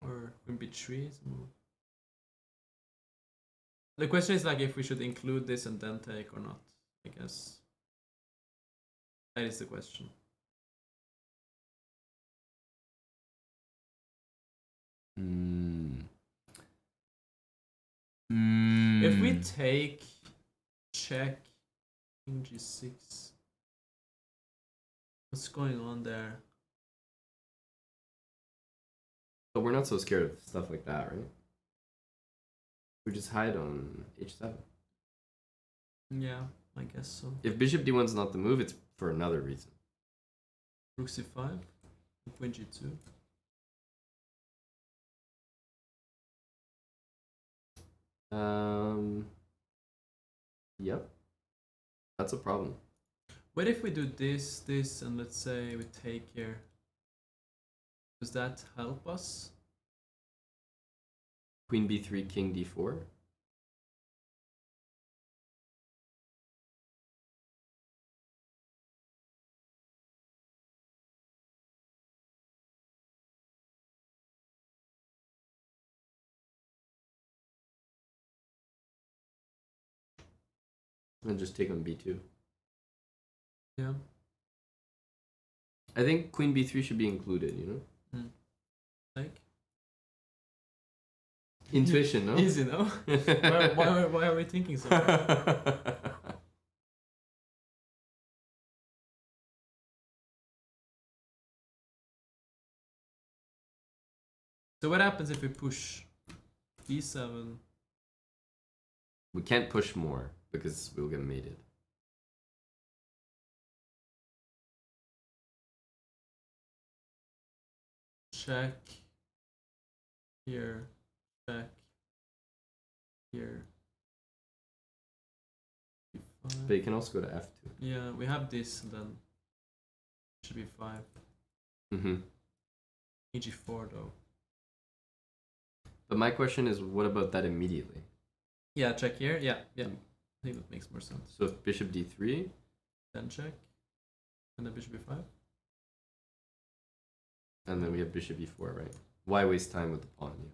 Or queen b3 is a move. The question is like if we should include this and then take or not, I guess. That is the question. If we take check king g6, what's going on there? But we're not so scared of stuff like that, right? We just hide on h7. Yeah, I guess so. If bishop d1's not the move, it's for another reason. Rook c5, queen g2. Yep. That's a problem. What if we do this, this, and let's say we take here? Does that help us? Queen b3, king d4. And just take on b2. Yeah. I think queen b3 should be included, you know? Like? Intuition, no? Easy, no? why are we thinking so? So what happens if we push e7? We can't push more because we'll get mated. Check here, check here. But you can also go to f2. Yeah, we have this and then should be 5. EG4 though. But my question is, what about that immediately? Yeah, check here. Yeah. I think that makes more sense. So if bishop d3, Then check. And then bishop b5. and then we have bishop e4, right? Why waste time with the pawn? Yeah.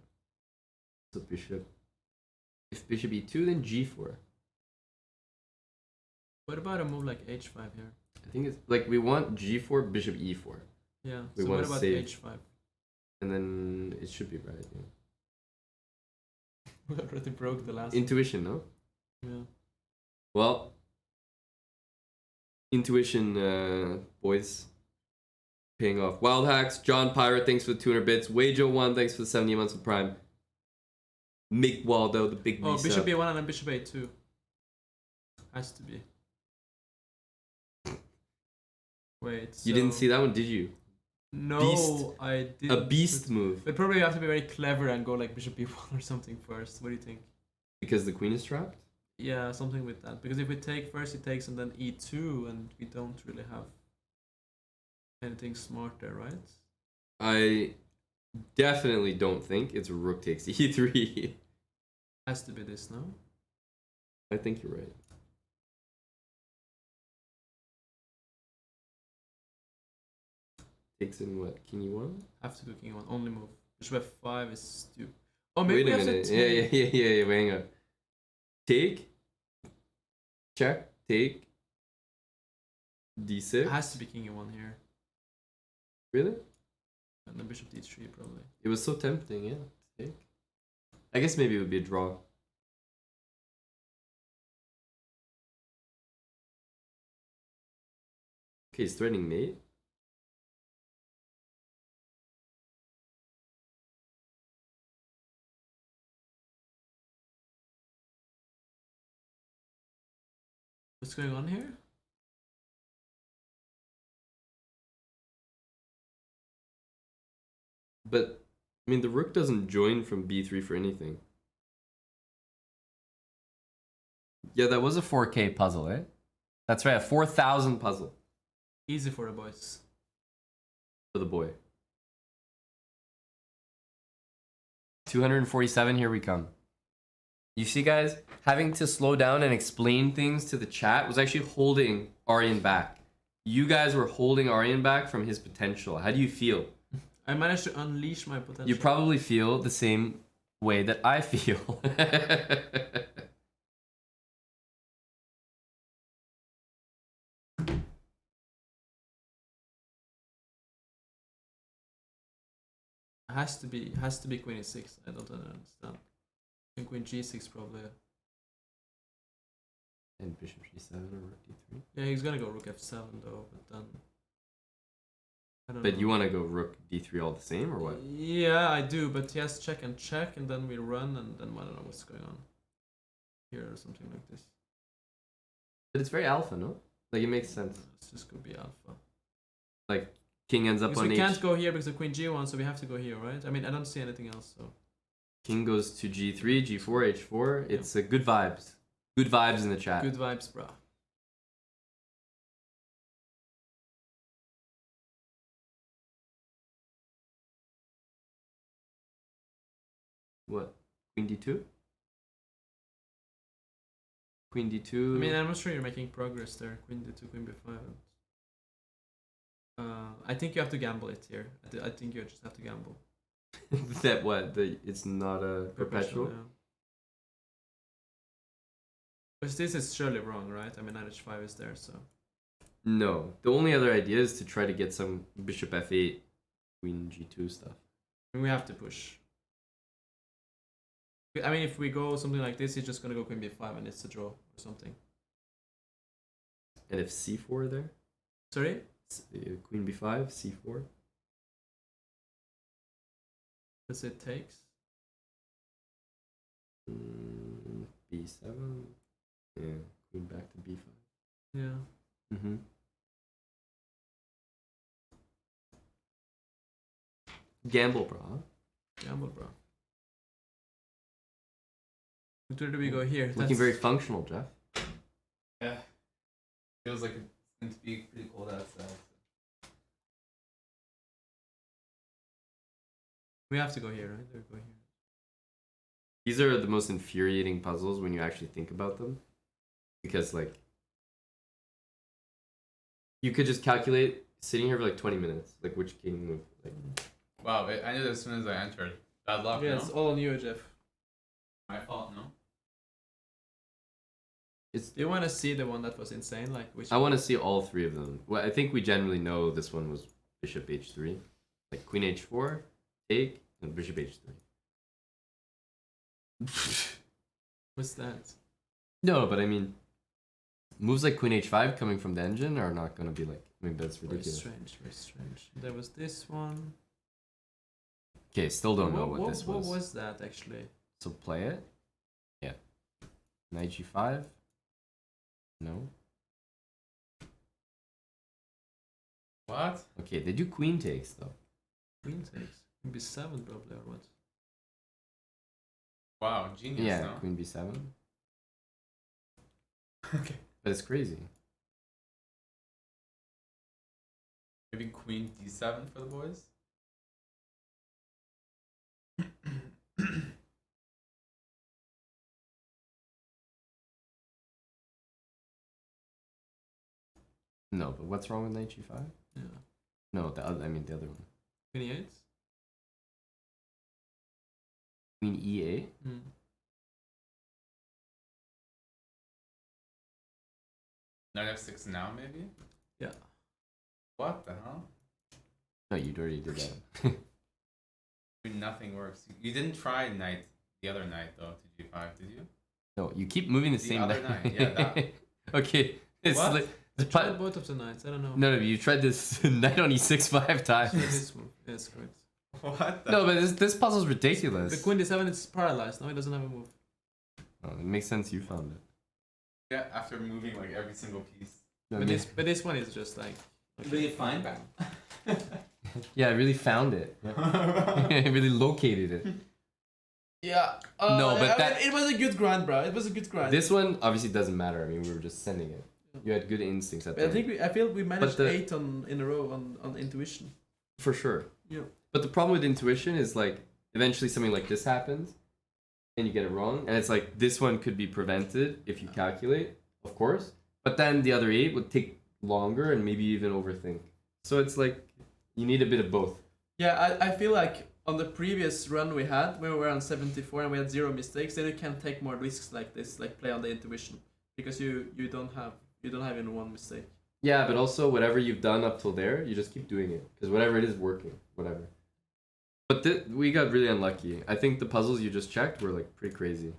So bishop. If bishop e2, then g4. What about a move like h5 here? I think it's like we want g4, bishop e4, Yeah. We So what wanna about save- h5? and then it should be right. Yeah. We already broke the last Intuition, no? one. Yeah. Well, intuition, boys, paying off. Wild Hacks, John Pirate, thanks for the 200 bits. Wajo1, thanks for the 70 months with Prime. Mick Waldo, the big Oh, resub. bishop b1 and then bishop a2. Has to be. Wait. You didn't so- see that one, did you? No, Beast. I didn't. A beast move. But probably you have to be very clever and go like bishop b1 or something first. What do you think? Because the queen is trapped? Yeah, something with that. Because if we take first, he takes and then e2, and we don't really have anything smart there, right? I definitely don't think it's rook takes e3. Has to be this, no? I think you're right. Takes in what? King e1? Have to do king one. Only move. Bishop f5 is stupid. Oh, maybe Wait a we have minute. to Yeah, take... yeah. Wait, hang on. Take. Check. Take. d6. It has to be king e1 here. Really? And then bishop d3 probably. It was so tempting, yeah. Take. I guess maybe it would be a draw. Okay, he's threatening mate. What's going on here? But, I mean, the rook doesn't join from b3 for anything. Yeah, that was a 4K puzzle, eh? That's right, a 4,000 puzzle Easy for the boys. for the boy. 247, here we come. You see, guys, having to slow down and explain things to the chat was actually holding Aryan back. You guys were holding Aryan back from his potential. How do you feel? I managed to unleash my potential. You probably feel the same way that I feel. Has to be queen e6. I don't understand. And queen g6 probably. And bishop g7 or rook d3. Yeah, he's gonna go rook f7 though, but then I don't But know. you want to go rook d3 all the same, or what? Yeah, I do, but he has check, and then we run, and then I don't know what's going on here or something like this. But it's very alpha, no? Like, it makes sense. It's just gonna be alpha. Like, king ends up Because on we h. can't go here because of queen g1, so we have to go here, right? I mean, I don't see anything else, so. King goes to g3, g4, h4. It's good vibes. Good vibes in the chat. Good vibes, bro. What? Queen d2? Queen I d2. mean, I'm not sure you're making progress there. Queen d2, queen b5. I think you have to gamble it here. I think you just have to gamble. That what? It's not a perpetual? Yeah. But this is surely wrong, right? I mean, knight h5 is there, so. No. The only other idea is to try to get some bishop f8, queen g2 stuff. And we have to push. I mean, if we go something like this, he's just gonna go queen b5 and it's a draw or something. And if c4 there? Sorry? Queen b5, c4. Because it takes. b7. Yeah, queen back to b5. Yeah. Mm-hmm. Gamble, bro. Gamble, bro. Where do we go here? Looking very functional, Jeff. Yeah. Feels like it's going to be pretty cold outside. We have to go here, right? We go here. These are the most infuriating puzzles when you actually think about them. Because, like, you could just calculate sitting here for like 20 minutes, like which king move. Like, Wow, I knew that as soon as I entered. Bad luck, Yeah, no? it's all on you, Jeff. My fault, no? it's. Do you want to see the one that was insane? Like which? I want to see all three of them. Well, I think we generally know this one was bishop h3, like queen h4, take, and bishop h3. What's that? No, but I mean, moves like queen h5 coming from the engine are not going to be like. I mean, that's Very ridiculous. strange. Very strange. There was this one. Okay, still don't know what this What was. was that actually? So play it. Yeah. Knight g5. No. What? Okay, they do queen takes though. Queen takes. Maybe 7 probably or what? Wow, genius. Yeah, No? queen b7. Okay. But it's crazy. Maybe queen d7 for the boys. No, but what's wrong with knight g5? Yeah. No, the other. I mean the other one. Queen e8? Queen e8. Mm. Knight f6 now, maybe? Yeah. What the hell? No, you'd already did that. Nothing works. You didn't try knight, the other knight though, to g5, did you? No, you keep moving the The same other knight. knight, yeah, that. Okay, it's What? like I tried both of the knights. I don't know. no, you tried this knight on e6 5 times. This move. Yes, correct. What the No, but this puzzle's ridiculous. The queen d7 is paralyzed. No, it doesn't have a move. Oh, it makes sense you found it. Yeah, after moving like every single piece. No, But me- this one is just like. Really find that? yeah, I really found it. I really located it. Yeah. No, but that- it was a good grind, bro. It was a good grind. This one obviously doesn't matter. I mean, we were just sending it. You had good instincts at But the I end. feel we managed the- 8 in a row on intuition. For sure. Yeah. But the problem with intuition is like eventually something like this happens and you get it wrong. And it's like this one could be prevented if you calculate, of course. But then the other 8 would take longer and maybe even overthink. So it's like you need a bit of both. Yeah, I feel like on the previous run we had, we were on 74 and we had 0 mistakes. Then you can take more risks like this, like play on the intuition, because you don't have even one mistake. Yeah, but also whatever you've done up till there, you just keep doing it because whatever it is working, whatever. But we got really unlucky. I think the puzzles you just checked were like pretty crazy.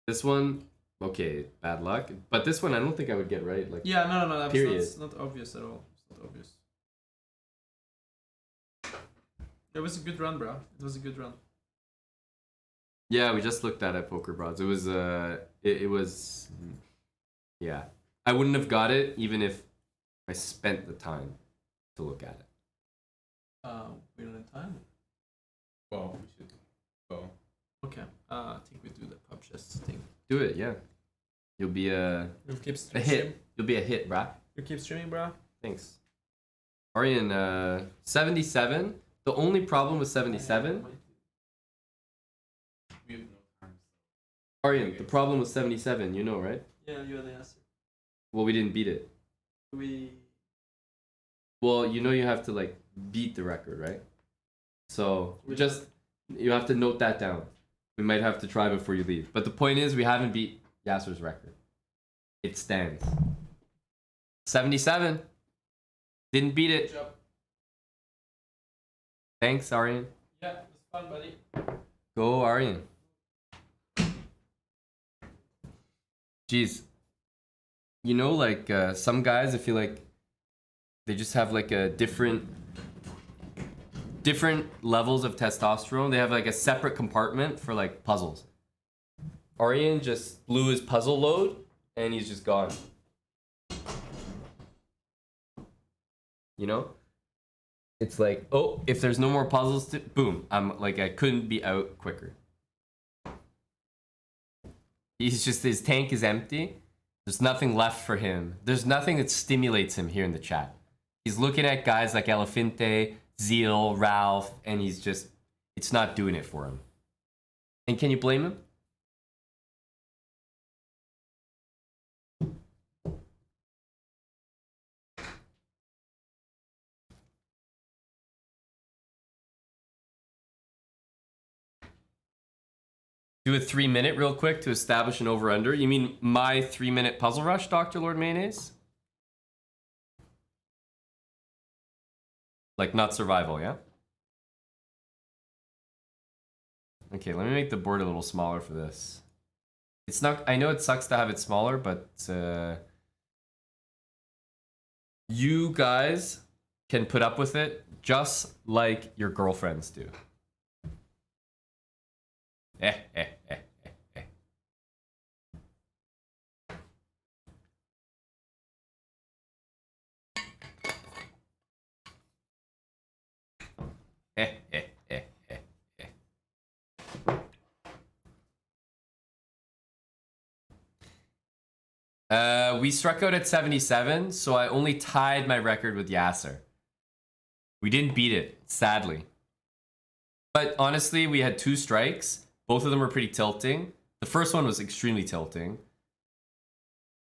This one, okay, bad luck. But this one, I don't think I would get right. Like, Yeah, no, that's Period. not obvious at all. It's not obvious. It was a good run, bro. It was a good run. yeah, we just looked at it, Poker Broads. It was it was, yeah. I wouldn't have got it even if I spent the time to look at it. We don't have time. Well, we should go. Okay. I think we do the pub chest thing. Do it, yeah. You'll be a You keep hit. streaming. You'll be a hit, brah. You keep streaming, bro. Thanks. Aryan, 77. The only problem with 77, We have no time. Aryan, the problem with 77, you know, right? Yeah, you are the answer. Well, we didn't beat it. Well, you know you have to like beat the record, right? So just you have to note that down. We might have to try before you leave. But the point is we haven't beat Yasser's record. It stands. 77. Didn't beat Good it. job. Thanks, Aryan. Yeah, it was fun, buddy. Go, Aryan. Jeez. You know, like some guys, I feel like they just have like a different levels of testosterone. They have like a separate compartment for like puzzles. Aryan just blew his puzzle load and he's just gone. You know? It's like, oh, if there's no more puzzles to boom, I'm like I couldn't be out quicker. He's just his tank is empty. There's nothing left for him. There's nothing that stimulates him here in the chat. He's looking at guys like Elefante, Zeal, Ralph, and he's just, it's not doing it for him. And can you blame him? Do a 3-minute real quick to establish an over-under. You mean my 3-minute puzzle rush, Dr. Lord Mayonnaise? Like not survival, yeah? Okay, let me make the board a little smaller for this. It's not, I know it sucks to have it smaller, but you guys can put up with it just like your girlfriends do. We struck out at 77, so I only tied my record with Yasser. We didn't beat it, sadly. But honestly, we had 2 strikes. Both of them were pretty tilting. The first one was extremely tilting.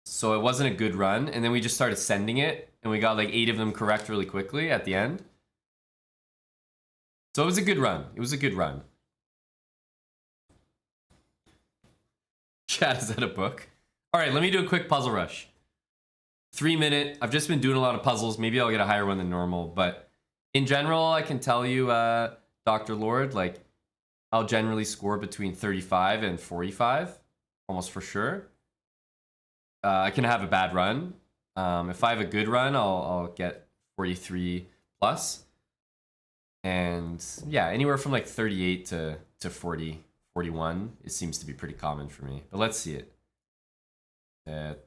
So it wasn't a good run. And then we just started sending it. And we got like 8 of them correct really quickly at the end. So it was a good run. It was a good run. Chat, is that a book? All right, let me do a quick puzzle rush. 3 minute. I've just been doing a lot of puzzles. Maybe I'll get a higher one than normal. But in general, I can tell you, Dr. Lord, like, I'll generally score between 35 and 45. Almost for sure. I can have a bad run. If I have a good run, I'll get 43 plus. And yeah, anywhere from like 38 to 40, 41, it seems to be pretty common for me. But let's see it.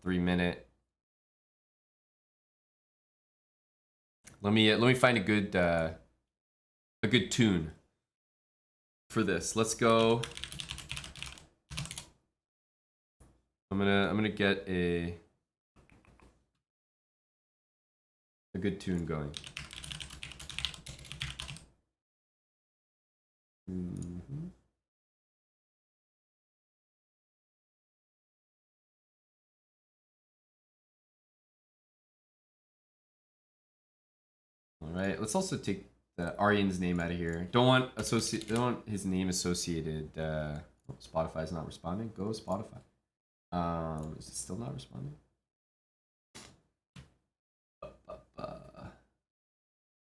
3 minute. Let me find a good tune for this. Let's go. I'm gonna get a good tune going. All right, let's also take the Aryan's name out of here. Don't want his name associated. Spotify's not responding. Go Spotify. Is it still not responding?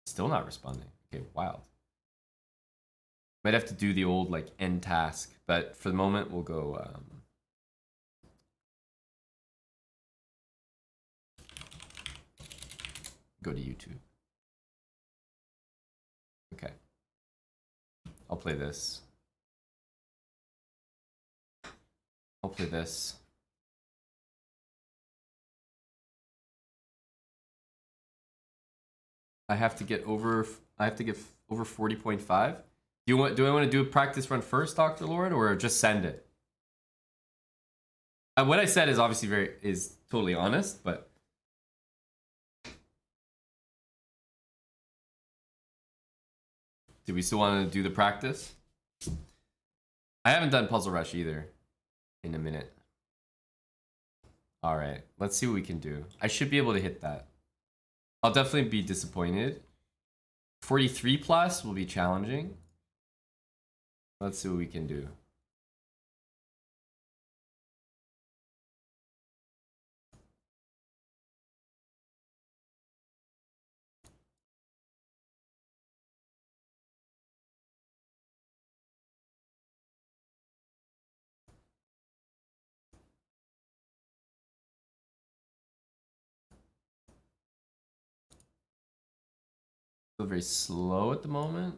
Still not responding. Okay, wild. Might have to do the old like end task, but for the moment we'll go. Go to YouTube. Okay. I'll play this. I'll play this. I have to get over 40.5. Do I want to do a practice run first, Dr. Lord, or just send it? What I said is obviously is totally honest, but do we still want to do the practice? I haven't done Puzzle Rush either in a minute. All right, let's see what we can do. I should be able to hit that. I'll definitely be disappointed. 43 plus will be challenging. Let's see what we can do. Still very slow at the moment.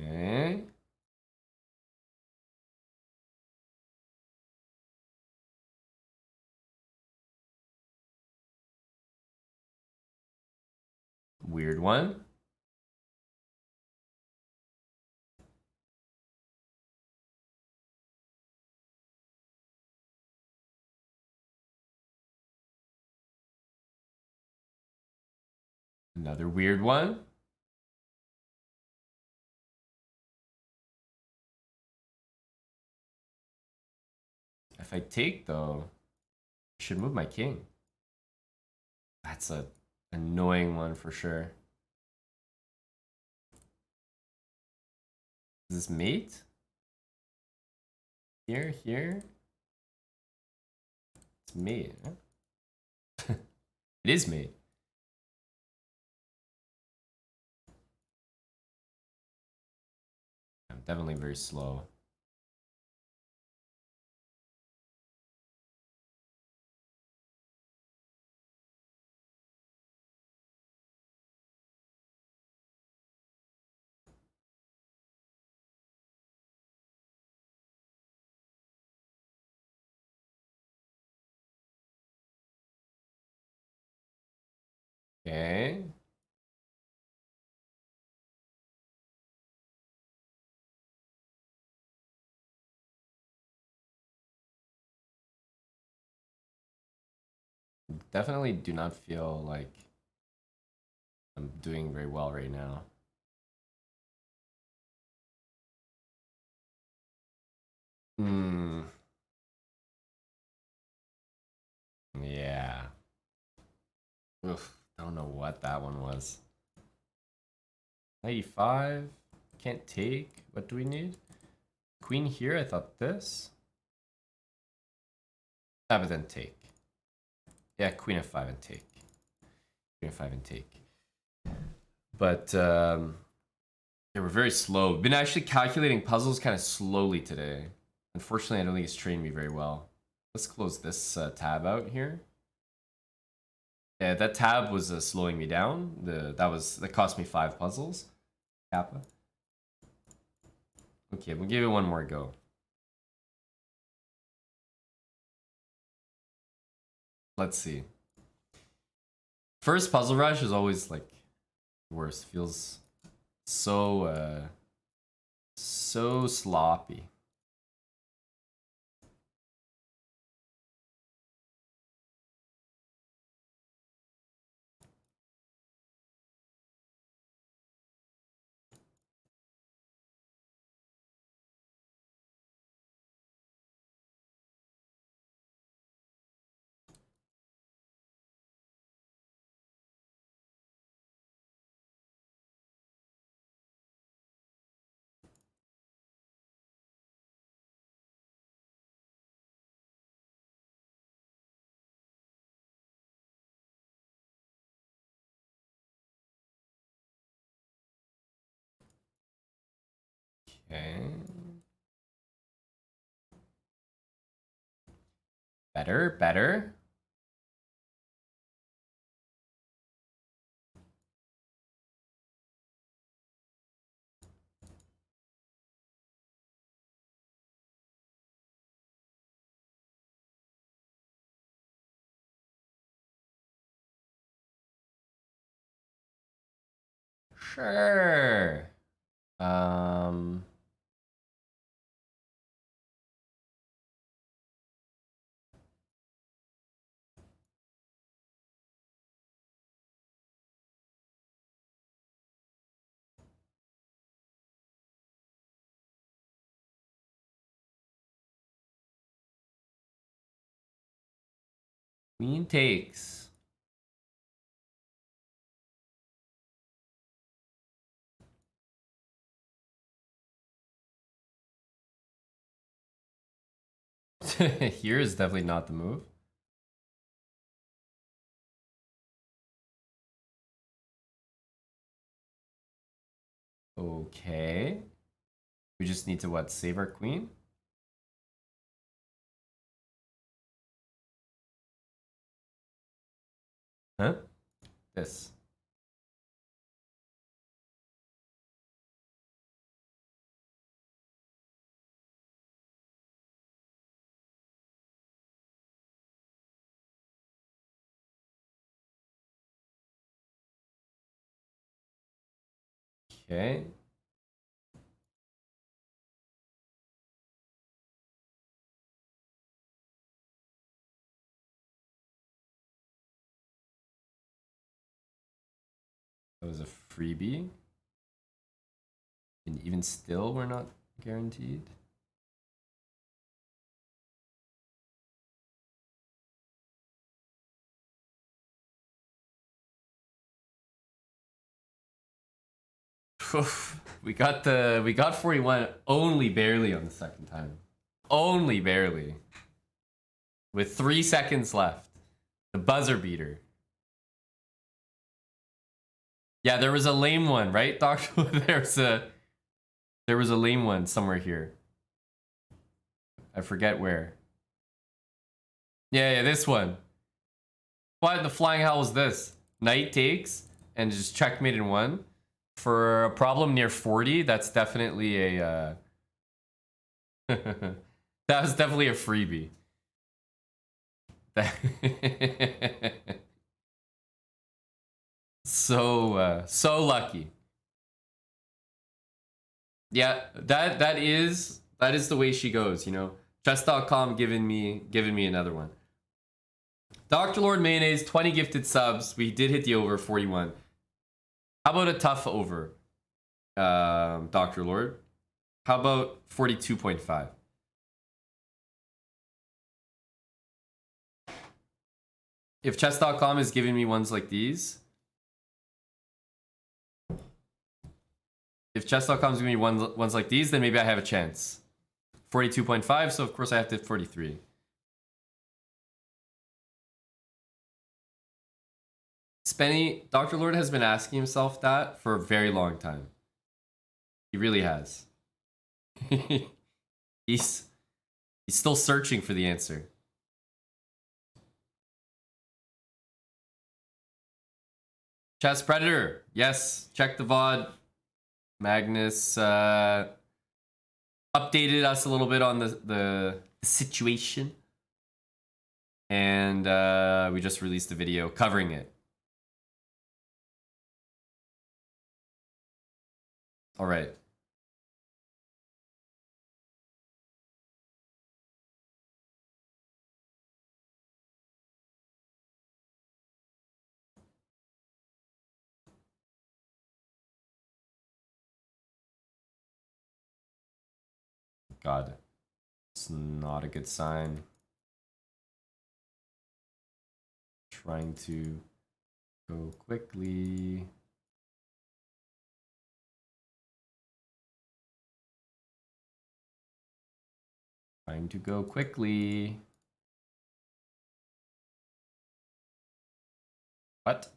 Okay. Weird one. Another weird one. If I take though, I should move my king. That's a annoying one for sure. Is this mate? Here. It's mate. Huh? It is made. I'm definitely very slow. Okay. Definitely do not feel like I'm doing very well right now. Yeah. Oof. I don't know what that one was. 95. Can't take. What do we need? Queen here. I thought this. Ah, but then take. Yeah, queen f5 and take. Queen f5 and take. But yeah, we're very slow. We've been actually calculating puzzles kind of slowly today. Unfortunately, I don't think it's trained me very well. Let's close this tab out here. Yeah, that tab was slowing me down. That cost me 5 puzzles. Kappa. Okay, we'll give it one more go. Let's see. First puzzle rush is always like worse. Feels so so sloppy. Okay. Better, better. Sure. Queen takes. Here is definitely not the move. Okay. We just need to what? Save our queen? Huh? This. Okay. That was a freebie. And even still, we're not guaranteed. We got 41 only barely on the second time. Only barely. With 3 seconds left. The buzzer beater. Yeah, there was a lame one, right, Doctor? There was a lame one somewhere here. I forget where. Yeah, this one. Why the flying hell was this? Knight takes and just checkmate in one. For a problem near 40, that's definitely a that was definitely a freebie. So lucky. Yeah, that is the way she goes, you know. Chess.com giving me another one. Dr. Lord Mayonnaise, 20 gifted subs. We did hit the over 41. How about a tough over, Dr. Lord? How about 42.5? If chess.com is giving me ones like these, if chess.com is giving me ones like these, then maybe I have a chance. 42.5, so of course I have to hit 43. Spenny, Dr. Lord has been asking himself that for a very long time. He really has. He's still searching for the answer. Chess Predator, yes, check the VOD. Magnus updated us a little bit on the situation. And we just released a video covering it. All right. God, it's not a good sign. Trying to go quickly. Trying to go quickly. What?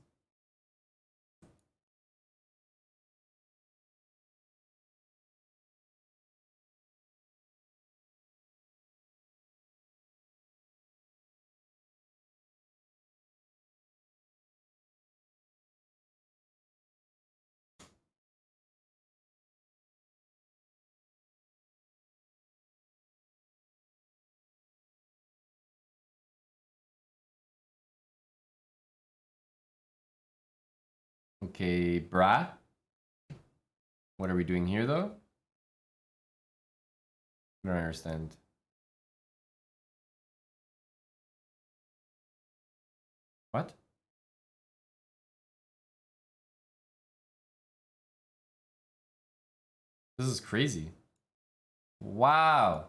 Okay, brah. What are we doing here, though? I don't understand. What? This is crazy. Wow.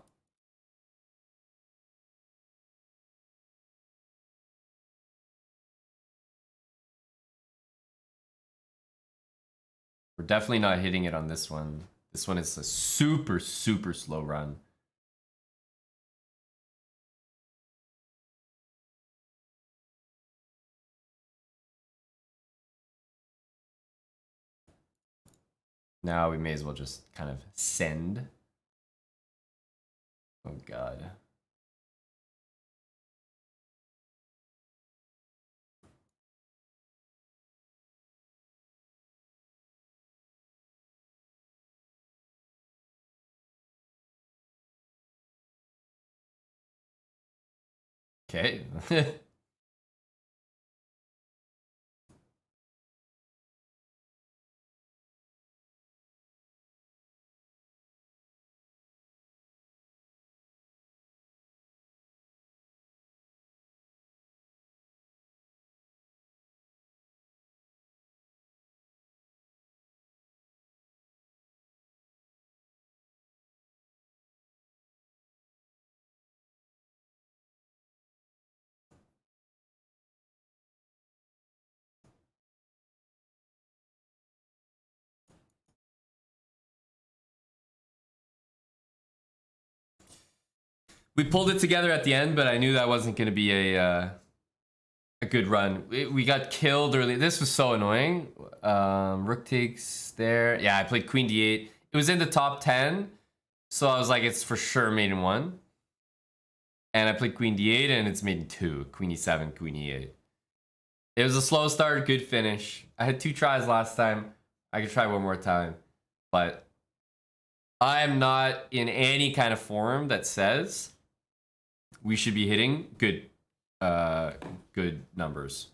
We're definitely not hitting it on this one. This one is a super, super slow run. Now we may as well just kind of send. Oh God. Okay. We pulled it together at the end, but I knew that wasn't going to be a a good run. We got killed early. This was so annoying. Rook takes there. Yeah, I played queen d8. It was in the top 10, so I was like, it's for sure made in 1. And I played queen d8, and it's made in 2. Queen e7, queen e8. It was a slow start, good finish. I had 2 tries last time. I could try one more time. But I am not in any kind of form that says we should be hitting good numbers.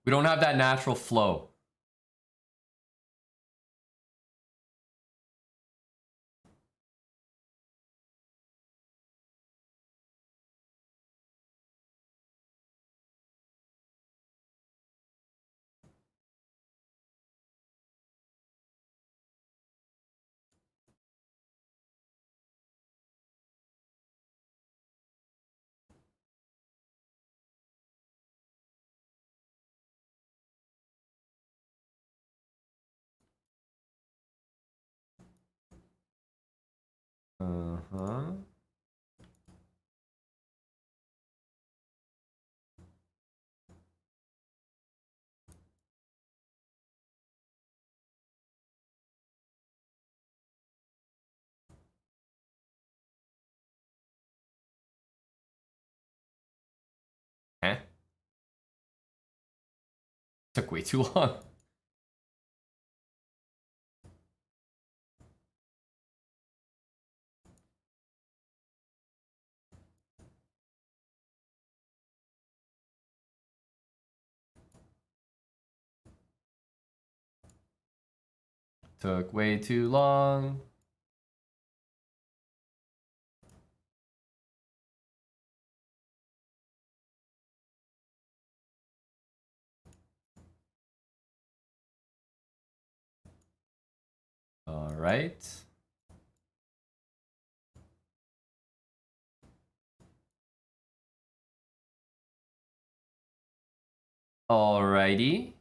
We don't have that natural flow. Uh-huh. Eh? Took way too long. Took way too long. All right. Alrighty.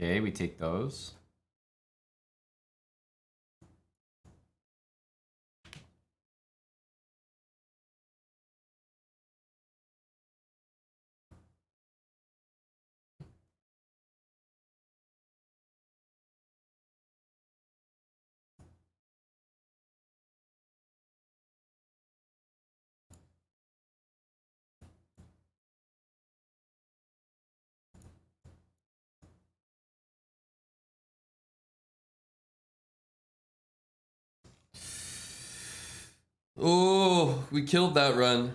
Okay, we take those. Oh, we killed that run.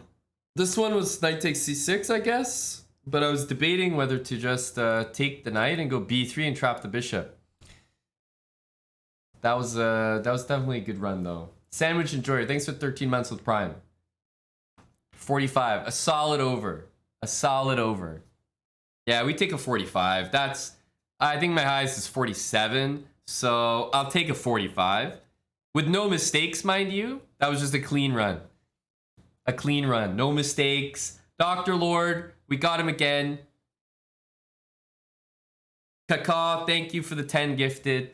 This one was knight takes c6, I guess. But I was debating whether to just take the knight and go b3 and trap the bishop. That was definitely a good run though. Sandwich Enjoyer, thanks for 13 months with Prime. 45, a solid over. A solid over. Yeah, we take a 45. I think my highest is 47. So I'll take a 45. With no mistakes, mind you. That was just a clean run. A clean run. No mistakes. Dr. Lord, we got him again. Kaka, thank you for the 10 gifted.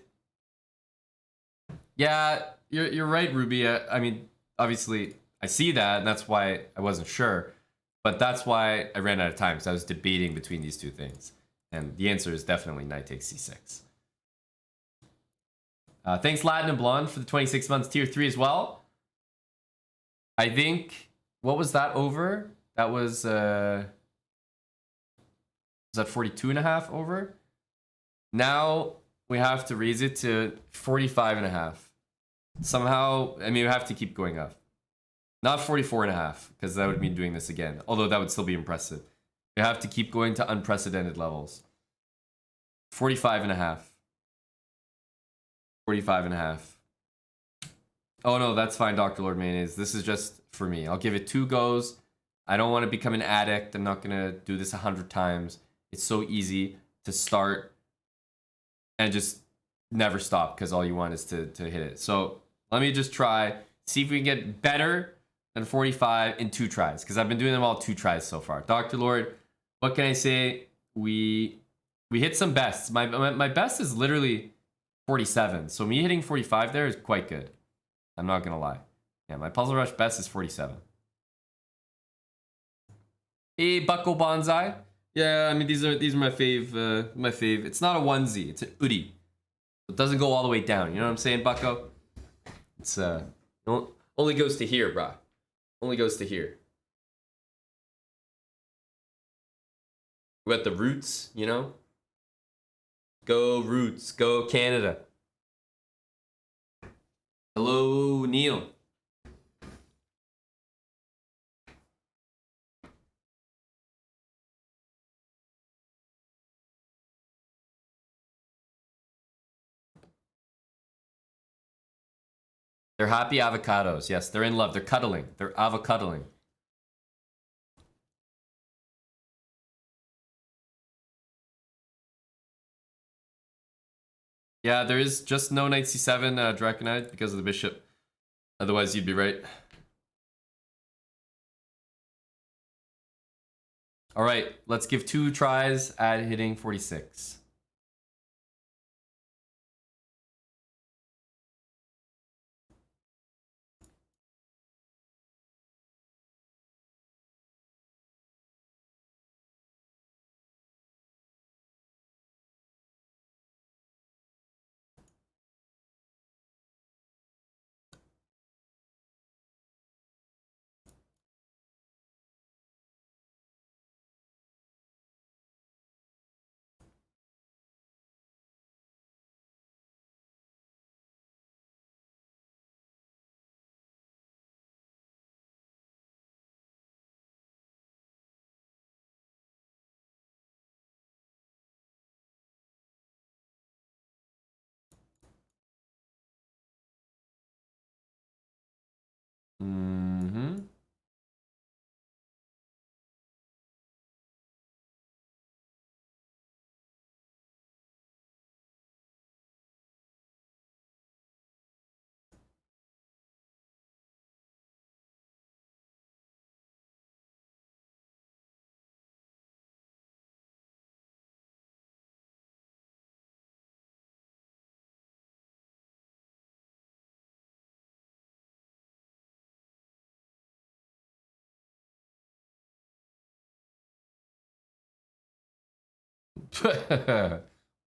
Yeah, you're right, Ruby. I mean, obviously, I see that, and that's why I wasn't sure. But that's why I ran out of time, because I was debating between these two things. And the answer is definitely knight takes c6. Thanks, Latin and Blonde, for the 26 months tier 3 as well. I think, what was that over? That was that 42.5 over? Now we have to raise it to 45.5. Somehow, I mean, we have to keep going up. Not 44.5, because that would mean doing this again. Although that would still be impressive. You have to keep going to unprecedented levels. 45 and a half. 45 and a half. Oh no, that's fine, Dr. Lord Mayonnaise. This is just for me. I'll give it 2 goes. I don't want to become an addict. I'm not going to do this 100 times. It's so easy to start and just never stop because all you want is to hit it. So let me just try, see if we can get better than 45 in 2 tries because I've been doing them all 2 tries so far. Dr. Lord, what can I say? We hit some bests. My best is literally 47. So me hitting 45 there is quite good. I'm not going to lie. Yeah, my Puzzle Rush best is 47. Hey, Buckle Bonsai. Yeah, I mean these are my fave. My fave. It's not a onesie. It's an hoodie. It doesn't go all the way down. You know what I'm saying, Bucko? It's only goes to here, brah. Only goes to here. We got the roots, you know. Go Roots. Go Canada. Hello, Neil. They're happy avocados. Yes, they're in love. They're cuddling. They're avocadoing. Yeah, there is just no knight c7 Draconite because of the bishop. Otherwise, you'd be right. All right, let's give 2 tries at hitting 46. Mm-hmm.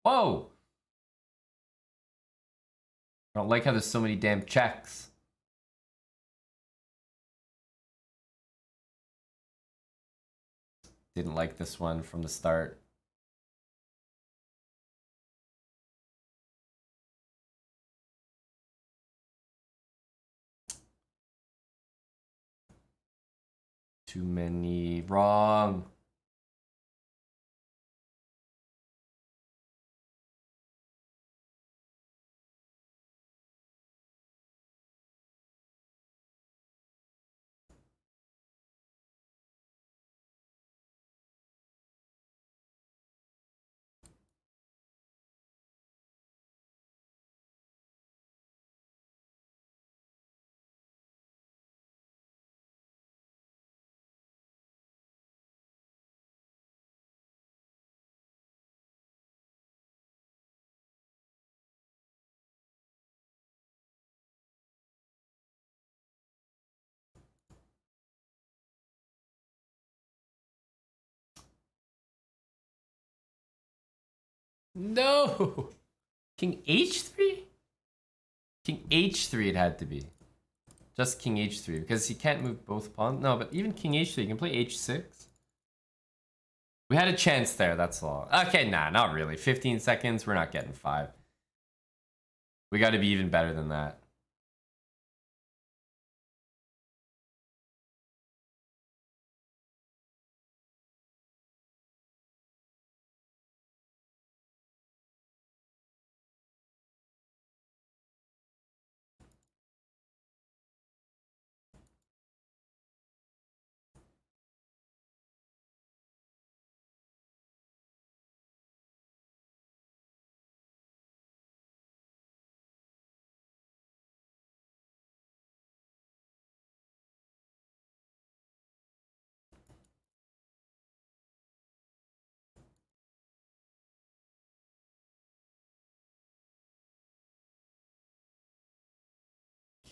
Whoa! I don't like how there's so many damn checks. Didn't like this one from the start. Too many wrong. No! King h3? King h3 it had to be. Just king h3 because he can't move both pawns. No, but even king h3, you can play h6. We had a chance there, that's all. Okay, nah, not really. 15 seconds, we're not getting 5. We got to be even better than that.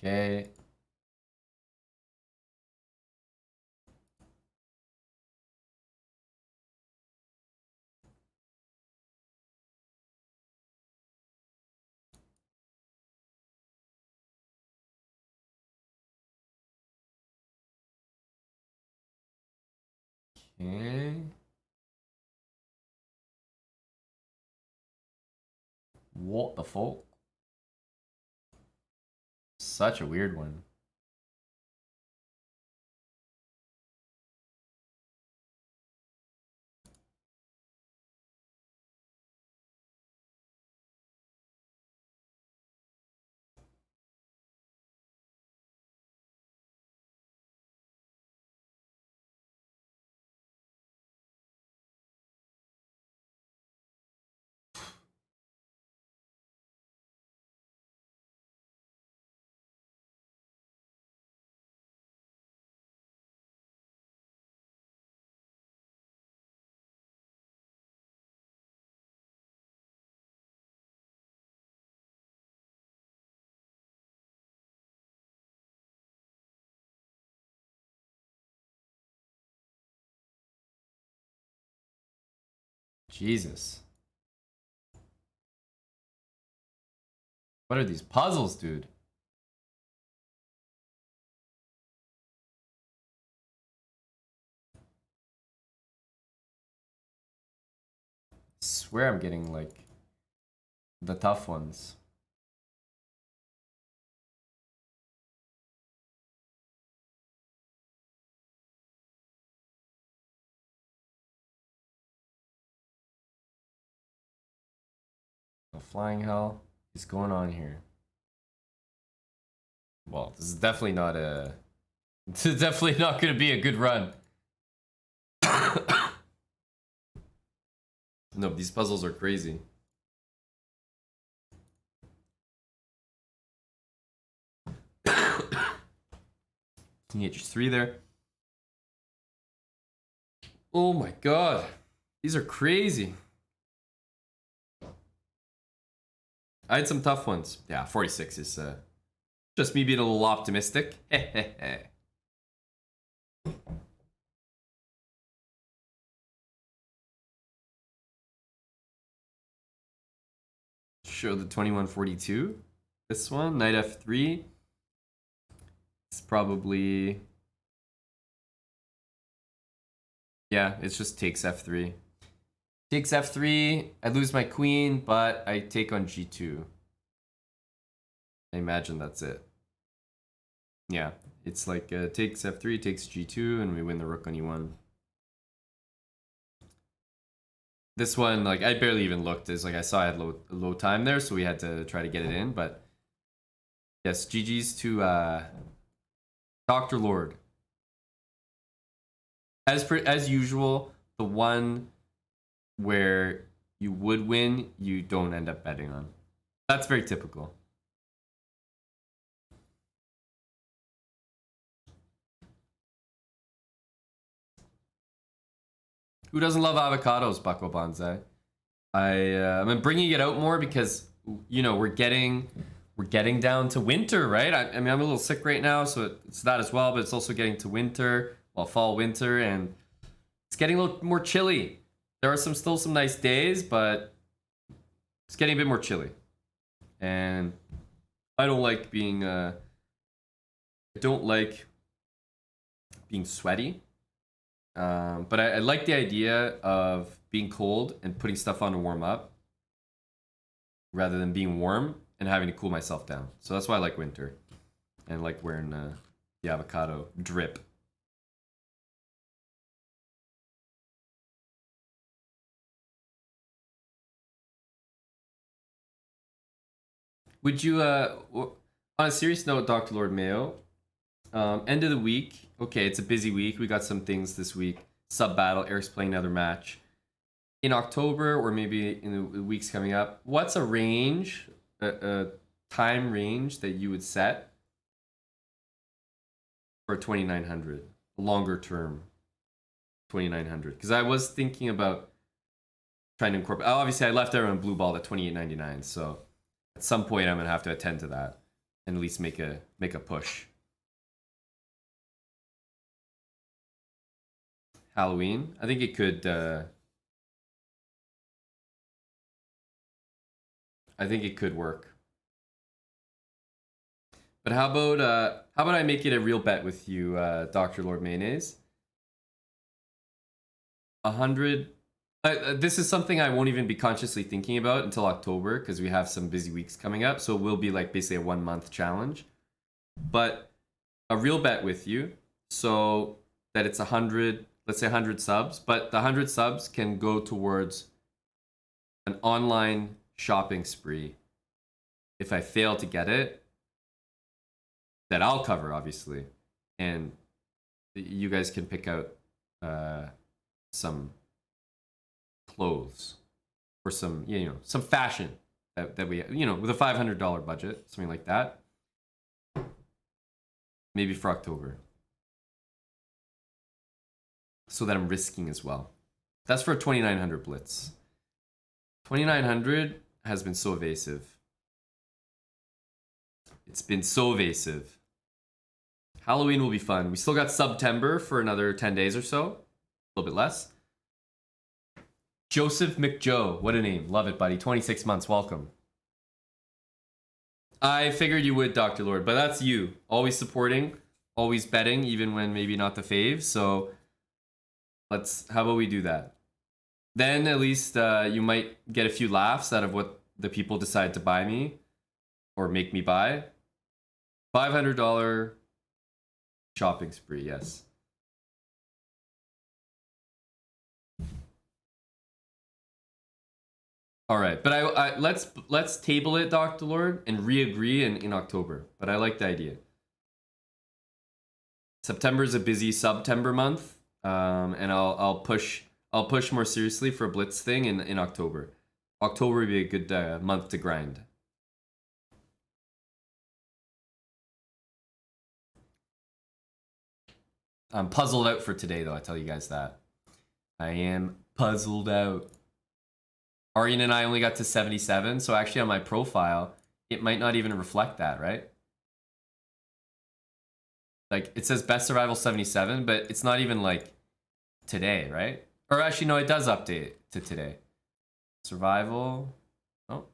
Okay. Okay. What the fuck? Such a weird one. Jesus. What are these puzzles, dude? Swear I'm getting like the tough ones. The flying hell is going on here. Well, this is definitely not a. This is definitely not going to be a good run. No, these puzzles are crazy. Can you get your 3 there? Oh my god. These are crazy. I had some tough ones. Yeah, 46 is just me being a little optimistic. Show the 2142. This one, knight f3. It's probably... Yeah, it's just takes f3. Takes f3, I lose my queen, but I take on g2. I imagine that's it. Yeah, it's like takes f3, takes g2, and we win the rook on e1. This one, like, I barely even looked. It's like I saw I had low time there, so we had to try to get it in, but... Yes, GG's to Dr. Lord. As usual, the one where you would win, you don't end up betting on. That's very typical. Who doesn't love avocados, Bucko Bonsai? I'm bringing it out more because, you know, we're getting down to winter, right? I mean, I'm a little sick right now, so it's that as well, but it's also getting to winter, well, fall, winter, and it's getting a little more chilly. There are still some nice days, but it's getting a bit more chilly. And I don't like being sweaty. But I like the idea of being cold and putting stuff on to warm up rather than being warm and having to cool myself down. So that's why I like winter and like wearing the avocado drip. Would you, on a serious note, Dr. Lord Mayo, end of the week. Okay, it's a busy week. We got some things this week. Sub battle. Eric's playing another match. In October, or maybe in the weeks coming up, what's a range, a time range that you would set for 2900? Longer term 2900. Because I was thinking about trying to incorporate. Obviously, I left everyone blue ball at 28.99, so at some point I'm going to have to attend to that. and at least make a push. Halloween, I think it could. I think it could work. But how about I make it a real bet with you, Dr. Lord Mayonnaise? 100. This is something I won't even be consciously thinking about until October because we have some busy weeks coming up. So it will be like basically a 1 month challenge. But a real bet with you, so that it's 100, let's say 100 subs, but the 100 subs can go towards an online shopping spree. If I fail to get it, that I'll cover, obviously. And you guys can pick out some clothes or some, some fashion that we, with a $500 budget, something like that. Maybe for October. So that I'm risking as well. That's for a 2900 Blitz. 2900 has been so evasive. It's been so evasive. Halloween will be fun. We still got September for another 10 days or so. A little bit less. Joseph McJoe. What a name. Love it, buddy. 26 months. Welcome. I figured you would, Dr. Lord, but that's you. Always supporting, always betting, even when maybe not the fave. So how about we do that? Then at least you might get a few laughs out of what the people decide to buy me or make me buy. $500 shopping spree, yes. All right, but I let's table it, Dr. Lord, and re-agree in October. But I like the idea. September is a busy September month, and I'll push more seriously for a Blitz thing in October. October would be a good month to grind. I'm puzzled out for today, though. I tell you guys that. I am puzzled out. Aryan and I only got to 77, so actually on my profile, it might not even reflect that, right? Like, it says best survival 77, but it's not even like today, right? Or actually, no, it does update to today. Survival. Oh.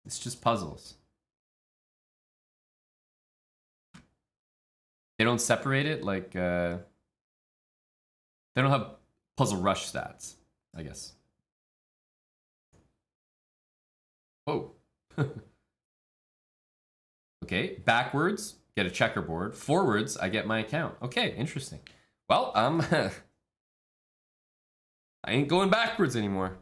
It's just puzzles. They don't separate it like they don't have puzzle rush stats, I guess. Oh. Okay, backwards, get a checkerboard. Forwards, I get my account. Okay, interesting. Well, I ain't going backwards anymore.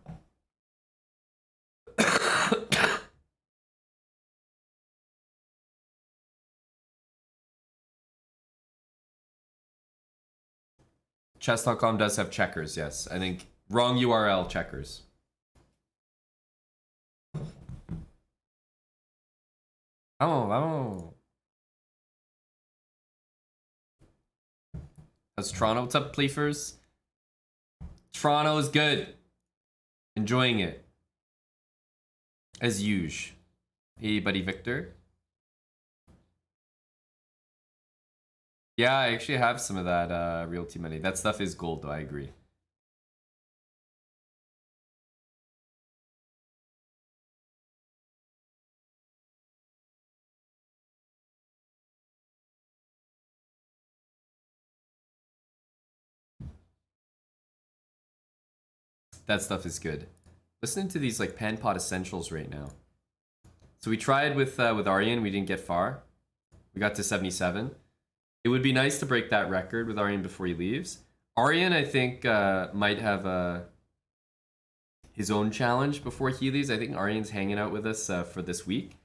Chess.com does have checkers, yes. I think wrong URL checkers. Oh. That's Toronto. What's up, Playfers? Toronto is good. Enjoying it. As usual. Hey, buddy Victor. Yeah, I actually have some of that realty money. That stuff is gold, though. I agree. That stuff is good. Listening to these like pan pot essentials right now. So we tried with Aryan. We didn't get far. We got to 77. It would be nice to break that record with Aryan before he leaves. Aryan, I think, might have his own challenge before he leaves. I think Aryan's hanging out with us for this week.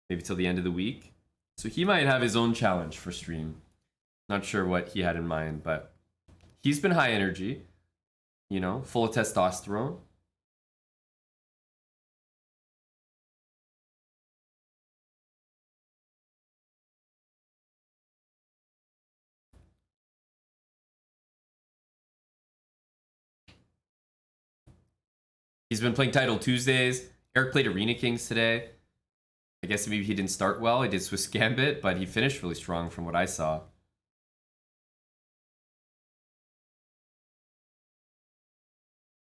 Maybe till the end of the week. So he might have his own challenge for stream. Not sure what he had in mind, but he's been high energy. Full of testosterone. He's been playing Title Tuesdays. Eric played Arena Kings today. I guess maybe he didn't start well. He did Swiss Gambit, but he finished really strong from what I saw.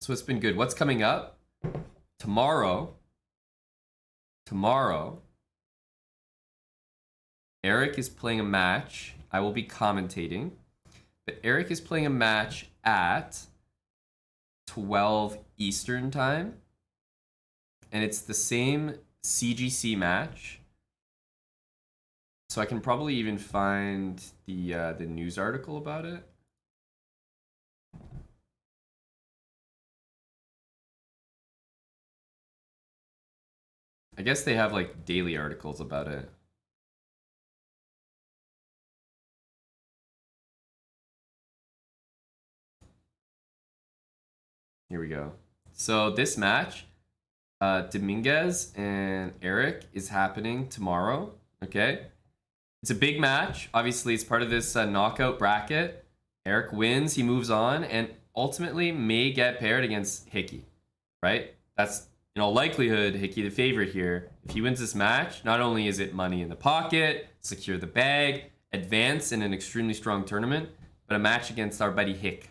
So it's been good. What's coming up? Tomorrow, Eric is playing a match. I will be commentating. But Eric is playing a match at 12 Eastern time. And it's the same CGC match. So I can probably even find the news article about it. I guess they have like daily articles about it. Here we go. So this match, Dominguez and Eric, is happening tomorrow. Okay, it's a big match. Obviously, it's part of this knockout bracket. Eric wins, he moves on, and ultimately may get paired against Hickey. Right? That's in all likelihood Hickey the favorite here. If he wins this match, not only is it money in the pocket, secure the bag, advance in an extremely strong tournament, but a match against our buddy Hick.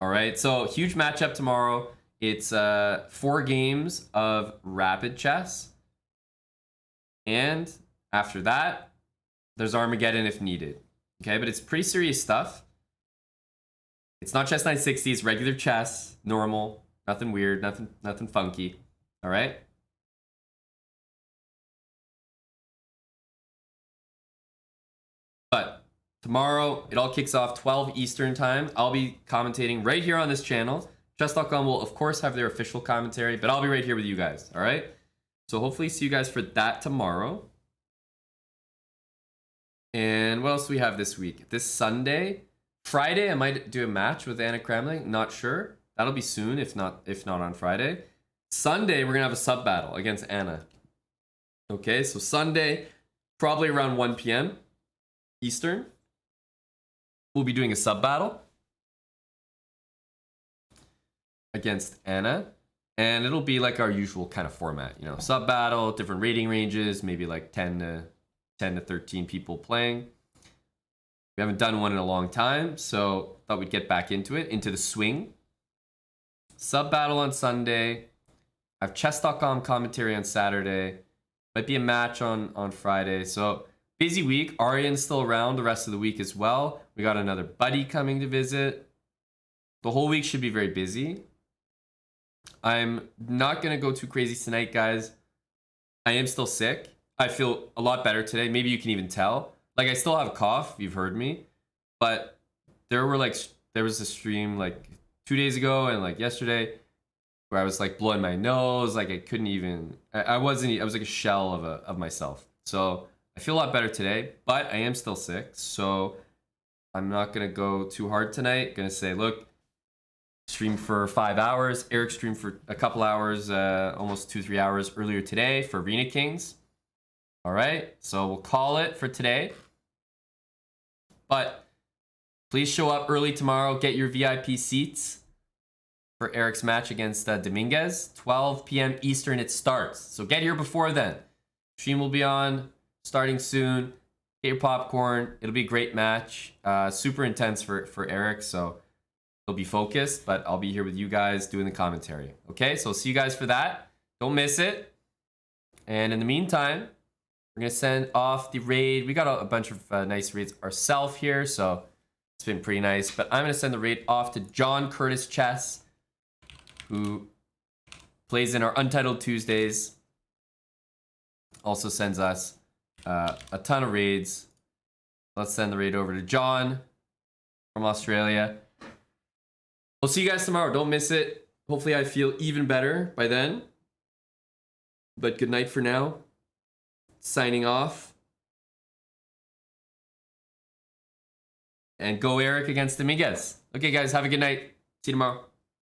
All right, so huge matchup tomorrow. It's 4 games of rapid chess. And after that, there's Armageddon if needed. Okay, but it's pretty serious stuff. It's not chess 960, it's regular chess, normal, nothing weird, nothing funky. All right? But tomorrow, it all kicks off 12 Eastern time. I'll be commentating right here on this channel. Chess.com will, of course, have their official commentary, but I'll be right here with you guys, all right? So hopefully see you guys for that tomorrow. And what else do we have this week? This Sunday, Friday, I might do a match with Anna Kramling. Not sure. That'll be soon, if not on Friday. Sunday, we're gonna have a sub battle against Anna. Okay, so Sunday, probably around 1 p.m. Eastern, we'll be doing a sub battle against Anna, and it'll be like our usual kind of format, you know, sub battle, different rating ranges, maybe like 10 to 13 people playing. We haven't done one in a long time, so thought we'd get back into it, into the swing. Sub battle on Sunday. I have chess.com commentary on Saturday. Might be a match on Friday. So busy week. Aryan's still around the rest of the week as well. We got another buddy coming to visit. The whole week should be very busy. I'm not going to go too crazy tonight, guys. I am still sick. I feel a lot better today. Maybe you can even tell. Like, I still have a cough. You've heard me. But there was a stream like 2 days ago and like yesterday where I was like blowing my nose. Like I couldn't even, I was like a shell of myself. So I feel a lot better today, but I am still sick. So I'm not going to go too hard tonight. Going to say, look, stream for 5 hours. Eric streamed for a couple hours, almost 2-3 hours earlier today for Arena Kings. All right, so we'll call it for today. But please show up early tomorrow. Get your VIP seats for Eric's match against Dominguez. 12 p.m. Eastern it starts. So get here before then. Stream will be on starting soon. Get your popcorn. It'll be a great match. Super intense for Eric, so he'll be focused, but I'll be here with you guys doing the commentary. Okay, so see you guys for that. Don't miss it. And in the meantime, we're going to send off the raid. We got a bunch of nice raids ourselves here, so it's been pretty nice. But I'm going to send the raid off to John Curtis Chess, who plays in our Untitled Tuesdays. Also sends us a ton of raids. Let's send the raid over to John from Australia. We'll see you guys tomorrow. Don't miss it. Hopefully I feel even better by then. But good night for now. Signing off. And go Eric against Dominguez. Okay, guys, have a good night. See you tomorrow.